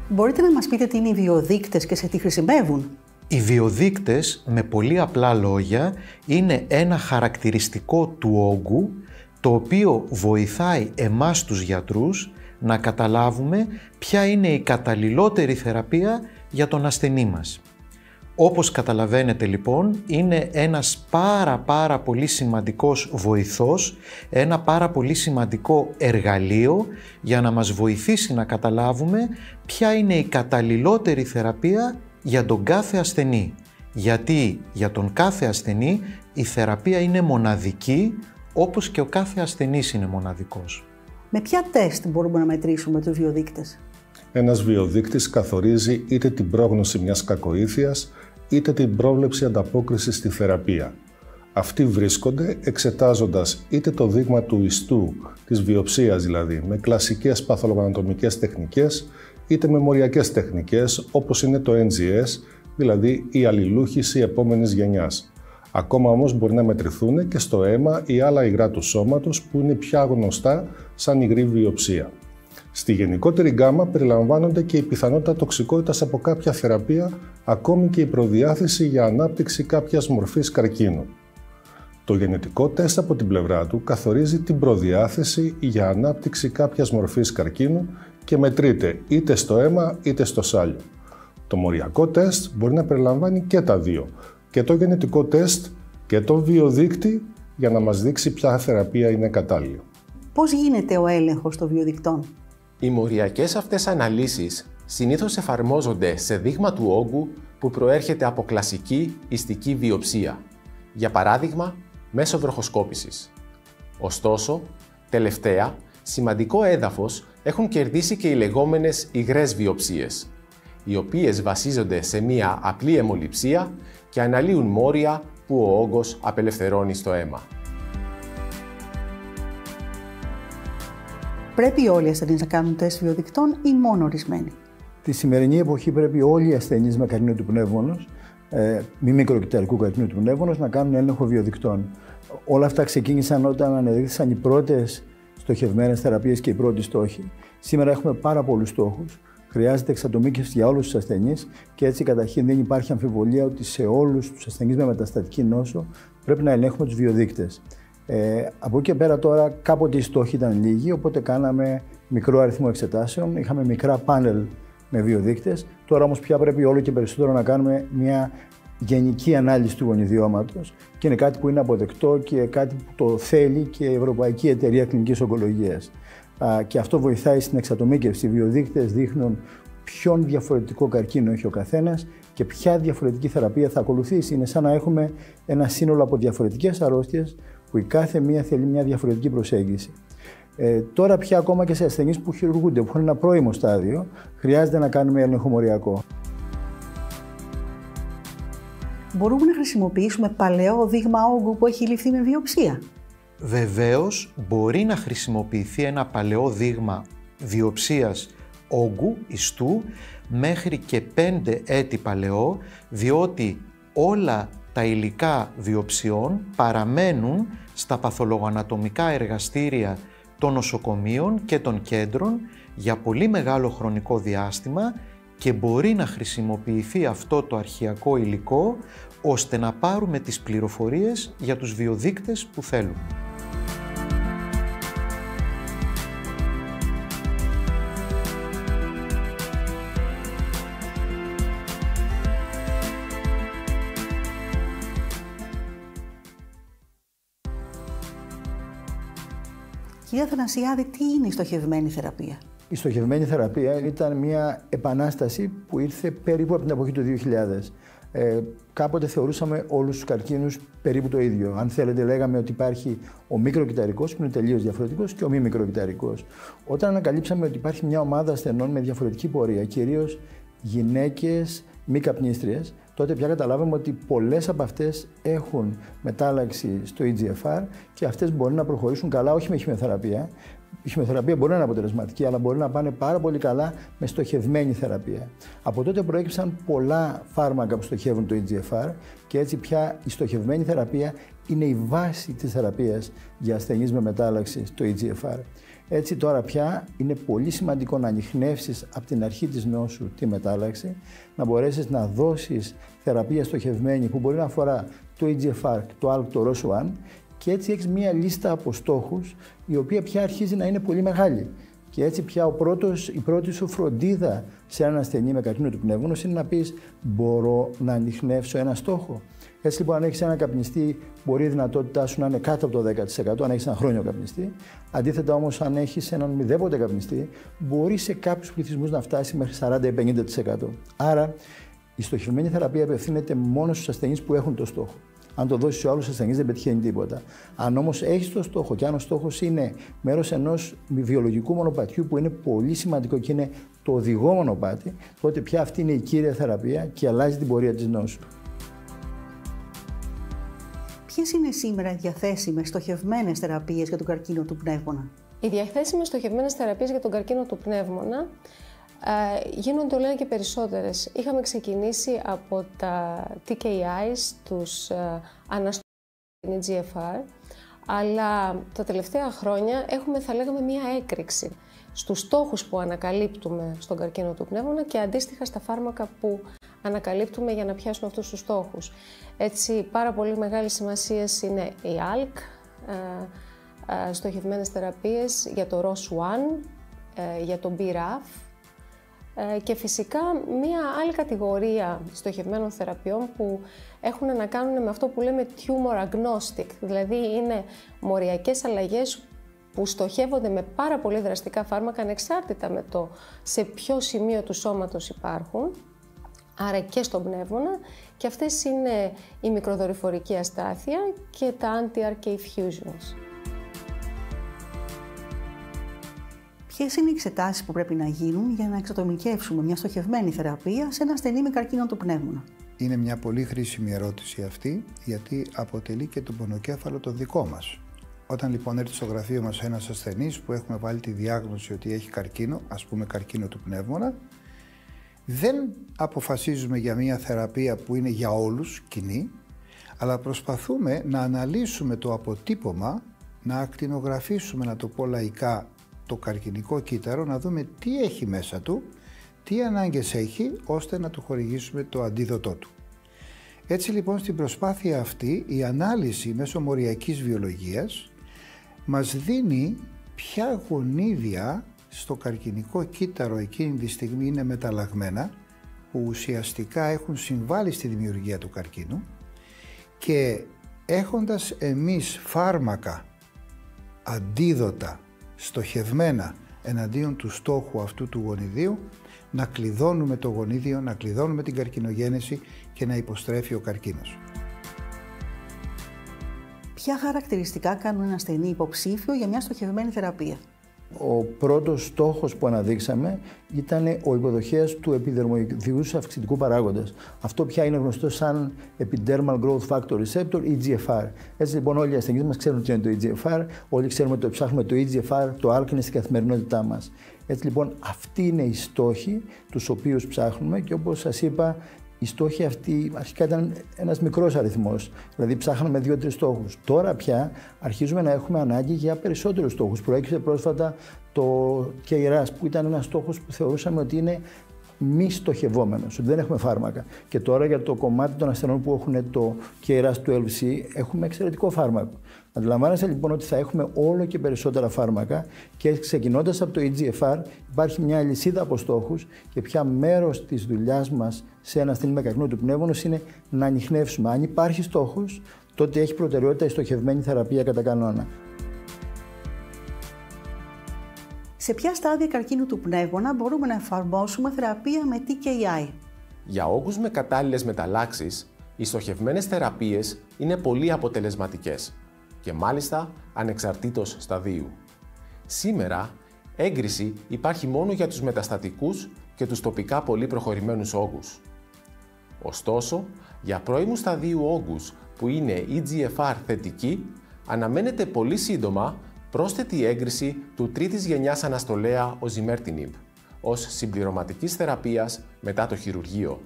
Μπορείτε να μας πείτε τι είναι οι βιοδείκτες και σε τι χρησιμεύουν? Οι βιοδείκτες, με πολύ απλά λόγια, είναι ένα χαρακτηριστικό του όγκου, το οποίο βοηθάει εμάς τους γιατρούς να καταλάβουμε ποια είναι η καταλληλότερη θεραπεία για τον ασθενή μας. Όπως καταλαβαίνετε λοιπόν, είναι ένας πάρα πολύ σημαντικός βοηθός, ένα πάρα πολύ σημαντικό εργαλείο για να μας βοηθήσει να καταλάβουμε ποια είναι η καταλληλότερη θεραπεία για τον κάθε ασθενή. Γιατί για τον κάθε ασθενή η θεραπεία είναι μοναδική, όπως και ο κάθε ασθενής είναι μοναδικός. Με ποια τεστ μπορούμε να μετρήσουμε τους βιοδείκτες? Ένας βιοδείκτης καθορίζει είτε την πρόγνωση μιας κακοήθειας, είτε την πρόβλεψη ανταπόκρισης στη θεραπεία. Αυτοί βρίσκονται εξετάζοντας είτε το δείγμα του ιστού, της βιοψίας δηλαδή, με κλασικές παθολογανατομικές τεχνικές, είτε με μοριακές τεχνικές, όπως είναι το NGS, δηλαδή η αλληλούχηση επόμενης γενιάς. Ακόμα όμως μπορεί να μετρηθούν και στο αίμα ή άλλα υγρά του σώματος που είναι πια γνωστά σαν υγρή βιοψία. Στη γενικότερη γκάμα περιλαμβάνονται και η πιθανότητα τοξικότητας από κάποια θεραπεία, ακόμη και η προδιάθεση για ανάπτυξη κάποιας μορφής καρκίνου. Το γενετικό τεστ από την πλευρά του καθορίζει την προδιάθεση για ανάπτυξη κάποιας μορφής καρκίνου και μετρείται είτε στο αίμα είτε στο σάλιο. Το μοριακό τεστ μπορεί να περιλαμβάνει και τα δύο, και το γενετικό τεστ και το βιοδείκτη, για να μας δείξει ποια θεραπεία είναι κατάλληλη. Πώς γίνεται ο έλεγχος των βιοδεικτών? Οι μοριακές αυτές αναλύσεις συνήθως εφαρμόζονται σε δείγμα του όγκου που προέρχεται από κλασική ιστική βιοψία, για παράδειγμα μέσω βροχοσκόπησης. Ωστόσο, τελευταία, σημαντικό έδαφος έχουν κερδίσει και οι λεγόμενες υγρές βιοψίες, οι οποίες βασίζονται σε μία απλή αιμοληψία και αναλύουν μόρια που ο όγκος απελευθερώνει στο αίμα. Πρέπει όλοι οι ασθενείς να κάνουν τεστ βιοδεικτών ή μόνο ορισμένοι? Τη σημερινή εποχή πρέπει όλοι οι ασθενείς με καρκίνο του πνεύμονος, μη μικροκυταρικού καρκίνου του πνεύμονος, να κάνουν έλεγχο βιοδεικτών. Όλα αυτά ξεκίνησαν όταν ανεδείχθησαν οι πρώτες στοχευμένες θεραπείες και οι πρώτοι στόχοι. Σήμερα έχουμε πάρα πολλούς στόχους. Χρειάζεται εξατομίκευση για όλους τους ασθενείς και έτσι καταρχήν δεν υπάρχει αμφιβολία ότι σε όλους τους ασθενείς με μεταστατική νόσο πρέπει να ελέγχουμε τους βιοδείκτες. Από εκεί και πέρα τώρα κάποτε οι στόχοι ήταν λίγοι, οπότε κάναμε μικρό αριθμό εξετάσεων, είχαμε μικρά πάνελ με βιοδείκτες. Τώρα όμως πια πρέπει όλο και περισσότερο να κάνουμε μια γενική ανάλυση του γονιδιώματος και είναι κάτι που είναι αποδεκτό και κάτι που το θέλει και η Ευρωπαϊκή Εταιρεία Κλινικής Ογκολογίας. Και αυτό βοηθάει στην εξατομίκευση. Οι βιοδείκτες δείχνουν ποιον διαφορετικό καρκίνο έχει ο καθένας και ποια διαφορετική θεραπεία θα ακολουθήσει. Είναι σαν να έχουμε ένα σύνολο από διαφορετικές αρρώστιες που η κάθε μία θέλει μια διαφορετική προσέγγιση. Τώρα πια ακόμα και σε ασθενείς που χειρουργούνται, που έχουν ένα πρώιμο στάδιο, χρειάζεται να κάνουμε έλεγχο μοριακό. Μπορούμε να χρησιμοποιήσουμε παλαιό δείγμα όγκου που έχει ληφθεί με βιοψία? Βεβαίως, μπορεί να χρησιμοποιηθεί ένα παλαιό δείγμα βιοψίας όγκου, ιστού, μέχρι και 5 έτη παλαιό, διότι όλα τα υλικά βιοψιών παραμένουν στα παθολογοανατομικά εργαστήρια των νοσοκομείων και των κέντρων για πολύ μεγάλο χρονικό διάστημα και μπορεί να χρησιμοποιηθεί αυτό το αρχαιακό υλικό ώστε να πάρουμε τις πληροφορίες για τους βιοδείκτες που θέλουμε. Κύριε Αθανασιάδη, τι είναι η στοχευμένη θεραπεία? Η στοχευμένη θεραπεία ήταν μια επανάσταση που ήρθε περίπου από την εποχή του 2000. Κάποτε θεωρούσαμε όλους τους καρκίνους περίπου το ίδιο. Αν θέλετε, λέγαμε ότι υπάρχει ο μικροκυταρικός που είναι τελείως διαφορετικός και ο μη μικροκυταρικός. Όταν ανακαλύψαμε ότι υπάρχει μια ομάδα ασθενών με διαφορετική πορεία, κυρίως γυναίκες μη καπνίστριες, τότε πια καταλάβαμε ότι πολλές από αυτές έχουν μετάλλαξη στο EGFR και αυτές μπορεί να προχωρήσουν καλά, όχι με χημειοθεραπεία. Η χημειοθεραπεία μπορεί να είναι αποτελεσματική, αλλά μπορεί να πάνε πάρα πολύ καλά με στοχευμένη θεραπεία. Από τότε προέκυψαν πολλά φάρμακα που στοχεύουν το EGFR και έτσι πια η στοχευμένη θεραπεία είναι η βάση της θεραπείας για ασθενείς με μετάλλαξη στο EGFR. Έτσι τώρα πια είναι πολύ σημαντικό να ανιχνεύσεις από την αρχή της νόσου τη μετάλλαξη, να μπορέσεις να δώσεις θεραπεία στοχευμένη που μπορεί να αφορά το EGFR, το ALK, το ROS1 και έτσι έχεις μία λίστα από στόχους η οποία πια αρχίζει να είναι πολύ μεγάλη. Και έτσι πια η πρώτη σου φροντίδα σε έναν ασθενή με καρκίνο του πνεύμονος είναι να πεις μπορώ να ανιχνεύσω ένα στόχο. Έτσι λοιπόν αν έχεις έναν καπνιστή μπορεί η δυνατότητά σου να είναι κάτω από το 10% αν έχεις έναν χρόνιο καπνιστή. Αντίθετα όμως αν έχεις έναν μηδέποτε καπνιστή μπορεί σε κάποιους πληθυσμούς να φτάσει μέχρι 40-50%. Άρα η στοχευμένη θεραπεία απευθύνεται μόνο στους ασθενείς που έχουν το στόχο. Αν το δώσεις σε άλλους ασθενείς δεν πετυχαίνει τίποτα. Αν όμως έχεις το στόχο και αν ο στόχος είναι μέρος ενός βιολογικού μονοπατιού που είναι πολύ σημαντικό και είναι το οδηγό μονοπάτι, τότε πια αυτή είναι η κύρια θεραπεία και αλλάζει την πορεία της νόσου. Ποιες είναι σήμερα οι διαθέσιμες στοχευμένες θεραπείες για τον καρκίνο του πνεύμονα? Οι διαθέσιμες στοχευμένες θεραπείες για τον καρκίνο του πνεύμονα γίνονται όλο και περισσότερες. Είχαμε ξεκινήσει από τα TKIs, τους αναστοχευμένους EGFR, αλλά τα τελευταία χρόνια έχουμε, θα λέγαμε, μία έκρηξη στους στόχους που ανακαλύπτουμε στον καρκίνο του πνεύμονα και αντίστοιχα στα φάρμακα που ανακαλύπτουμε για να πιάσουμε αυτούς τους στόχους. Έτσι, πάρα πολύ μεγάλη σημασία είναι η ALK, στοχευμένες θεραπείες για το ROS1, για το BRAF, και φυσικά μία άλλη κατηγορία στοχευμένων θεραπείων που έχουν να κάνουν με αυτό που λέμε tumor agnostic, δηλαδή είναι μοριακές αλλαγές που στοχεύονται με πάρα πολύ δραστικά φάρμακα ανεξάρτητα με το σε ποιο σημείο του σώματος υπάρχουν, άρα και στον πνεύμονα, και αυτές είναι η μικροδορυφορική αστάθεια και τα anti-RK fusions. Ποιες είναι οι εξετάσεις που πρέπει να γίνουν για να εξατομικεύσουμε μια στοχευμένη θεραπεία σε ένα ασθενή με καρκίνο του πνεύμονα? Είναι μια πολύ χρήσιμη ερώτηση αυτή, γιατί αποτελεί και τον πονοκέφαλο το δικό μας. Όταν λοιπόν έρθει στο γραφείο μας ένας ασθενής που έχουμε βάλει τη διάγνωση ότι έχει καρκίνο, ας πούμε καρκίνο του πνεύμονα, δεν αποφασίζουμε για μια θεραπεία που είναι για όλους κοινή, αλλά προσπαθούμε να αναλύσουμε το αποτύπωμα, να ακτινογραφήσουμε, να το πω λαϊκά, το καρκινικό κύτταρο, να δούμε τι έχει μέσα του, τι ανάγκες έχει, ώστε να του χορηγήσουμε το αντίδοτό του. Έτσι λοιπόν στην προσπάθεια αυτή η ανάλυση μέσω μοριακής βιολογίας μας δίνει ποια γονίδια στο καρκινικό κύτταρο εκείνη τη στιγμή είναι μεταλλαγμένα, που ουσιαστικά έχουν συμβάλει στη δημιουργία του καρκίνου, και έχοντας εμείς φάρμακα αντίδοτα στοχευμένα εναντίον του στόχου αυτού του γονιδίου, να κλειδώνουμε το γονίδιο, να κλειδώνουμε την καρκινογένεση και να υποστρέφει ο καρκίνος. Ποια χαρακτηριστικά κάνουν ένα ασθενή υποψήφιο για μια στοχευμένη θεραπεία? Ο πρώτος στόχος που αναδείξαμε ήταν ο υποδοχέας του επιδερμοειδούς αυξητικού παράγοντας. Αυτό πια είναι γνωστό σαν Epidermal Growth Factor Receptor, EGFR. Έτσι λοιπόν όλοι οι ασθενείς μας ξέρουν τι είναι το EGFR, όλοι ξέρουμε ότι ψάχνουμε το EGFR, το ALK είναι στην καθημερινότητά μας. Έτσι λοιπόν αυτοί είναι οι στόχοι τους οποίους ψάχνουμε και όπως σας είπα, οι στόχοι αυτοί αρχικά ήταν ένας μικρός αριθμός, δηλαδή ψάχναμε 2-3 στόχους. Τώρα πια αρχίζουμε να έχουμε ανάγκη για περισσότερους στόχους. Προέκυψε πρόσφατα το KRAS, που ήταν ένας στόχος που θεωρούσαμε ότι είναι μη στοχευόμενος, ότι δεν έχουμε φάρμακα. Και τώρα για το κομμάτι των ασθενών που έχουν το KRAS του LC έχουμε εξαιρετικό φάρμακο. Αντιλαμβάνεστε λοιπόν ότι θα έχουμε όλο και περισσότερα φάρμακα και ξεκινώντας από το EGFR υπάρχει μια λυσίδα από στόχους και πια μέρος της δουλειάς μας σε ένα ασθενή με καρκίνο του πνεύμονος είναι να ανιχνεύσουμε. Αν υπάρχει στόχος, τότε έχει προτεραιότητα η στοχευμένη θεραπεία κατά κανόνα. Σε ποια στάδια καρκίνου του πνεύμονα μπορούμε να εφαρμόσουμε θεραπεία με TKI? Για όγκους με κατάλληλες μεταλλάξεις, οι στοχευμένες θεραπείες είναι πολύ αποτελεσματικές και μάλιστα ανεξαρτήτως σταδίου. Σήμερα, έγκριση υπάρχει μόνο για τους μεταστατικούς και τους τοπικά πολύ προχωρημένους όγκους. Ωστόσο, για πρώιμου σταδίου όγκους που είναι EGFR θετικοί, αναμένεται πολύ σύντομα πρόσθετη έγκριση του τρίτης γενιάς αναστολέα osimertinib ως συμπληρωματικής θεραπείας μετά το χειρουργείο.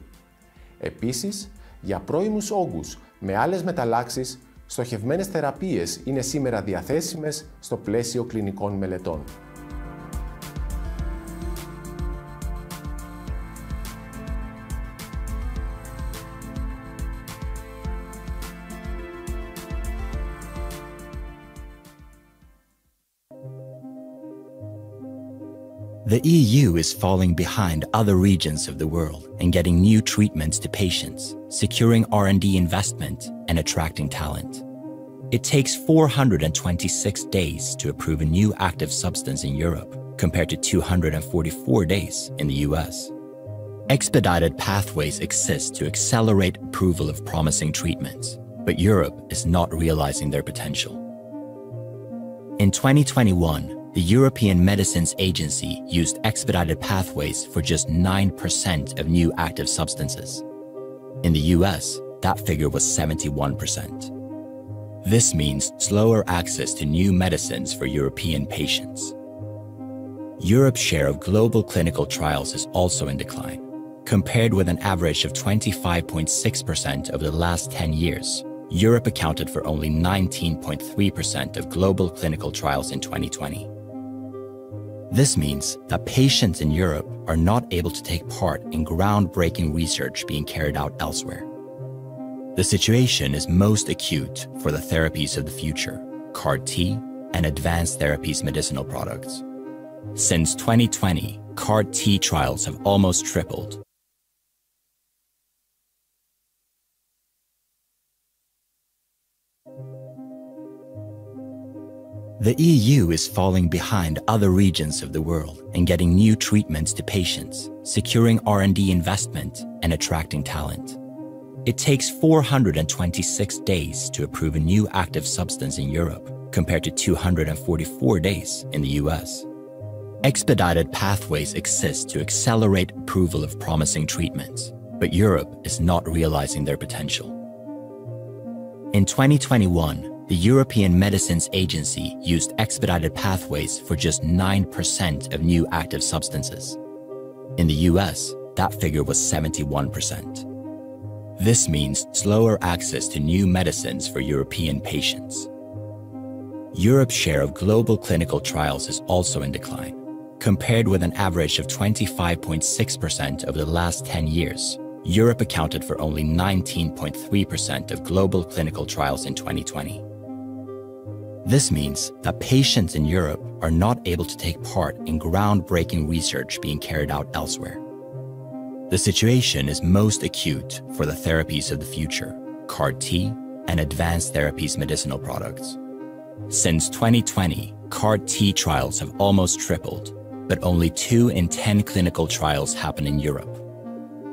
Επίσης, για πρώιμους όγκους με άλλες μεταλλάξεις, στοχευμένες θεραπείες είναι σήμερα διαθέσιμες στο πλαίσιο κλινικών μελετών. The EU is falling behind other regions of the world in getting new treatments to patients, securing R&D investment, and attracting talent. It takes 426 days to approve a new active substance in Europe, compared to 244 days in the US. Expedited pathways exist to accelerate approval of promising treatments, but Europe is not realizing their potential. In 2021, the European Medicines Agency used expedited pathways for just 9% of new active substances. In the US, that figure was 71%. This means slower access to new medicines for European patients. Europe's share of global clinical trials is also in decline. Compared with an average of 25.6% over the last 10 years, Europe accounted for only 19.3% of global clinical trials in 2020. This means that patients in Europe are not able to take part in groundbreaking research being carried out elsewhere. The situation is most acute for the therapies of the future, CAR-T and advanced therapies medicinal products. Since 2020, CAR-T trials have almost tripled. The EU is falling behind other regions of the world in getting new treatments to patients, securing R&D investment, and attracting talent. It takes 426 days to approve a new active substance in Europe, compared to 244 days in the US. Expedited pathways exist to accelerate approval of promising treatments, but Europe is not realizing their potential. In 2021, the European Medicines Agency used expedited pathways for just 9% of new active substances. In the US, that figure was 71%. This means slower access to new medicines for European patients. Europe's share of global clinical trials is also in decline. Compared with an average of 25.6% over the last 10 years, Europe accounted for only 19.3% of global clinical trials in 2020. This means that patients in Europe are not able to take part in groundbreaking research being carried out elsewhere. The situation is most acute for the therapies of the future, CAR-T and advanced therapies medicinal products. Since 2020, CAR-T trials have almost tripled, but only 2 in 10 clinical trials happen in Europe.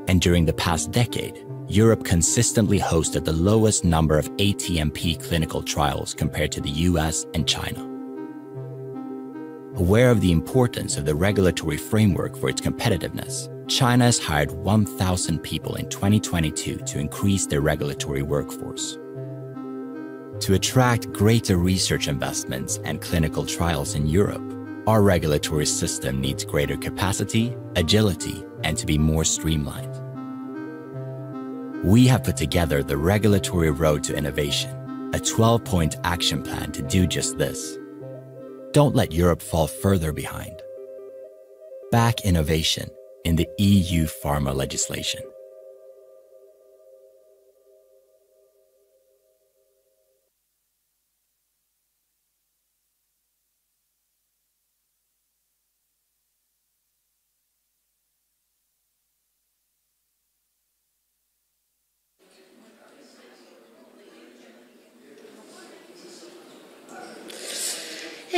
And during the past decade, Europe consistently hosted the lowest number of ATMP clinical trials compared to the US and China. Aware of the importance of the regulatory framework for its competitiveness, China has hired 1,000 people in 2022 to increase their regulatory workforce. To attract greater research investments and clinical trials in Europe, our regulatory system needs greater capacity, agility, and to be more streamlined. We have put together the Regulatory Road to Innovation, a 12-point action plan to do just this. Don't let Europe fall further behind. Back innovation in the EU pharma legislation.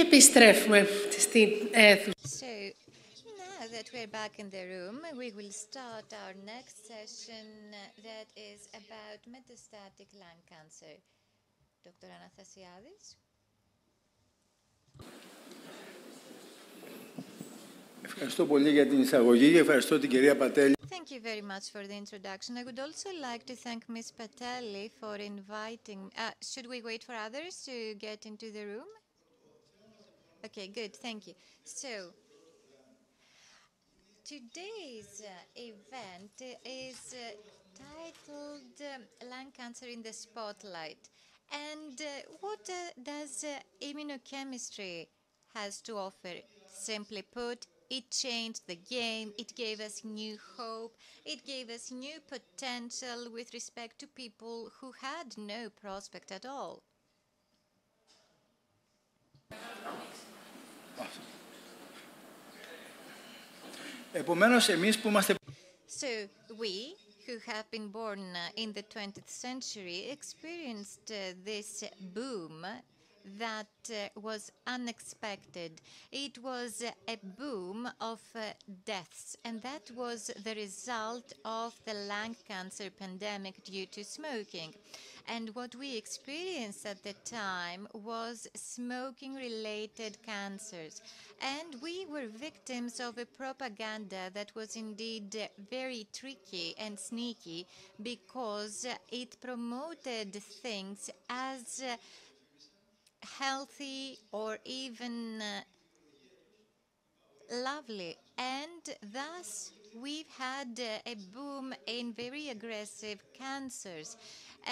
Επιστρέφουμε στην αίθουσα. Σε that we're back in the room. We will start our next session that is about metastatic lung cancer. Dr. Anathasiadis. Ευχαριστώ πολύ για την εισαγωγή και ευχαριστώ την κυρία Πατέλη. Thank you very much for the introduction. I would also like to thank Ms. Patelli for inviting. Should we wait for others to get into the room? Okay, good. Thank you. So, today's event is titled Lung Cancer in the Spotlight. And what does immunochemistry has to offer? Simply put, it changed the game, it gave us new hope, it gave us new potential with respect to people who had no prospect at all. Επομένως, εμείς που είμαστε... So, we who have been born in the 20th century experienced this boom that was unexpected. It was a boom of deaths, and that was the result of the lung cancer pandemic due to smoking. And what we experienced at the time was smoking-related cancers. And we were victims of a propaganda that was indeed very tricky and sneaky because it promoted things as healthy or even lovely, and thus we've had a boom in very aggressive cancers.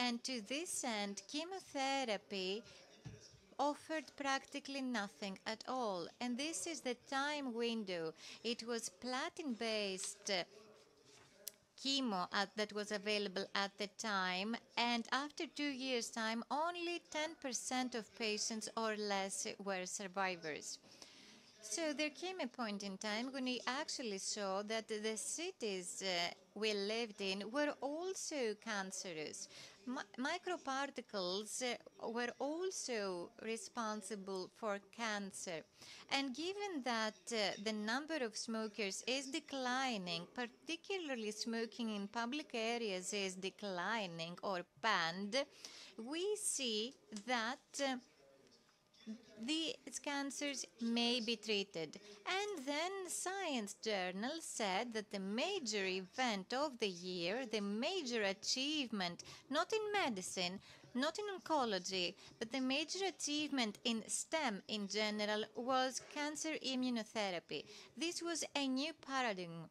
And to this end, chemotherapy offered practically nothing at all. And this is the time window. It was platinum-based chemo that was available at the time, and after 2 years' time, only 10% of patients or less were survivors. So there came a point in time when we actually saw that the cities we lived in were also cancerous. Microparticles were also responsible for cancer. And given that the number of smokers is declining, particularly smoking in public areas is declining or banned, we see that these cancers may be treated. And then Science Journal said that the major event of the year, the major achievement, not in medicine, not in oncology, but the major achievement in STEM in general was cancer immunotherapy. This was a new paradigm,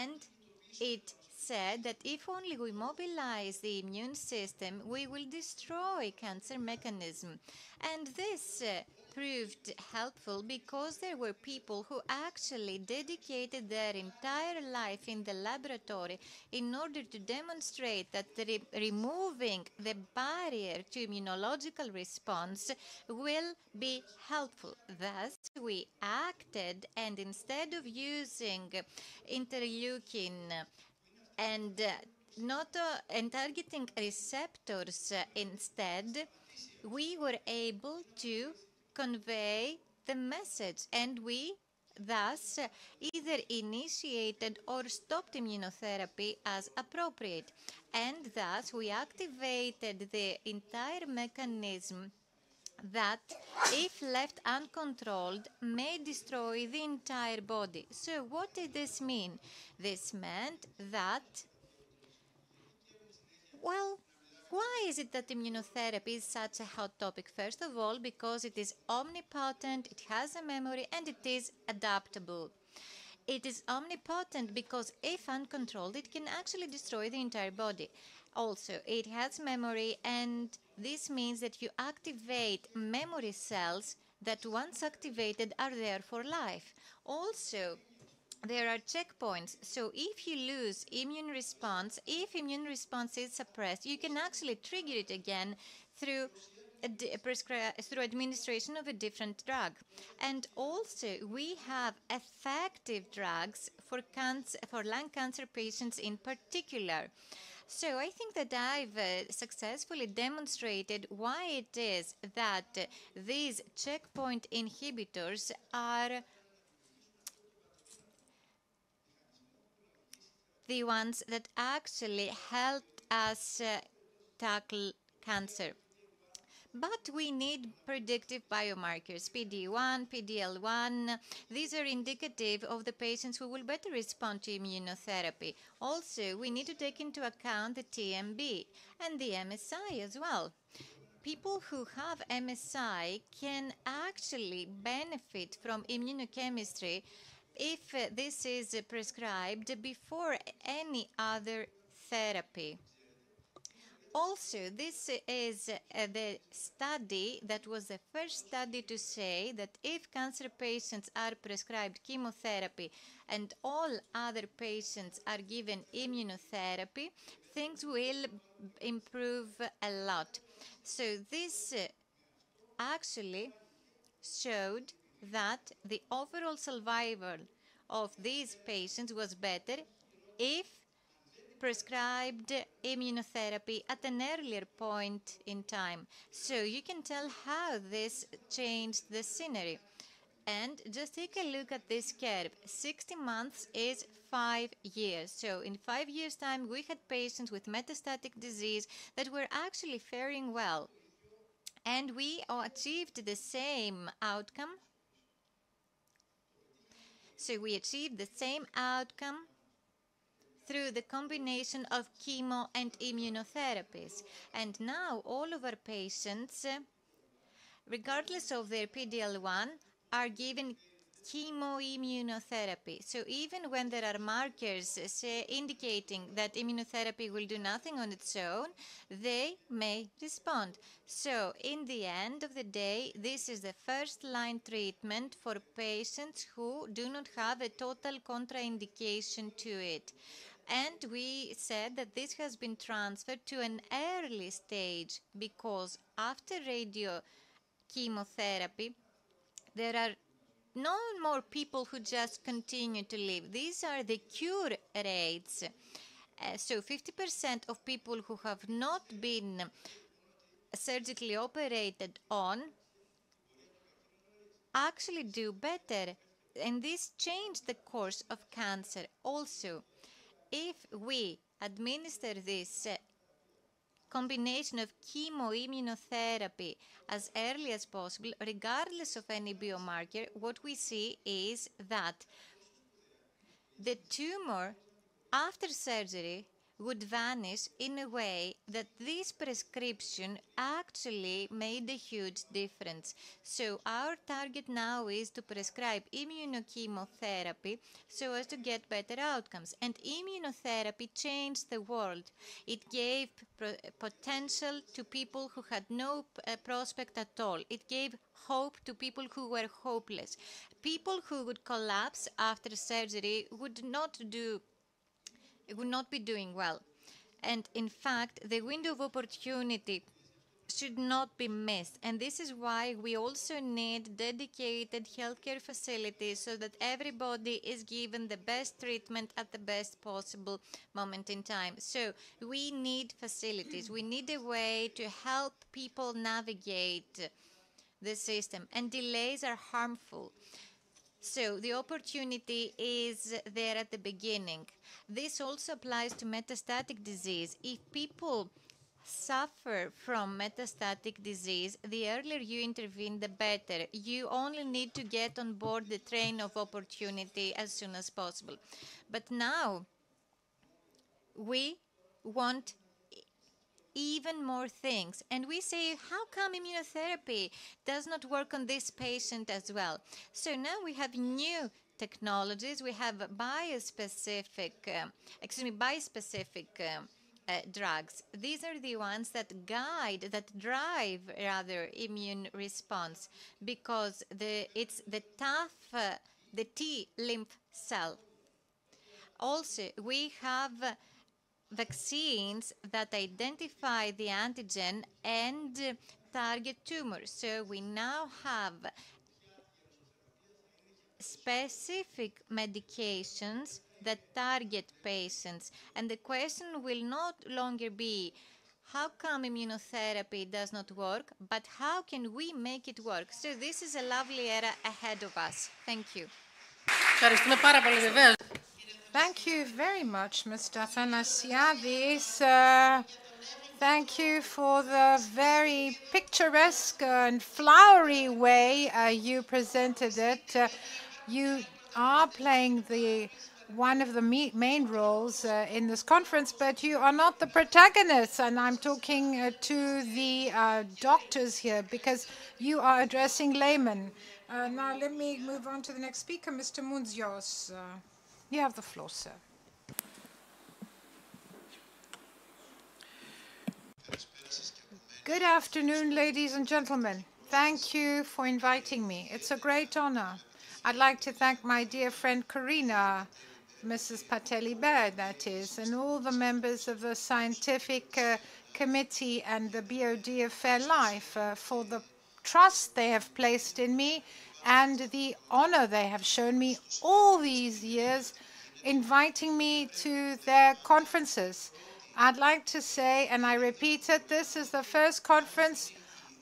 and it said that if only we mobilize the immune system, we will destroy cancer mechanism. And this proved helpful because there were people who actually dedicated their entire life in the laboratory in order to demonstrate that removing the barrier to immunological response will be helpful. Thus, we acted, and instead of using interleukin and targeting receptors instead, we were able to convey the message, and we thus either initiated or stopped immunotherapy as appropriate. And thus we activated the entire mechanism that, if left uncontrolled, may destroy the entire body. So what did this mean? This meant that, well, why is it that immunotherapy is such a hot topic? First of all, because it is omnipotent, it has a memory, and it is adaptable. It is omnipotent because if uncontrolled, it can actually destroy the entire body. Also, it has memory, and this means that you activate memory cells that once activated are there for life. Also, there are checkpoints. So if you lose immune response, if immune response is suppressed, you can actually trigger it again through administration of a different drug. And also, we have effective drugs for lung cancer patients in particular. So I think that I've successfully demonstrated why it is that these checkpoint inhibitors are the ones that actually helped us tackle cancer. But we need predictive biomarkers, PD-1, PD-L1. These are indicative of the patients who will better respond to immunotherapy. Also, we need to take into account the TMB and the MSI as well. People who have MSI can actually benefit from immunochemistry if this is prescribed before any other therapy. Also, this is the study that was the first study to say that if cancer patients are prescribed chemotherapy and all other patients are given immunotherapy, things will improve a lot. So this actually showed that the overall survival of these patients was better if prescribed immunotherapy at an earlier point in time. So you can tell how this changed the scenery. And just take a look at this curve. 60 months is 5 years. So in 5 years' time, we had patients with metastatic disease that were actually faring well. And we achieved the same outcome. So we achieved the same outcome through the combination of chemo and immunotherapies. And now all of our patients, regardless of their PD-L1, are given chemoimmunotherapy. So even when there are markers indicating that immunotherapy will do nothing on its own, they may respond. So in the end of the day, this is the first-line treatment for patients who do not have a total contraindication to it. And we said that this has been transferred to an early stage because after radiochemotherapy, there are no more people who just continue to live. These are the cure rates. So 50% of people who have not been surgically operated on actually do better. And this changed the course of cancer also. If we administer this combination of chemoimmunotherapy as early as possible, regardless of any biomarker, what we see is that the tumor after surgery would vanish in a way that this prescription actually made a huge difference. So our target now is to prescribe immunochemotherapy so as to get better outcomes. And immunotherapy changed the world. It gave potential to people who had no prospect at all. It gave hope to people who were hopeless. People who would collapse after surgery would not be doing well. And in fact, the window of opportunity should not be missed. And this is why we also need dedicated healthcare facilities so that everybody is given the best treatment at the best possible moment in time. So we need facilities. We need a way to help people navigate the system. And delays are harmful. So the opportunity is there at the beginning. This also applies to metastatic disease. If people suffer from metastatic disease, the earlier you intervene, the better. You only need to get on board the train of opportunity as soon as possible. But now we want even more things. And we say, how come immunotherapy does not work on this patient as well? So now we have new technologies. We have bispecific drugs. These are the ones that drive immune response because it's the T lymph cell. Also, we have vaccines that identify the antigen and target tumors. So we now have specific medications that target patients. And the question will not longer be, how come immunotherapy does not work, but how can we make it work? So this is a lovely era ahead of us. Thank you. Thank you very much, Mr. Athanasiadis. Thank you for the very picturesque and flowery way you presented it. You are playing one of the main roles in this conference, but you are not the protagonists. And I'm talking to the doctors here because you are addressing laymen. Now let me move on to the next speaker, Mr. Munzios. You have the floor, sir. Good afternoon, ladies and gentlemen. Thank you for inviting me. It's a great honor. I'd like to thank my dear friend Corina, Mrs. Patelli-Baird, that is, and all the members of the Scientific Committee and the BOD of FairLife for the trust they have placed in me and the honor they have shown me all these years, inviting me to their conferences. I'd like to say, and I repeat it, this is the first conference,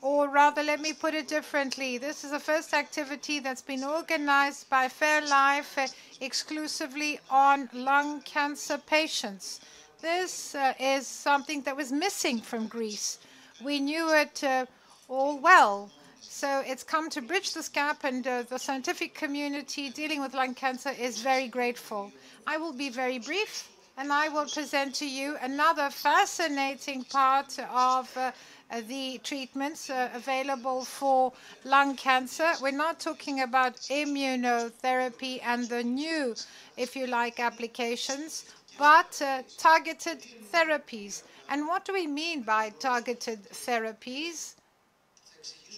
or rather, let me put it differently. This is the first activity that's been organized by FairLife exclusively on lung cancer patients. This is something that was missing from Greece. We knew it all well. So it's come to bridge this gap, and the scientific community dealing with lung cancer is very grateful. I will be very brief, and I will present to you another fascinating part of the treatments available for lung cancer. We're not talking about immunotherapy and the new, if you like, applications, but targeted therapies. And what do we mean by targeted therapies?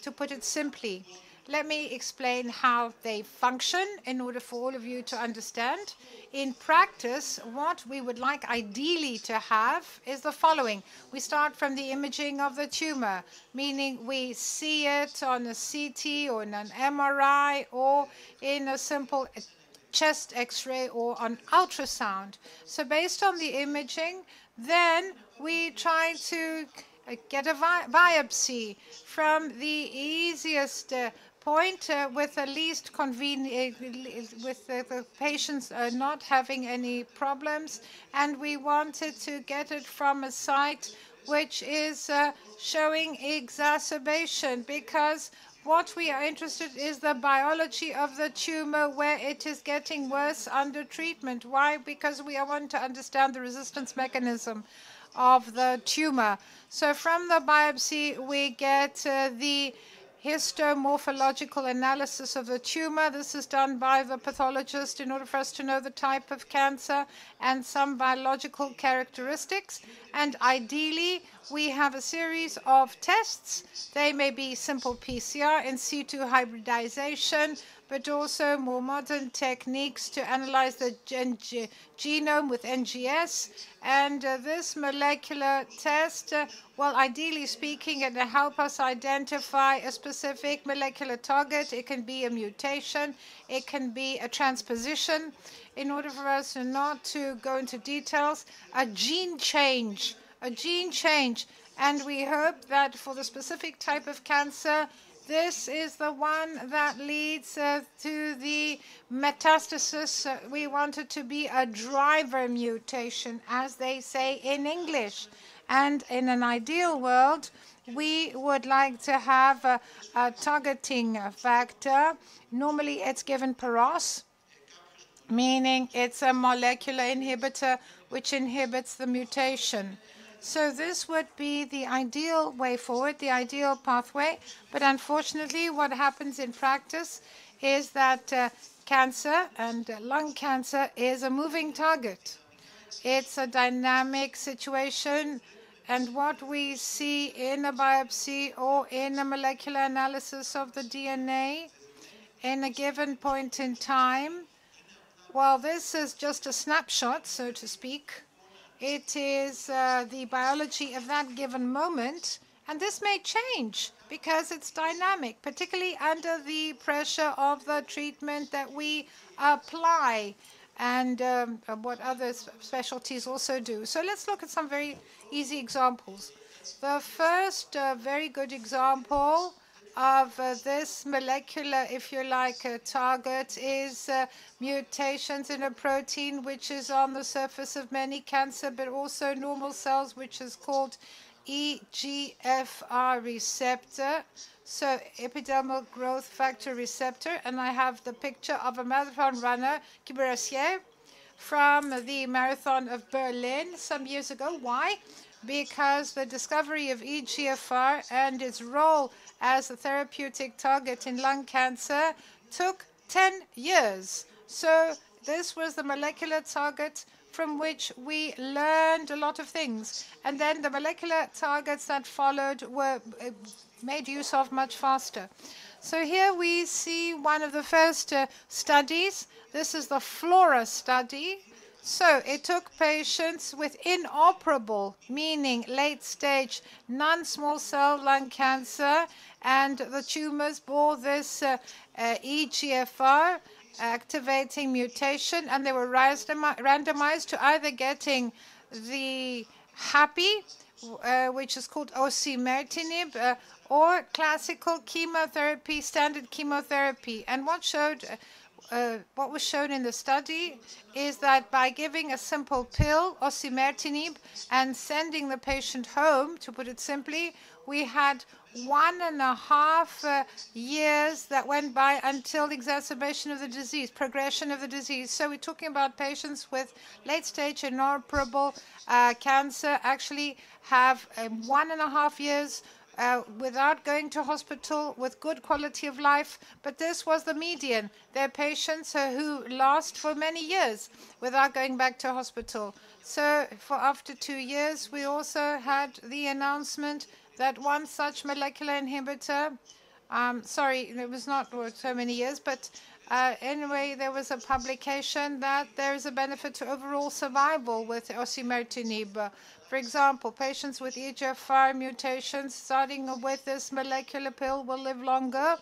To put it simply, let me explain how they function in order for all of you to understand. In practice, what we would like ideally to have is the following. We start from the imaging of the tumor, meaning we see it on a CT or in an MRI or in a simple chest X-ray or on ultrasound. So based on the imaging, then we try to get a biopsy from the easiest point with the least convenient, with the patients not having any problems, and we wanted to get it from a site which is showing exacerbation, because what we are interested in is the biology of the tumor where it is getting worse under treatment. Why? Because we want to understand the resistance mechanism of the tumor. So from the biopsy, we get the histomorphological analysis of the tumor. This is done by the pathologist in order for us to know the type of cancer and some biological characteristics. And ideally, we have a series of tests. They may be simple PCR, in situ hybridization, but also more modern techniques to analyze the genome with NGS. And this molecular test, well, ideally speaking, it will help us identify a specific molecular target. It can be a mutation. It can be a transposition. In order for us not to go into details, a gene change. And we hope that for the specific type of cancer, this is the one that leads to the metastasis. We want it to be a driver mutation, as they say in English. And in an ideal world, we would like to have a targeting factor. Normally, it's given per os, meaning it's a molecular inhibitor which inhibits the mutation. So this would be the ideal way forward, the ideal pathway. But unfortunately, what happens in practice is that cancer and lung cancer is a moving target. It's a dynamic situation. And what we see in a biopsy or in a molecular analysis of the DNA in a given point in time, well, this is just a snapshot, so to speak. It is the biology of that given moment, and this may change because it's dynamic, particularly under the pressure of the treatment that we apply and what other specialties also do. So let's look at some very easy examples. The first very good example of this molecular, if you like, target is mutations in a protein which is on the surface of many cancer, but also normal cells, which is called EGFR receptor, so epidermal growth factor receptor. And I have the picture of a marathon runner, Kiberassier, from the Marathon of Berlin some years ago. Why? Because the discovery of EGFR and its role as a therapeutic target in lung cancer took 10 years. So this was the molecular target from which we learned a lot of things. And then the molecular targets that followed were made use of much faster. So here we see one of the first studies. This is the FLORA study. So it took patients with inoperable, meaning late-stage non-small cell lung cancer, and the tumors bore this EGFR activating mutation, and they were randomized to either getting the happy, which is called osimertinib, or classical chemotherapy, standard chemotherapy. And what was shown in the study is that by giving a simple pill, osimertinib, and sending the patient home, to put it simply, we had 1.5 years that went by until exacerbation of the disease, progression of the disease. So we're talking about patients with late-stage inoperable cancer actually have 1.5 years without going to hospital, with good quality of life. But this was the median. There are patients who last for many years without going back to hospital. So for after 2 years, we also had the announcement that one such molecular inhibitor, sorry, it was not so many years, but anyway, there was a publication that there is a benefit to overall survival with osimertinib. For example, patients with EGFR mutations starting with this molecular pill will live longer,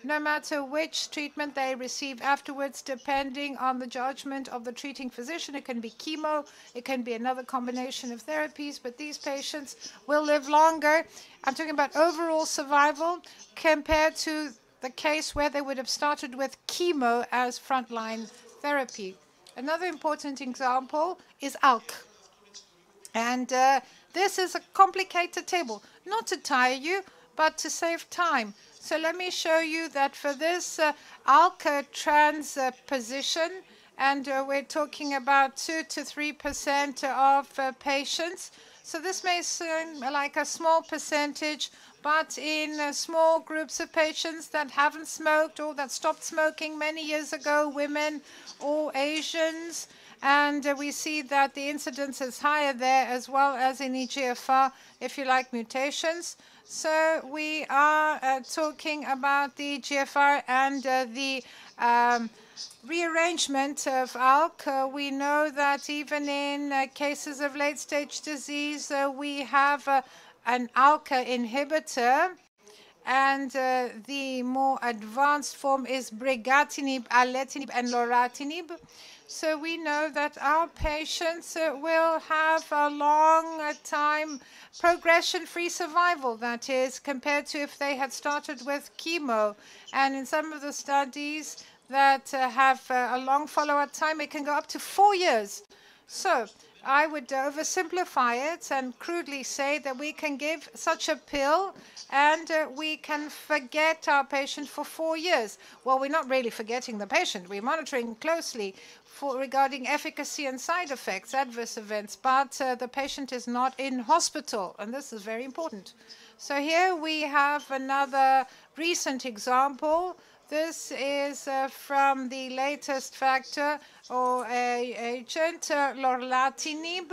no matter which treatment they receive afterwards, depending on the judgment of the treating physician. It can be chemo, it can be another combination of therapies, but these patients will live longer. I'm talking about overall survival compared to the case where they would have started with chemo as frontline therapy. Another important example is ALK. And this is a complicated table, not to tire you, but to save time. So let me show you that for this ALK transposition, and we're talking about 2 to 3% of patients. So this may seem like a small percentage, but in small groups of patients that haven't smoked or that stopped smoking many years ago, women or Asians, and we see that the incidence is higher there as well as in EGFR, if you like, mutations. So we are talking about the EGFR and the rearrangement of ALK. We know that even in cases of late-stage disease, we have an ALK inhibitor, and the more advanced form is brigatinib, aletinib, and loratinib. So we know that our patients will have a long time progression-free survival, that is, compared to if they had started with chemo. And in some of the studies that have a long follow-up time, it can go up to 4 years. So I would oversimplify it and crudely say that we can give such a pill and we can forget our patient for 4 years. Well, we're not really forgetting the patient. We're monitoring closely regarding efficacy and side effects, adverse events, but the patient is not in hospital, and this is very important. So here we have another recent example. This is from the latest factor or agent, lorlatinib,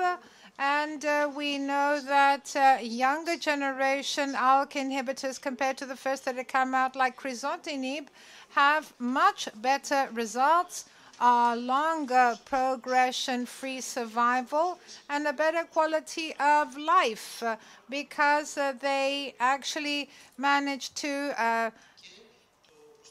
and we know that younger generation ALK inhibitors compared to the first that had come out, like crizotinib, have much better results, longer progression-free survival, and a better quality of life because they actually manage to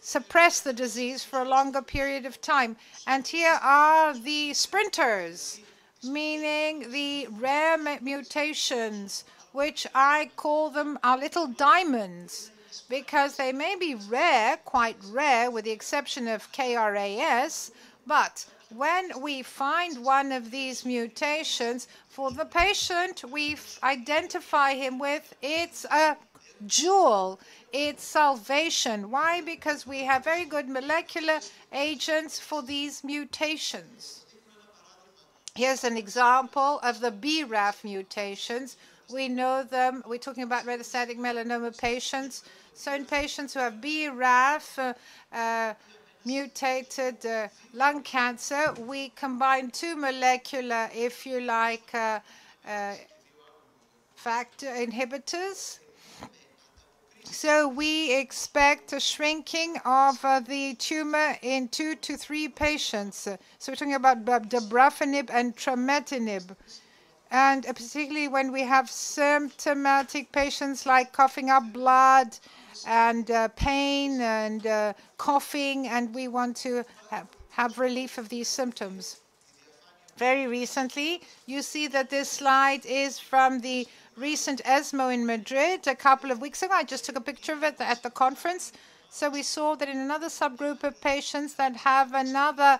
suppress the disease for a longer period of time. And here are the sprinters, meaning the rare mutations, which I call them our little diamonds. because they may be rare, quite rare, with the exception of KRAS, but when we find one of these mutations, for the patient we identify him with, it's a jewel, it's salvation. Why? Because we have very good molecular agents for these mutations. Here's an example of the BRAF mutations. We know them, we're talking about metastatic melanoma patients. So in patients who have BRAF mutated lung cancer, we combine two molecular, if you like, factor inhibitors. So we expect a shrinking of the tumor in 2 to 3 patients. So we're talking about dabrafenib and trametinib. And particularly when we have symptomatic patients like coughing up blood and pain and coughing, and we want to have relief of these symptoms. Very recently, you see that this slide is from the recent ESMO in Madrid a couple of weeks ago. I just took a picture of it at the conference. So we saw that in another subgroup of patients that have another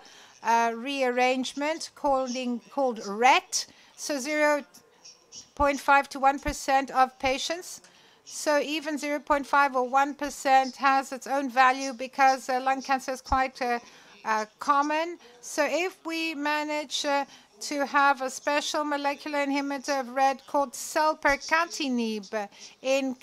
rearrangement called RET, so 0.5 to 1% of patients. So even 0.5 or 1% has its own value because lung cancer is quite common. So if we manage to have a special molecular inhibitor of RET called selpercatinib in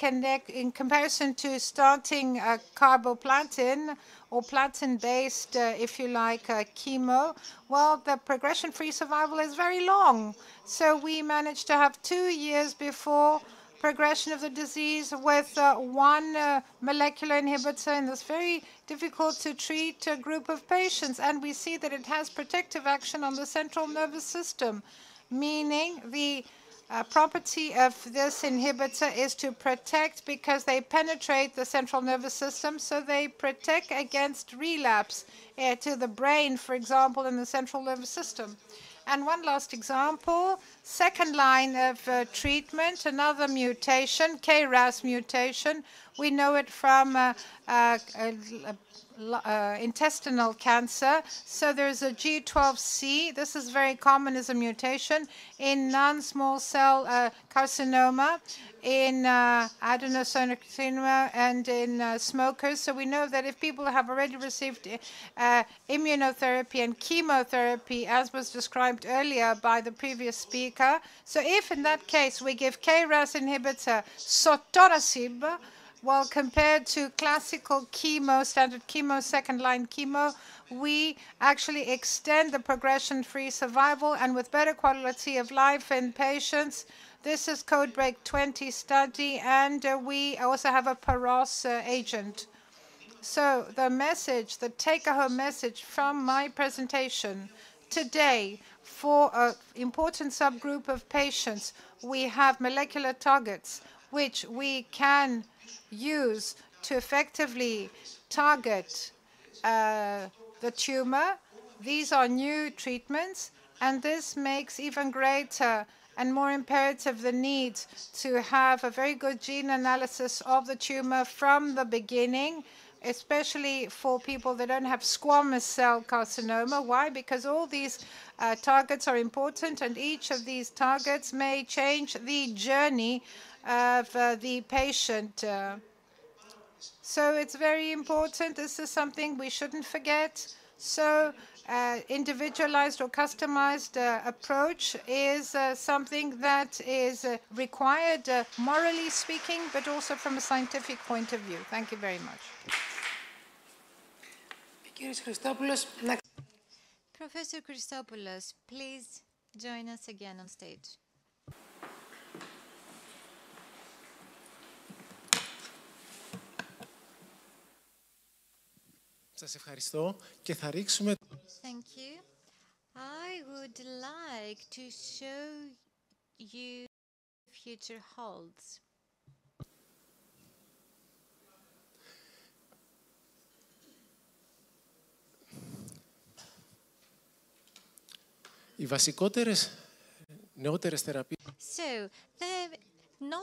comparison to starting carboplatin or platin-based, if you like, chemo, well, the progression-free survival is very long. So we managed to have 2 years before progression of the disease with one molecular inhibitor in this very difficult to treat group of patients. And we see that it has protective action on the central nervous system, meaning the property of this inhibitor is to protect because they penetrate the central nervous system, so they protect against relapse to the brain, for example, in the central nervous system. And one last example, second line of treatment, another mutation, KRAS mutation. We know it from intestinal cancer. So there's a G12C. This is very common as a mutation in non-small cell carcinoma, in adenocarcinoma, and in smokers. So we know that if people have already received immunotherapy and chemotherapy, as was described earlier by the previous speaker, so if in that case we give KRAS inhibitor sotorasib, well, compared to classical chemo, standard chemo, second-line chemo, we actually extend the progression-free survival and with better quality of life in patients. This is Codebreak 20 study, and we also have a PAROS agent. So the message, the take-home message from my presentation today, for an important subgroup of patients, we have molecular targets which we can use to effectively target the tumor. These are new treatments, and this makes even greater and more imperative the need to have a very good gene analysis of the tumor from the beginning, especially for people that don't have squamous cell carcinoma. Why? Because all these targets are important, and each of these targets may change the journey of the patient. So it's very important. This is something we shouldn't forget. So individualized or customized approach is something that is required, morally speaking, but also from a scientific point of view. Thank you very much. Professor Christopoulos, please join us again on stage. Σας ευχαριστώ και θα ρίξουμε... Thank you. I would like to show you what the future holds. Οι βασικότερες νεότερες θεραπείες... So, the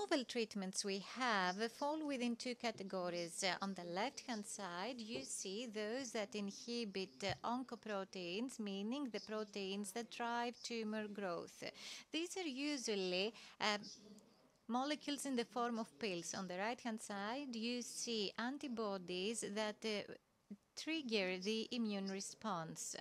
novel treatments we have fall within two categories. On the left-hand side, you see those that inhibit oncoproteins, meaning the proteins that drive tumor growth. These are usually molecules in the form of pills. On the right-hand side, you see antibodies that trigger the immune response,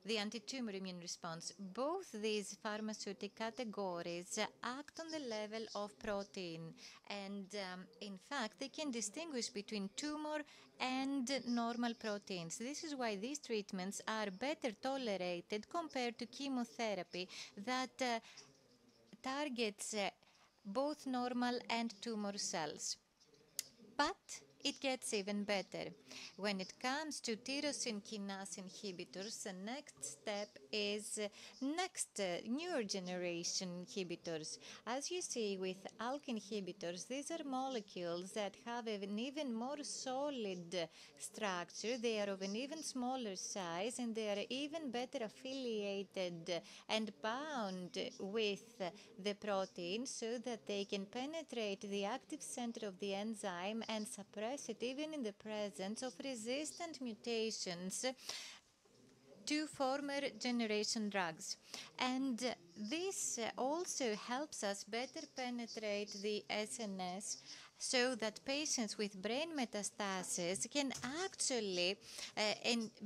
the anti-tumor immune response. Both these pharmaceutical categories act on the level of protein, and in fact, they can distinguish between tumor and normal proteins. This is why these treatments are better tolerated compared to chemotherapy that targets both normal and tumor cells. But it gets even better. When it comes to tyrosine kinase inhibitors, the next step is newer generation inhibitors. As you see with ALK inhibitors, these are molecules that have an even more solid structure. They are of an even smaller size, and they are even better affiliated and bound with the protein so that they can penetrate the active center of the enzyme and suppress it even in the presence of resistant mutations to former generation drugs. And this also helps us better penetrate the SNS so that patients with brain metastasis can actually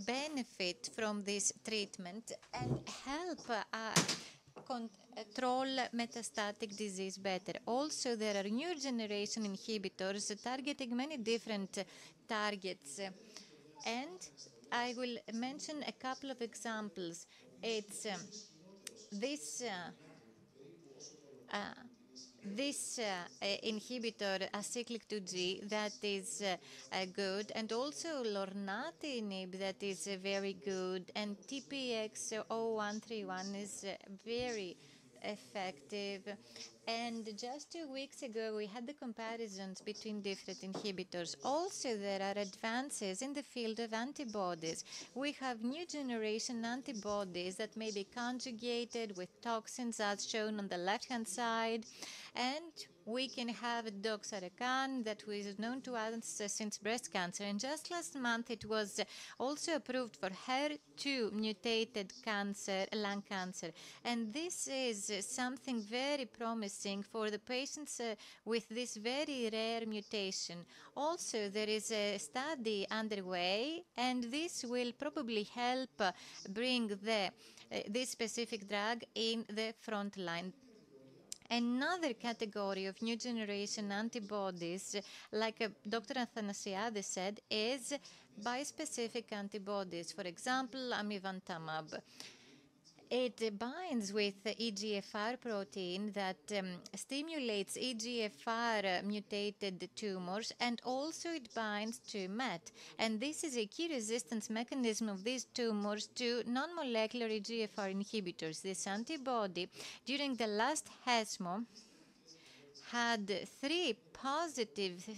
benefit from this treatment and help control metastatic disease better. Also, there are new generation inhibitors targeting many different targets. And I will mention a couple of examples. It's this inhibitor, acyclic 2G, that is good, and also lorlatinib, that is very good, and TPX-0131 is very effective. And just 2 weeks ago, we had the comparisons between different inhibitors. Also, there are advances in the field of antibodies. We have new generation antibodies that may be conjugated with toxins, as shown on the left-hand side. And we can have doxarecan that is known to us since breast cancer. And just last month, it was also approved for HER2 mutated cancer, lung cancer. And this is something very promising for the patients with this very rare mutation. Also, there is a study underway, and this will probably help bring this specific drug in the front line. Another category of new generation antibodies, like Dr. Athanasiadis said, is bispecific antibodies. For example, amivantamab. It binds with the EGFR protein that stimulates EGFR mutated tumors, and also it binds to MET. And this is a key resistance mechanism of these tumors to non-molecular EGFR inhibitors. This antibody, during the last ESMO, had 3 positive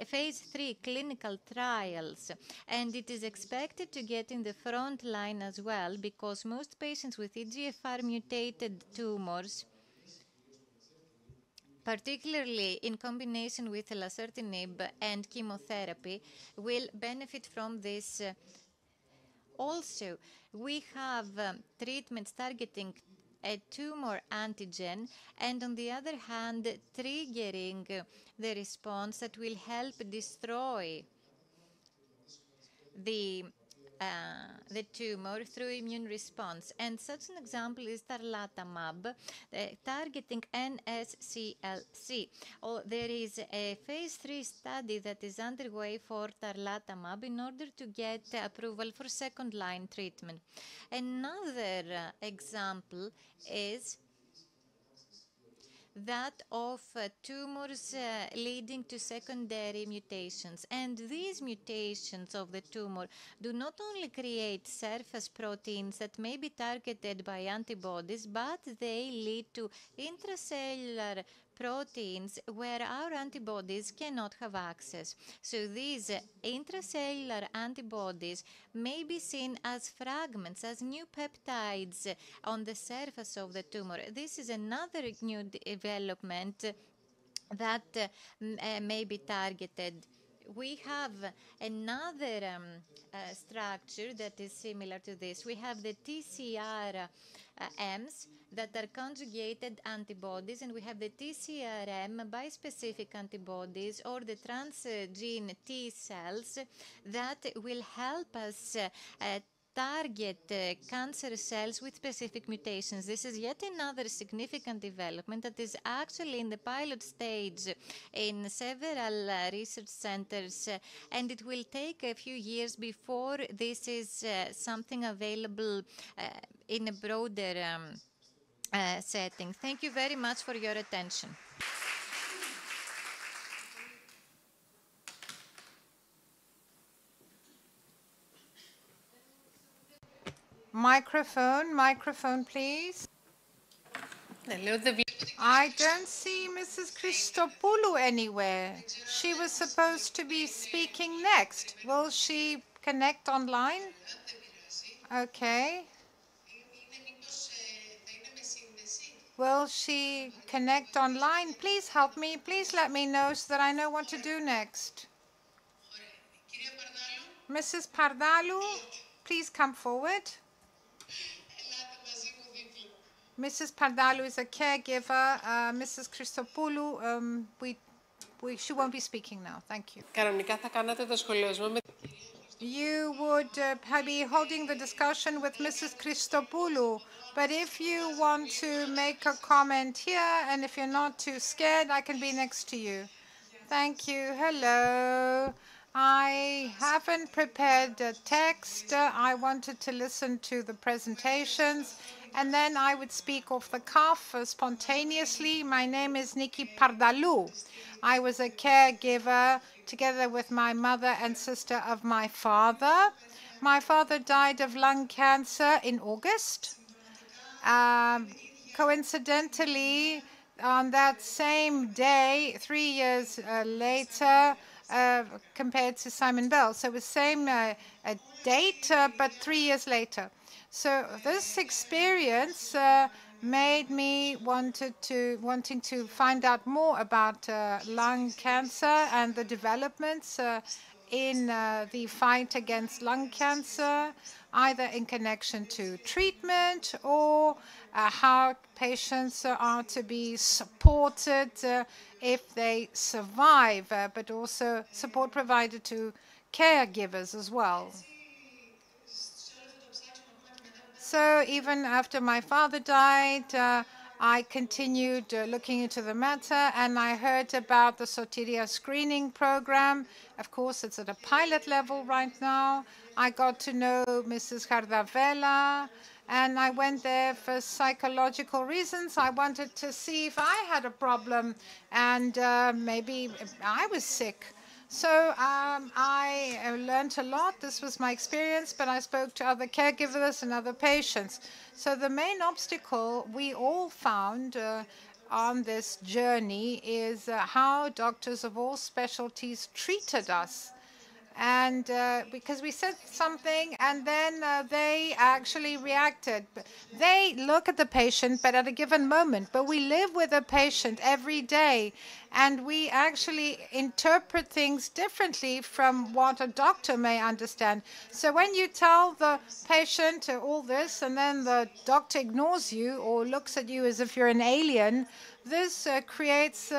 phase 3 clinical trials, and it is expected to get in the front line as well, because most patients with EGFR mutated tumors, particularly in combination with lasertinib and chemotherapy, will benefit from this. Also, we have treatments targeting a tumor antigen, and on the other hand, triggering the response that will help destroy the tumor through immune response. And such an example is tarlatamab, targeting NSCLC. There is a phase 3 study that is underway for tarlatamab in order to get approval for second-line treatment. Another example is that of tumors leading to secondary mutations. And these mutations of the tumor do not only create surface proteins that may be targeted by antibodies, but they lead to intracellular proteins where our antibodies cannot have access. So these intracellular antibodies may be seen as fragments, as new peptides on the surface of the tumor. This is another new development that may be targeted. We have another structure that is similar to this. We have the TCR Ms that are conjugated antibodies, and we have the TCRM bispecific antibodies or the transgene T cells that will help us target cancer cells with specific mutations. This is yet another significant development that is actually in the pilot stage in several research centers, and it will take a few years before this is something available in a broader setting. Thank you very much for your attention. Microphone, please. I don't see Mrs. Christopoulou anywhere. She was supposed to be speaking next. Will she connect online? Okay. Will she connect online? Please help me. Please let me know so that I know what to do next. Mrs. Pardalou, please come forward. Mrs. Pardalou is a caregiver. Mrs. Christopoulou, she won't be speaking now. Thank you. You would be holding the discussion with Mrs. Christopoulou, but if you want to make a comment here, and if you're not too scared, I can be next to you. Thank you. Hello. I haven't prepared a text. I wanted to listen to the presentations, and then I would speak off the cuff spontaneously. My name is Niki Pardalou. I was a caregiver together with my mother and sister of my father. My father died of lung cancer in August. Coincidentally, on that same day, 3 years later, compared to Simon Bell. So it was same date, but 3 years later. So this experience made me wanting to find out more about lung cancer and the developments in the fight against lung cancer, either in connection to treatment or how patients are to be supported if they survive, but also support provided to caregivers as well. So even after my father died, I continued looking into the matter, and I heard about the Sotiria screening program. Of course, it's at a pilot level right now. I got to know Mrs. Hardavella, and I went there for psychological reasons. I wanted to see if I had a problem, and maybe I was sick. So I learned a lot. This was my experience, but I spoke to other caregivers and other patients. So the main obstacle we all found on this journey is how doctors of all specialties treated us. And because we said something, and then they actually reacted. They look at the patient, but at a given moment. But we live with a patient every day, and we actually interpret things differently from what a doctor may understand. So when you tell the patient all this, and then the doctor ignores you or looks at you as if you're an alien, this creates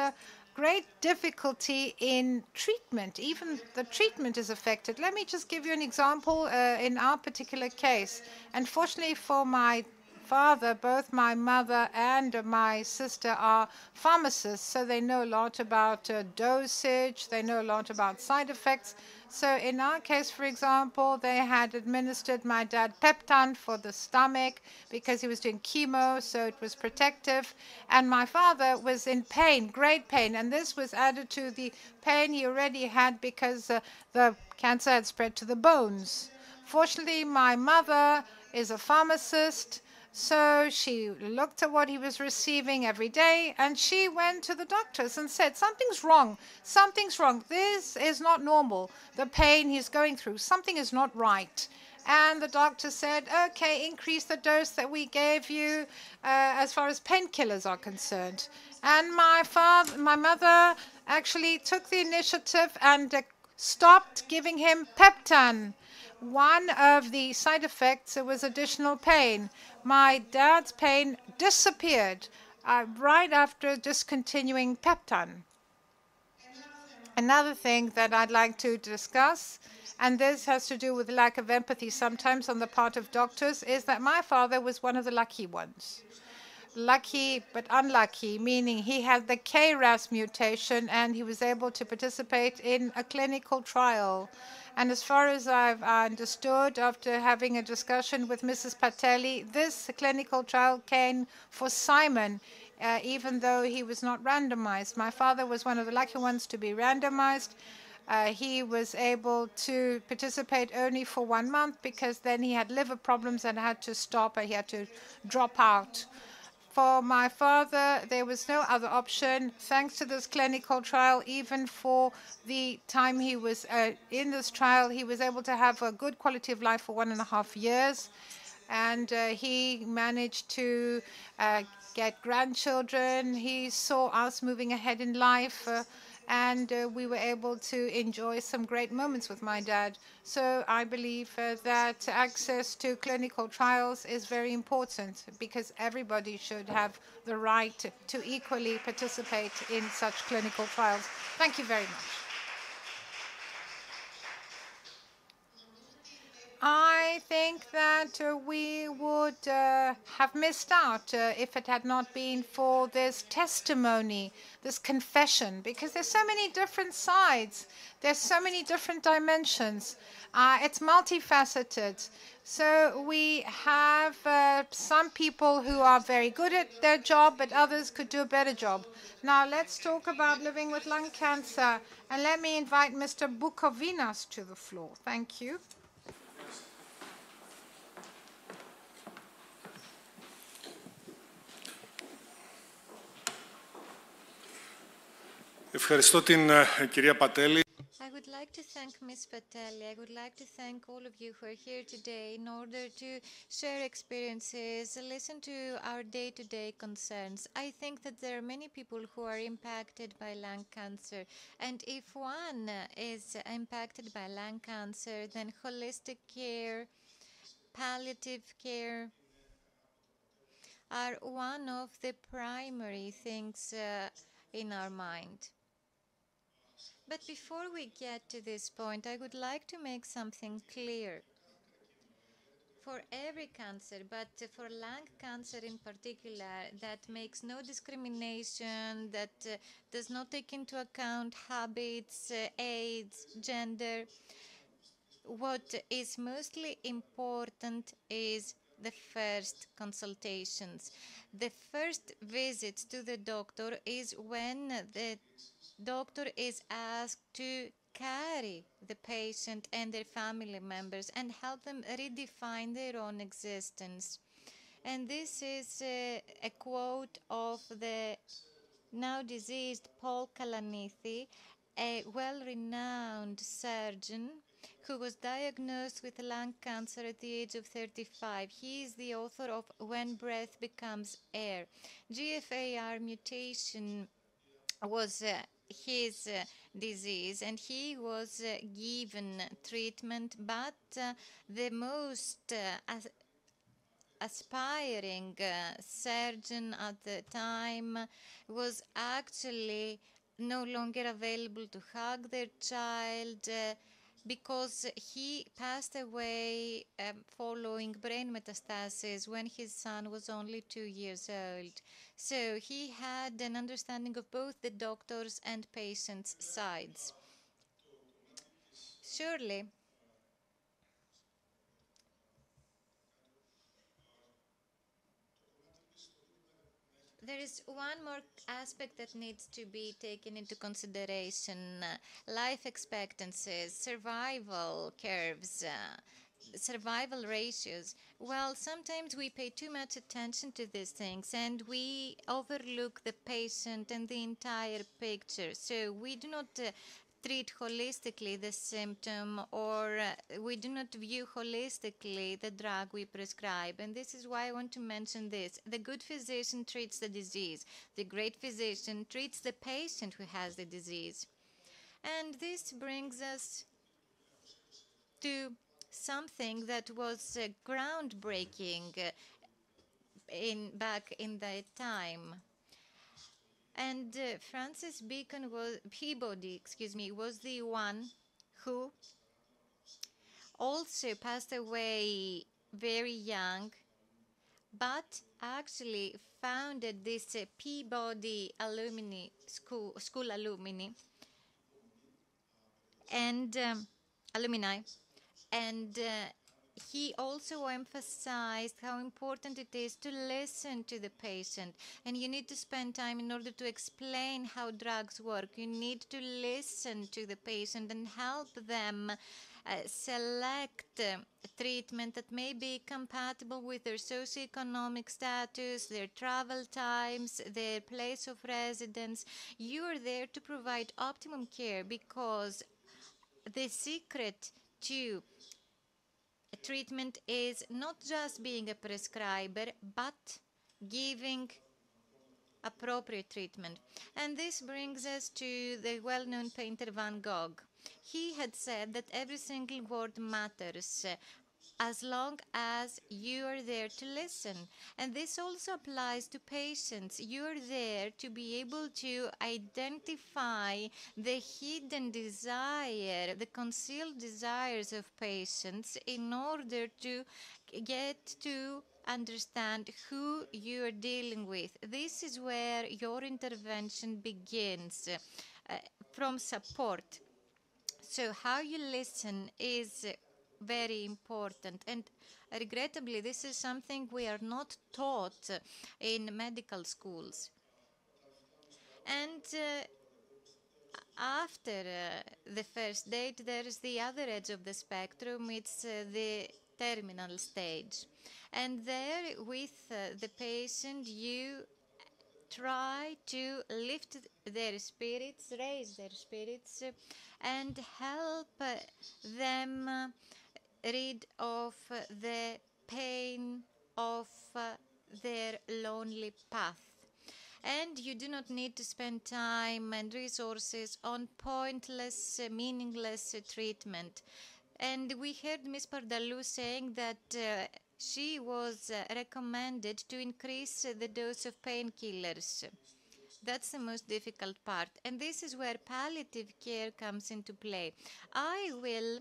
great difficulty in treatment. Even the treatment is affected. Let me just give you an example in our particular case. Unfortunately for my father, both my mother and my sister are pharmacists, so they know a lot about dosage, they know a lot about side effects. So in our case, for example, they had administered my dad Peptan for the stomach because he was doing chemo, so it was protective. And my father was in pain, great pain, and this was added to the pain he already had because the cancer had spread to the bones. Fortunately, my mother is a pharmacist. So she looked at what he was receiving every day, and she went to the doctors and said, something's wrong. Something's wrong. This is not normal. The pain he's going through, something is not right. And the doctor said, okay, increase the dose that we gave you as far as painkillers are concerned. And my mother actually took the initiative and stopped giving him Peptan. One of the side effects was additional pain. My dad's pain disappeared right after discontinuing Peptan. Another thing that I'd like to discuss, and this has to do with lack of empathy sometimes on the part of doctors, is that my father was one of the lucky ones. Lucky but unlucky, meaning he had the KRAS mutation and he was able to participate in a clinical trial. And as far as I've understood, after having a discussion with Mrs. Patelli, this clinical trial came for Simon, even though he was not randomized. My father was one of the lucky ones to be randomized. He was able to participate only for 1 month because then he had liver problems and had to stop, and he had to drop out. For my father, there was no other option. Thanks to this clinical trial, even for the time he was in this trial, he was able to have a good quality of life for 1.5 years. And he managed to get grandchildren. He saw us moving ahead in life. And we were able to enjoy some great moments with my dad. So I believe that access to clinical trials is very important because everybody should have the right to equally participate in such clinical trials. Thank you very much. I think that we would have missed out if it had not been for this testimony, this confession, because there's so many different sides. There's so many different dimensions. It's multifaceted. So we have some people who are very good at their job, but others could do a better job. Now let's talk about living with lung cancer. And let me invite Mr. Bukovinas to the floor. Thank you. Ευχαριστώ την κυρία Πατέλη. I would like to thank Ms. Patelli. I would like to thank all of you who are here today in order to share experiences, listen to our day-to-day concerns. I think that there are many people who are impacted by lung cancer. And if one is impacted by lung cancer, then holistic care, palliative care are one of the primary things in our mind. But before we get to this point, I would like to make something clear. For every cancer, but for lung cancer in particular, that makes no discrimination, that does not take into account habits, age, gender. What is mostly important is the first consultations. The first visit to the doctor is when the doctor is asked to carry the patient and their family members and help them redefine their own existence. And this is a quote of the now deceased Paul Kalanithi, a well-renowned surgeon who was diagnosed with lung cancer at the age of 35. He is the author of When Breath Becomes Air. GFAR mutation was his disease, and he was given treatment, but the most aspiring surgeon at the time was actually no longer available to hug their child because he passed away following brain metastasis when his son was only 2 years old. So he had an understanding of both the doctors' and patients' sides. Surely, there is one more aspect that needs to be taken into consideration. Life expectancies, survival curves, survival ratios. Well, sometimes we pay too much attention to these things and we overlook the patient and the entire picture. So we do not treat holistically the symptom, or we do not view holistically the drug we prescribe. And this is why I want to mention this. The good physician treats the disease. The great physician treats the patient who has the disease. And this brings us to something that was groundbreaking back in that time. And Francis Peabody, was the one who also passed away very young, but actually founded this Peabody school alumni and alumni, and he also emphasized how important it is to listen to the patient, and you need to spend time in order to explain how drugs work. You need to listen to the patient and help them select treatment that may be compatible with their socioeconomic status, their travel times, their place of residence. You are there to provide optimum care, because the secret to treatment is not just being a prescriber, but giving appropriate treatment. And this brings us to the well-known painter Van Gogh. He had said that every single word matters as long as you are there to listen. And this also applies to patients. You are there to be able to identify the hidden desire, the concealed desires of patients, in order to get to understand who you are dealing with. This is where your intervention begins, from support. So how you listen is very important, and regrettably this is something we are not taught in medical schools. And after the first date, there is the other edge of the spectrum. It's the terminal stage, and there with the patient you try to lift their spirits, raise their spirits, and help them rid of the pain of their lonely path. And you do not need to spend time and resources on pointless, meaningless treatment. And we heard Ms. Pardalou saying that she was recommended to increase the dose of painkillers. That's the most difficult part. And this is where palliative care comes into play. I will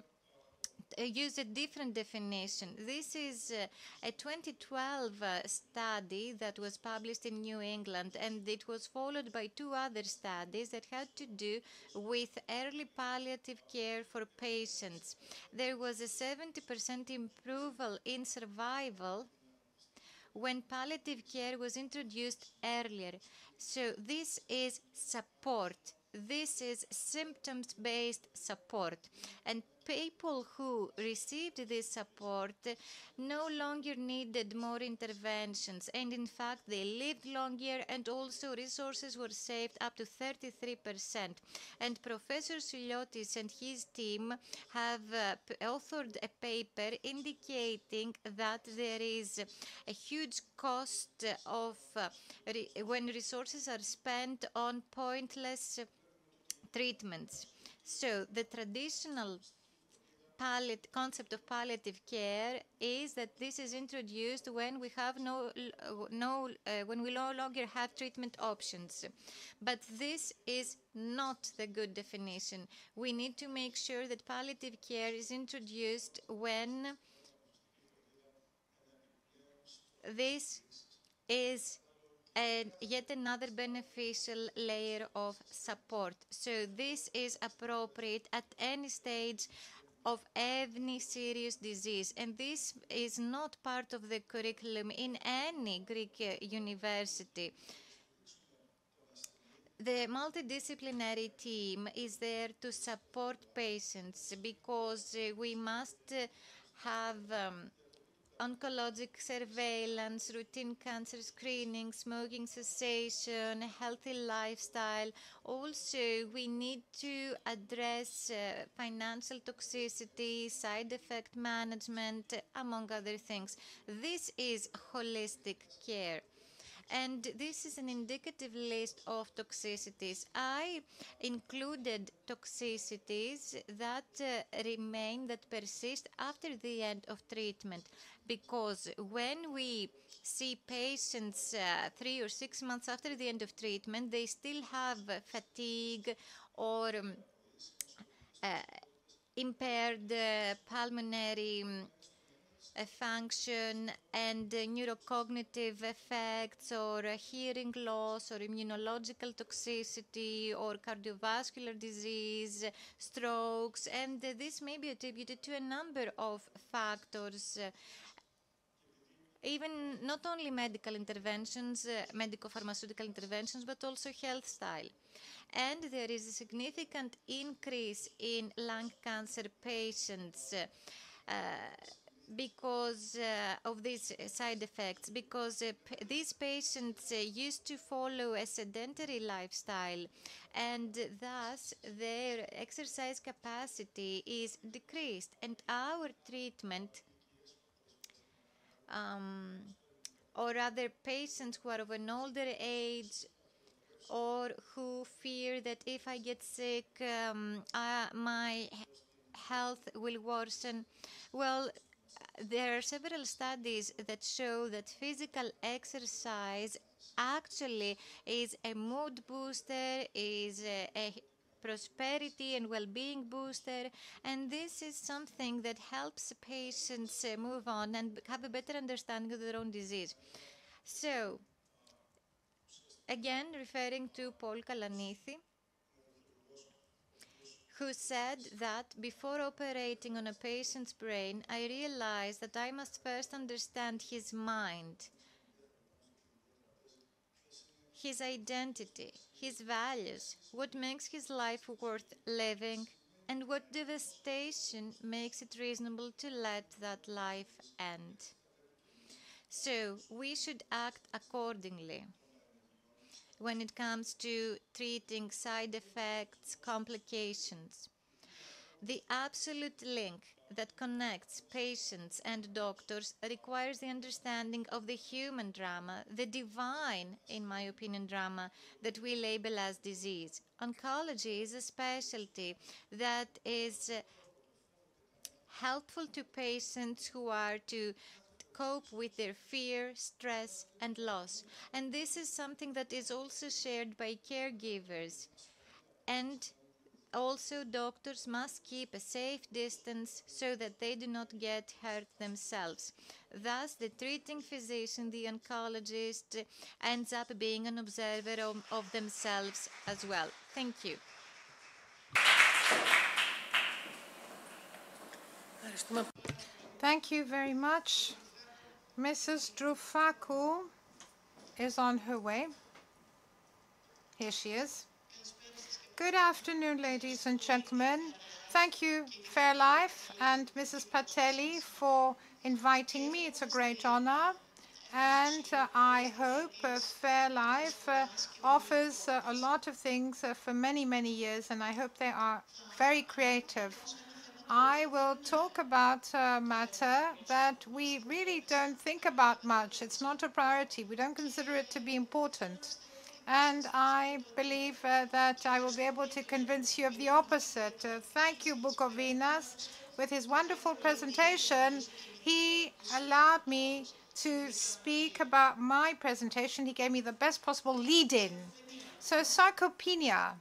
use a different definition. This is a 2012 study that was published in New England, and it was followed by 2 other studies that had to do with early palliative care for patients. There was a 70% improvement in survival when palliative care was introduced earlier. So this is support. This is symptoms-based support. And people who received this support no longer needed more interventions. And in fact, they lived longer, and also resources were saved up to 33%. And Professor Suliotis and his team have authored a paper indicating that there is a huge cost of when resources are spent on pointless treatments. So the traditional concept of palliative care is that this is introduced when we have when we no longer have treatment options. But this is not the good definition. We need to make sure that palliative care is introduced when this is yet another beneficial layer of support. So this is appropriate at any stage of any serious disease, and this is not part of the curriculum in any Greek university. The multidisciplinary team is there to support patients, because we must have oncologic surveillance, routine cancer screening, smoking cessation, healthy lifestyle. Also, we need to address financial toxicity, side effect management, among other things. This is holistic care. And this is an indicative list of toxicities. I included toxicities that remain, that persist after the end of treatment, because when we see patients 3 or 6 months after the end of treatment, they still have fatigue or impaired pulmonary function and neurocognitive effects, or hearing loss, or immunological toxicity, or cardiovascular disease, strokes, and this may be attributed to a number of factors. Even not only medical interventions, medico-pharmaceutical interventions, but also health style. And there is a significant increase in lung cancer patients because of these side effects, because these patients used to follow a sedentary lifestyle, and thus their exercise capacity is decreased. And our treatment, or rather patients who are of an older age, or who fear that if I get sick, my health will worsen. Well, there are several studies that show that physical exercise actually is a mood booster, is a prosperity and well-being booster, and this is something that helps patients move on and have a better understanding of their own disease. So, again, referring to Paul Kalanithi, who said that before operating on a patient's brain, I realized that I must first understand his mind, his identity, his values, what makes his life worth living, and what devastation makes it reasonable to let that life end. So we should act accordingly when it comes to treating side effects, complications. The absolute link that connects patients and doctors requires the understanding of the human drama, the divine, in my opinion, drama that we label as disease. Oncology is a specialty that is helpful to patients who are to cope with their fear, stress, and loss. And this is something that is also shared by caregivers. And also, doctors must keep a safe distance so that they do not get hurt themselves. Thus, the treating physician, the oncologist, ends up being an observer of themselves as well. Thank you. Thank you very much. Mrs. Drufaku is on her way. Here she is. Good afternoon, ladies and gentlemen. Thank you, FairLife and Mrs. Pateli, for inviting me. It's a great honor. And I hope FairLife offers a lot of things for many, many years, and I hope they are very creative. I will talk about a matter that we really don't think about much. It's not a priority. We don't consider it to be important. And I believe that I will be able to convince you of the opposite. Thank you, Bukovinas. With his wonderful presentation, he allowed me to speak about my presentation. He gave me the best possible lead-in. So sarcopenia.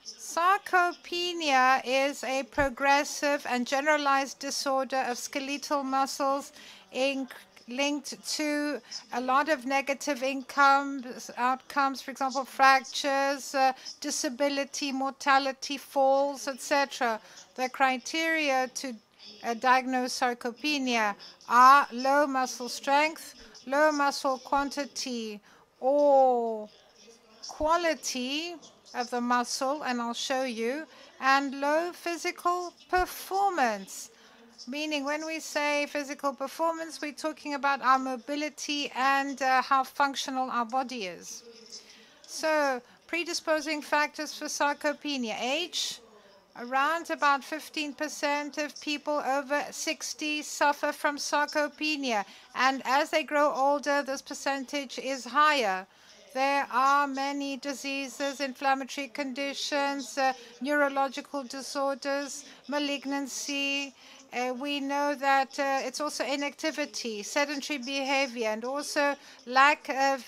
Sarcopenia is a progressive and generalized disorder of skeletal muscles linked to a lot of negative outcomes, for example, fractures, disability, mortality, falls, etc. The criteria to diagnose sarcopenia are low muscle strength, low muscle quantity or quality of the muscle, and I'll show you, and low physical performance. Meaning when we say physical performance, we're talking about our mobility and how functional our body is. So predisposing factors for sarcopenia: age. Around about 15% of people over 60 suffer from sarcopenia. And as they grow older, this percentage is higher. There are many diseases, inflammatory conditions, neurological disorders, malignancy. We know that it's also inactivity, sedentary behavior, and also lack of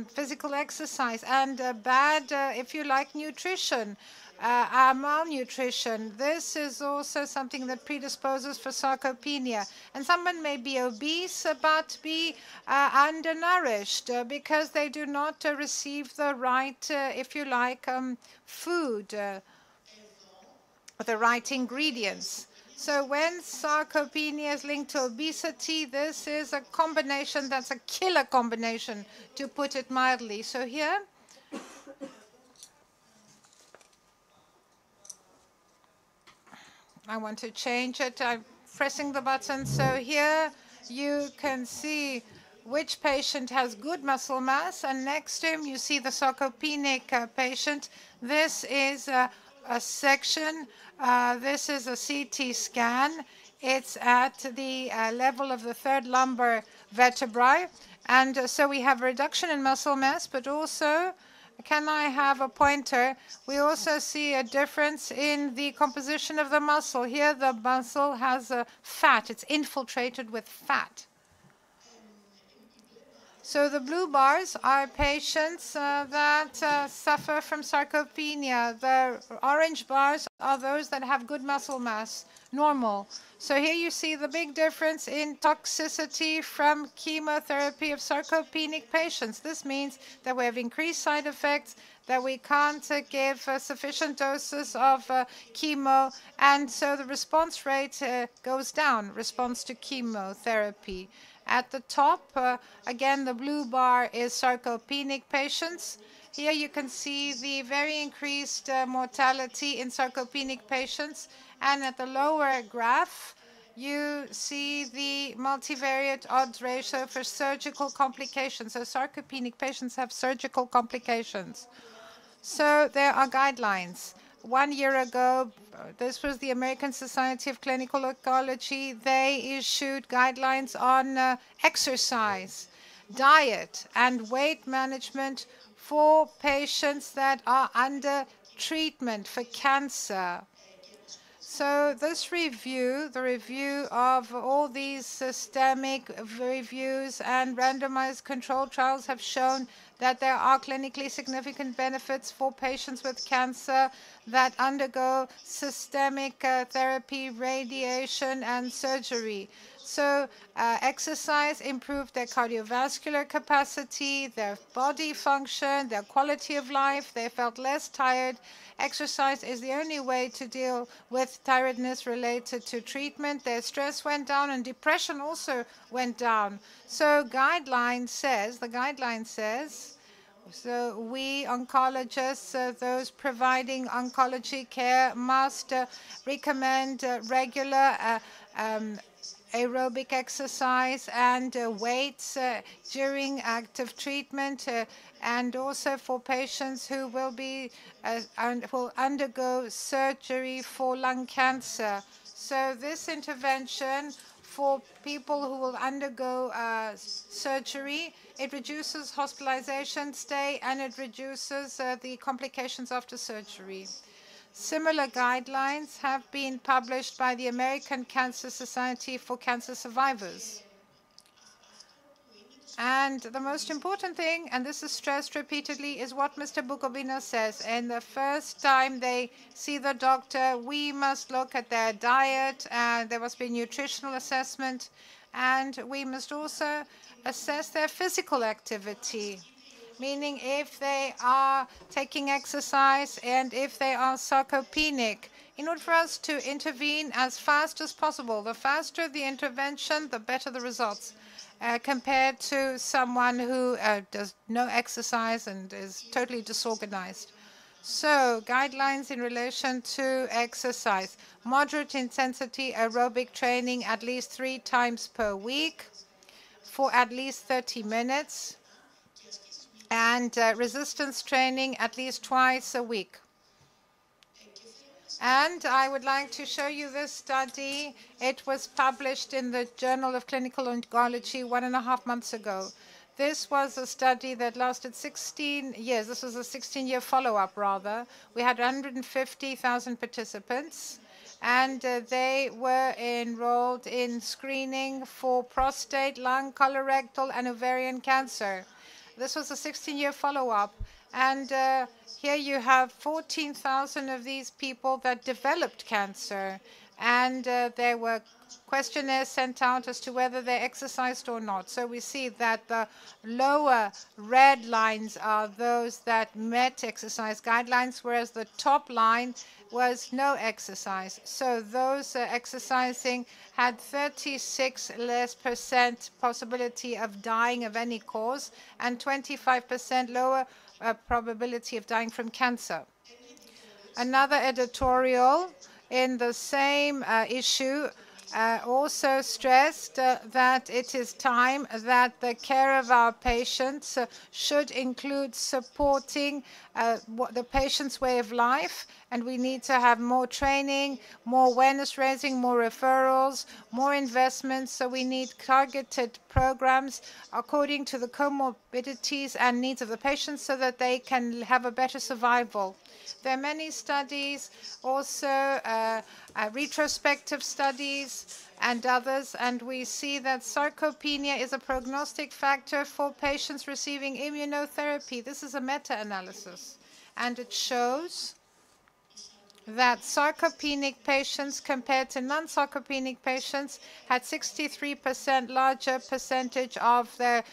physical exercise and bad, if you like, nutrition. Malnutrition. This is also something that predisposes for sarcopenia. And someone may be obese but be undernourished because they do not receive the right, if you like, food, the right ingredients. So when sarcopenia is linked to obesity, this is a combination that's a killer combination, to put it mildly. So here, I want to change it. I'm pressing the button. So here you can see which patient has good muscle mass, and next to him you see the sarcopenic patient. This is a section. This is a CT scan. It's at the level of the third lumbar vertebrae. And so we have a reduction in muscle mass, but also, can I have a pointer? We also see a difference in the composition of the muscle. Here the muscle has fat. It's infiltrated with fat. So the blue bars are patients that suffer from sarcopenia. The orange bars are those that have good muscle mass, normal. So here you see the big difference in toxicity from chemotherapy of sarcopenic patients. This means that we have increased side effects, that we can't give sufficient doses of chemo, and so the response rate goes down, response to chemotherapy. At the top, again, the blue bar is sarcopenic patients. Here you can see the very increased mortality in sarcopenic patients. And at the lower graph, you see the multivariate odds ratio for surgical complications. So sarcopenic patients have surgical complications. So there are guidelines. 1 year ago, this was the American Society of Clinical Oncology. They issued guidelines on exercise, diet, and weight management for patients that are under treatment for cancer. So this review, the review of all these systemic reviews and randomized controlled trials, have shown that there are clinically significant benefits for patients with cancer that undergo systemic therapy, radiation, and surgery. So exercise improved their cardiovascular capacity, their body function, their quality of life. They felt less tired. Exercise is the only way to deal with tiredness related to treatment. Their stress went down and depression also went down. So the guideline says, so we oncologists, those providing oncology care, must recommend regular aerobic exercise and weights during active treatment, and also for patients who will will undergo surgery for lung cancer. So this intervention for people who will undergo surgery, it reduces hospitalization stay and it reduces the complications after surgery. Similar guidelines have been published by the American Cancer Society for Cancer Survivors. And the most important thing, and this is stressed repeatedly, is what Mr. Bukovina says. And the first time they see the doctor, we must look at their diet, and there must be nutritional assessment, and we must also assess their physical activity. Meaning if they are taking exercise and if they are sarcopenic, in order for us to intervene as fast as possible. The faster the intervention, the better the results, compared to someone who does no exercise and is totally disorganized. So, guidelines in relation to exercise. Moderate intensity aerobic training at least 3 times per week for at least 30 minutes. And resistance training at least twice a week. And I would like to show you this study. It was published in the Journal of Clinical Oncology 1.5 months ago. This was a study that lasted 16 years. This was a 16-year follow-up, rather. We had 150,000 participants, and they were enrolled in screening for prostate, lung, colorectal, and ovarian cancer. This was a 16-year follow-up, and here you have 14,000 of these people that developed cancer, and there were questionnaires sent out as to whether they exercised or not. So we see that the lower red lines are those that met exercise guidelines, whereas the top line was no exercise. So those exercising had 36% less possibility of dying of any cause and 25% lower probability of dying from cancer. Another editorial in the same issue also stressed that it is time that the care of our patients should include supporting the patient's way of life, and we need to have more training, more awareness raising, more referrals, more investments. So we need targeted programs according to the comorbidities and needs of the patients so that they can have a better survival. There are many studies, also retrospective studies and others, and we see that sarcopenia is a prognostic factor for patients receiving immunotherapy. This is a meta-analysis, and it shows that sarcopenic patients compared to non-sarcopenic patients had 63% larger percentage of their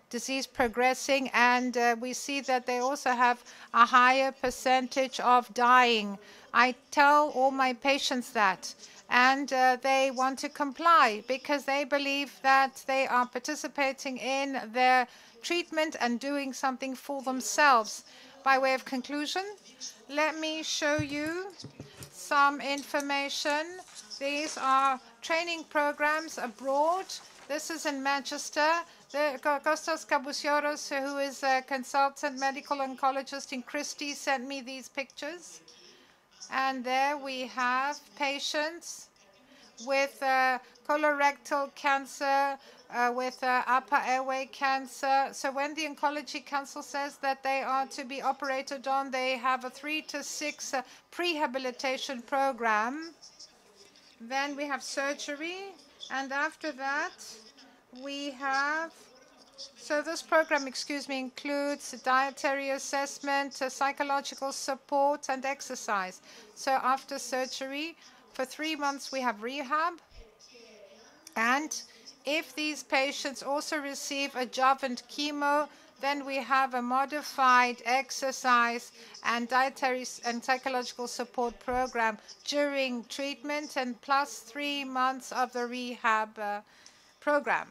disease progressing, and we see that they also have a higher percentage of dying. I tell all my patients that, and they want to comply because they believe that they are participating in their treatment and doing something for themselves. By way of conclusion, let me show you some information. These are training programs abroad. This is in Manchester. Kostas Kabousioros, who is a consultant medical oncologist in Christie, sent me these pictures. And there we have patients with colorectal cancer, with upper airway cancer. So when the Oncology Council says that they are to be operated on, they have a 3 to 6 prehabilitation program. Then we have surgery, and after that we have, so this program, includes dietary assessment, psychological support, and exercise. So after surgery, for 3 months we have rehab, and if these patients also receive adjuvant chemo, then we have a modified exercise and dietary and psychological support program during treatment, and plus 3 months of the rehab program.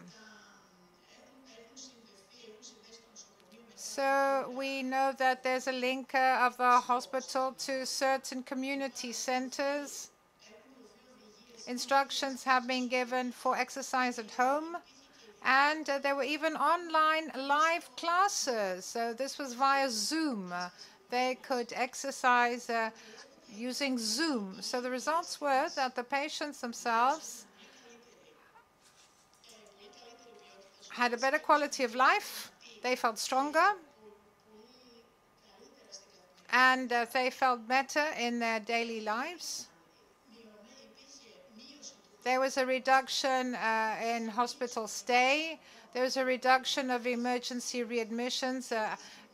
So we know that there's a link of the hospital to certain community centers. Instructions have been given for exercise at home, and there were even online live classes. So this was via Zoom. They could exercise using Zoom. So the results were that the patients themselves had a better quality of life, they felt stronger, and they felt better in their daily lives. There was a reduction in hospital stay. There was a reduction of emergency readmissions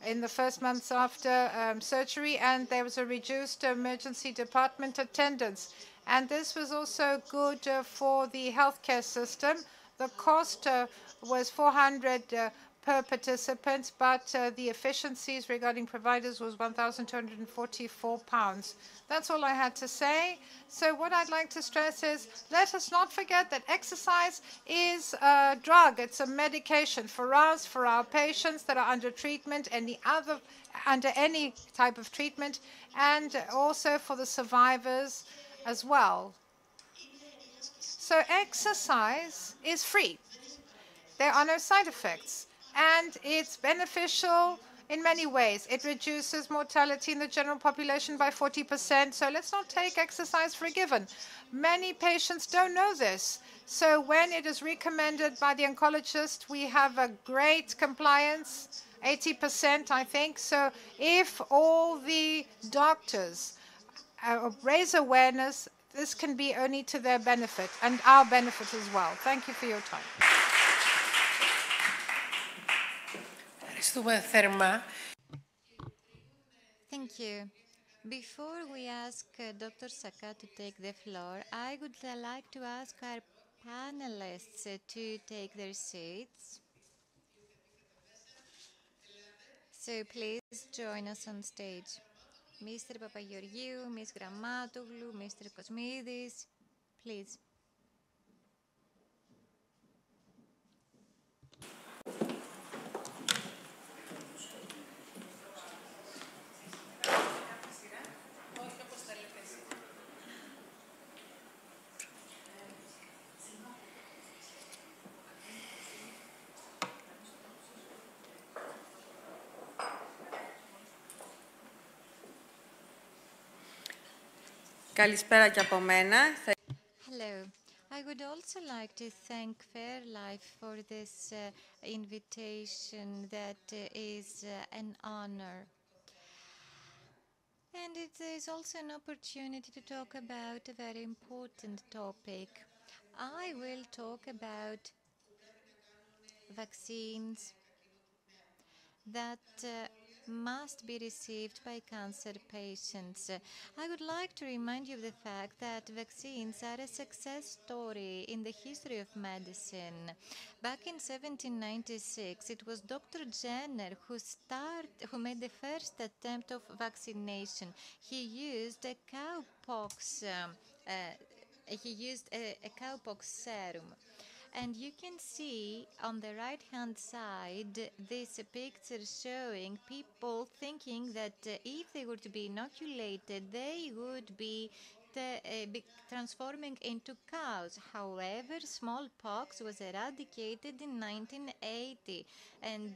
in the first months after surgery, and there was a reduced emergency department attendance. And this was also good for the healthcare system. The cost was 400 per participant, but the efficiencies regarding providers was £1,244. That's all I had to say. So what I'd like to stress is, let us not forget that exercise is a drug. It's a medication for us, for our patients that are under treatment, under any type of treatment, and also for the survivors as well. So exercise is free. There are no side effects, and it's beneficial in many ways. It reduces mortality in the general population by 40%, so let's not take exercise for a given. Many patients don't know this, so when it is recommended by the oncologist, we have a great compliance, 80%, I think. So if all the doctors raise awareness, this can be only to their benefit and our benefit as well. Thank you for your time. Thank you. Before we ask Dr. Saka to take the floor, I would like to ask our panelists to take their seats. So please join us on stage. Mr. Papageorgiou, Ms. Gramatoglou, Mr. Kosmidis, please. Καλησπέρα και από μένα. Hello. I would also like to thank FairLife for this invitation that is an honor. And it is also an opportunity to talk about a very important topic. I will talk about vaccines that must be received by cancer patients. I would like to remind you of the fact that vaccines are a success story in the history of medicine. Back in 1796, it was Dr. Jenner who made the first attempt of vaccination. He used a cowpox. A cowpox serum. And you can see on the right-hand side this picture showing people thinking that if they were to be inoculated, they would be transforming into cows. However, smallpox was eradicated in 1980, and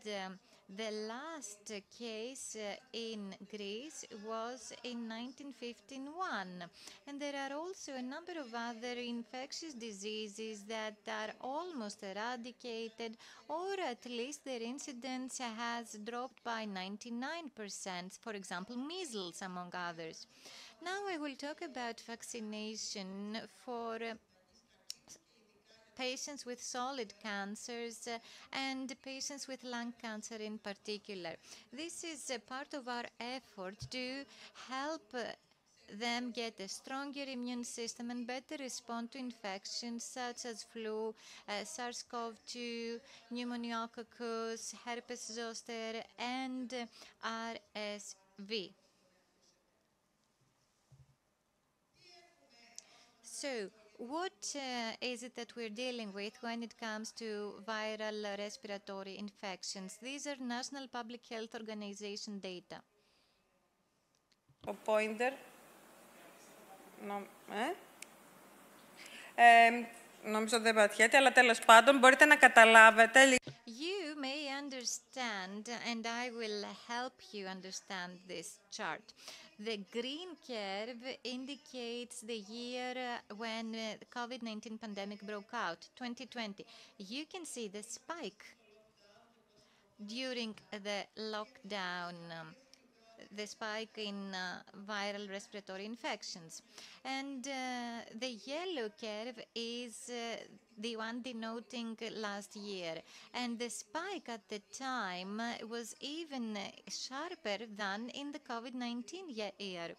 the last case in Greece was in 1951. And there are also a number of other infectious diseases that are almost eradicated, or at least their incidence has dropped by 99%, for example, measles, among others. Now I will talk about vaccination for patients with solid cancers and patients with lung cancer in particular. This is a part of our effort to help them get a stronger immune system and better respond to infections such as flu, SARS-CoV-2, pneumococcus, herpes zoster, and RSV. So, what is it that we're dealing with when it comes to viral respiratory infections? These are National Public Health Organization data. Pointer. Νομίζω δεν πατιέται, αλλά τέλος πάντων μπορείτε να καταλάβετε. You may understand, and I will help you understand this chart. The green curve indicates the year when the COVID-19 pandemic broke out, 2020. You can see the spike during the lockdown, the spike in viral respiratory infections. And the yellow curve is the one denoting last year. And the spike at the time was even sharper than in the COVID-19 year.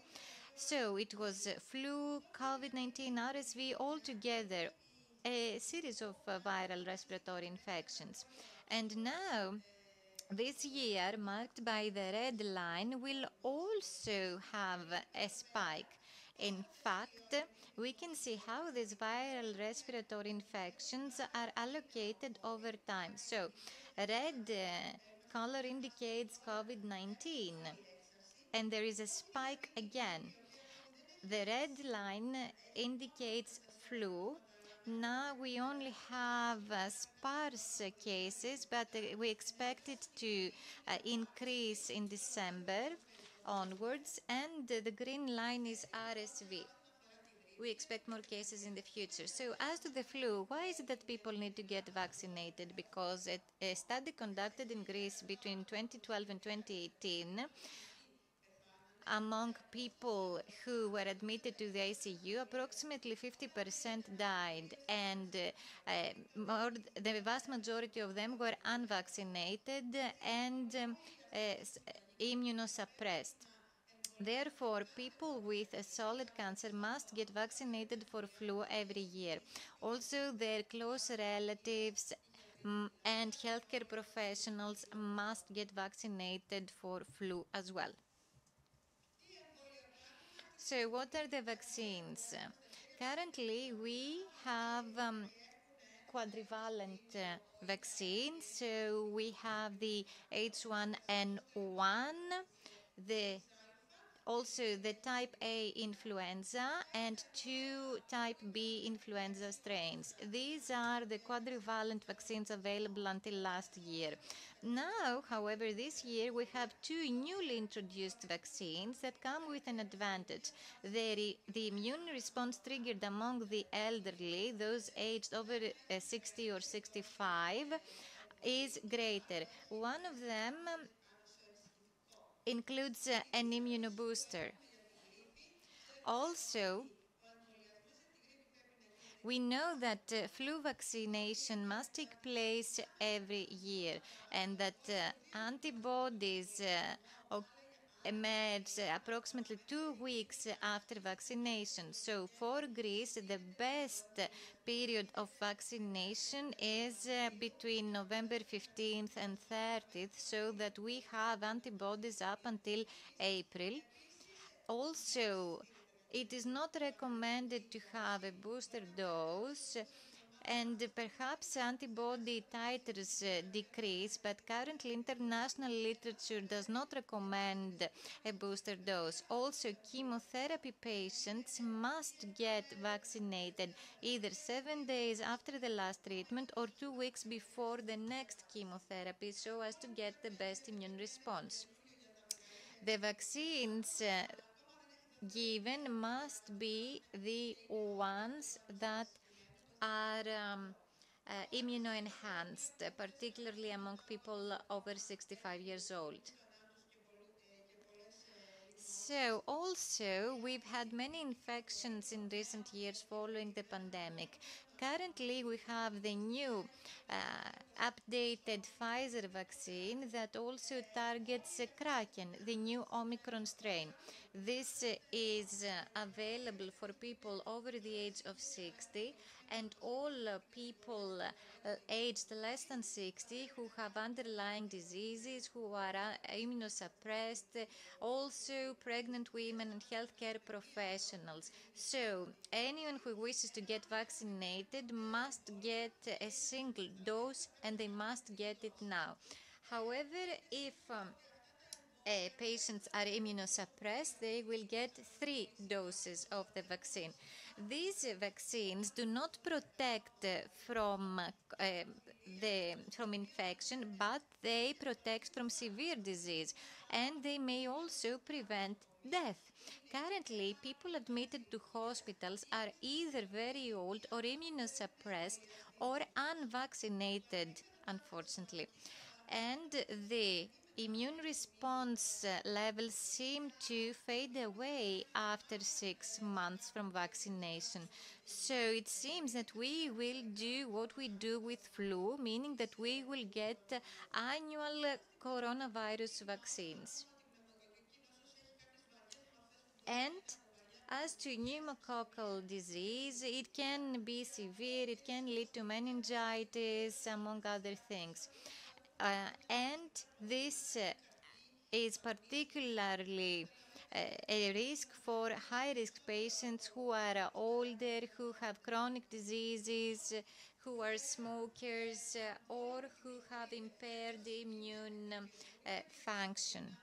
So it was flu, COVID-19, RSV all together, a series of viral respiratory infections. And now This year, marked by the red line, will also have a spike. In fact, we can see how these viral respiratory infections are allocated over time. So, red color indicates COVID-19, and there is a spike again. The red line indicates flu. Now we only have sparse cases, but we expect it to increase in December onwards, and the green line is RSV. We expect more cases in the future. So as to the flu, why is it that people need to get vaccinated? Because a study conducted in Greece between 2012 and 2018 among people who were admitted to the ICU, approximately 50% died, and the vast majority of them were unvaccinated and immunosuppressed. Therefore, people with a solid cancer must get vaccinated for flu every year. Also, their close relatives and healthcare professionals must get vaccinated for flu as well. So what are the vaccines? Currently, we have quadrivalent vaccines. So we have the H1N1, also the type A influenza and 2 type B influenza strains. These are the quadrivalent vaccines available until last year. Now, however, this year we have 2 newly introduced vaccines that come with an advantage. The immune response triggered among the elderly, those aged over 60 or 65, is greater. One of them includes an immunobooster. Also, we know that flu vaccination must take place every year, and that antibodies emerge approximately 2 weeks after vaccination. So for Greece, the best period of vaccination is between November 15th and 30th, so that we have antibodies up until April. Also, it is not recommended to have a booster dose, and perhaps antibody titers decrease, but currently international literature does not recommend a booster dose. Also, chemotherapy patients must get vaccinated either 7 days after the last treatment or 2 weeks before the next chemotherapy, so as to get the best immune response. The vaccines given must be the ones that are immunoenhanced, particularly among people over 65 years old. So also, we've had many infections in recent years following the pandemic. Currently, we have the new updated Pfizer vaccine that also targets Kraken, the new Omicron strain. This is available for people over the age of 60 and all people aged less than 60 who have underlying diseases, who are immunosuppressed, also pregnant women and healthcare professionals. So anyone who wishes to get vaccinated must get a single dose, and they must get it now. However, if patients are immunosuppressed, they will get 3 doses of the vaccine. These vaccines do not protect from infection, but they protect from severe disease, and they may also prevent death. Currently, people admitted to hospitals are either very old or immunosuppressed or unvaccinated, unfortunately. And the immune response levels seem to fade away after 6 months from vaccination. So it seems that we will do what we do with flu, meaning that we will get annual coronavirus vaccines. And as to pneumococcal disease, it can be severe, it can lead to meningitis, among other things. And this is particularly a risk for high-risk patients who are older, who have chronic diseases, who are smokers, or who have impaired immune function.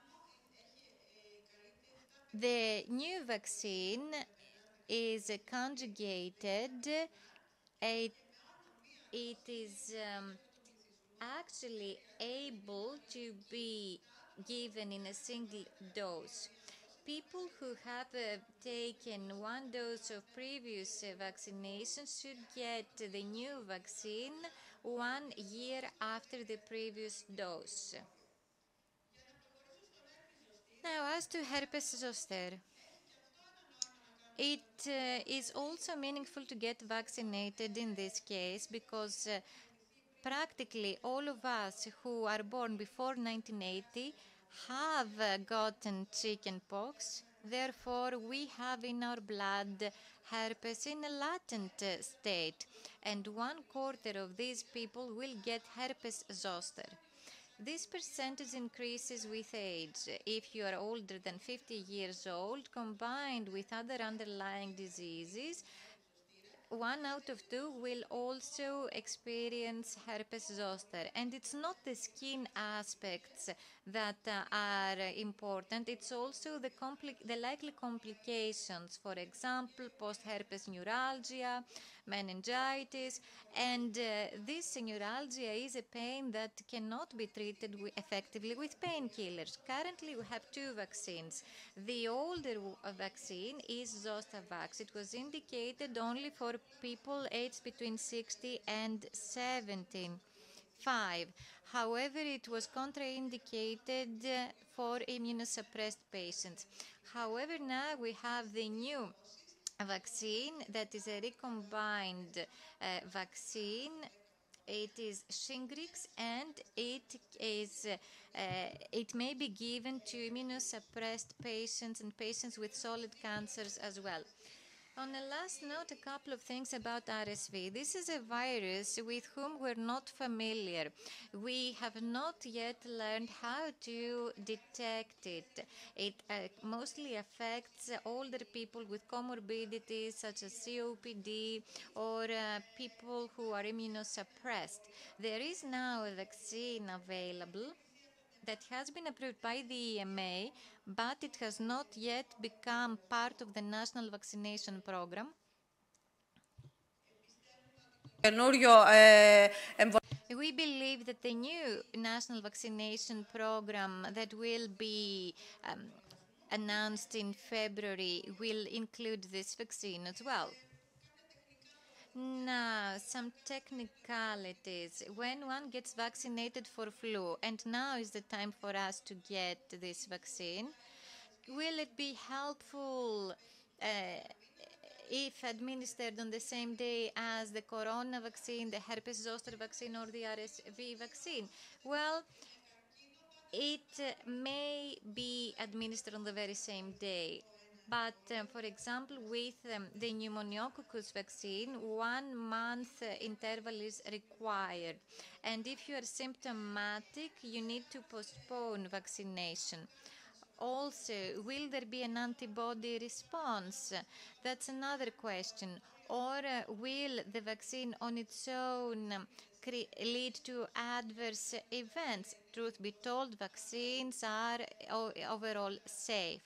The new vaccine is conjugated. It is actually able to be given in a single dose. People who have taken one dose of previous vaccination should get the new vaccine 1 year after the previous dose. Now, as to herpes zoster, it is also meaningful to get vaccinated in this case because practically all of us who are born before 1980 have gotten chickenpox. Therefore, we have in our blood herpes in a latent state, and 1/4 of these people will get herpes zoster. This percentage increases with age. If you are older than 50 years old, combined with other underlying diseases, 1 out of 2 will also experience herpes zoster. And it's not the skin aspects that are important, it's also the likely complications, for example, post-herpes neuralgia, meningitis, and this neuralgia is a pain that cannot be treated effectively with painkillers. Currently, we have 2 vaccines. The older vaccine is Zostavax. It was indicated only for people aged between 60 and 75. However, it was contraindicated for immunosuppressed patients. However, now we have the new vaccine that is a recombined vaccine. It is Shingrix, and it may be given to immunosuppressed patients and patients with solid cancers as well. On a last note, a couple of things about RSV. This is a virus with whom we're not familiar. We have not yet learned how to detect it. It mostly affects older people with comorbidities such as COPD or people who are immunosuppressed. There is now a vaccine available that has been approved by the EMA, but it has not yet become part of the national vaccination program. We believe that the new national vaccination program that will be announced in February will include this vaccine as well. Now, some technicalities. When one gets vaccinated for flu, and now is the time for us to get this vaccine, will it be helpful if administered on the same day as the corona vaccine, the herpes zoster vaccine, or the RSV vaccine? Well, it may be administered on the very same day. But, for example, with the pneumococcus vaccine, 1 month interval is required. And if you are symptomatic, you need to postpone vaccination. Also, will there be an antibody response? That's another question. Or will the vaccine on its own lead to adverse events? Truth be told, vaccines are overall safe.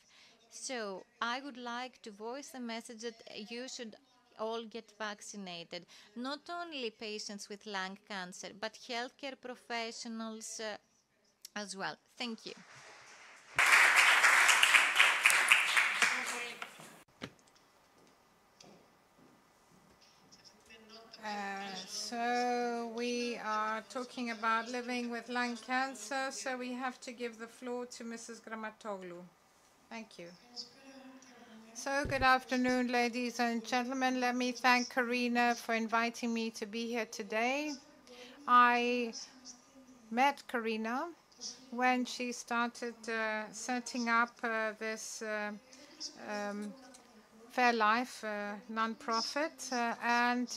So I would like to voice the message that you should all get vaccinated. Not only patients with lung cancer, but healthcare professionals as well. Thank you. So we are talking about living with lung cancer, so we have to give the floor to Mrs. Grammatoglu. Thank you. So good afternoon, ladies and gentlemen. Let me thank Karina for inviting me to be here today. I met Karina when she started setting up this FairLife non-profit, and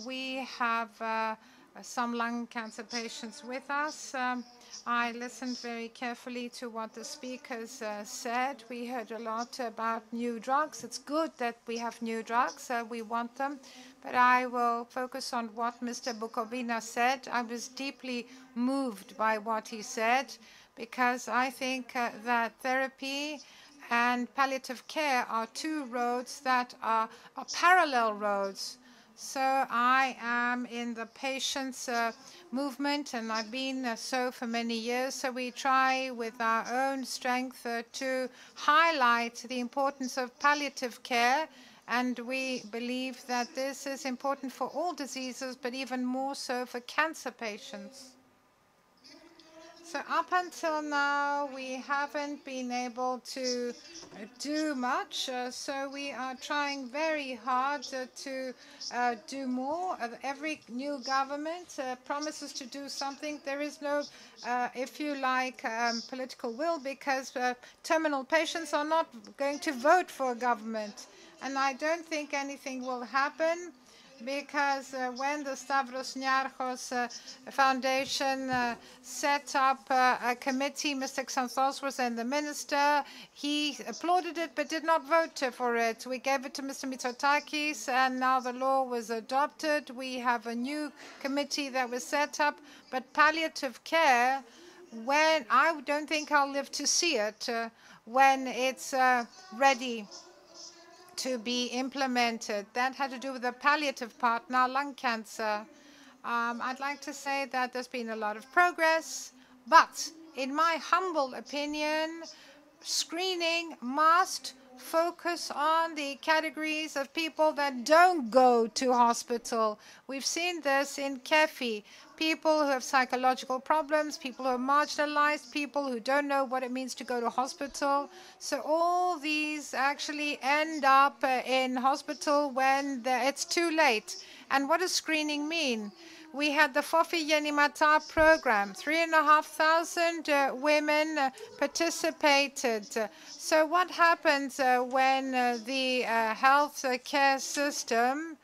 we have some lung cancer patients with us. I listened very carefully to what the speakers said. We heard a lot about new drugs. It's good that we have new drugs. We want them. But I will focus on what Mr. Bukovina said. I was deeply moved by what he said because I think that therapy and palliative care are two roads that are parallel roads. So I am in the patients' movement, and I've been so for many years. So we try with our own strength to highlight the importance of palliative care, and we believe that this is important for all diseases, but even more so for cancer patients. So up until now, we haven't been able to do much. So we are trying very hard to do more. Every new government promises to do something. There is no, if you like, political will because terminal patients are not going to vote for a government. And I don't think anything will happen because when the Stavros Niarchos Foundation set up a committee, Mr. Xanthos was then the minister. He applauded it but did not vote for it. We gave it to Mr. Mitsotakis, and now the law was adopted. We have a new committee that was set up, but palliative care, when I don't think I'll live to see it when it's ready to be implemented. That had to do with the palliative part, now lung cancer. I'd like to say that there's been a lot of progress, but in my humble opinion, screening must focus on the categories of people that don't go to hospital. We've seen this in KEFI. People who have psychological problems, people who are marginalized, people who don't know what it means to go to hospital. So all these actually end up in hospital when it's too late. And what does screening mean? We had the Fofi Yenimata program. 3,500 women participated. So what happens when the health care system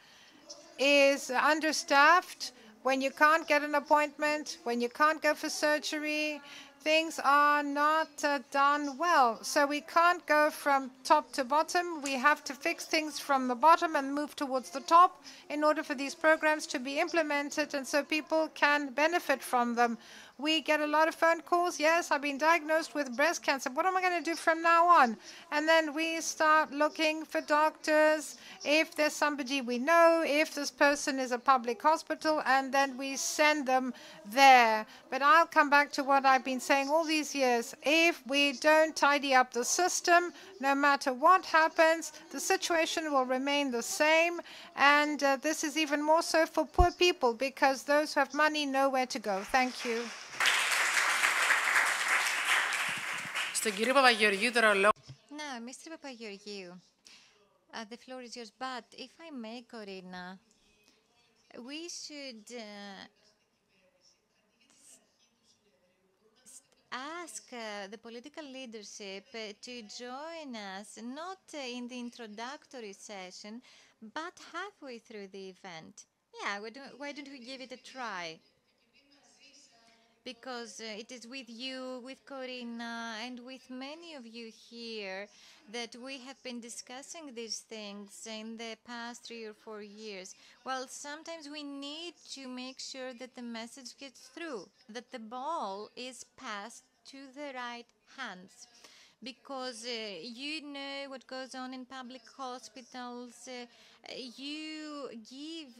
is understaffed, when you can't get an appointment, when you can't go for surgery? Things are not done well. So we can't go from top to bottom. We have to fix things from the bottom and move towards the top in order for these programs to be implemented and so people can benefit from them. We get a lot of phone calls. Yes, I've been diagnosed with breast cancer. What am I going to do from now on? And then we start looking for doctors, if there's somebody we know, if this person is a public hospital, and then we send them there. But I'll come back to what I've been saying all these years. If we don't tidy up the system, no matter what happens, the situation will remain the same. And this is even more so for poor people because those who have money know where to go. Thank you. Now, Mr. Papageorgiou, the floor is yours. But if I may, Corina, we should ask the political leadership to join us, not in the introductory session, but halfway through the event. Yeah, why don't we give it a try? Because it is with you, with Corina, and with many of you here that we have been discussing these things in the past 3 or 4 years. Well, sometimes we need to make sure that the message gets through, that the ball is passed to the right hands. Because you know what goes on in public hospitals, you give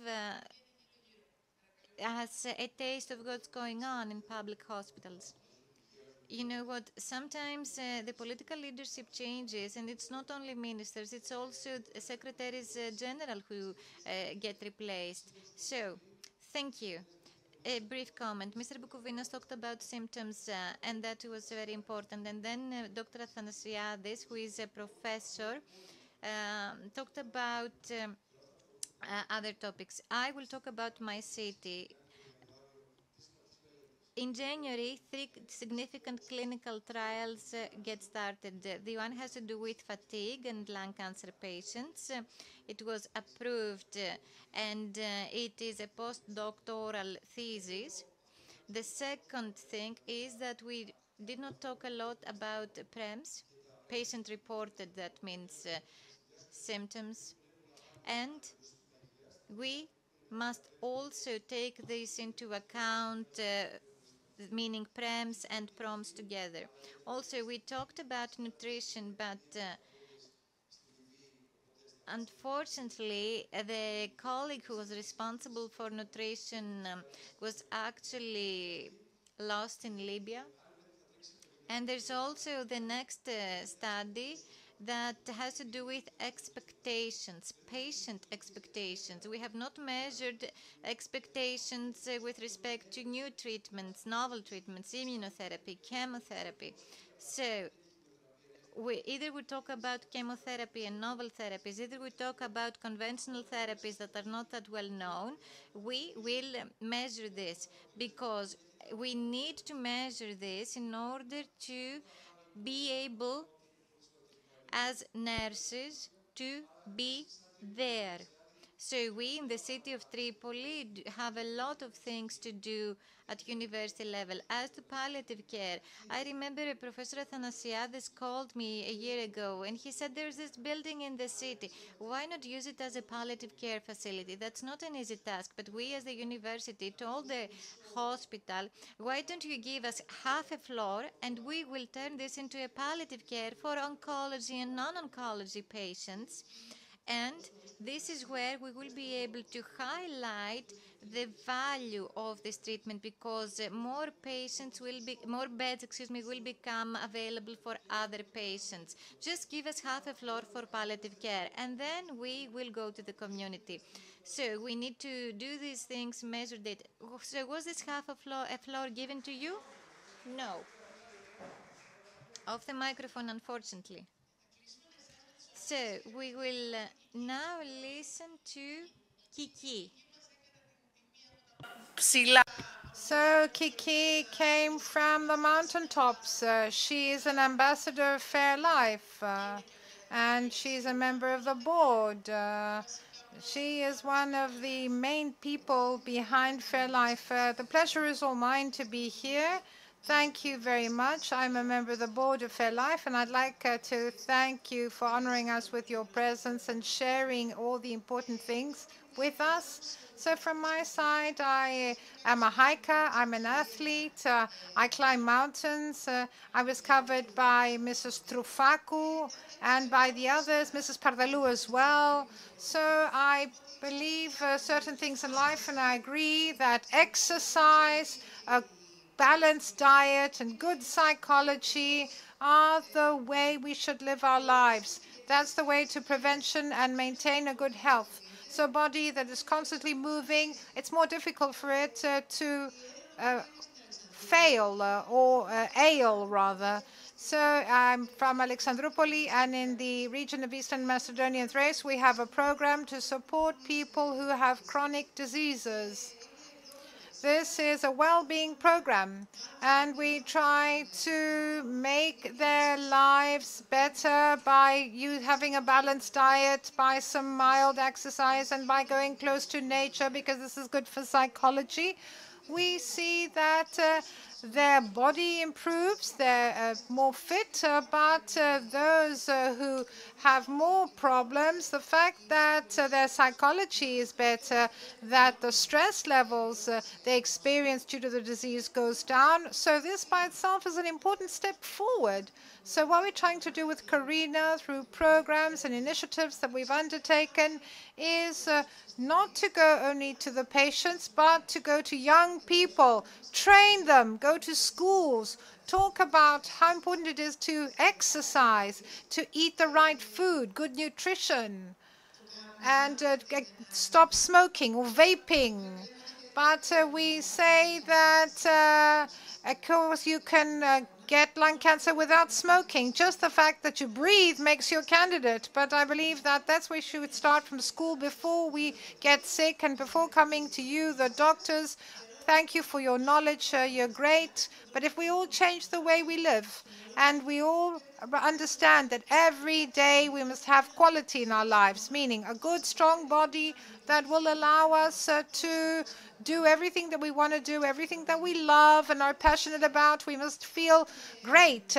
us a taste of what's going on in public hospitals. You know what, sometimes the political leadership changes, and it's not only ministers, it's also secretaries general who get replaced. So, thank you. A brief comment. Mr. Bukovinas talked about symptoms, and that was very important. And then Dr. Athanasiadis, who is a professor, talked about other topics. I will talk about my city. in January, 3 significant clinical trials get started. The one has to do with fatigue and lung cancer patients. It was approved and it is a postdoctoral thesis. The second thing is that we did not talk a lot about PREMS, patient reported, that means symptoms, and we must also take this into account, meaning PREMS and PROMS together. Also, we talked about nutrition, but unfortunately, the colleague who was responsible for nutrition was actually lost in Libya. And there's also the next study that has to do with expectations, patient expectations. We have not measured expectations with respect to new treatments, novel treatments, immunotherapy, chemotherapy. So either we talk about chemotherapy and novel therapies, either we talk about conventional therapies that are not that well known. We will measure this because we need to measure this in order to be able, as nurses, to be there. So we in the city of Tripoli have a lot of things to do at university level. As to palliative care, I remember a Professor Athanasiades called me a year ago and he said there's this building in the city. Why not use it as a palliative care facility? That's not an easy task, but we as the university told the hospital, why don't you give us half a floor and we will turn this into a palliative care for oncology and non-oncology patients. And this is where we will be able to highlight the value of this treatment because more beds, will become available for other patients. Just give us half a floor for palliative care and then we will go to the community. So we need to do these things, measure it. So was this half a floor given to you? No. Off the microphone, unfortunately. So we will now listen to Kiki. So Kiki came from the mountaintops. She is an ambassador of FairLife, and she's a member of the board. She is one of the main people behind FairLife. The pleasure is all mine to be here. Thank you very much. I'm a member of the board of FairLife, and I'd like to thank you for honoring us with your presence and sharing all the important things with us. So from my side, I am a hiker, I'm an athlete, I climb mountains. I was covered by Mrs. Troufakou and by the others, Mrs. Pardalou as well. So I believe certain things in life, and I agree that exercise, balanced diet and good psychology are the way we should live our lives. That's the way to prevention and maintain a good health. So a body that is constantly moving, it's more difficult for it to fail or ail rather. So I'm from Alexandroupoli, and in the region of Eastern Macedonia and Thrace, we have a program to support people who have chronic diseases. This is a well-being program, and we try to make their lives better by having a balanced diet, by some mild exercise, and by going close to nature, because this is good for psychology. We see that their body improves, they're more fit, but those who have more problems, the fact that their psychology is better, that the stress levels they experience due to the disease goes down. So this by itself is an important step forward. So what we're trying to do with Karina through programs and initiatives that we've undertaken is not to go only to the patients, but to go to young people, train them, go to schools, talk about how important it is to exercise, to eat the right food, good nutrition, and stop smoking or vaping. But we say that, of course, you can get lung cancer without smoking. Just the fact that you breathe makes you a candidate. But I believe that that's where we should start from school before we get sick and before coming to you, the doctors. Thank you for your knowledge. You're great. But if we all change the way we live and we all understand that every day we must have quality in our lives, meaning a good, strong body that will allow us to do everything that we want to do, everything that we love and are passionate about, we must feel great.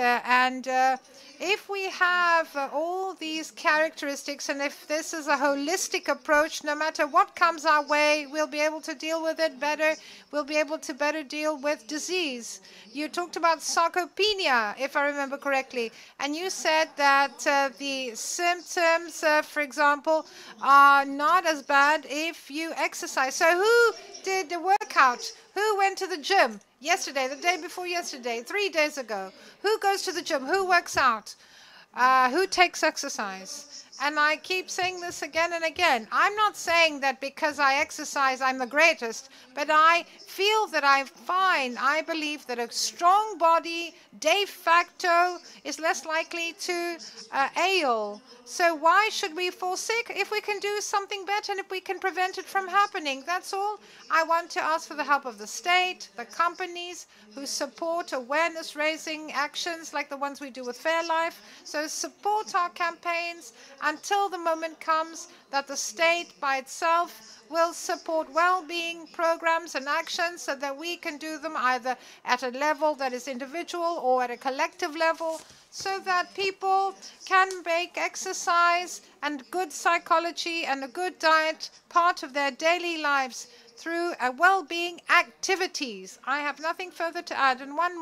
If we have all these characteristics, and if this is a holistic approach, no matter what comes our way, we'll be able to deal with it better. We'll be able to better deal with disease. You talked about sarcopenia, if I remember correctly, and you said that the symptoms, for example, are not as bad if you exercise. So who did the workout? Who went to the gym yesterday, the day before yesterday, 3 days ago? Who goes to the gym? Who works out? Who takes exercise? And I keep saying this again and again. I'm not saying that because I exercise, I'm the greatest, but I feel that I'm fine. I believe that a strong body, de facto, is less likely to ail. So why should we fall sick if we can do something better and if we can prevent it from happening? That's all. I want to ask for the help of the state, the companies who support awareness-raising actions like the ones we do with FairLife. So support our campaigns until the moment comes that the state by itself will support well-being programs and actions so that we can do them either at a level that is individual or at a collective level, so that people can make exercise and good psychology and a good diet part of their daily lives through well-being activities. I have nothing further to add. And one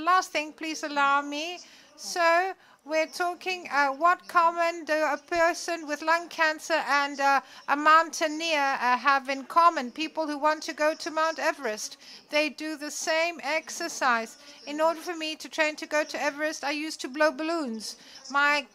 last thing, please allow me. So we're talking what common do a person with lung cancer and a mountaineer have in common? People who want to go to Mount Everest, they do the same exercise. In order for me to train to go to Everest, I used to blow balloons. My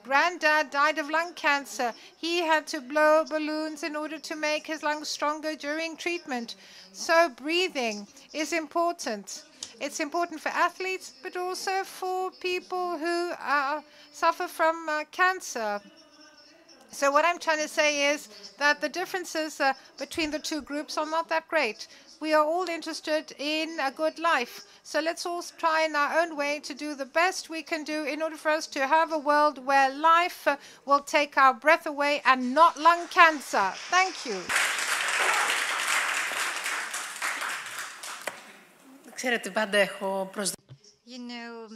granddad died of lung cancer. He had to blow balloons in order to make his lungs stronger during treatment. So breathing is important. It's important for athletes, but also for people who suffer from cancer. So what I'm trying to say is that the differences between the two groups are not that great. We are all interested in a good life. So let's all try in our own way to do the best we can do in order for us to have a world where life will take our breath away and not lung cancer. Thank you. You know,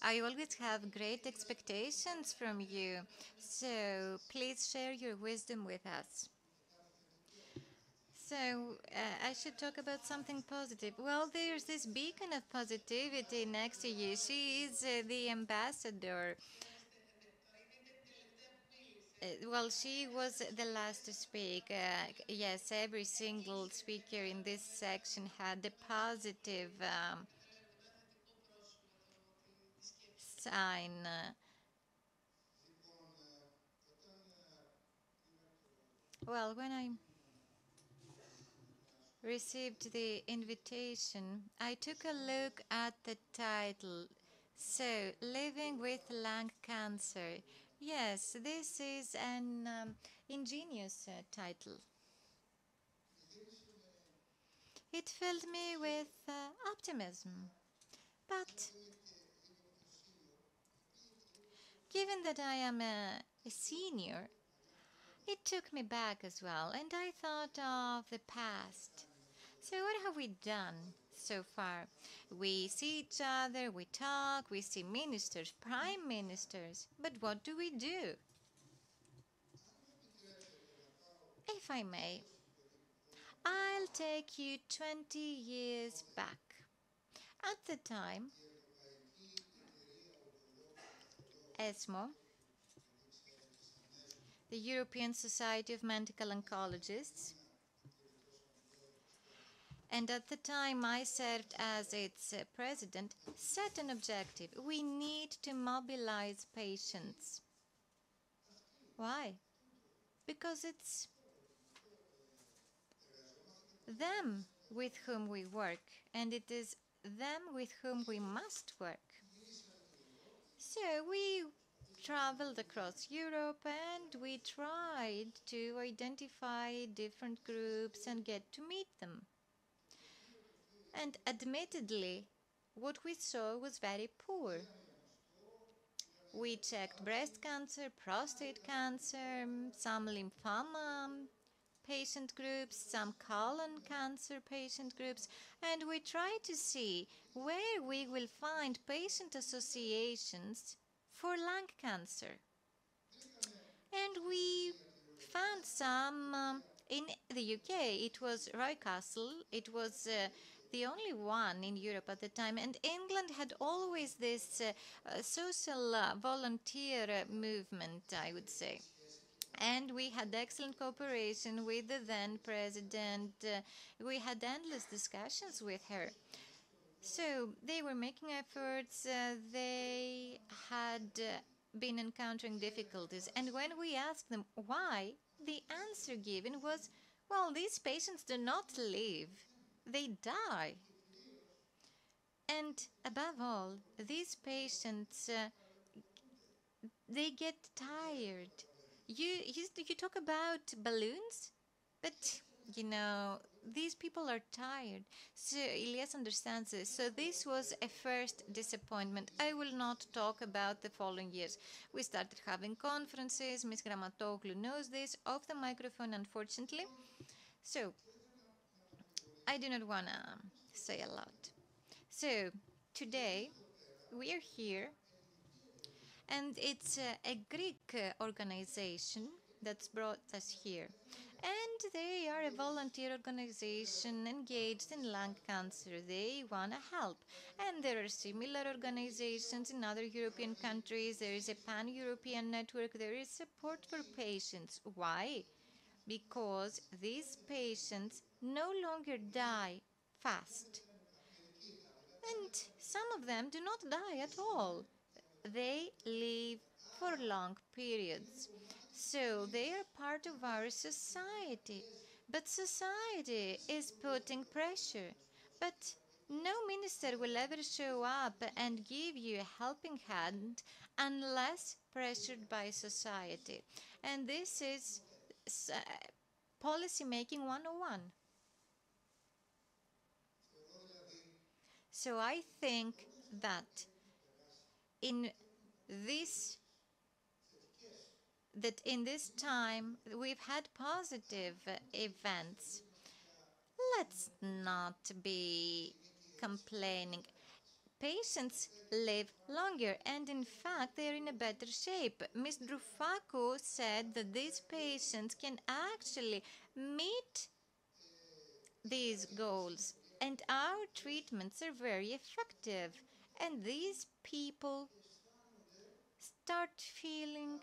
I always have great expectations from you, so please share your wisdom with us. So, I should talk about something positive. Well, there's this beacon of positivity next to you. She is the ambassador. Well, she was the last to speak. Yes, every single speaker in this section had a positive sign. Well, when I received the invitation, I took a look at the title. So, Living with Lung Cancer. Yes, this is an ingenious title. It filled me with optimism. But given that I am a senior, it took me back as well, and I thought of the past. So what have we done so far? We see each other, we talk, we see ministers, prime ministers, but what do we do? If I may, I'll take you 20 years back. At the time, ESMO, the European Society of Medical Oncologists, and at the time I served as its president, set an objective. We need to mobilize patients. Why? Because it's them with whom we work, and it is them with whom we must work. So we traveled across Europe and we tried to identify different groups and get to meet them. And admittedly, what we saw was very poor. We checked breast cancer, prostate cancer, some lymphoma patient groups, some colon cancer patient groups, and we try to see where we will find patient associations for lung cancer. And we found some in the UK. It was Roycastle. It was the only one in Europe at the time. And England had always this social volunteer movement, I would say. And we had excellent cooperation with the then president. We had endless discussions with her. So they were making efforts. They had been encountering difficulties. And when we asked them why, the answer given was, well, these patients do not live, they die. And above all, these patients, they get tired. You talk about balloons, but you know, these people are tired. So Elias understands this. So this was a first disappointment. I will not talk about the following years. We started having conferences. Ms. Gramatoglou knows this, off the microphone, unfortunately. So I do not want to say a lot. So today we are here, and it's a Greek organization that's brought us here. And they are a volunteer organization engaged in lung cancer. They want to help. And there are similar organizations in other European countries. There is a pan-European network. There is support for patients. Why? Because these patients no longer die fast. And some of them do not die at all. They live for long periods. So they are part of our society. But society is putting pressure. But no minister will ever show up and give you a helping hand unless pressured by society. And this is policy making 101. So I think that in this time we've had positive events. Let's not be complaining. Patients live longer, and in fact they are in a better shape. Ms. Droufakou said that these patients can actually meet these goals, and our treatments are very effective, and these people start feeling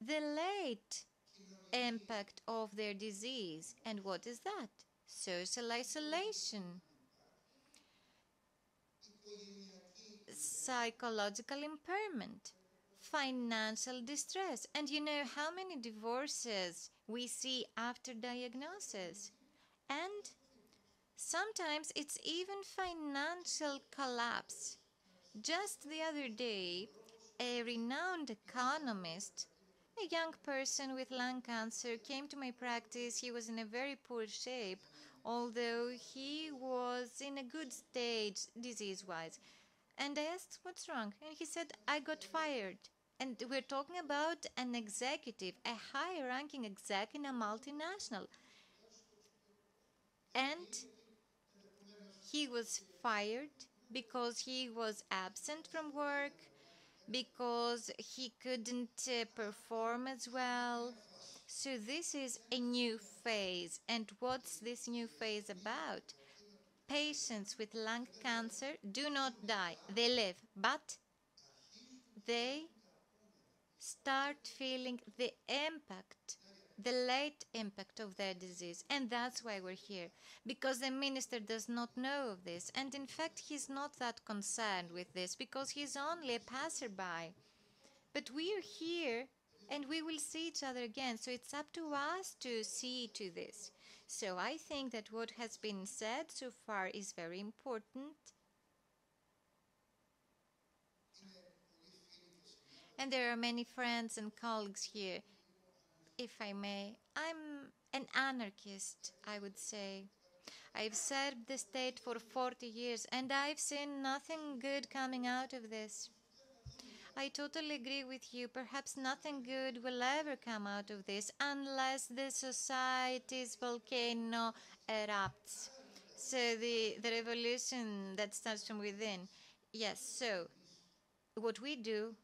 the late impact of their disease. And what is that? Social isolation, psychological impairment, financial distress. And you know how many divorces we see after diagnosis? And sometimes it's even financial collapse. Just the other day, a renowned economist, a young person with lung cancer, came to my practice. He was in a very poor shape, although he was in a good stage disease-wise. And I asked, what's wrong? And he said, I got fired. And we're talking about an executive, a high-ranking exec in a multinational. And he was fired because he was absent from work, because he couldn't perform as well. So this is a new phase. And what's this new phase about? Patients with lung cancer do not die. They live, but they start feeling the impact, the late impact of their disease. And that's why we're here, because the minister does not know of this. And in fact, he's not that concerned with this, because he's only a passerby. But we are here, and we will see each other again. So it's up to us to see to this. So I think that what has been said so far is very important. And there are many friends and colleagues here. If I may, I'm an anarchist, I would say. I've served the state for 40 years, and I've seen nothing good coming out of this. I totally agree with you. Perhaps nothing good will ever come out of this unless the society's volcano erupts. So the revolution that starts from within. Yes, so what we do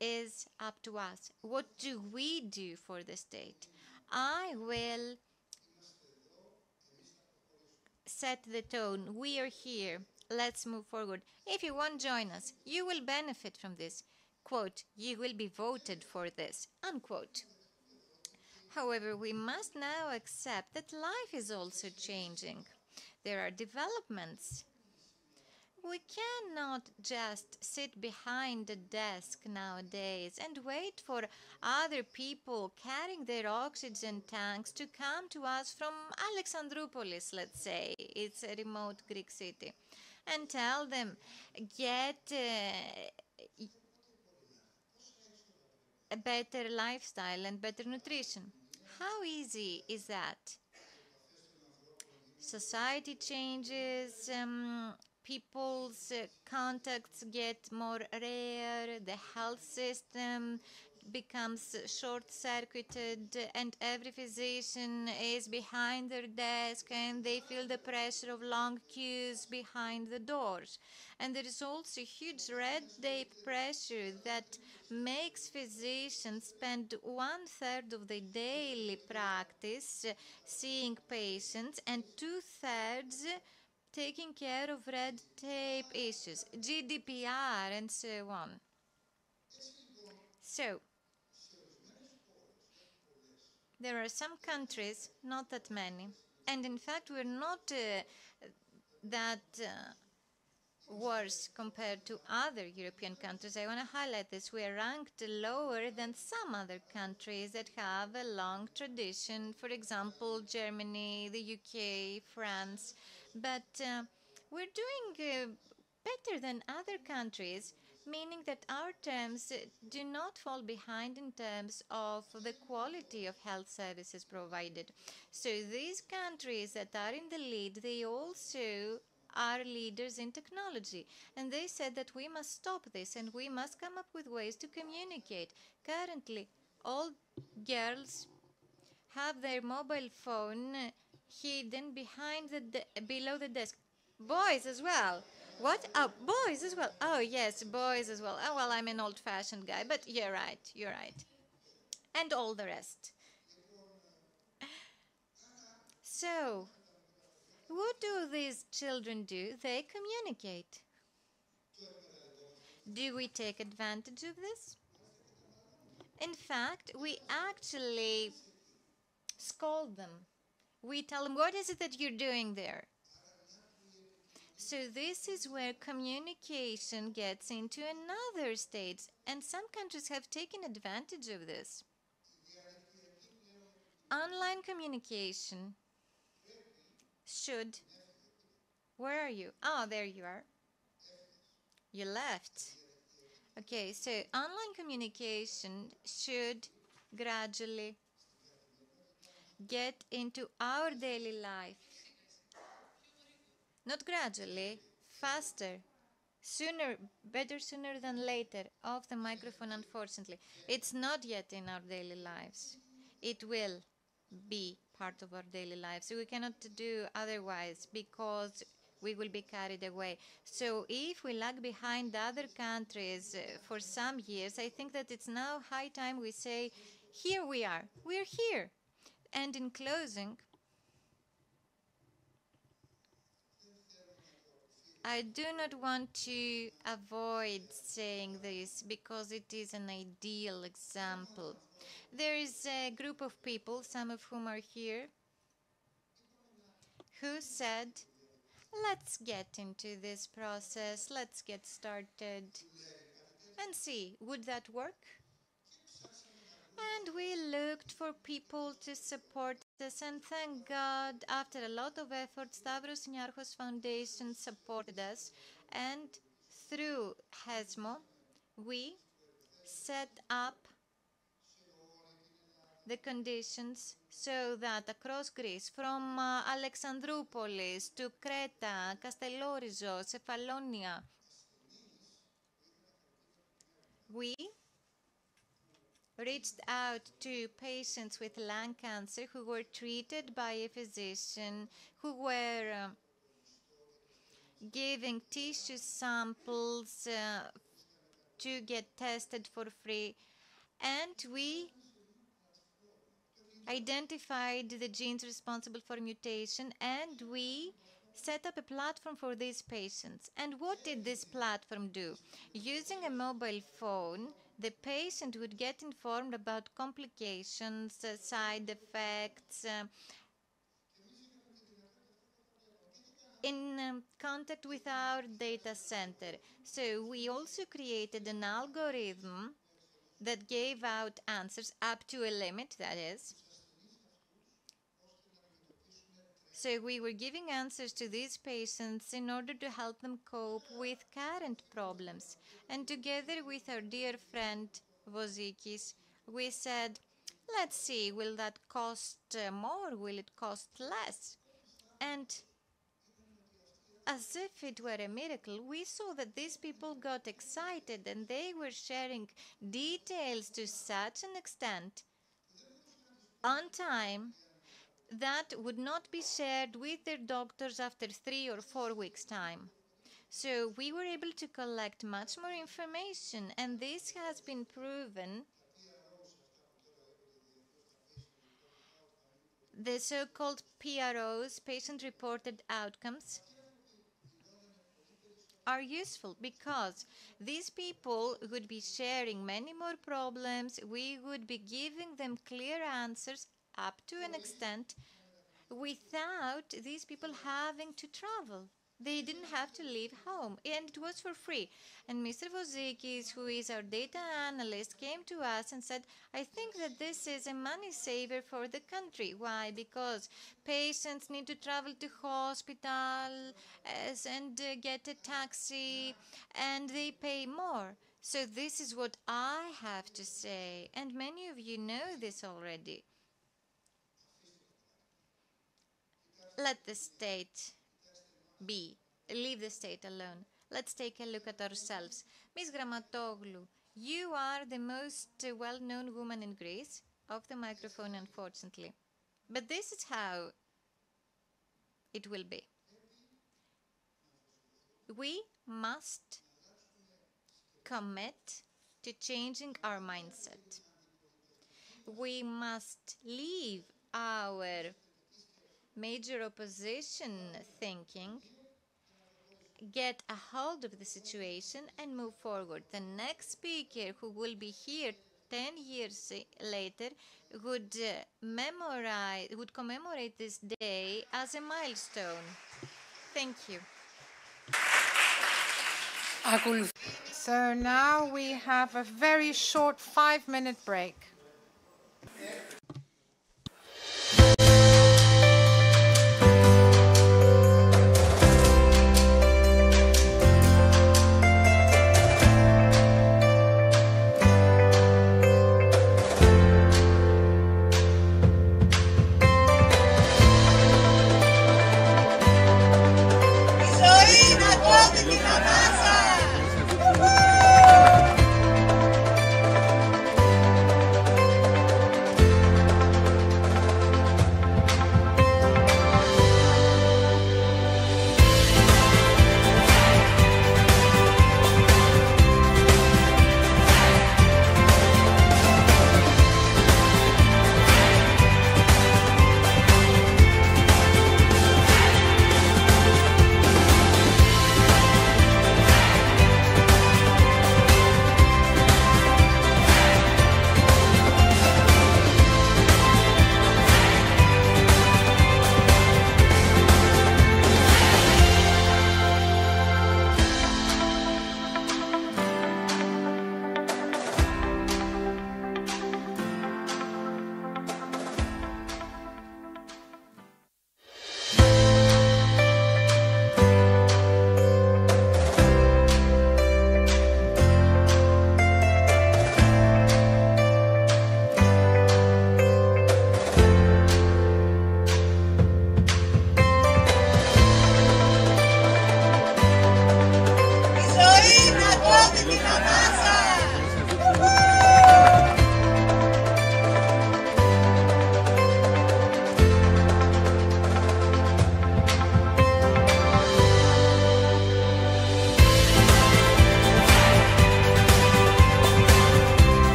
is up to us. What do we do for the state? I will set the tone. We are here. Let's move forward. If you won't join us, you will benefit from this. Quote, you will be voted for this. Unquote. However, we must now accept that life is also changing. There are developments. We cannot just sit behind a desk nowadays and wait for other people carrying their oxygen tanks to come to us from Alexandroupolis, let's say. It's a remote Greek city. And tell them, get a better lifestyle and better nutrition. How easy is that? Society changes, people's contacts get more rare, the health system becomes short-circuited, and every physician is behind their desk and they feel the pressure of long queues behind the doors. And there is also huge red tape pressure that makes physicians spend 1/3 of their daily practice seeing patients and 2/3 taking care of red tape issues, GDPR, and so on. So, there are some countries, not that many, and in fact we're not that worse compared to other European countries. I want to highlight this. We are ranked lower than some other countries that have a long tradition, for example, Germany, the UK, France, but we're doing better than other countries, meaning that our terms do not fall behind in terms of the quality of health services provided. So these countries that are in the lead, they also are leaders in technology, and they said that we must stop this and we must come up with ways to communicate. Currently, all girls have their mobile phone hidden behind below the desk. Boys as well. What? Oh, boys as well. Oh, yes, boys as well. Oh, well, I'm an old-fashioned guy, but you're right, you're right. And all the rest. So, what do these children do? They communicate. Do we take advantage of this? In fact, we actually scold them. We tell them, what is it that you're doing there? So this is where communication gets into another stage, and some countries have taken advantage of this. Online communication should... Where are you? Oh, there you are. You left. Okay, so online communication should gradually get into our daily life. Not gradually, faster, sooner, better sooner than later. Off the microphone, unfortunately. It's not yet in our daily lives. It will be part of our daily lives. We cannot do otherwise because we will be carried away. So if we lag behind other countries for some years, I think that it's now high time we say, here we are, we're here. And in closing, I do not want to avoid saying this because it is an ideal example. There is a group of people, some of whom are here, who said, let's get into this process, let's get started and see, would that work? And we looked for people to support us, and thank God, after a lot of effort, Stavros Niarchos Foundation supported us, and through HESMO, we set up the conditions so that across Greece, from Alexandroupolis to Creta, Castellorizo, Cephalonia, we reached out to patients with lung cancer who were treated by a physician, who were giving tissue samples to get tested for free, and we identified the genes responsible for mutation, and we set up a platform for these patients. And what did this platform do? Using a mobile phone, the patient would get informed about complications, side effects, in contact with our data center. So we also created an algorithm that gave out answers up to a limit, that is. So we were giving answers to these patients in order to help them cope with current problems. And together with our dear friend Vozikis, we said, let's see, will that cost more? Will it cost less? And as if it were a miracle, we saw that these people got excited and they were sharing details to such an extent on time that would not be shared with their doctors after 3 or 4 weeks' time. So we were able to collect much more information, and this has been proven. The so-called PROs, patient-reported outcomes, are useful because these people would be sharing many more problems. We would be giving them clear answers up to an extent without these people having to travel. They didn't have to leave home, and it was for free. And Mr. Vozikis, who is our data analyst, came to us and said, I think that this is a money saver for the country. Why? Because patients need to travel to hospital and get a taxi, and they pay more. So this is what I have to say, and many of you know this already. Let the state be. Leave the state alone. Let's take a look at ourselves. Ms. Grammatoglu, you are the most well-known woman in Greece. Off the microphone, unfortunately. But this is how it will be. We must commit to changing our mindset. We must leave our major opposition thinking, get a hold of the situation and move forward. The next speaker who will be here 10 years later would commemorate this day as a milestone. Thank you. So now we have a very short 5-minute break.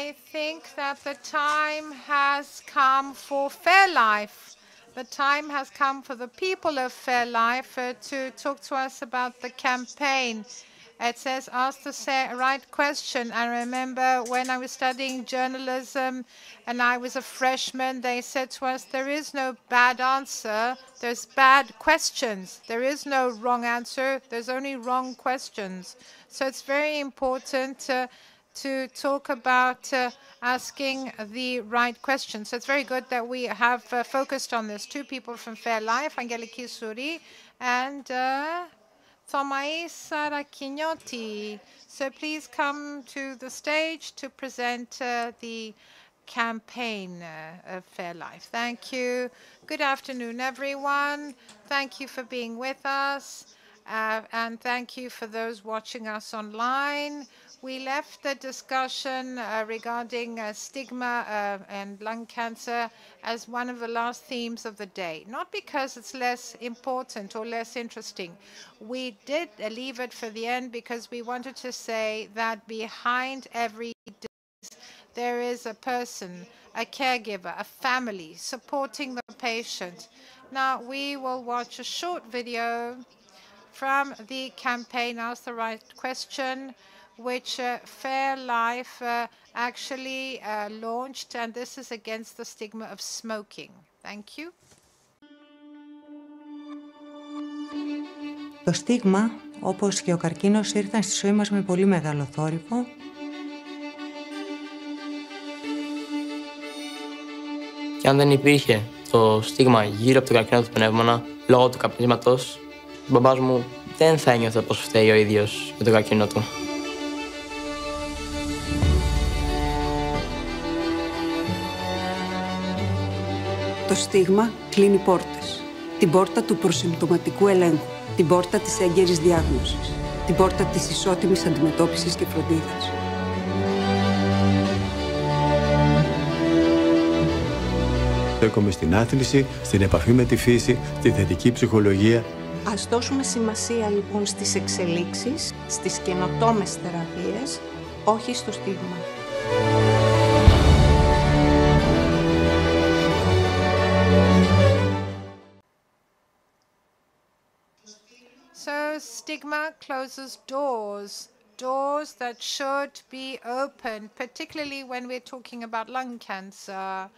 I think that the time has come for FairLife. The time has come for the people of FairLife to talk to us about the campaign. It says, ask the right question. I remember when I was studying journalism and I was a freshman, they said to us, there is no bad answer, there's bad questions. There is no wrong answer, there's only wrong questions. So it's very important to talk about asking the right questions. So it's very good that we have focused on this. Two people from FairLife, Angeliki Souri and Thomaïs Sarakignoti. So please come to the stage to present the campaign of FairLife. Thank you. Good afternoon, everyone. Thank you for being with us. And thank you for those watching us online. We left the discussion regarding stigma and lung cancer as one of the last themes of the day, not because it's less important or less interesting. We did leave it for the end because we wanted to say that behind every disease, there is a person, a caregiver, a family supporting the patient. Now, we will watch a short video from the campaign Ask the Right Question, which FairLife actually launched, and this is against the stigma of smoking. Thank you. Το στίγμα, όπως και ο καρκίνος, ήρθαν στη ζωή μας με πολύ μεγάλο θόρυβο. Και αν δεν υπήρχε το στίγμα γύρω από το καρκίνο του πνεύμονα, λόγω του καπνίσματος, ο μπαμπάς μου δεν θα ένιωθε πως φταίει ο ίδιος για το καρκίνο του. Το στίγμα κλείνει πόρτες. Την πόρτα του προσυμπτωματικού ελέγχου, την πόρτα της έγκαιρης διάγνωσης, την πόρτα της ισότιμης αντιμετώπισης και φροντίδας. Στέκομαι στην άθληση, στην επαφή με τη φύση, στη θετική ψυχολογία. Ας δώσουμε σημασία λοιπόν στις εξελίξεις, στις καινοτόμες θεραπείες, όχι στο στίγμα. So stigma closes doors, doors that should be open, particularly when we're talking about lung cancer.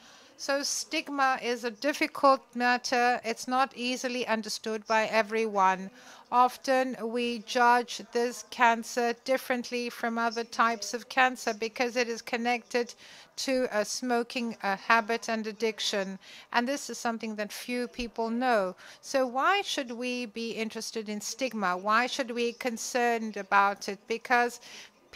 So stigma is a difficult matter. It's not easily understood by everyone. Often we judge this cancer differently from other types of cancer because it is connected to a smoking habit and addiction. And this is something that few people know. So why should we be interested in stigma? Why should we be concerned about it? Because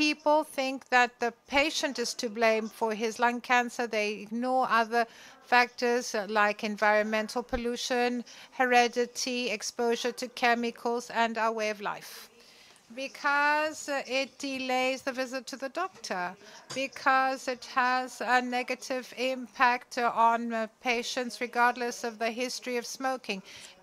people think that the patient is to blame for his lung cancer. They ignore other factors like environmental pollution, heredity, exposure to chemicals, and our way of life. Because it delays the visit to the doctor, because it has a negative impact on patients regardless of the history of smoking,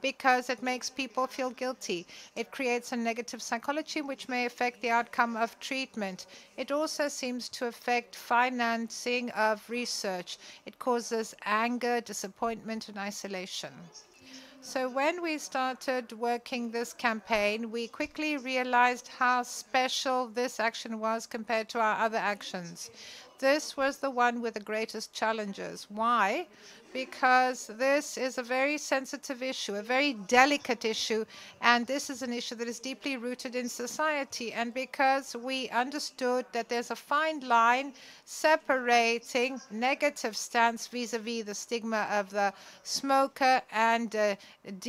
because it makes people feel guilty. It creates a negative psychology which may affect the outcome of treatment. It also seems to affect financing of research. It causes anger, disappointment, and isolation. So when we started working this campaign, we quickly realized how special this action was compared to our other actions. This was the one with the greatest challenges. Why? Because this is a very sensitive issue, a very delicate issue, and this is an issue that is deeply rooted in society. And because we understood that there's a fine line separating negative stance vis-a-vis the stigma of the smoker and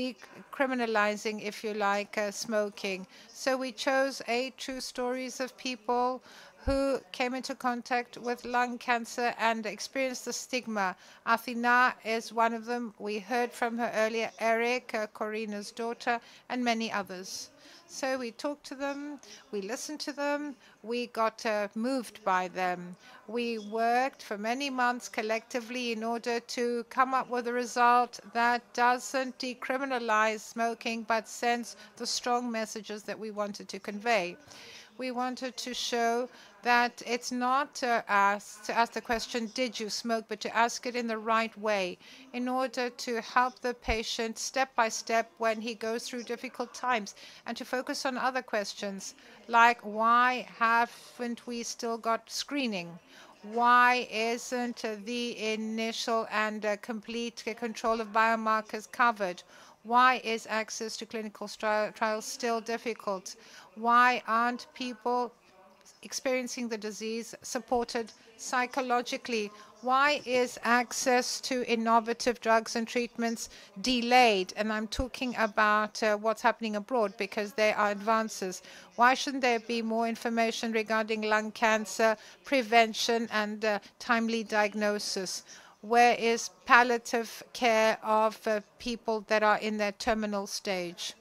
decriminalizing, if you like, smoking. So we chose 8 true stories of people who came into contact with lung cancer and experienced the stigma. Athina is one of them. We heard from her earlier, Eric, Corina's daughter, and many others. So we talked to them, we listened to them, we got moved by them. We worked for many months collectively in order to come up with a result that doesn't decriminalize smoking, but sends the strong messages that we wanted to convey. We wanted to show that it's not to ask the question, did you smoke, but to ask it in the right way in order to help the patient step by step when he goes through difficult times, and to focus on other questions like, why haven't we still got screening? Why isn't the initial and complete control of biomarkers covered? Why is access to clinical trials still difficult? Why aren't people experiencing the disease supported psychologically? Why is access to innovative drugs and treatments delayed? And I'm talking about what's happening abroad, because there are advances. Why shouldn't there be more information regarding lung cancer prevention and timely diagnosis? Where is palliative care of people that are in their terminal stage?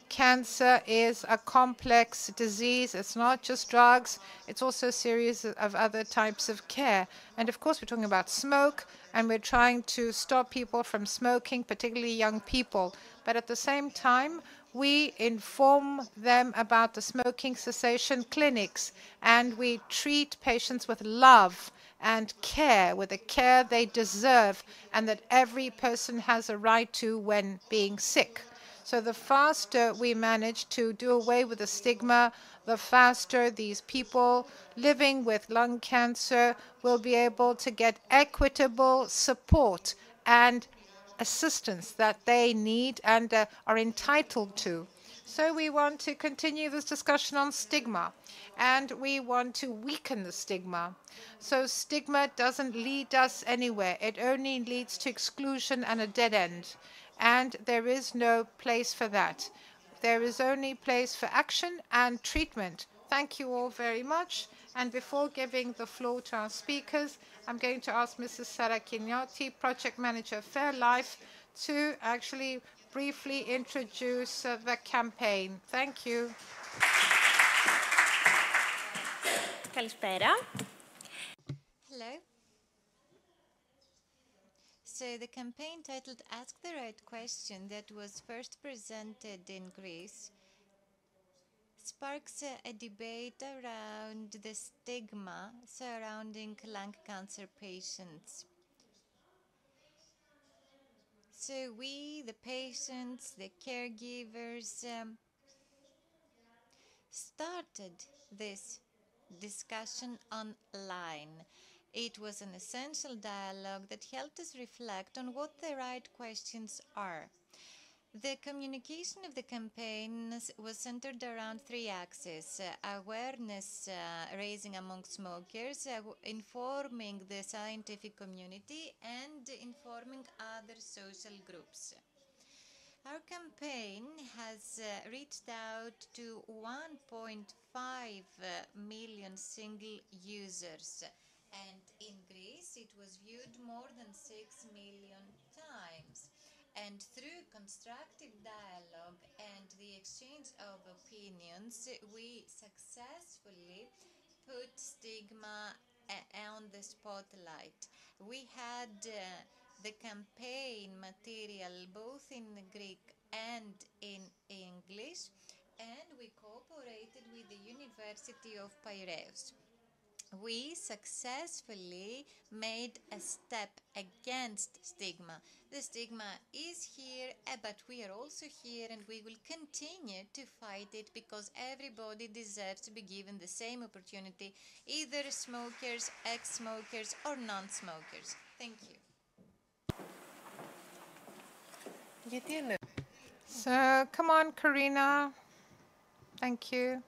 Cancer is a complex disease. It's not just drugs. It's also a series of other types of care. And of course, we're talking about smoke, and we're trying to stop people from smoking, particularly young people. But at the same time, we inform them about the smoking cessation clinics, and we treat patients with love and care, with the care they deserve and that every person has a right to when being sick. So the faster we manage to do away with the stigma, the faster these people living with lung cancer will be able to get equitable support and assistance that they need and are entitled to. So we want to continue this discussion on stigma, and we want to weaken the stigma. So stigma doesn't lead us anywhere. It only leads to exclusion and a dead end. And there is no place for that. There is only place for action and treatment. Thank you all very much. And before giving the floor to our speakers, I'm going to ask Mrs. Sarakinotti, Project Manager of FairLife, to actually briefly introduce the campaign. Thank you. Καλησπέρα. Hello. So the campaign titled Ask the Right Question that was first presented in Greece sparks a debate around the stigma surrounding lung cancer patients. So we, the patients, the caregivers, started this discussion online. It was an essential dialogue that helped us reflect on what the right questions are. The communication of the campaign was centered around three axes: awareness raising among smokers, informing the scientific community, and informing other social groups. Our campaign has reached out to 1.5 million single users, and in Greece it was viewed more than 6 million times. And through constructive dialogue and the exchange of opinions, we successfully put stigma on the spotlight. We had the campaign material both in Greek and in English, and we cooperated with the University of Piraeus. We successfully made a step against stigma. The stigma is here, but we are also here, and we will continue to fight it, because everybody deserves to be given the same opportunity, either smokers, ex-smokers, or non-smokers. Thank you. So come on, Karina. Thank you.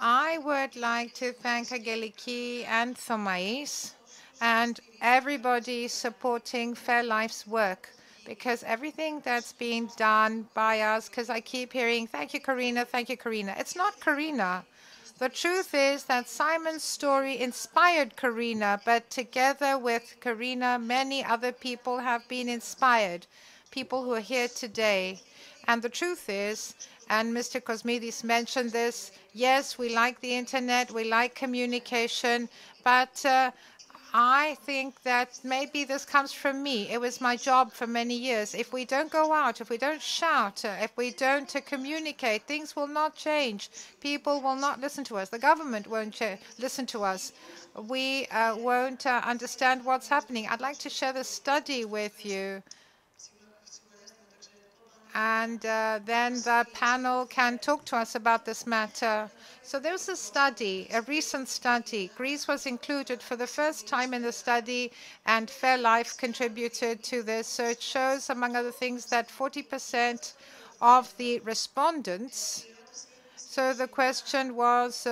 I would like to thank Angeliki and Thomais and everybody supporting FairLife's work, because everything that's being done by us, because I keep hearing, thank you, Karina, thank you, Karina. It's not Karina. The truth is that Simon's story inspired Karina, but together with Karina, many other people have been inspired, people who are here today. And the truth is, and Mr. Kosmidis mentioned this, yes, we like the internet, we like communication, but I think that maybe this comes from me. It was my job for many years. If we don't go out, if we don't shout, if we don't communicate, things will not change. People will not listen to us. The government won't listen to us. We won't understand what's happening. I'd like to share this study with you. And then the panel can talk to us about this matter. So there was a study, a recent study. Greece was included for the first time in the study, and FairLife contributed to this. So it shows, among other things, that 40% of the respondents, so the question was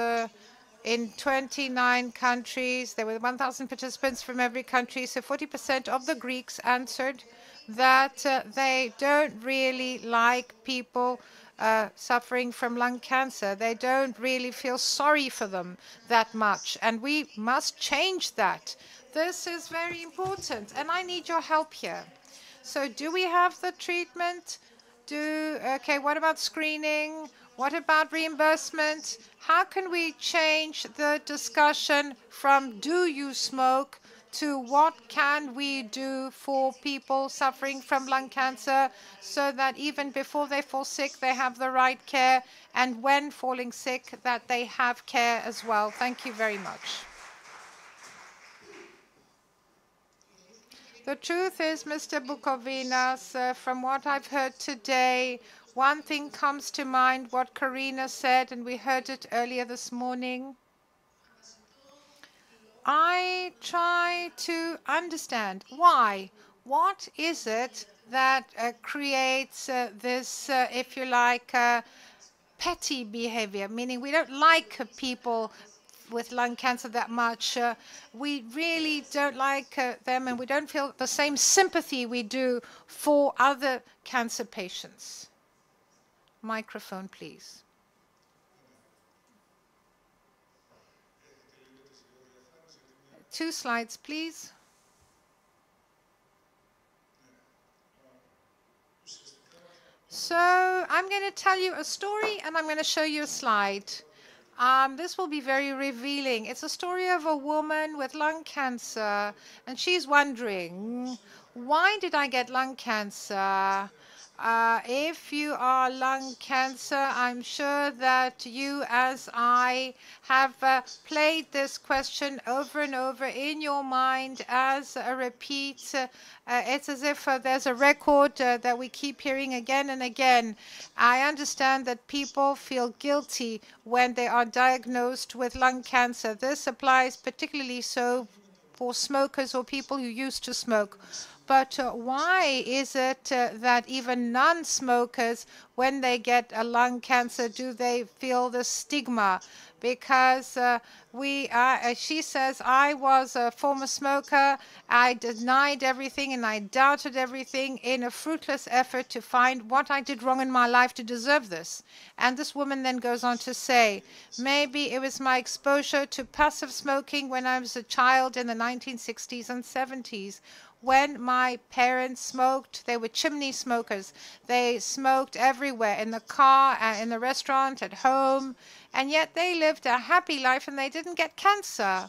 in 29 countries, there were 1,000 participants from every country, so 40% of the Greeks answered that they don't really like people suffering from lung cancer. They don't really feel sorry for them that much, and we must change that. This is very important, and I need your help here. So do we have the treatment? Okay, what about screening? What about reimbursement? How can we change the discussion from do you smoke to what can we do for people suffering from lung cancer so that even before they fall sick, they have the right care, and when falling sick, that they have care as well. Thank you very much. The truth is, Mr. Bukovinas, from what I've heard today, one thing comes to mind, what Karina said, and we heard it earlier this morning. I try to understand why. What is it that creates this, if you like, petty behavior, meaning we don't like people with lung cancer that much. We really don't like them, and we don't feel the same sympathy we do for other cancer patients. Microphone, please. Two slides, please. So I'm going to tell you a story, and I'm going to show you a slide. This will be very revealing. It's a story of a woman with lung cancer, and she's wondering, why did I get lung cancer? If you are lung cancer, I'm sure that you, as I, have played this question over and over in your mind as a repeat. It's as if there's a record that we keep hearing again and again. I understand that people feel guilty when they are diagnosed with lung cancer. This applies particularly so for smokers or people who used to smoke. But why is it that even non-smokers, when they get a lung cancer, do they feel the stigma? Because she says, I was a former smoker, I denied everything and I doubted everything in a fruitless effort to find what I did wrong in my life to deserve this. And this woman then goes on to say, maybe it was my exposure to passive smoking when I was a child in the 1960s and 70s. When my parents smoked, they were chimney smokers. They smoked everywhere, in the car, in the restaurant, at home, and yet they lived a happy life and they didn't get cancer.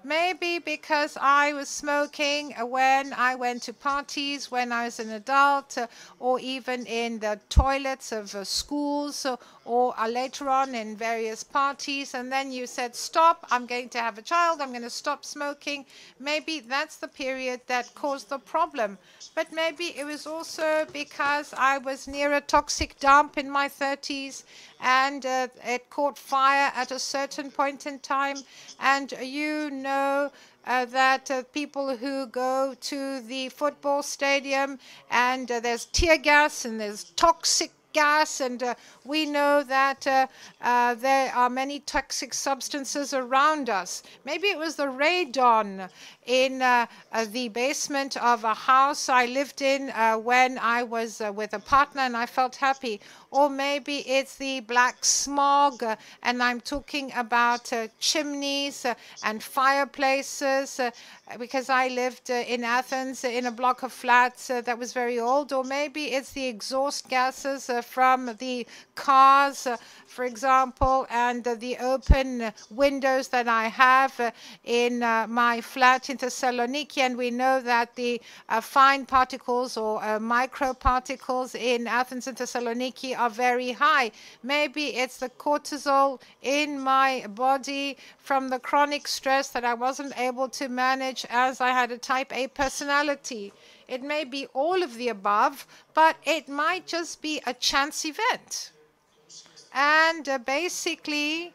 Maybe because I was smoking when I went to parties when I was an adult, or even in the toilets of schools, or later on in various parties, and then you said, stop, I'm going to have a child, I'm going to stop smoking. Maybe that's the period that caused the problem. But maybe it was also because I was near a toxic dump in my 30s, and it caught fire at a certain point in time, and you know that people who go to the football stadium and there's tear gas and there's toxic gas, and we know that there are many toxic substances around us. Maybe it was the radon in the basement of a house I lived in when I was with a partner and I felt happy. Or maybe it's the black smog, and I'm talking about chimneys and fireplaces, because I lived in Athens in a block of flats that was very old. Or maybe it's the exhaust gases from the cars, for example, and the open windows that I have in my flat in Thessaloniki. And we know that the fine particles or microparticles in Athens and Thessaloniki are very high. Maybe it's the cortisol in my body from the chronic stress that I wasn't able to manage as I had a type A personality. It may be all of the above, but it might just be a chance event. And basically,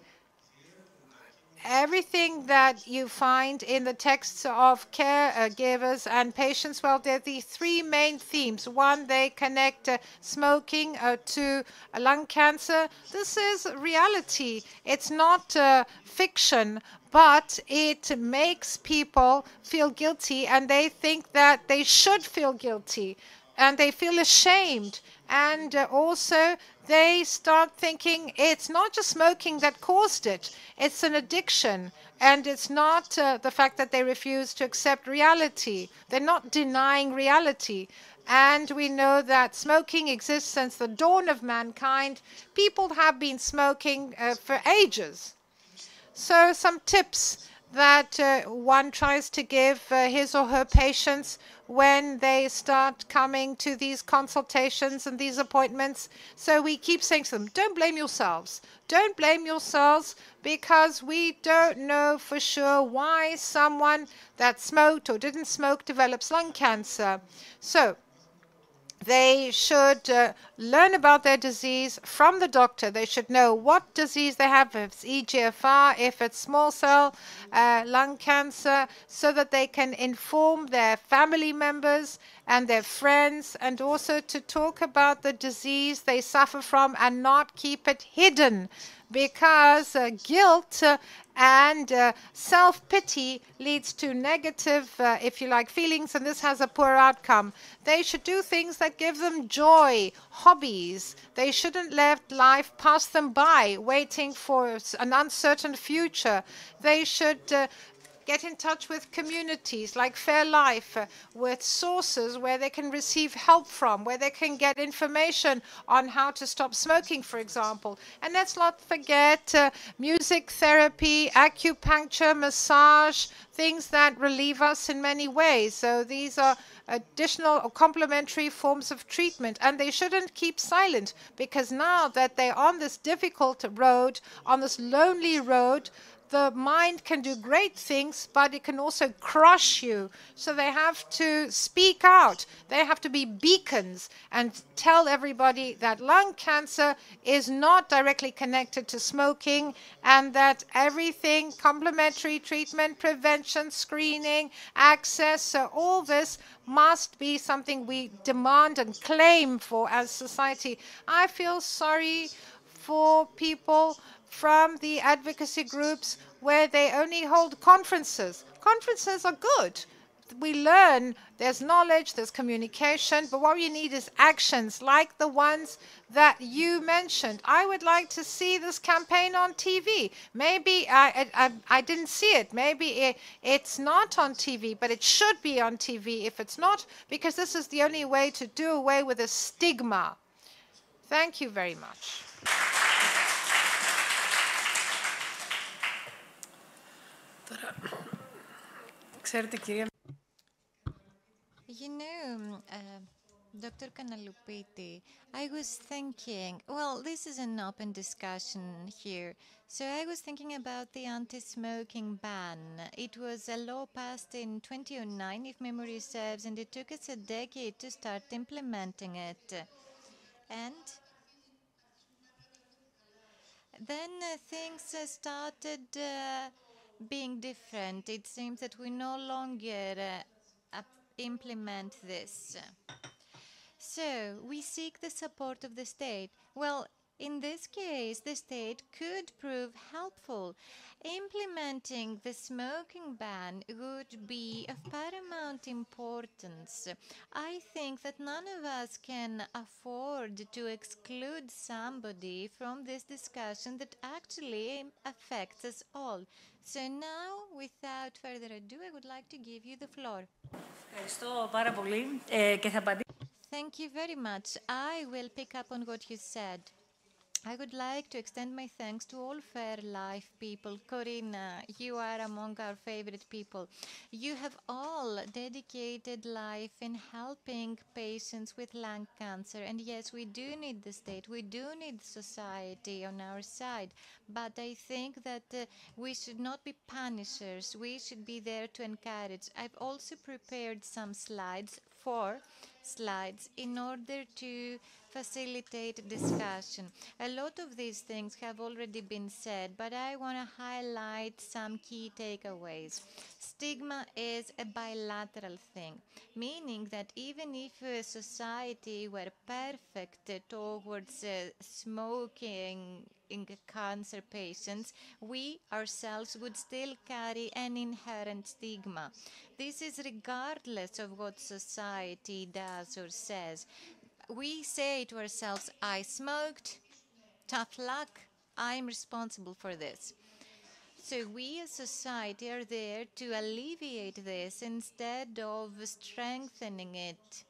everything that you find in the texts of caregivers and patients, well, there are the three main themes. One, they connect smoking to lung cancer. This is reality. It's not fiction, but it makes people feel guilty, and they think that they should feel guilty, and they feel ashamed. And also, they start thinking it's not just smoking that caused it, it's an addiction. And it's not the fact that they refuse to accept reality. They're not denying reality. And we know that smoking exists since the dawn of mankind. People have been smoking for ages. So some tips that one tries to give his or her patients when they start coming to these consultations and these appointments. So we keep saying to them, don't blame yourselves. Don't blame yourselves, because we don't know for sure why someone that smoked or didn't smoke develops lung cancer. So they should learn about their disease from the doctor. They should know what disease they have, if it's EGFR, if it's small cell lung cancer, so that they can inform their family members and their friends, and also to talk about the disease they suffer from and not keep it hidden, because guilt and self-pity leads to negative, if you like, feelings, and this has a poor outcome. They should do things that give them joy, hobbies. They shouldn't let life pass them by, waiting for an uncertain future. They should get in touch with communities like FairLife, with sources where they can receive help from, where they can get information on how to stop smoking, for example. And let's not forget music therapy, acupuncture, massage, things that relieve us in many ways. So these are additional or complementary forms of treatment, and they shouldn't keep silent, because now that they're on this difficult road, on this lonely road, the mind can do great things, but it can also crush you. So they have to speak out. They have to be beacons and tell everybody that lung cancer is not directly connected to smoking, and that everything, complementary treatment, prevention, screening, access, so all this must be something we demand and claim for as society. I feel sorry for people from the advocacy groups where they only hold conferences. Conferences are good. We learn, there's knowledge, there's communication, but what we need is actions like the ones that you mentioned. I would like to see this campaign on TV. Maybe I didn't see it. Maybe it's not on TV, but it should be on TV if it's not, because this is the only way to do away with the stigma. Thank you very much. You know, Dr. Kanaloupiti, I was thinking, well, this is an open discussion here. So I was thinking about the anti-smoking ban. It was a law passed in 2009, if memory serves, and it took us a decade to start implementing it. And then things started being different. It seems that we no longer implement this. So we seek the support of the state. Well, in this case, the state could prove helpful. Implementing the smoking ban would be of paramount importance. I think that none of us can afford to exclude somebody from this discussion that actually affects us all. So now, without further ado, I would like to give you the floor. Thank you very much. I will pick up on what you said. I would like to extend my thanks to all FairLife people. Corina, you are among our favorite people. You have all dedicated life in helping patients with lung cancer. And yes, we do need the state, we do need society on our side. But I think that we should not be punishers. We should be there to encourage. I've also prepared some slides, 4 slides, in order to facilitate discussion. A lot of these things have already been said, but I want to highlight some key takeaways. Stigma is a bilateral thing, meaning that even if society were perfect towards smoking in cancer patients, we ourselves would still carry an inherent stigma. This is regardless of what society does or says. We say to ourselves, I smoked, tough luck, I'm responsible for this. So we as society are there to alleviate this instead of strengthening it.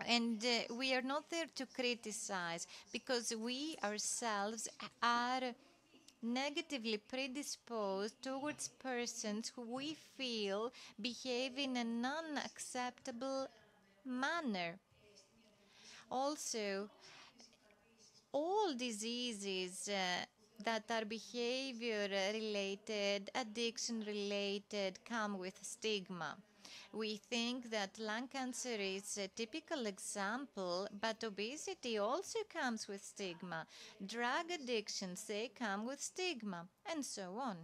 And we are not there to criticize, because we ourselves are negatively predisposed towards persons who we feel behave in an unacceptable manner. Also, all diseases that are behavior related, addiction related, come with stigma. We think that lung cancer is a typical example, but obesity also comes with stigma. Drug addictions, they come with stigma, and so on.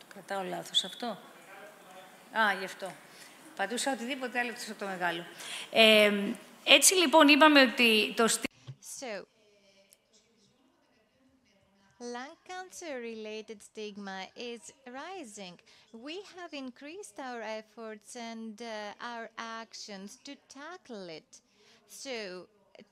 Κρατάω λάθος αυτό. Γι' αυτό. Πατούσα οτιδήποτε άλλο από το μεγάλο. Έτσι λοιπόν είπαμε ότι το So, lung cancer-related stigma is rising. We have increased our efforts and our actions to tackle it. So,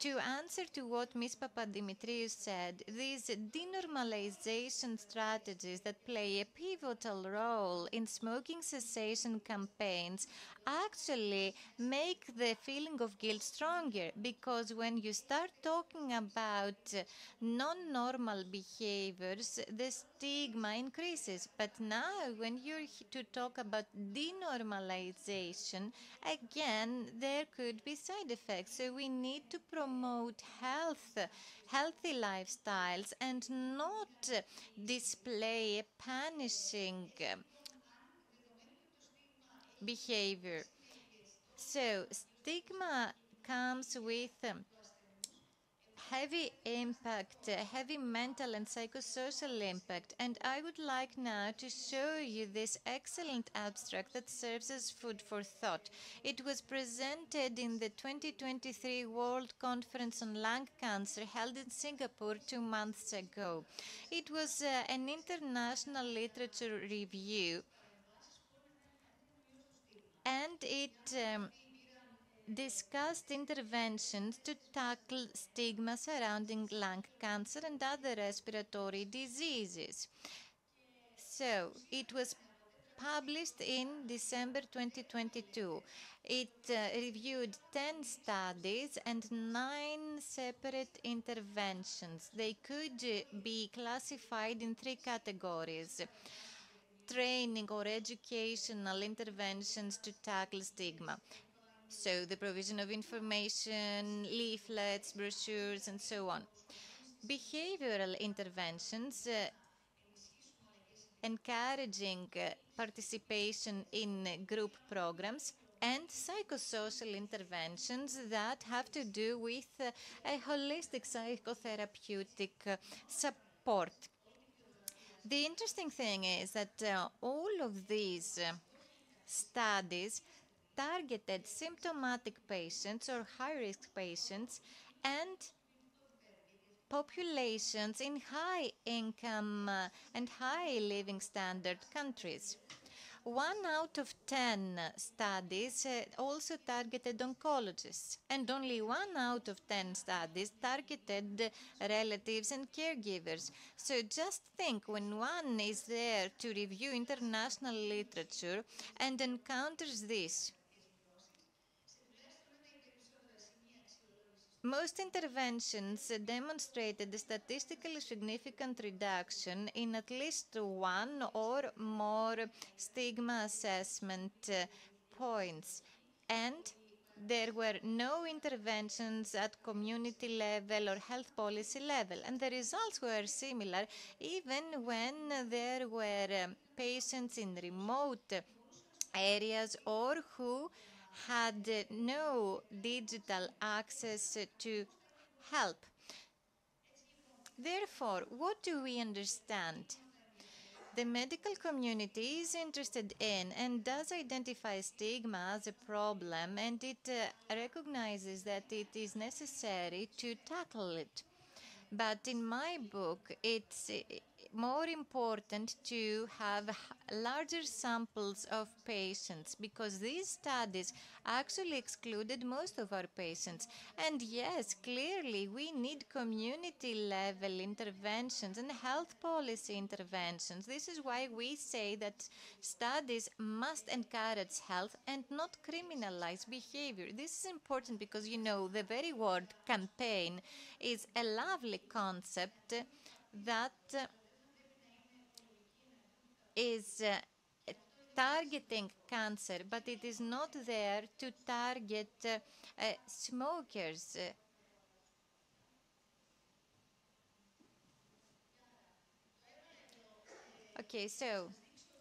to answer to what Ms. Papadimitriou said, these denormalization strategies that play a pivotal role in smoking cessation campaigns actually make the feeling of guilt stronger, because when you start talking about non-normal behaviors, the stigma increases. But now, when you're to talk about denormalization, again, there could be side effects. So we need to promote healthy lifestyles and not display a punishing behavior. So stigma comes with heavy impact, heavy mental and psychosocial impact. And I would like now to show you this excellent abstract that serves as food for thought. It was presented in the 2023 World Conference on Lung Cancer held in Singapore 2 months ago. It was an international literature review, and it discussed interventions to tackle stigma surrounding lung cancer and other respiratory diseases. So, it was published in December 2022. It reviewed 10 studies and 9 separate interventions. They could be classified in 3 categories: training or educational interventions to tackle stigma. So the provision of information, leaflets, brochures, and so on. Behavioral interventions, encouraging participation in group programs, and psychosocial interventions that have to do with a holistic psychotherapeutic support. The interesting thing is that all of these studies targeted symptomatic patients or high-risk patients and populations in high-income and high-living standard countries. 1 out of 10 studies also targeted oncologists, and only 1 out of 10 studies targeted relatives and caregivers. So just think, when one is there to review international literature and encounters this, Most interventions demonstrated a statistically significant reduction in at least one or more stigma assessment points, and there were no interventions at community level or health policy level, and the results were similar even when there were patients in remote areas or who had no digital access to help. Therefore, what do we understand? The medical community is interested in and does identify stigma as a problem, and it recognizes that it is necessary to tackle it. But in my book, it's more important to have larger samples of patients, because these studies actually excluded most of our patients. And yes, clearly we need community level interventions and health policy interventions. This is why we say that studies must encourage health and not criminalize behavior. This is important because, you know, the very word campaign is a lovely concept that is targeting cancer, but it is not there to target smokers. Okay, so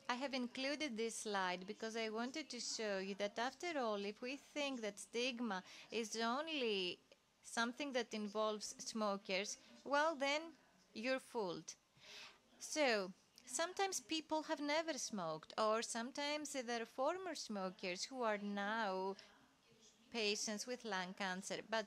I have included this slide because I wanted to show you that after all, if we think that stigma is only something that involves smokers, well then you're fooled. So, sometimes people have never smoked, or sometimes there are former smokers who are now patients with lung cancer. But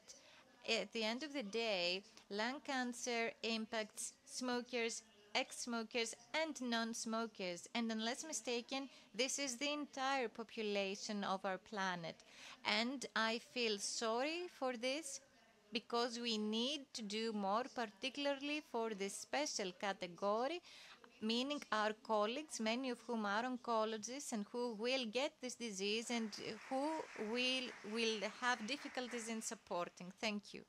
at the end of the day, lung cancer impacts smokers, ex-smokers, and non-smokers. And unless mistaken, this is the entire population of our planet. And I feel sorry for this, because we need to do more, particularly for this special category, meaning our colleagues, many of whom are oncologists and who will get this disease and who will have difficulties in supporting. Thank you.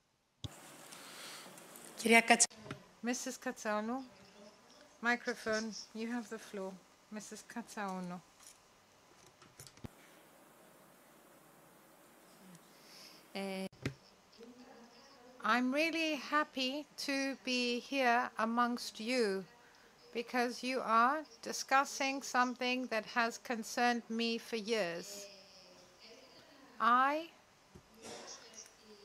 Mrs. Katsaonou, microphone, you have the floor. Mrs. Katsaonou. I'm really happy to be here amongst you, because you are discussing something that has concerned me for years. I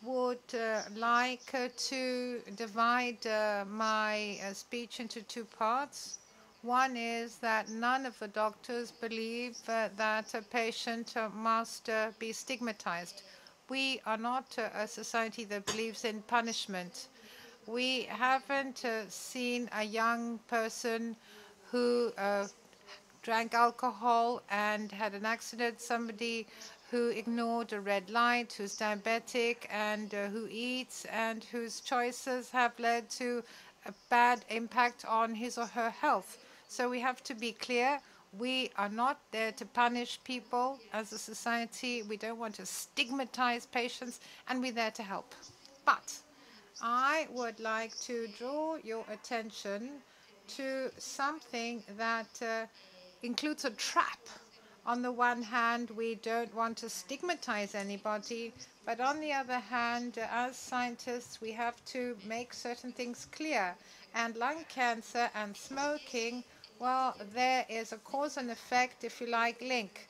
would like to divide my speech into two parts. One is that none of the doctors believe that a patient must be stigmatized. We are not a society that believes in punishment. We haven't seen a young person who drank alcohol and had an accident, somebody who ignored a red light, who's diabetic and who eats and whose choices have led to a bad impact on his or her health. So we have to be clear. We are not there to punish people as a society. We don't want to stigmatize patients, and we're there to help. But I would like to draw your attention to something that includes a trap. On the one hand, we don't want to stigmatize anybody, but on the other hand, as scientists, we have to make certain things clear. And lung cancer and smoking, well, there is a cause and effect, if you like, link.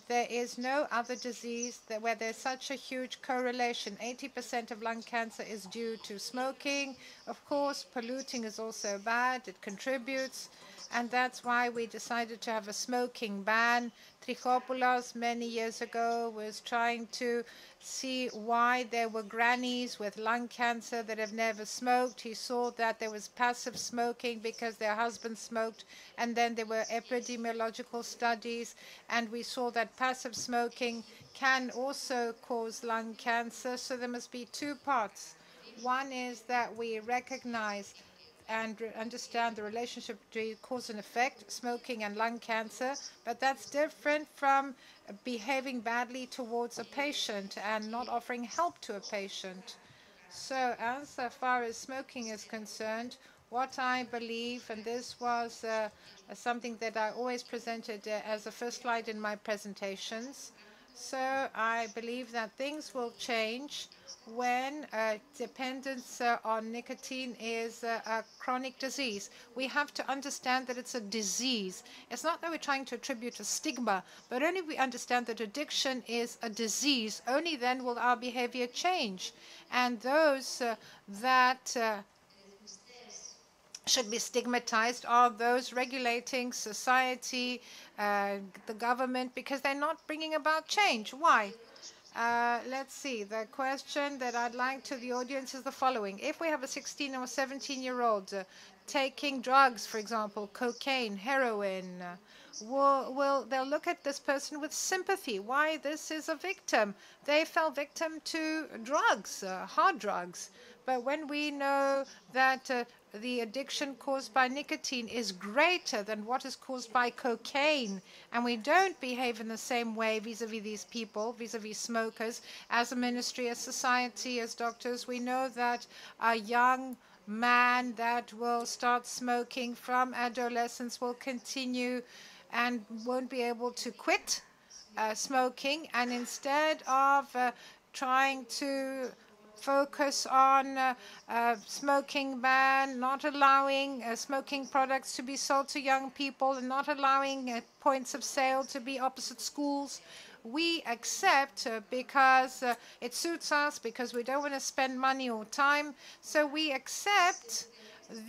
There is no other disease where there's such a huge correlation. 80% of lung cancer is due to smoking. Of course, polluting is also bad. It contributes. And that's why we decided to have a smoking ban. Trichopoulos, many years ago, was trying to see why there were grannies with lung cancer that have never smoked. He saw that there was passive smoking because their husband smoked, and then there were epidemiological studies, and we saw that passive smoking can also cause lung cancer. So there must be two parts. One is that we recognize and understand the relationship between cause and effect, smoking and lung cancer, but that's different from behaving badly towards a patient and not offering help to a patient. So as far as smoking is concerned, what I believe, and this was something that I always presented as a first slide in my presentations, so I believe that things will change when dependence on nicotine is a chronic disease. We have to understand that it's a disease. It's not that we're trying to attribute a stigma, but only we understand that addiction is a disease, only then will our behavior change. And those that should be stigmatized are those regulating society, the government, because they're not bringing about change. Why? Let's see. The question that I'd like to the audience is the following. If we have a 16 or 17-year-old taking drugs, for example, cocaine, heroin, they'll look at this person with sympathy. Why? This is a victim. They fell victim to drugs, hard drugs. But when we know that the addiction caused by nicotine is greater than what is caused by cocaine, and we don't behave in the same way vis-a-vis these people, vis-a-vis smokers, as a ministry, as society, as doctors, we know that a young man that will start smoking from adolescence will continue and won't be able to quit smoking, and instead of trying to focus on smoking ban, not allowing smoking products to be sold to young people, and not allowing points of sale to be opposite schools. We accept because it suits us, because we don't want to spend money or time. So we accept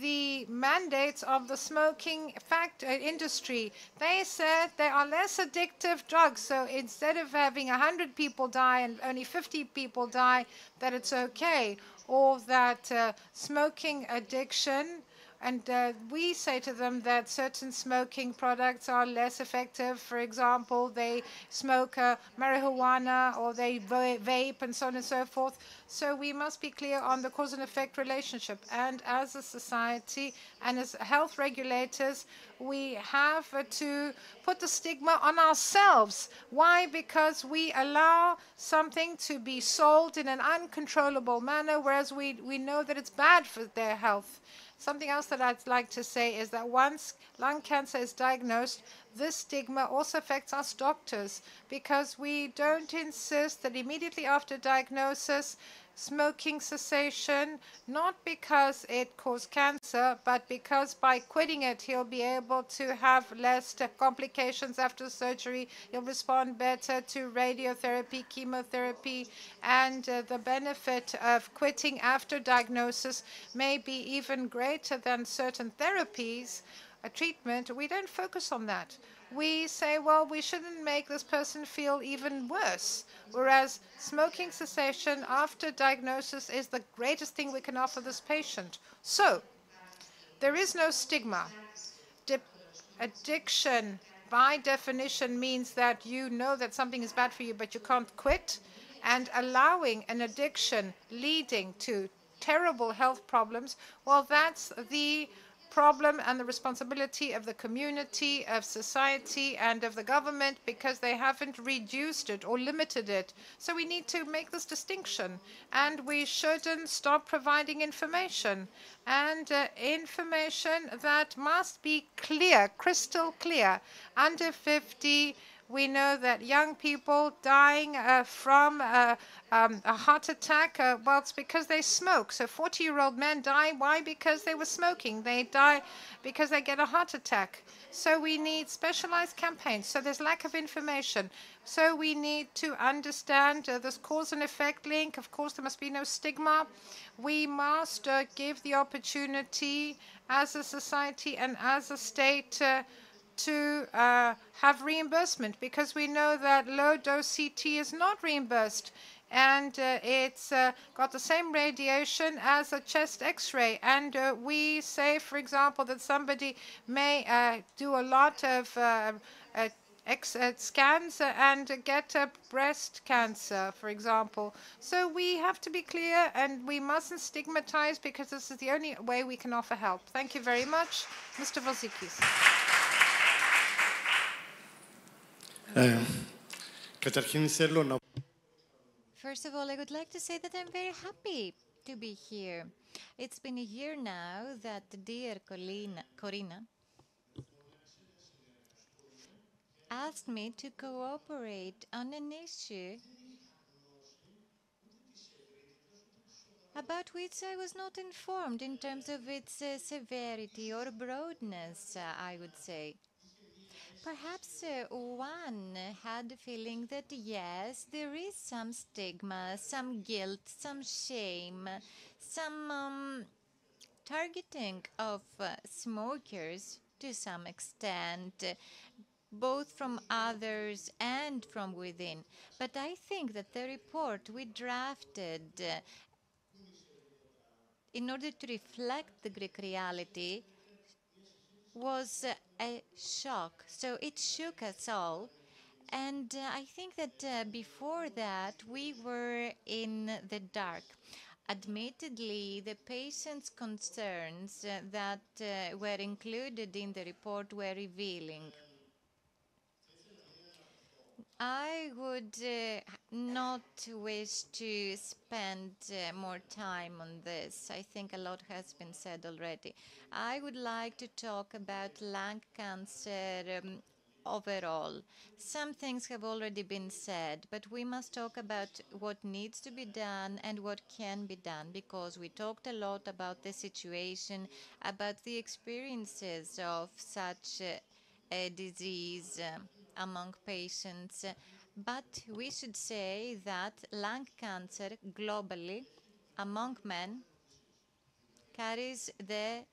the mandates of the smoking industry. They said there are less addictive drugs. So instead of having 100 people die and only 50 people die, that it's okay. Or that smoking addiction, and we say to them that certain smoking products are less effective. For example, they smoke marijuana or they vape and so on and so forth. So we must be clear on the cause and effect relationship. And as a society and as health regulators, we have to put the stigma on ourselves. Why? Because we allow something to be sold in an uncontrollable manner, whereas we know that it's bad for their health. Something else that I'd like to say is that once lung cancer is diagnosed, this stigma also affects us doctors, because we don't insist that immediately after diagnosis, smoking cessation, not because it caused cancer, but because by quitting it, he'll be able to have less complications after surgery. He'll respond better to radiotherapy, chemotherapy, and the benefit of quitting after diagnosis may be even greater than certain therapies, treatment. We don't focus on that. We say, well, we shouldn't make this person feel even worse, whereas smoking cessation after diagnosis is the greatest thing we can offer this patient. So there is no stigma. Addiction, by definition, means that you know that something is bad for you, but you can't quit, and allowing an addiction leading to terrible health problems, well, that's the problem and the responsibility of the community, of society, and of the government, because they haven't reduced it or limited it. So we need to make this distinction, and we shouldn't stop providing information, and information that must be clear, crystal clear. Under 50, we know that young people dying from a heart attack, well, it's because they smoke. So 40-year-old men die. Why? Because they were smoking. They die because they get a heart attack. So we need specialized campaigns. So there's lack of information. So we need to understand this cause and effect link. Of course, there must be no stigma. We must give the opportunity as a society and as a state to have reimbursement, because we know that low-dose CT is not reimbursed, and it's got the same radiation as a chest X-ray. And we say, for example, that somebody may do a lot of scans and get breast cancer, for example. So we have to be clear, and we mustn't stigmatize, because this is the only way we can offer help. Thank you very much. Mr. Vozikis. First of all, I would like to say that I'm very happy to be here. It's been a year now that dear Corina asked me to cooperate on an issue about which I was not informed in terms of its severity or broadness, I would say. Perhaps one had the feeling that yes, there is some stigma, some guilt, some shame, some targeting of smokers to some extent, both from others and from within. But I think that the report we drafted in order to reflect the Greek reality was a shock. So it shook us all. And I think that before that, we were in the dark. Admittedly, the patient's concerns that were included in the report were revealing. I would not wish to spend more time on this. I think a lot has been said already. I would like to talk about lung cancer overall. Some things have already been said, but we must talk about what needs to be done and what can be done, because we talked a lot about the situation, about the experiences of such a disease among patients, but we should say that lung cancer globally among men carries the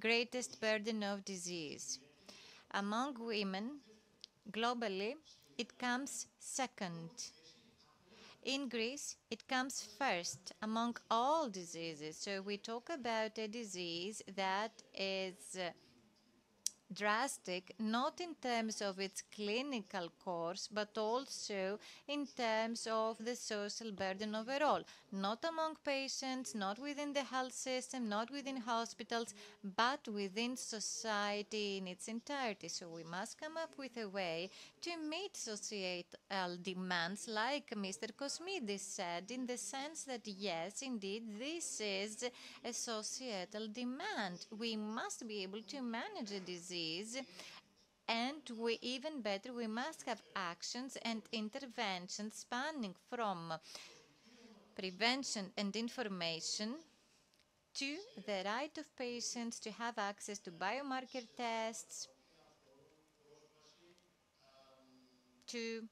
greatest burden of disease. Among women, globally, it comes second. In Greece, it comes first among all diseases. So we talk about a disease that is drastic, not in terms of its clinical course, but also in terms of the social burden overall, not among patients, not within the health system, not within hospitals, but within society in its entirety. So we must come up with a way to meet societal demands, like Mr. Kosmidis said, in the sense that, yes, indeed, this is a societal demand. We must be able to manage a disease, and even better, we must have actions and interventions spanning from prevention and information to the right of patients to have access to biomarker tests, to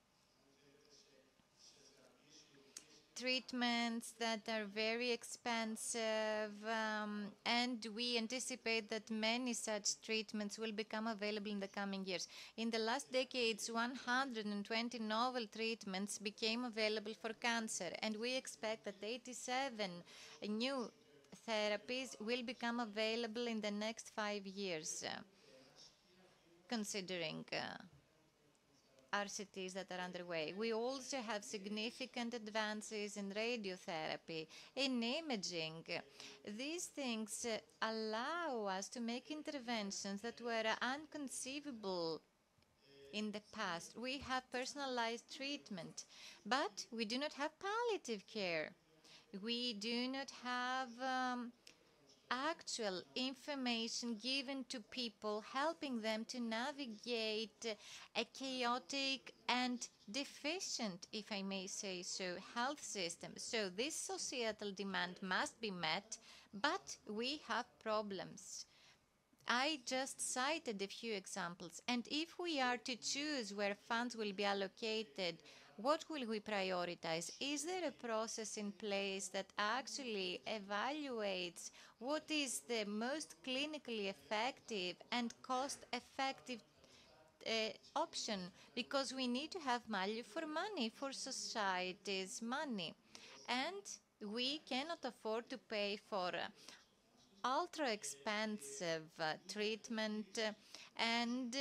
treatments that are very expensive, and we anticipate that many such treatments will become available in the coming years. In the last decades, 120 novel treatments became available for cancer, and we expect that 87 new therapies will become available in the next 5 years, considering RCTs that are underway. We also have significant advances in radiotherapy, in imaging. These things allow us to make interventions that were unconceivable in the past. We have personalized treatment, but we do not have palliative care. We do not have actual information given to people, helping them to navigate a chaotic and deficient, if I may say so, health system. So this societal demand must be met, but we have problems. I just cited a few examples, and if we are to choose where funds will be allocated, what will we prioritize? Is there a process in place that actually evaluates what is the most clinically effective and cost-effective option? Because we need to have value for money, for society's money. And we cannot afford to pay for ultra expensive treatment and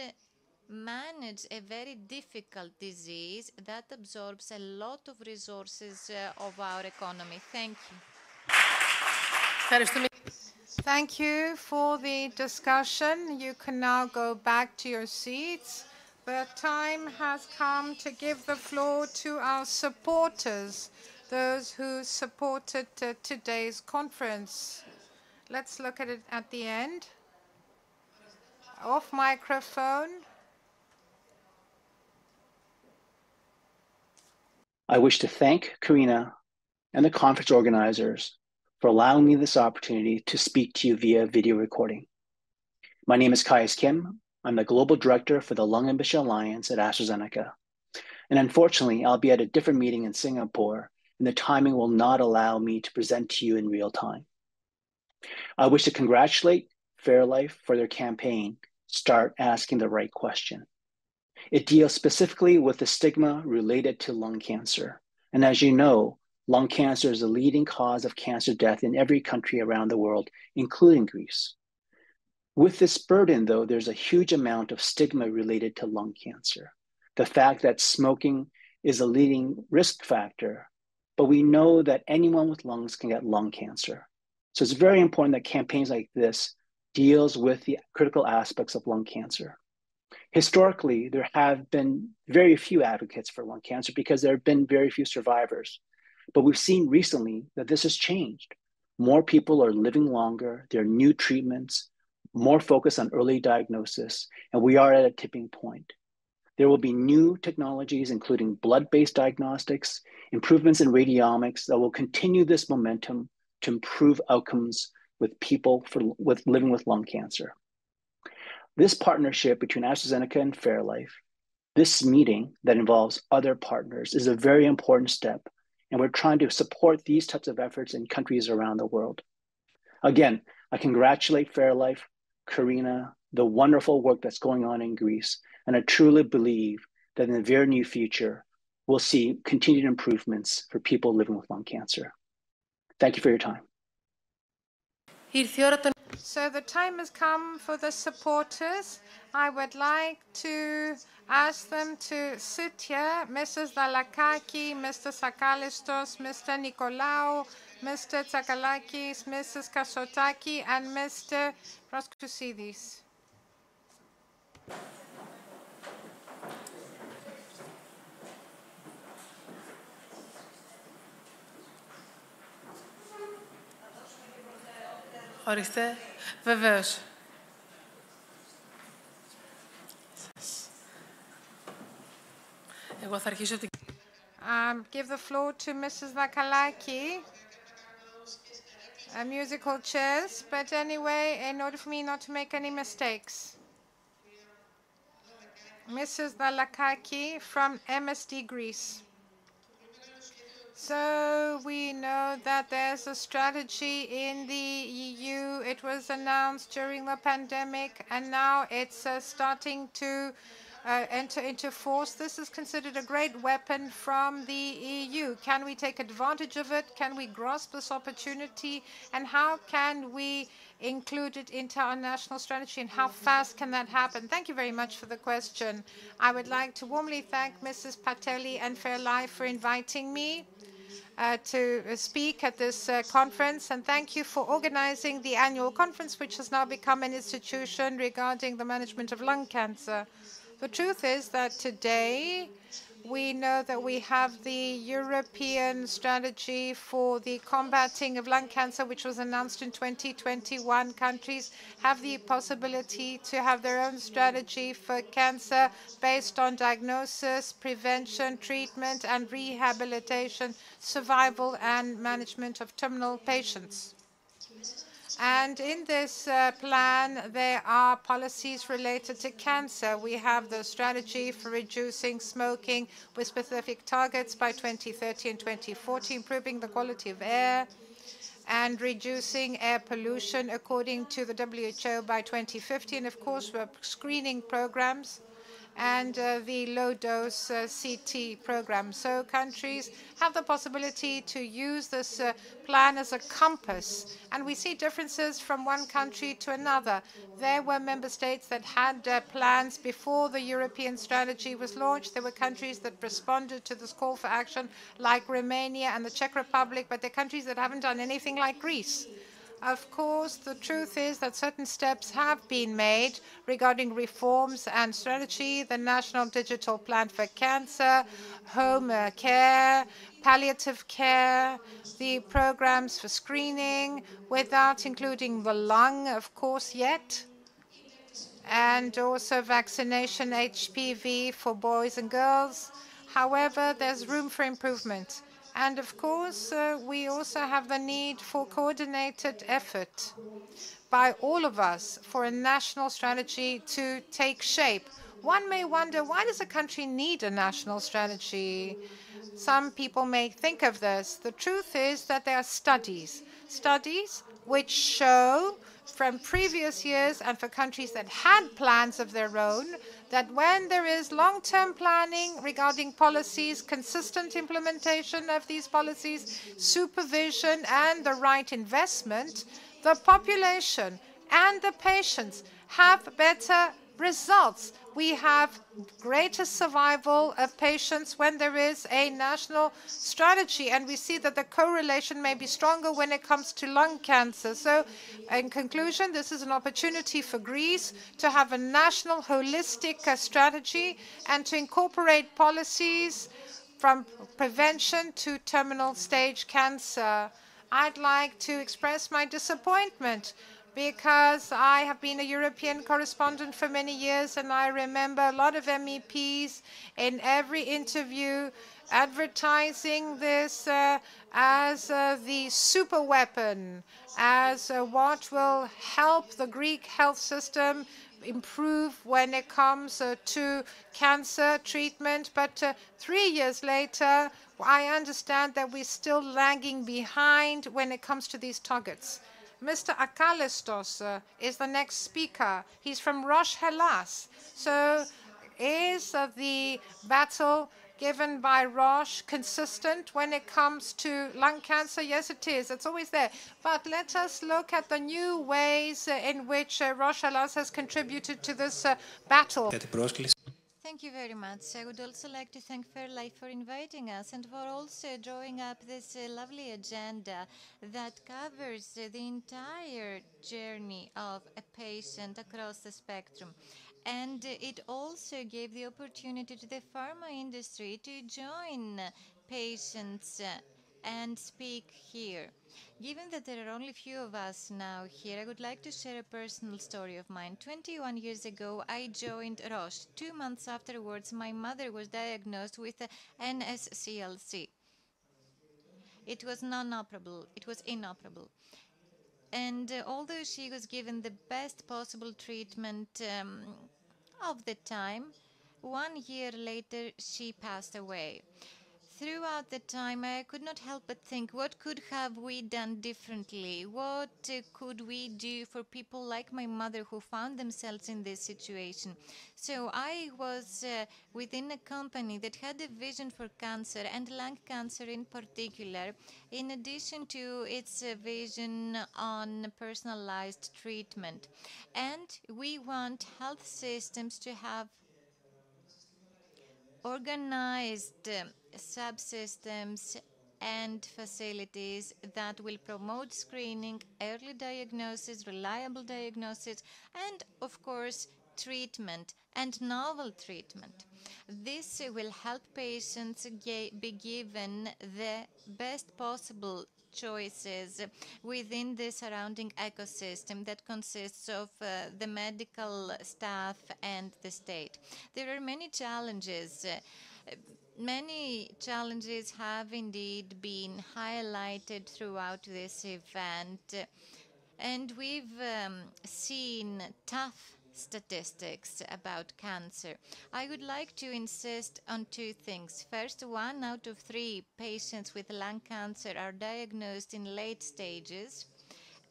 manage a very difficult disease that absorbs a lot of resources of our economy. Thank you. Thank you for the discussion. You can now go back to your seats. The time has come to give the floor to our supporters, those who supported today's conference. Let's look at it at the end. Off microphone. I wish to thank Karina and the conference organizers for allowing me this opportunity to speak to you via video recording. My name is Kais Kim. I'm the Global Director for the Lung Ambition Alliance at AstraZeneca. And unfortunately, I'll be at a different meeting in Singapore, and the timing will not allow me to present to you in real time. I wish to congratulate FairLife for their campaign, Start Asking the Right Question. It deals specifically with the stigma related to lung cancer. And as you know, lung cancer is the leading cause of cancer death in every country around the world, including Greece. With this burden, though, there's a huge amount of stigma related to lung cancer. The fact that smoking is a leading risk factor, but we know that anyone with lungs can get lung cancer. So it's very important that campaigns like this deals with the critical aspects of lung cancer. Historically, there have been very few advocates for lung cancer because there have been very few survivors. But we've seen recently that this has changed. More people are living longer, there are new treatments, more focus on early diagnosis, and we are at a tipping point. There will be new technologies, including blood-based diagnostics, improvements in radiomics that will continue this momentum to improve outcomes with people living with lung cancer. This partnership between AstraZeneca and FairLife, this meeting that involves other partners, is a very important step, and we're trying to support these types of efforts in countries around the world. Again, I congratulate FairLife, Karina, the wonderful work that's going on in Greece, and I truly believe that in the very near future, we'll see continued improvements for people living with lung cancer. Thank you for your time. So the time has come for the supporters. I would like to ask them to sit here. Mrs. Dalakaki, Mr. Sakalistos, Mr. Nicolaou, Mr. Tsakalakis, Mrs. Kasotaki, and Mr. Proskousidis. Ορίστε, βεβαίως. Εγώ θα αρχίσω την... Give the floor to Mrs. Vakalaki. Musical chairs, but anyway, in order for me not to make any mistakes. Mrs. Dalakaki from MSD Greece. So we know that there's a strategy in the EU. It was announced during the pandemic, and now it's starting to enter into force. This is considered a great weapon from the EU. Can we take advantage of it? Can we grasp this opportunity? And how can we include it into our national strategy, and how fast can that happen? Thank you very much for the question. I would like to warmly thank Mrs. Pateli and FairLife for inviting me to speak at this conference, and thank you for organizing the annual conference, which has now become an institution regarding the management of lung cancer. The truth is that today we know that we have the European strategy for the combating of lung cancer, which was announced in 2021. Countries have the possibility to have their own strategy for cancer based on diagnosis, prevention, treatment, and rehabilitation, survival, and management of terminal patients. And in this plan, there are policies related to cancer. We have the strategy for reducing smoking with specific targets by 2030 and 2040, improving the quality of air, and reducing air pollution according to the WHO by 2050. And of course, we're screening programs and the low-dose CT program. So countries have the possibility to use this plan as a compass. And we see differences from one country to another. There were member states that had plans before the European strategy was launched. There were countries that responded to this call for action, like Romania and the Czech Republic, but there are countries that haven't done anything, like Greece. Of course, the truth is that certain steps have been made regarding reforms and strategy, the National Digital Plan for Cancer, home care, palliative care, the programs for screening, without including the lung, of course, yet, and also vaccination HPV for boys and girls. However, there's room for improvement. And of course, we also have the need for coordinated effort by all of us for a national strategy to take shape. One may wonder, why does a country need a national strategy? Some people may think of this. The truth is that there are studies which show from previous years and for countries that had plans of their own, that when there is long-term planning regarding policies, consistent implementation of these policies, supervision and the right investment, the population and the patients have better results. We have greater survival of patients when there is a national strategy, and we see that the correlation may be stronger when it comes to lung cancer. So, in conclusion, this is an opportunity for Greece to have a national holistic strategy and to incorporate policies from prevention to terminal stage cancer. I'd like to express my disappointment because I have been a European correspondent for many years, and I remember a lot of MEPs in every interview advertising this as the super weapon, as what will help the Greek health system improve when it comes to cancer treatment. But 3 years later, I understand that we're still lagging behind when it comes to these targets. Mr. Akalistos is the next speaker. He's from Rosh Hellas. So is the battle given by Roche consistent when it comes to lung cancer? Yes, it is. It's always there. But let us look at the new ways in which Roche Hellas has contributed to this battle. Thank you very much. I would also like to thank FairLife for inviting us and for also drawing up this lovely agenda that covers the entire journey of a patient across the spectrum. And it also gave the opportunity to the pharma industry to join patients and speak here. Given that there are only few of us now here, I would like to share a personal story of mine. 21 years ago, I joined Roche. 2 months afterwards, my mother was diagnosed with NSCLC. It was non-operable. It was inoperable. And although she was given the best possible treatment of the time, 1 year later, she passed away. Throughout the time, I could not help but think, what could have we done differently? What could we do for people like my mother who found themselves in this situation? So I was within a company that had a vision for cancer and lung cancer in particular, in addition to its vision on personalized treatment. And we want health systems to have organized subsystems and facilities that will promote screening, early diagnosis, reliable diagnosis, and of course, treatment and novel treatment. This will help patients be given the best possible choices within the surrounding ecosystem that consists of the medical staff and the state. There are many challenges. Many challenges have indeed been highlighted throughout this event, and we've seen tough statistics about cancer. I would like to insist on 2 things. First, 1 out of 3 patients with lung cancer are diagnosed in late stages,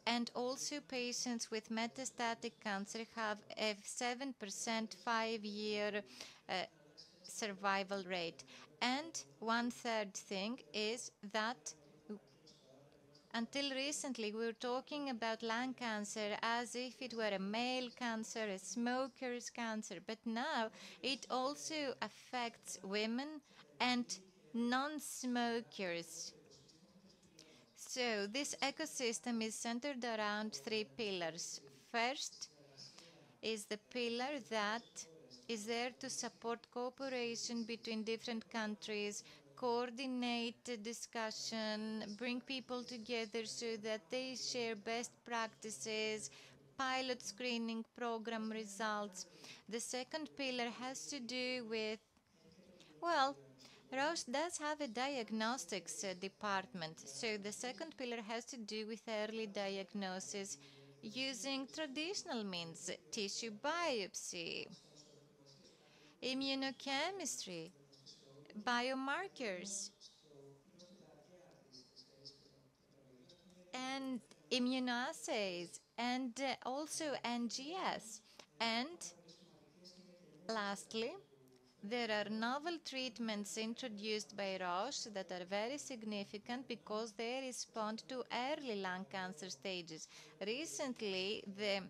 and also patients with metastatic cancer have a 7% 5-year survival rate. And 1/3 thing is that until recently, we were talking about lung cancer as if it were a male cancer, a smoker's cancer. But now it also affects women and non-smokers. So this ecosystem is centered around 3 pillars. First is the pillar that is there to support cooperation between different countries, coordinate discussion, bring people together so that they share best practices, pilot screening program results. The second pillar has to do with, well, Roche does have a diagnostics department, so the second pillar has to do with early diagnosis using traditional means, tissue biopsy, immunochemistry, biomarkers, and immunoassays, and also NGS. And lastly, there are novel treatments introduced by Roche that are very significant because they respond to early lung cancer stages. Recently, the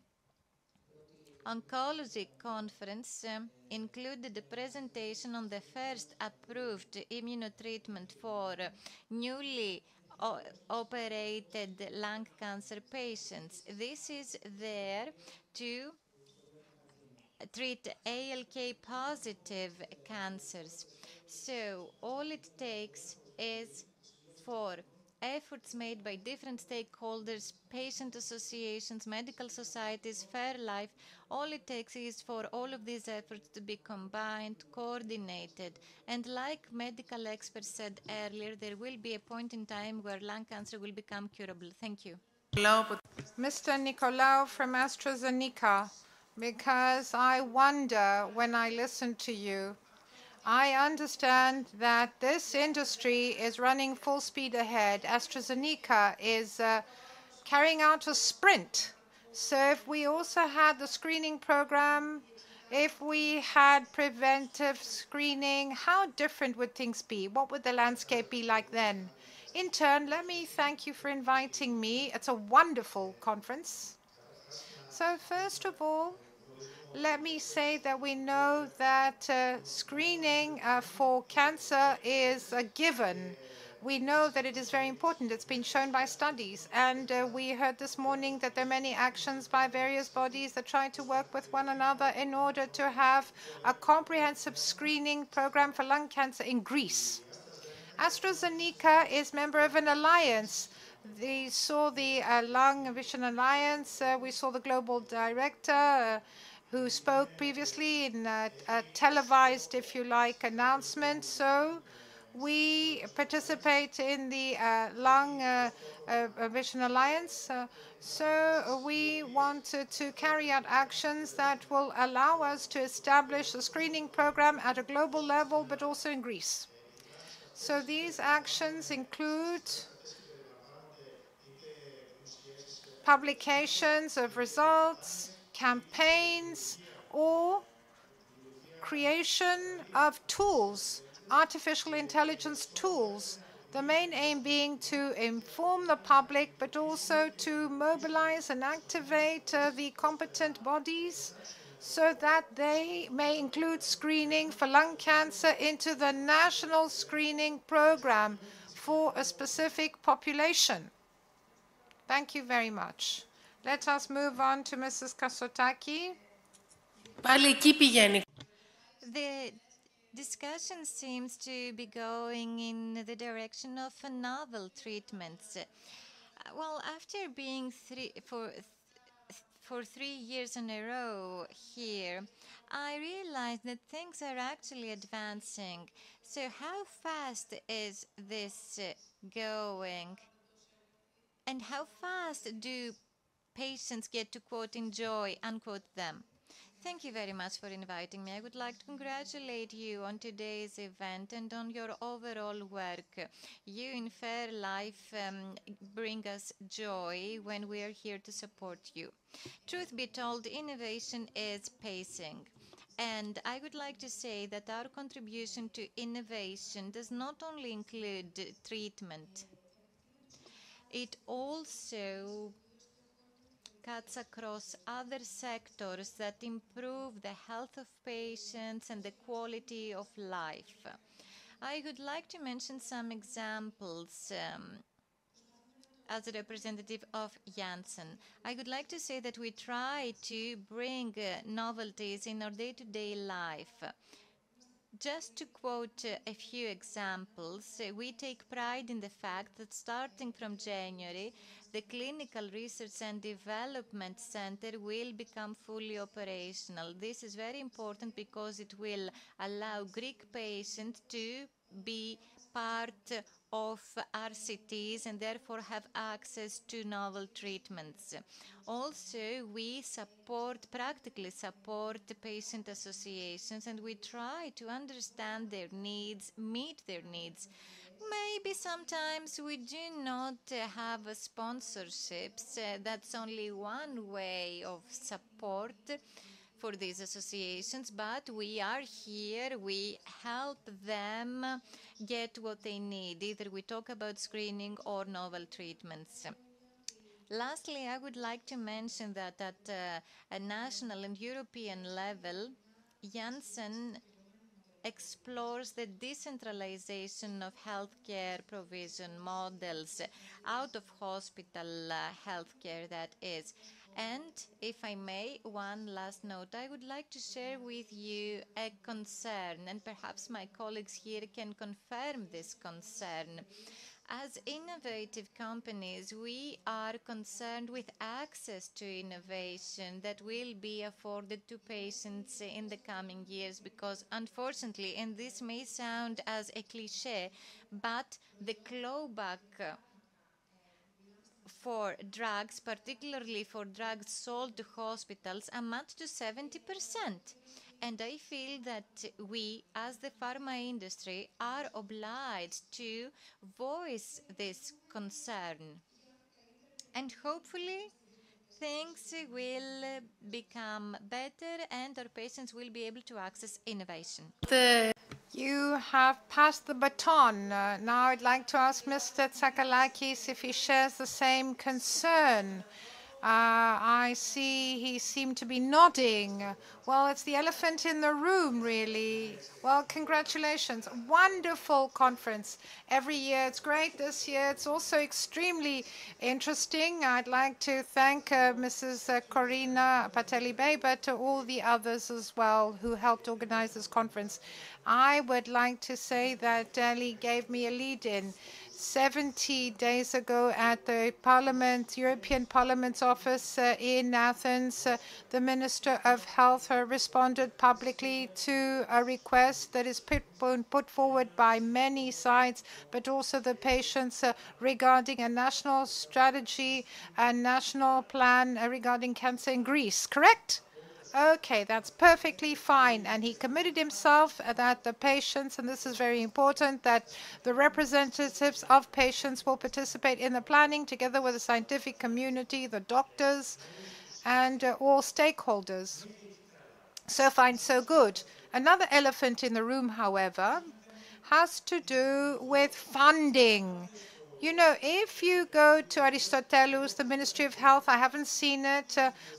Oncology Conference included a presentation on the first approved immunotreatment for newly operated lung cancer patients. This is there to treat ALK positive cancers. So all it takes is for efforts made by different stakeholders, patient associations, medical societies, FairLife. All it takes is for all of these efforts to be combined, coordinated. And like medical experts said earlier, there will be a point in time where lung cancer will become curable. Thank you. Mr. Nicolaou from AstraZeneca, because I wonder when I listen to you, I understand that this industry is running full speed ahead. AstraZeneca is carrying out a sprint. So if we also had the screening program, if we had preventive screening, how different would things be? What would the landscape be like then? In turn, let me thank you for inviting me. It's a wonderful conference. So first of all, let me say that we know that screening for cancer is a given. We know that it is very important. It's been shown by studies. And we heard this morning that there are many actions by various bodies that try to work with one another in order to have a comprehensive screening program for lung cancer in Greece. AstraZeneca is member of an alliance. We saw the Lung Vision Alliance. We saw the global director who spoke previously in a televised, if you like, announcement. So we participate in the Lung Vision Alliance. So we wanted to carry out actions that will allow us to establish a screening program at a global level, but also in Greece. So these actions include publications of results, campaigns, or creation of tools, artificial intelligence tools, the main aim being to inform the public, but also to mobilize and activate the competent bodies so that they may include screening for lung cancer into the national screening program for a specific population. Thank you very much. Let us move on to Mrs. Kasotaki. The discussion seems to be going in the direction of novel treatments. Well, after being for 3 years in a row here, I realized that things are actually advancing. So how fast is this going? And how fast do patients get to, quote, enjoy, unquote, them? Thank you very much for inviting me. I would like to congratulate you on today's event and on your overall work. You in FairLife bring us joy when we are here to support you. Truth be told, innovation is pacing. And I would like to say that our contribution to innovation does not only include treatment, it also cuts across other sectors that improve the health of patients and the quality of life. I would like to mention some examples. as a representative of Janssen. I would like to say that we try to bring novelties in our day-to-day life. Just to quote a few examples, we take pride in the fact that starting from January, the Clinical Research and Development Center will become fully operational. This is very important because it will allow Greek patients to be part of RCTs and therefore have access to novel treatments. Also, we practically support patient associations, and we try to understand their needs, meet their needs. Maybe sometimes we do not have sponsorships. That's only one way of support for these associations, but we are here, we help them get what they need. Either we talk about screening or novel treatments. Lastly, I would like to mention that at a national and European level, Janssen explores the decentralization of healthcare provision models, out of hospital healthcare, that is. And if I may, one last note, I would like to share with you a concern, and perhaps my colleagues here can confirm this concern. As innovative companies, we are concerned with access to innovation that will be afforded to patients in the coming years, because unfortunately, and this may sound as a cliche, but the clawback for drugs, particularly for drugs sold to hospitals, amount to 70%. And I feel that we, as the pharma industry, are obliged to voice this concern. And hopefully, things will become better and our patients will be able to access innovation. You have passed the baton. Now I'd like to ask Mr. Tsakalakis if he shares the same concern. I see he seemed to be nodding. Well, it's the elephant in the room, really. Well, congratulations. Wonderful conference. Every year it's great. This year it's also extremely interesting. I'd like to thank Mrs. Corina Pateli-Bey, but to all the others as well who helped organize this conference. I would like to say that Ellie gave me a lead-in. 70 days ago at the Parliament, European Parliament's office in Athens, the Minister of Health responded publicly to a request that is put forward by many sides, but also the patients regarding a national strategy, a national plan regarding cancer in Greece, correct? Okay, that's perfectly fine. And he committed himself that the patients, and this is very important, that the representatives of patients will participate in the planning together with the scientific community, the doctors, and all stakeholders. So fine, so good. Another elephant in the room, however, has to do with funding. You know, if you go to Aristotelis, the Ministry of Health, I haven't seen it,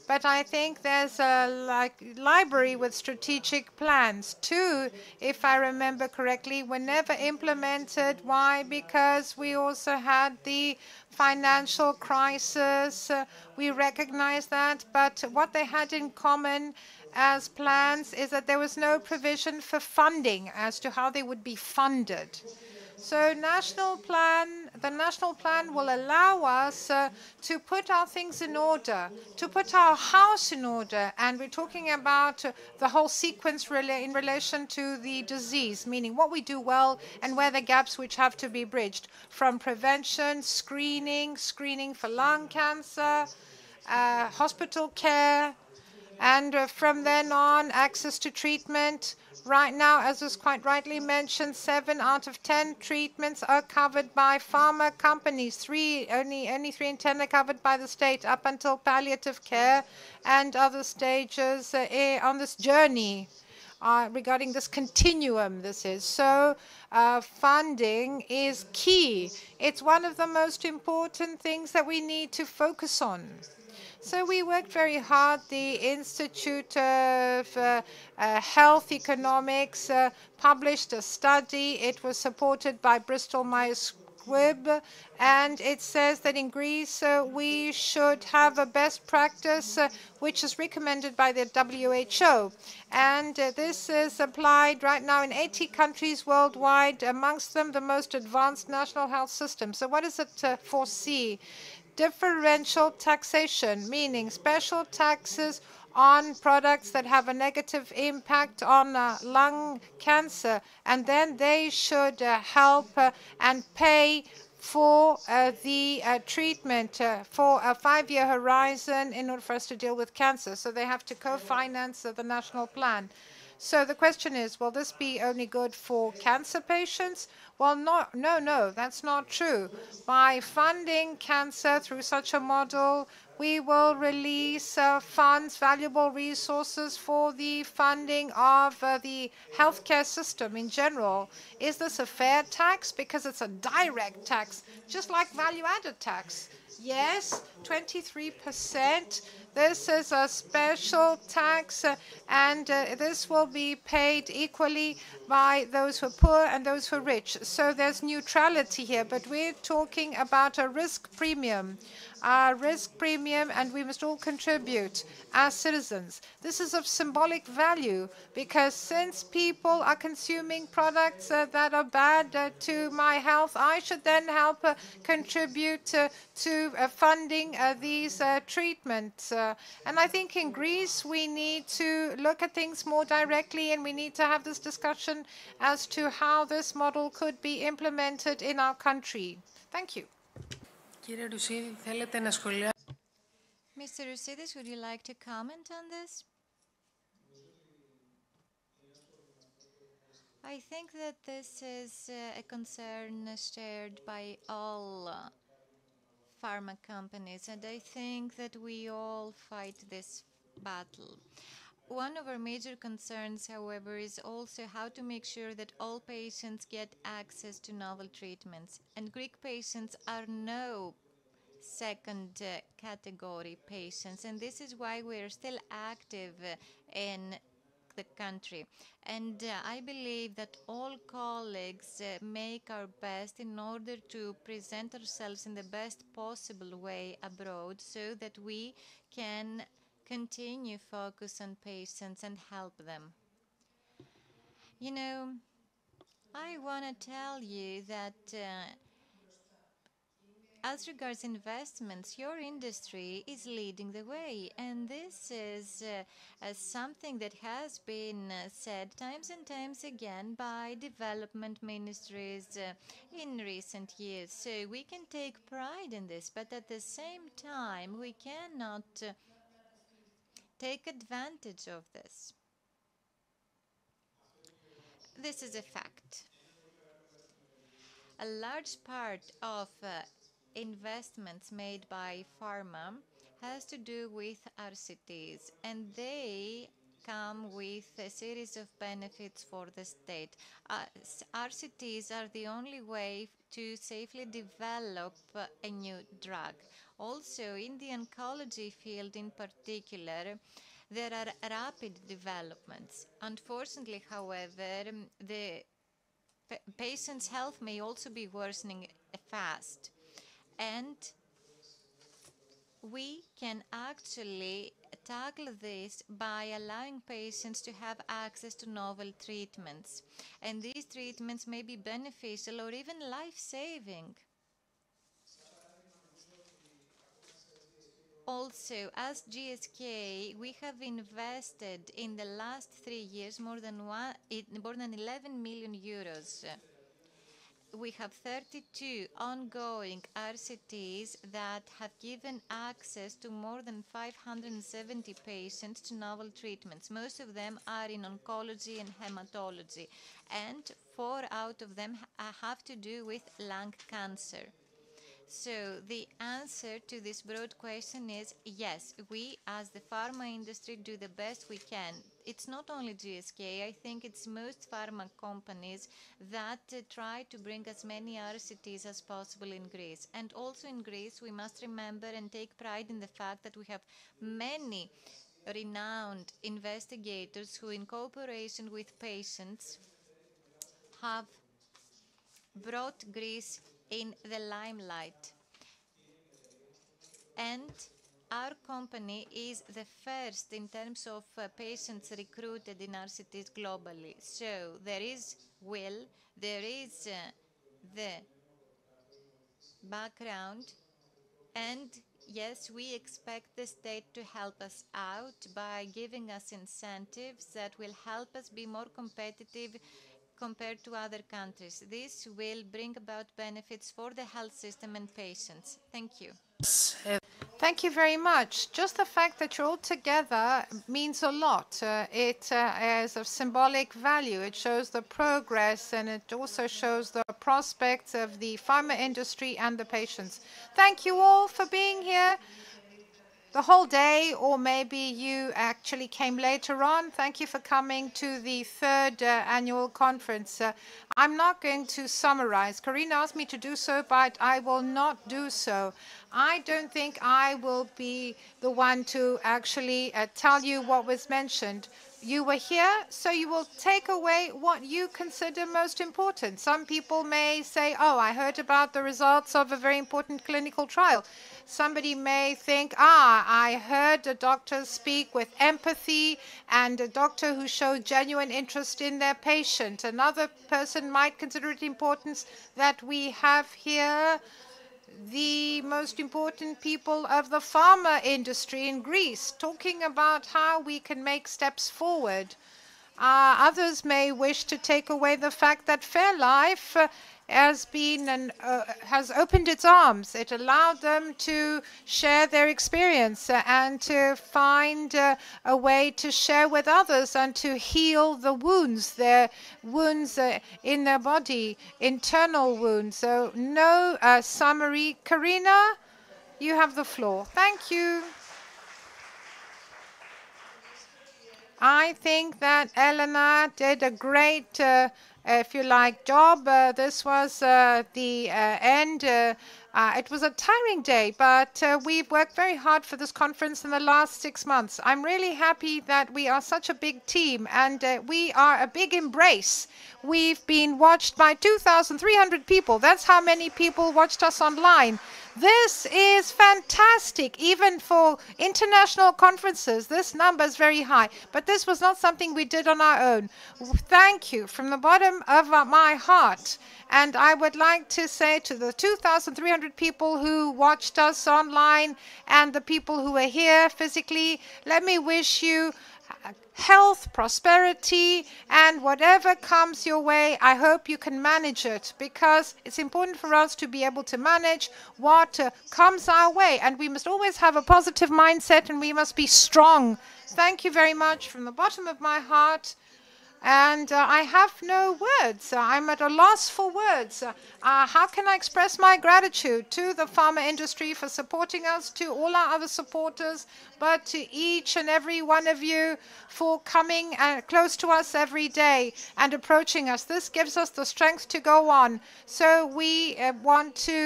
but I think there's a library with strategic plans. Two, if I remember correctly, were never implemented. Why? Because we also had the financial crisis. We recognize that, but what they had in common as plans is that there was no provision for funding as to how they would be funded. So the national plan will allow us to put our things in order, to put our house in order. And we're talking about the whole sequence in relation to the disease, meaning what we do well and where the gaps which have to be bridged, from prevention, screening for lung cancer, hospital care, and from then on, access to treatment. Right now, as was quite rightly mentioned, 7 out of 10 treatments are covered by pharma companies. Only 3 in 10 are covered by the state, up until palliative care and other stages on this journey. Regarding this continuum, this is. So funding is key. It's one of the most important things that we need to focus on. So we worked very hard. The Institute of Health Economics published a study. It was supported by Bristol Myers squib, and it says that in Greece we should have a best practice which is recommended by the WHO. And this is applied right now in 80 countries worldwide, amongst them the most advanced national health system. So what does it foresee? Differential taxation, meaning special taxes on products that have a negative impact on lung cancer, and then they should help and pay for the treatment for a 5-year horizon in order for us to deal with cancer. So they have to co-finance the national plan. So the question is, will this be only good for cancer patients? Well, no, that's not true. By funding cancer through such a model, we will release funds, valuable resources for the funding of the healthcare system in general. Is this a fair tax? Because it's a direct tax, just like value-added tax. Yes, 23%. This is a special tax, and this will be paid equally by those who are poor and those who are rich. So there's neutrality here, but we're talking about a risk premium. And we must all contribute as citizens. This is of symbolic value, because since people are consuming products that are bad to my health, I should then help contribute to funding these treatments. And I think in Greece we need to look at things more directly, and we need to have this discussion as to how this model could be implemented in our country. Thank you. Mr. Roussidis, would you like to comment on this? I think that this is a concern shared by all pharma companies, and I think that we all fight this battle. One of our major concerns, however, is also how to make sure that all patients get access to novel treatments. And Greek patients are no second category patients, and this is why we are still active in the country. And I believe that all colleagues make our best in order to present ourselves in the best possible way abroad, so that we can continue focus on patients and help them. You know, I want to tell you that as regards investments, your industry is leading the way, and this is something that has been said times and times again by development ministries in recent years. So we can take pride in this, but at the same time, we cannot take advantage of this. This is a fact. A large part of investments made by pharma has to do with RCTs, and they come with a series of benefits for the state. RCTs are the only way to safely develop a new drug. Also, in the oncology field in particular, there are rapid developments. Unfortunately, however, the patient's health may also be worsening fast, and we can actually tackle this by allowing patients to have access to novel treatments, and these treatments may be beneficial or even life-saving. Also, as GSK, we have invested in the last 3 years more than 11 million euros. We have 32 ongoing RCTs that have given access to more than 570 patients to novel treatments. Most of them are in oncology and hematology, and 4 out of them have to do with lung cancer. So the answer to this broad question is yes, we as the pharma industry do the best we can. It's not only GSK, I think it's most pharma companies that try to bring as many RCTs as possible in Greece. And also in Greece, we must remember and take pride in the fact that we have many renowned investigators who, in cooperation with patients, have brought Greece in the limelight. And our company is the first in terms of patients recruited in RCTs globally. So there is will, there is the background, and yes, we expect the state to help us out by giving us incentives that will help us be more competitive compared to other countries. This will bring about benefits for the health system and patients. Thank you. Thank you very much. Just the fact that you're all together means a lot. It is of symbolic value. It shows the progress, and it also shows the prospects of the pharma industry and the patients. Thank you all for being here the whole day, or maybe you actually came later on. Thank you for coming to the third annual conference. I'm not going to summarize. Karina asked me to do so, but I will not do so. I don't think I will be the one to actually tell you what was mentioned. You were here, so you will take away what you consider most important. Some people may say, oh, I heard about the results of a very important clinical trial. Somebody may think, I heard a doctor speak with empathy and a doctor who showed genuine interest in their patient. Another person might consider it important that we have here the most important people of the pharma industry in Greece talking about how we can make steps forward. Others may wish to take away the fact that FairLife has opened its arms. It allowed them to share their experience and to find a way to share with others and to heal the wounds, their wounds in their body, internal wounds. So no summary. Karina, you have the floor. Thank you. I think that Elena did a great if you like, job. This was the end. It was a tiring day, but we've worked very hard for this conference in the last 6 months. I'm really happy that we are such a big team, and we are a big embrace. We've been watched by 2,300 people. That's how many people watched us online. This is fantastic. Even for international conferences, this number is very high. But this was not something we did on our own. Thank you from the bottom of my heart. And I would like to say to the 2,300 people who watched us online and the people who are here physically, let me wish you health, prosperity, and whatever comes your way, I hope you can manage it, because it's important for us to be able to manage what comes our way. And we must always have a positive mindset, and we must be strong. Thank you very much from the bottom of my heart. And I have no words. I'm at a loss for words. How can I express my gratitude to the pharma industry for supporting us, to all our other supporters, but to each and every one of you for coming close to us every day and approaching us. This gives us the strength to go on. So we want to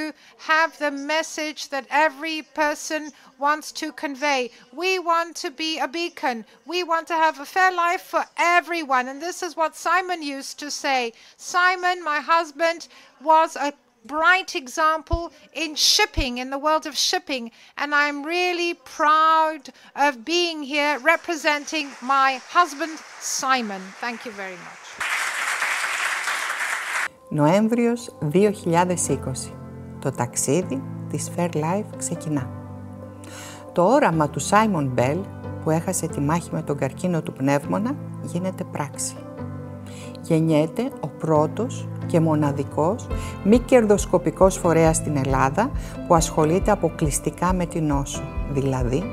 have the message that every person wants to convey. We want to be a beacon. We want to have a fair life for everyone. And this is what Simon used to say. Simon, my husband, was a bright example in shipping, in the world of shipping. And I'm really proud of being here representing my husband, Simon. Thank you very much. Νοέμβριος 2020. Το ταξίδι της FairLife ξεκινά. Το όραμα του Σάιμον Μπέλ, που έχασε τη μάχη με τον καρκίνο του πνεύμονα, γίνεται πράξη. Γεννιέται ο πρώτος και μοναδικός μη κερδοσκοπικός φορέας στην Ελλάδα που ασχολείται αποκλειστικά με την νόσο. Δηλαδή,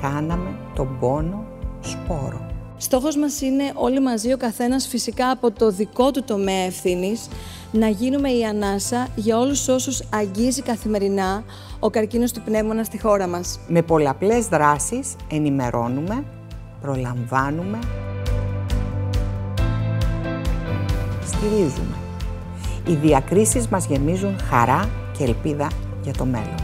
κάναμε τον πόνο σπόρο. Στόχος μας είναι όλοι μαζί, ο καθένας φυσικά από το δικό του τομέα ευθύνης, να γίνουμε η ανάσα για όλους όσους αγγίζει καθημερινά ο καρκίνος του πνεύμονα στη χώρα μας. Με πολλαπλές δράσεις ενημερώνουμε, προλαμβάνουμε, στηρίζουμε. Οι διακρίσεις μας γεμίζουν χαρά και ελπίδα για το μέλλον.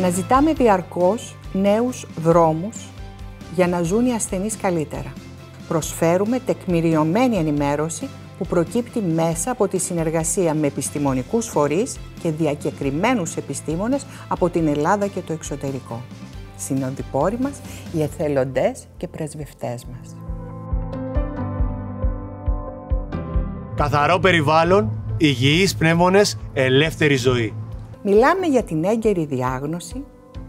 Αναζητάμε διαρκώς νέους δρόμους για να ζουν οι ασθενείς καλύτερα. Προσφέρουμε τεκμηριωμένη ενημέρωση που προκύπτει μέσα από τη συνεργασία με επιστημονικούς φορείς και διακεκριμένους επιστήμονες από την Ελλάδα και το εξωτερικό. Συνοδοιπόροι μας, οι εθελοντές και πρεσβευτές μας. Καθαρό περιβάλλον, υγιείς πνεύμονες, ελεύθερη ζωή. Μιλάμε για την έγκαιρη διάγνωση,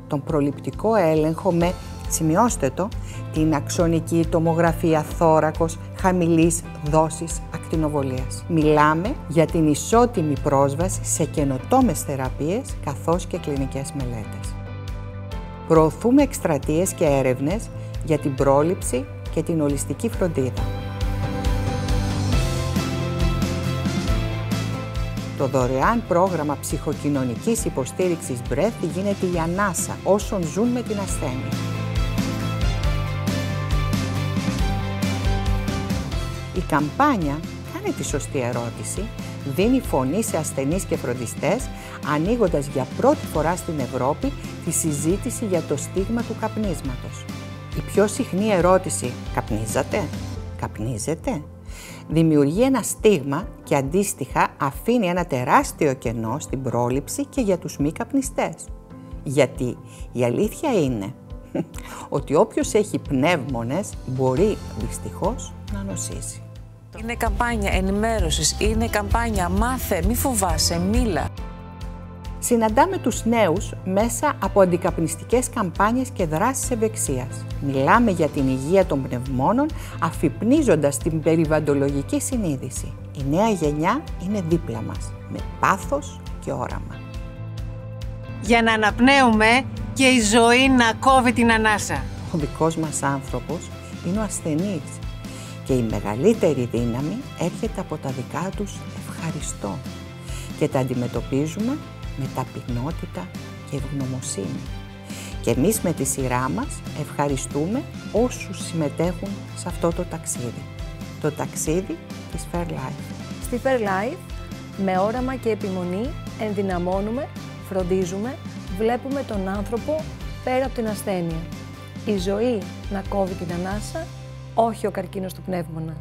τον προληπτικό έλεγχο με, σημειώστε το, την αξονική τομογραφία θώρακος χαμηλής δόσης ακτινοβολίας. Μιλάμε για την ισότιμη πρόσβαση σε καινοτόμες θεραπείες καθώς και κλινικές μελέτες. Προωθούμε εκστρατείες και έρευνες για την πρόληψη και την ολιστική φροντίδα. Το δωρεάν πρόγραμμα ψυχοκοινωνικής υποστήριξης Breath γίνεται η ανάσα όσων ζουν με την ασθένεια. Η καμπάνια «Κάνε τη σωστή ερώτηση» δίνει φωνή σε ασθενείς και φροντιστές, ανοίγοντας για πρώτη φορά στην Ευρώπη τη συζήτηση για το στίγμα του καπνίσματος. Η πιο συχνή ερώτηση «Καπνίζατε? Καπνίζετε?» δημιουργεί ένα στίγμα και αντίστοιχα αφήνει ένα τεράστιο κενό στην πρόληψη και για τους μη καπνιστές. Γιατί η αλήθεια είναι ότι όποιος έχει πνεύμονες μπορεί δυστυχώς να νοσήσει. Είναι καμπάνια ενημέρωσης, είναι καμπάνια μάθε, μη φοβάσαι, μίλα. Συναντάμε τους νέους μέσα από αντικαπνιστικές καμπάνιες και δράσεις ευεξίας. Μιλάμε για την υγεία των πνευμόνων, αφυπνίζοντας την περιβαλλοντολογική συνείδηση. Η νέα γενιά είναι δίπλα μας, με πάθος και όραμα. Για να αναπνέουμε και η ζωή να κόβει την ανάσα. Ο δικός μας άνθρωπος είναι ο ασθενής και η μεγαλύτερη δύναμη έρχεται από τα δικά τους ευχαριστώ και τα αντιμετωπίζουμε με ταπεινότητα και ευγνωμοσύνη. Και εμείς με τη σειρά μας ευχαριστούμε όσους συμμετέχουν σε αυτό το ταξίδι. Το ταξίδι της FairLife. Στη FairLife, με όραμα και επιμονή, ενδυναμώνουμε, φροντίζουμε, βλέπουμε τον άνθρωπο πέρα από την ασθένεια. Η ζωή να κόβει την ανάσα, όχι ο καρκίνος του πνεύμονα.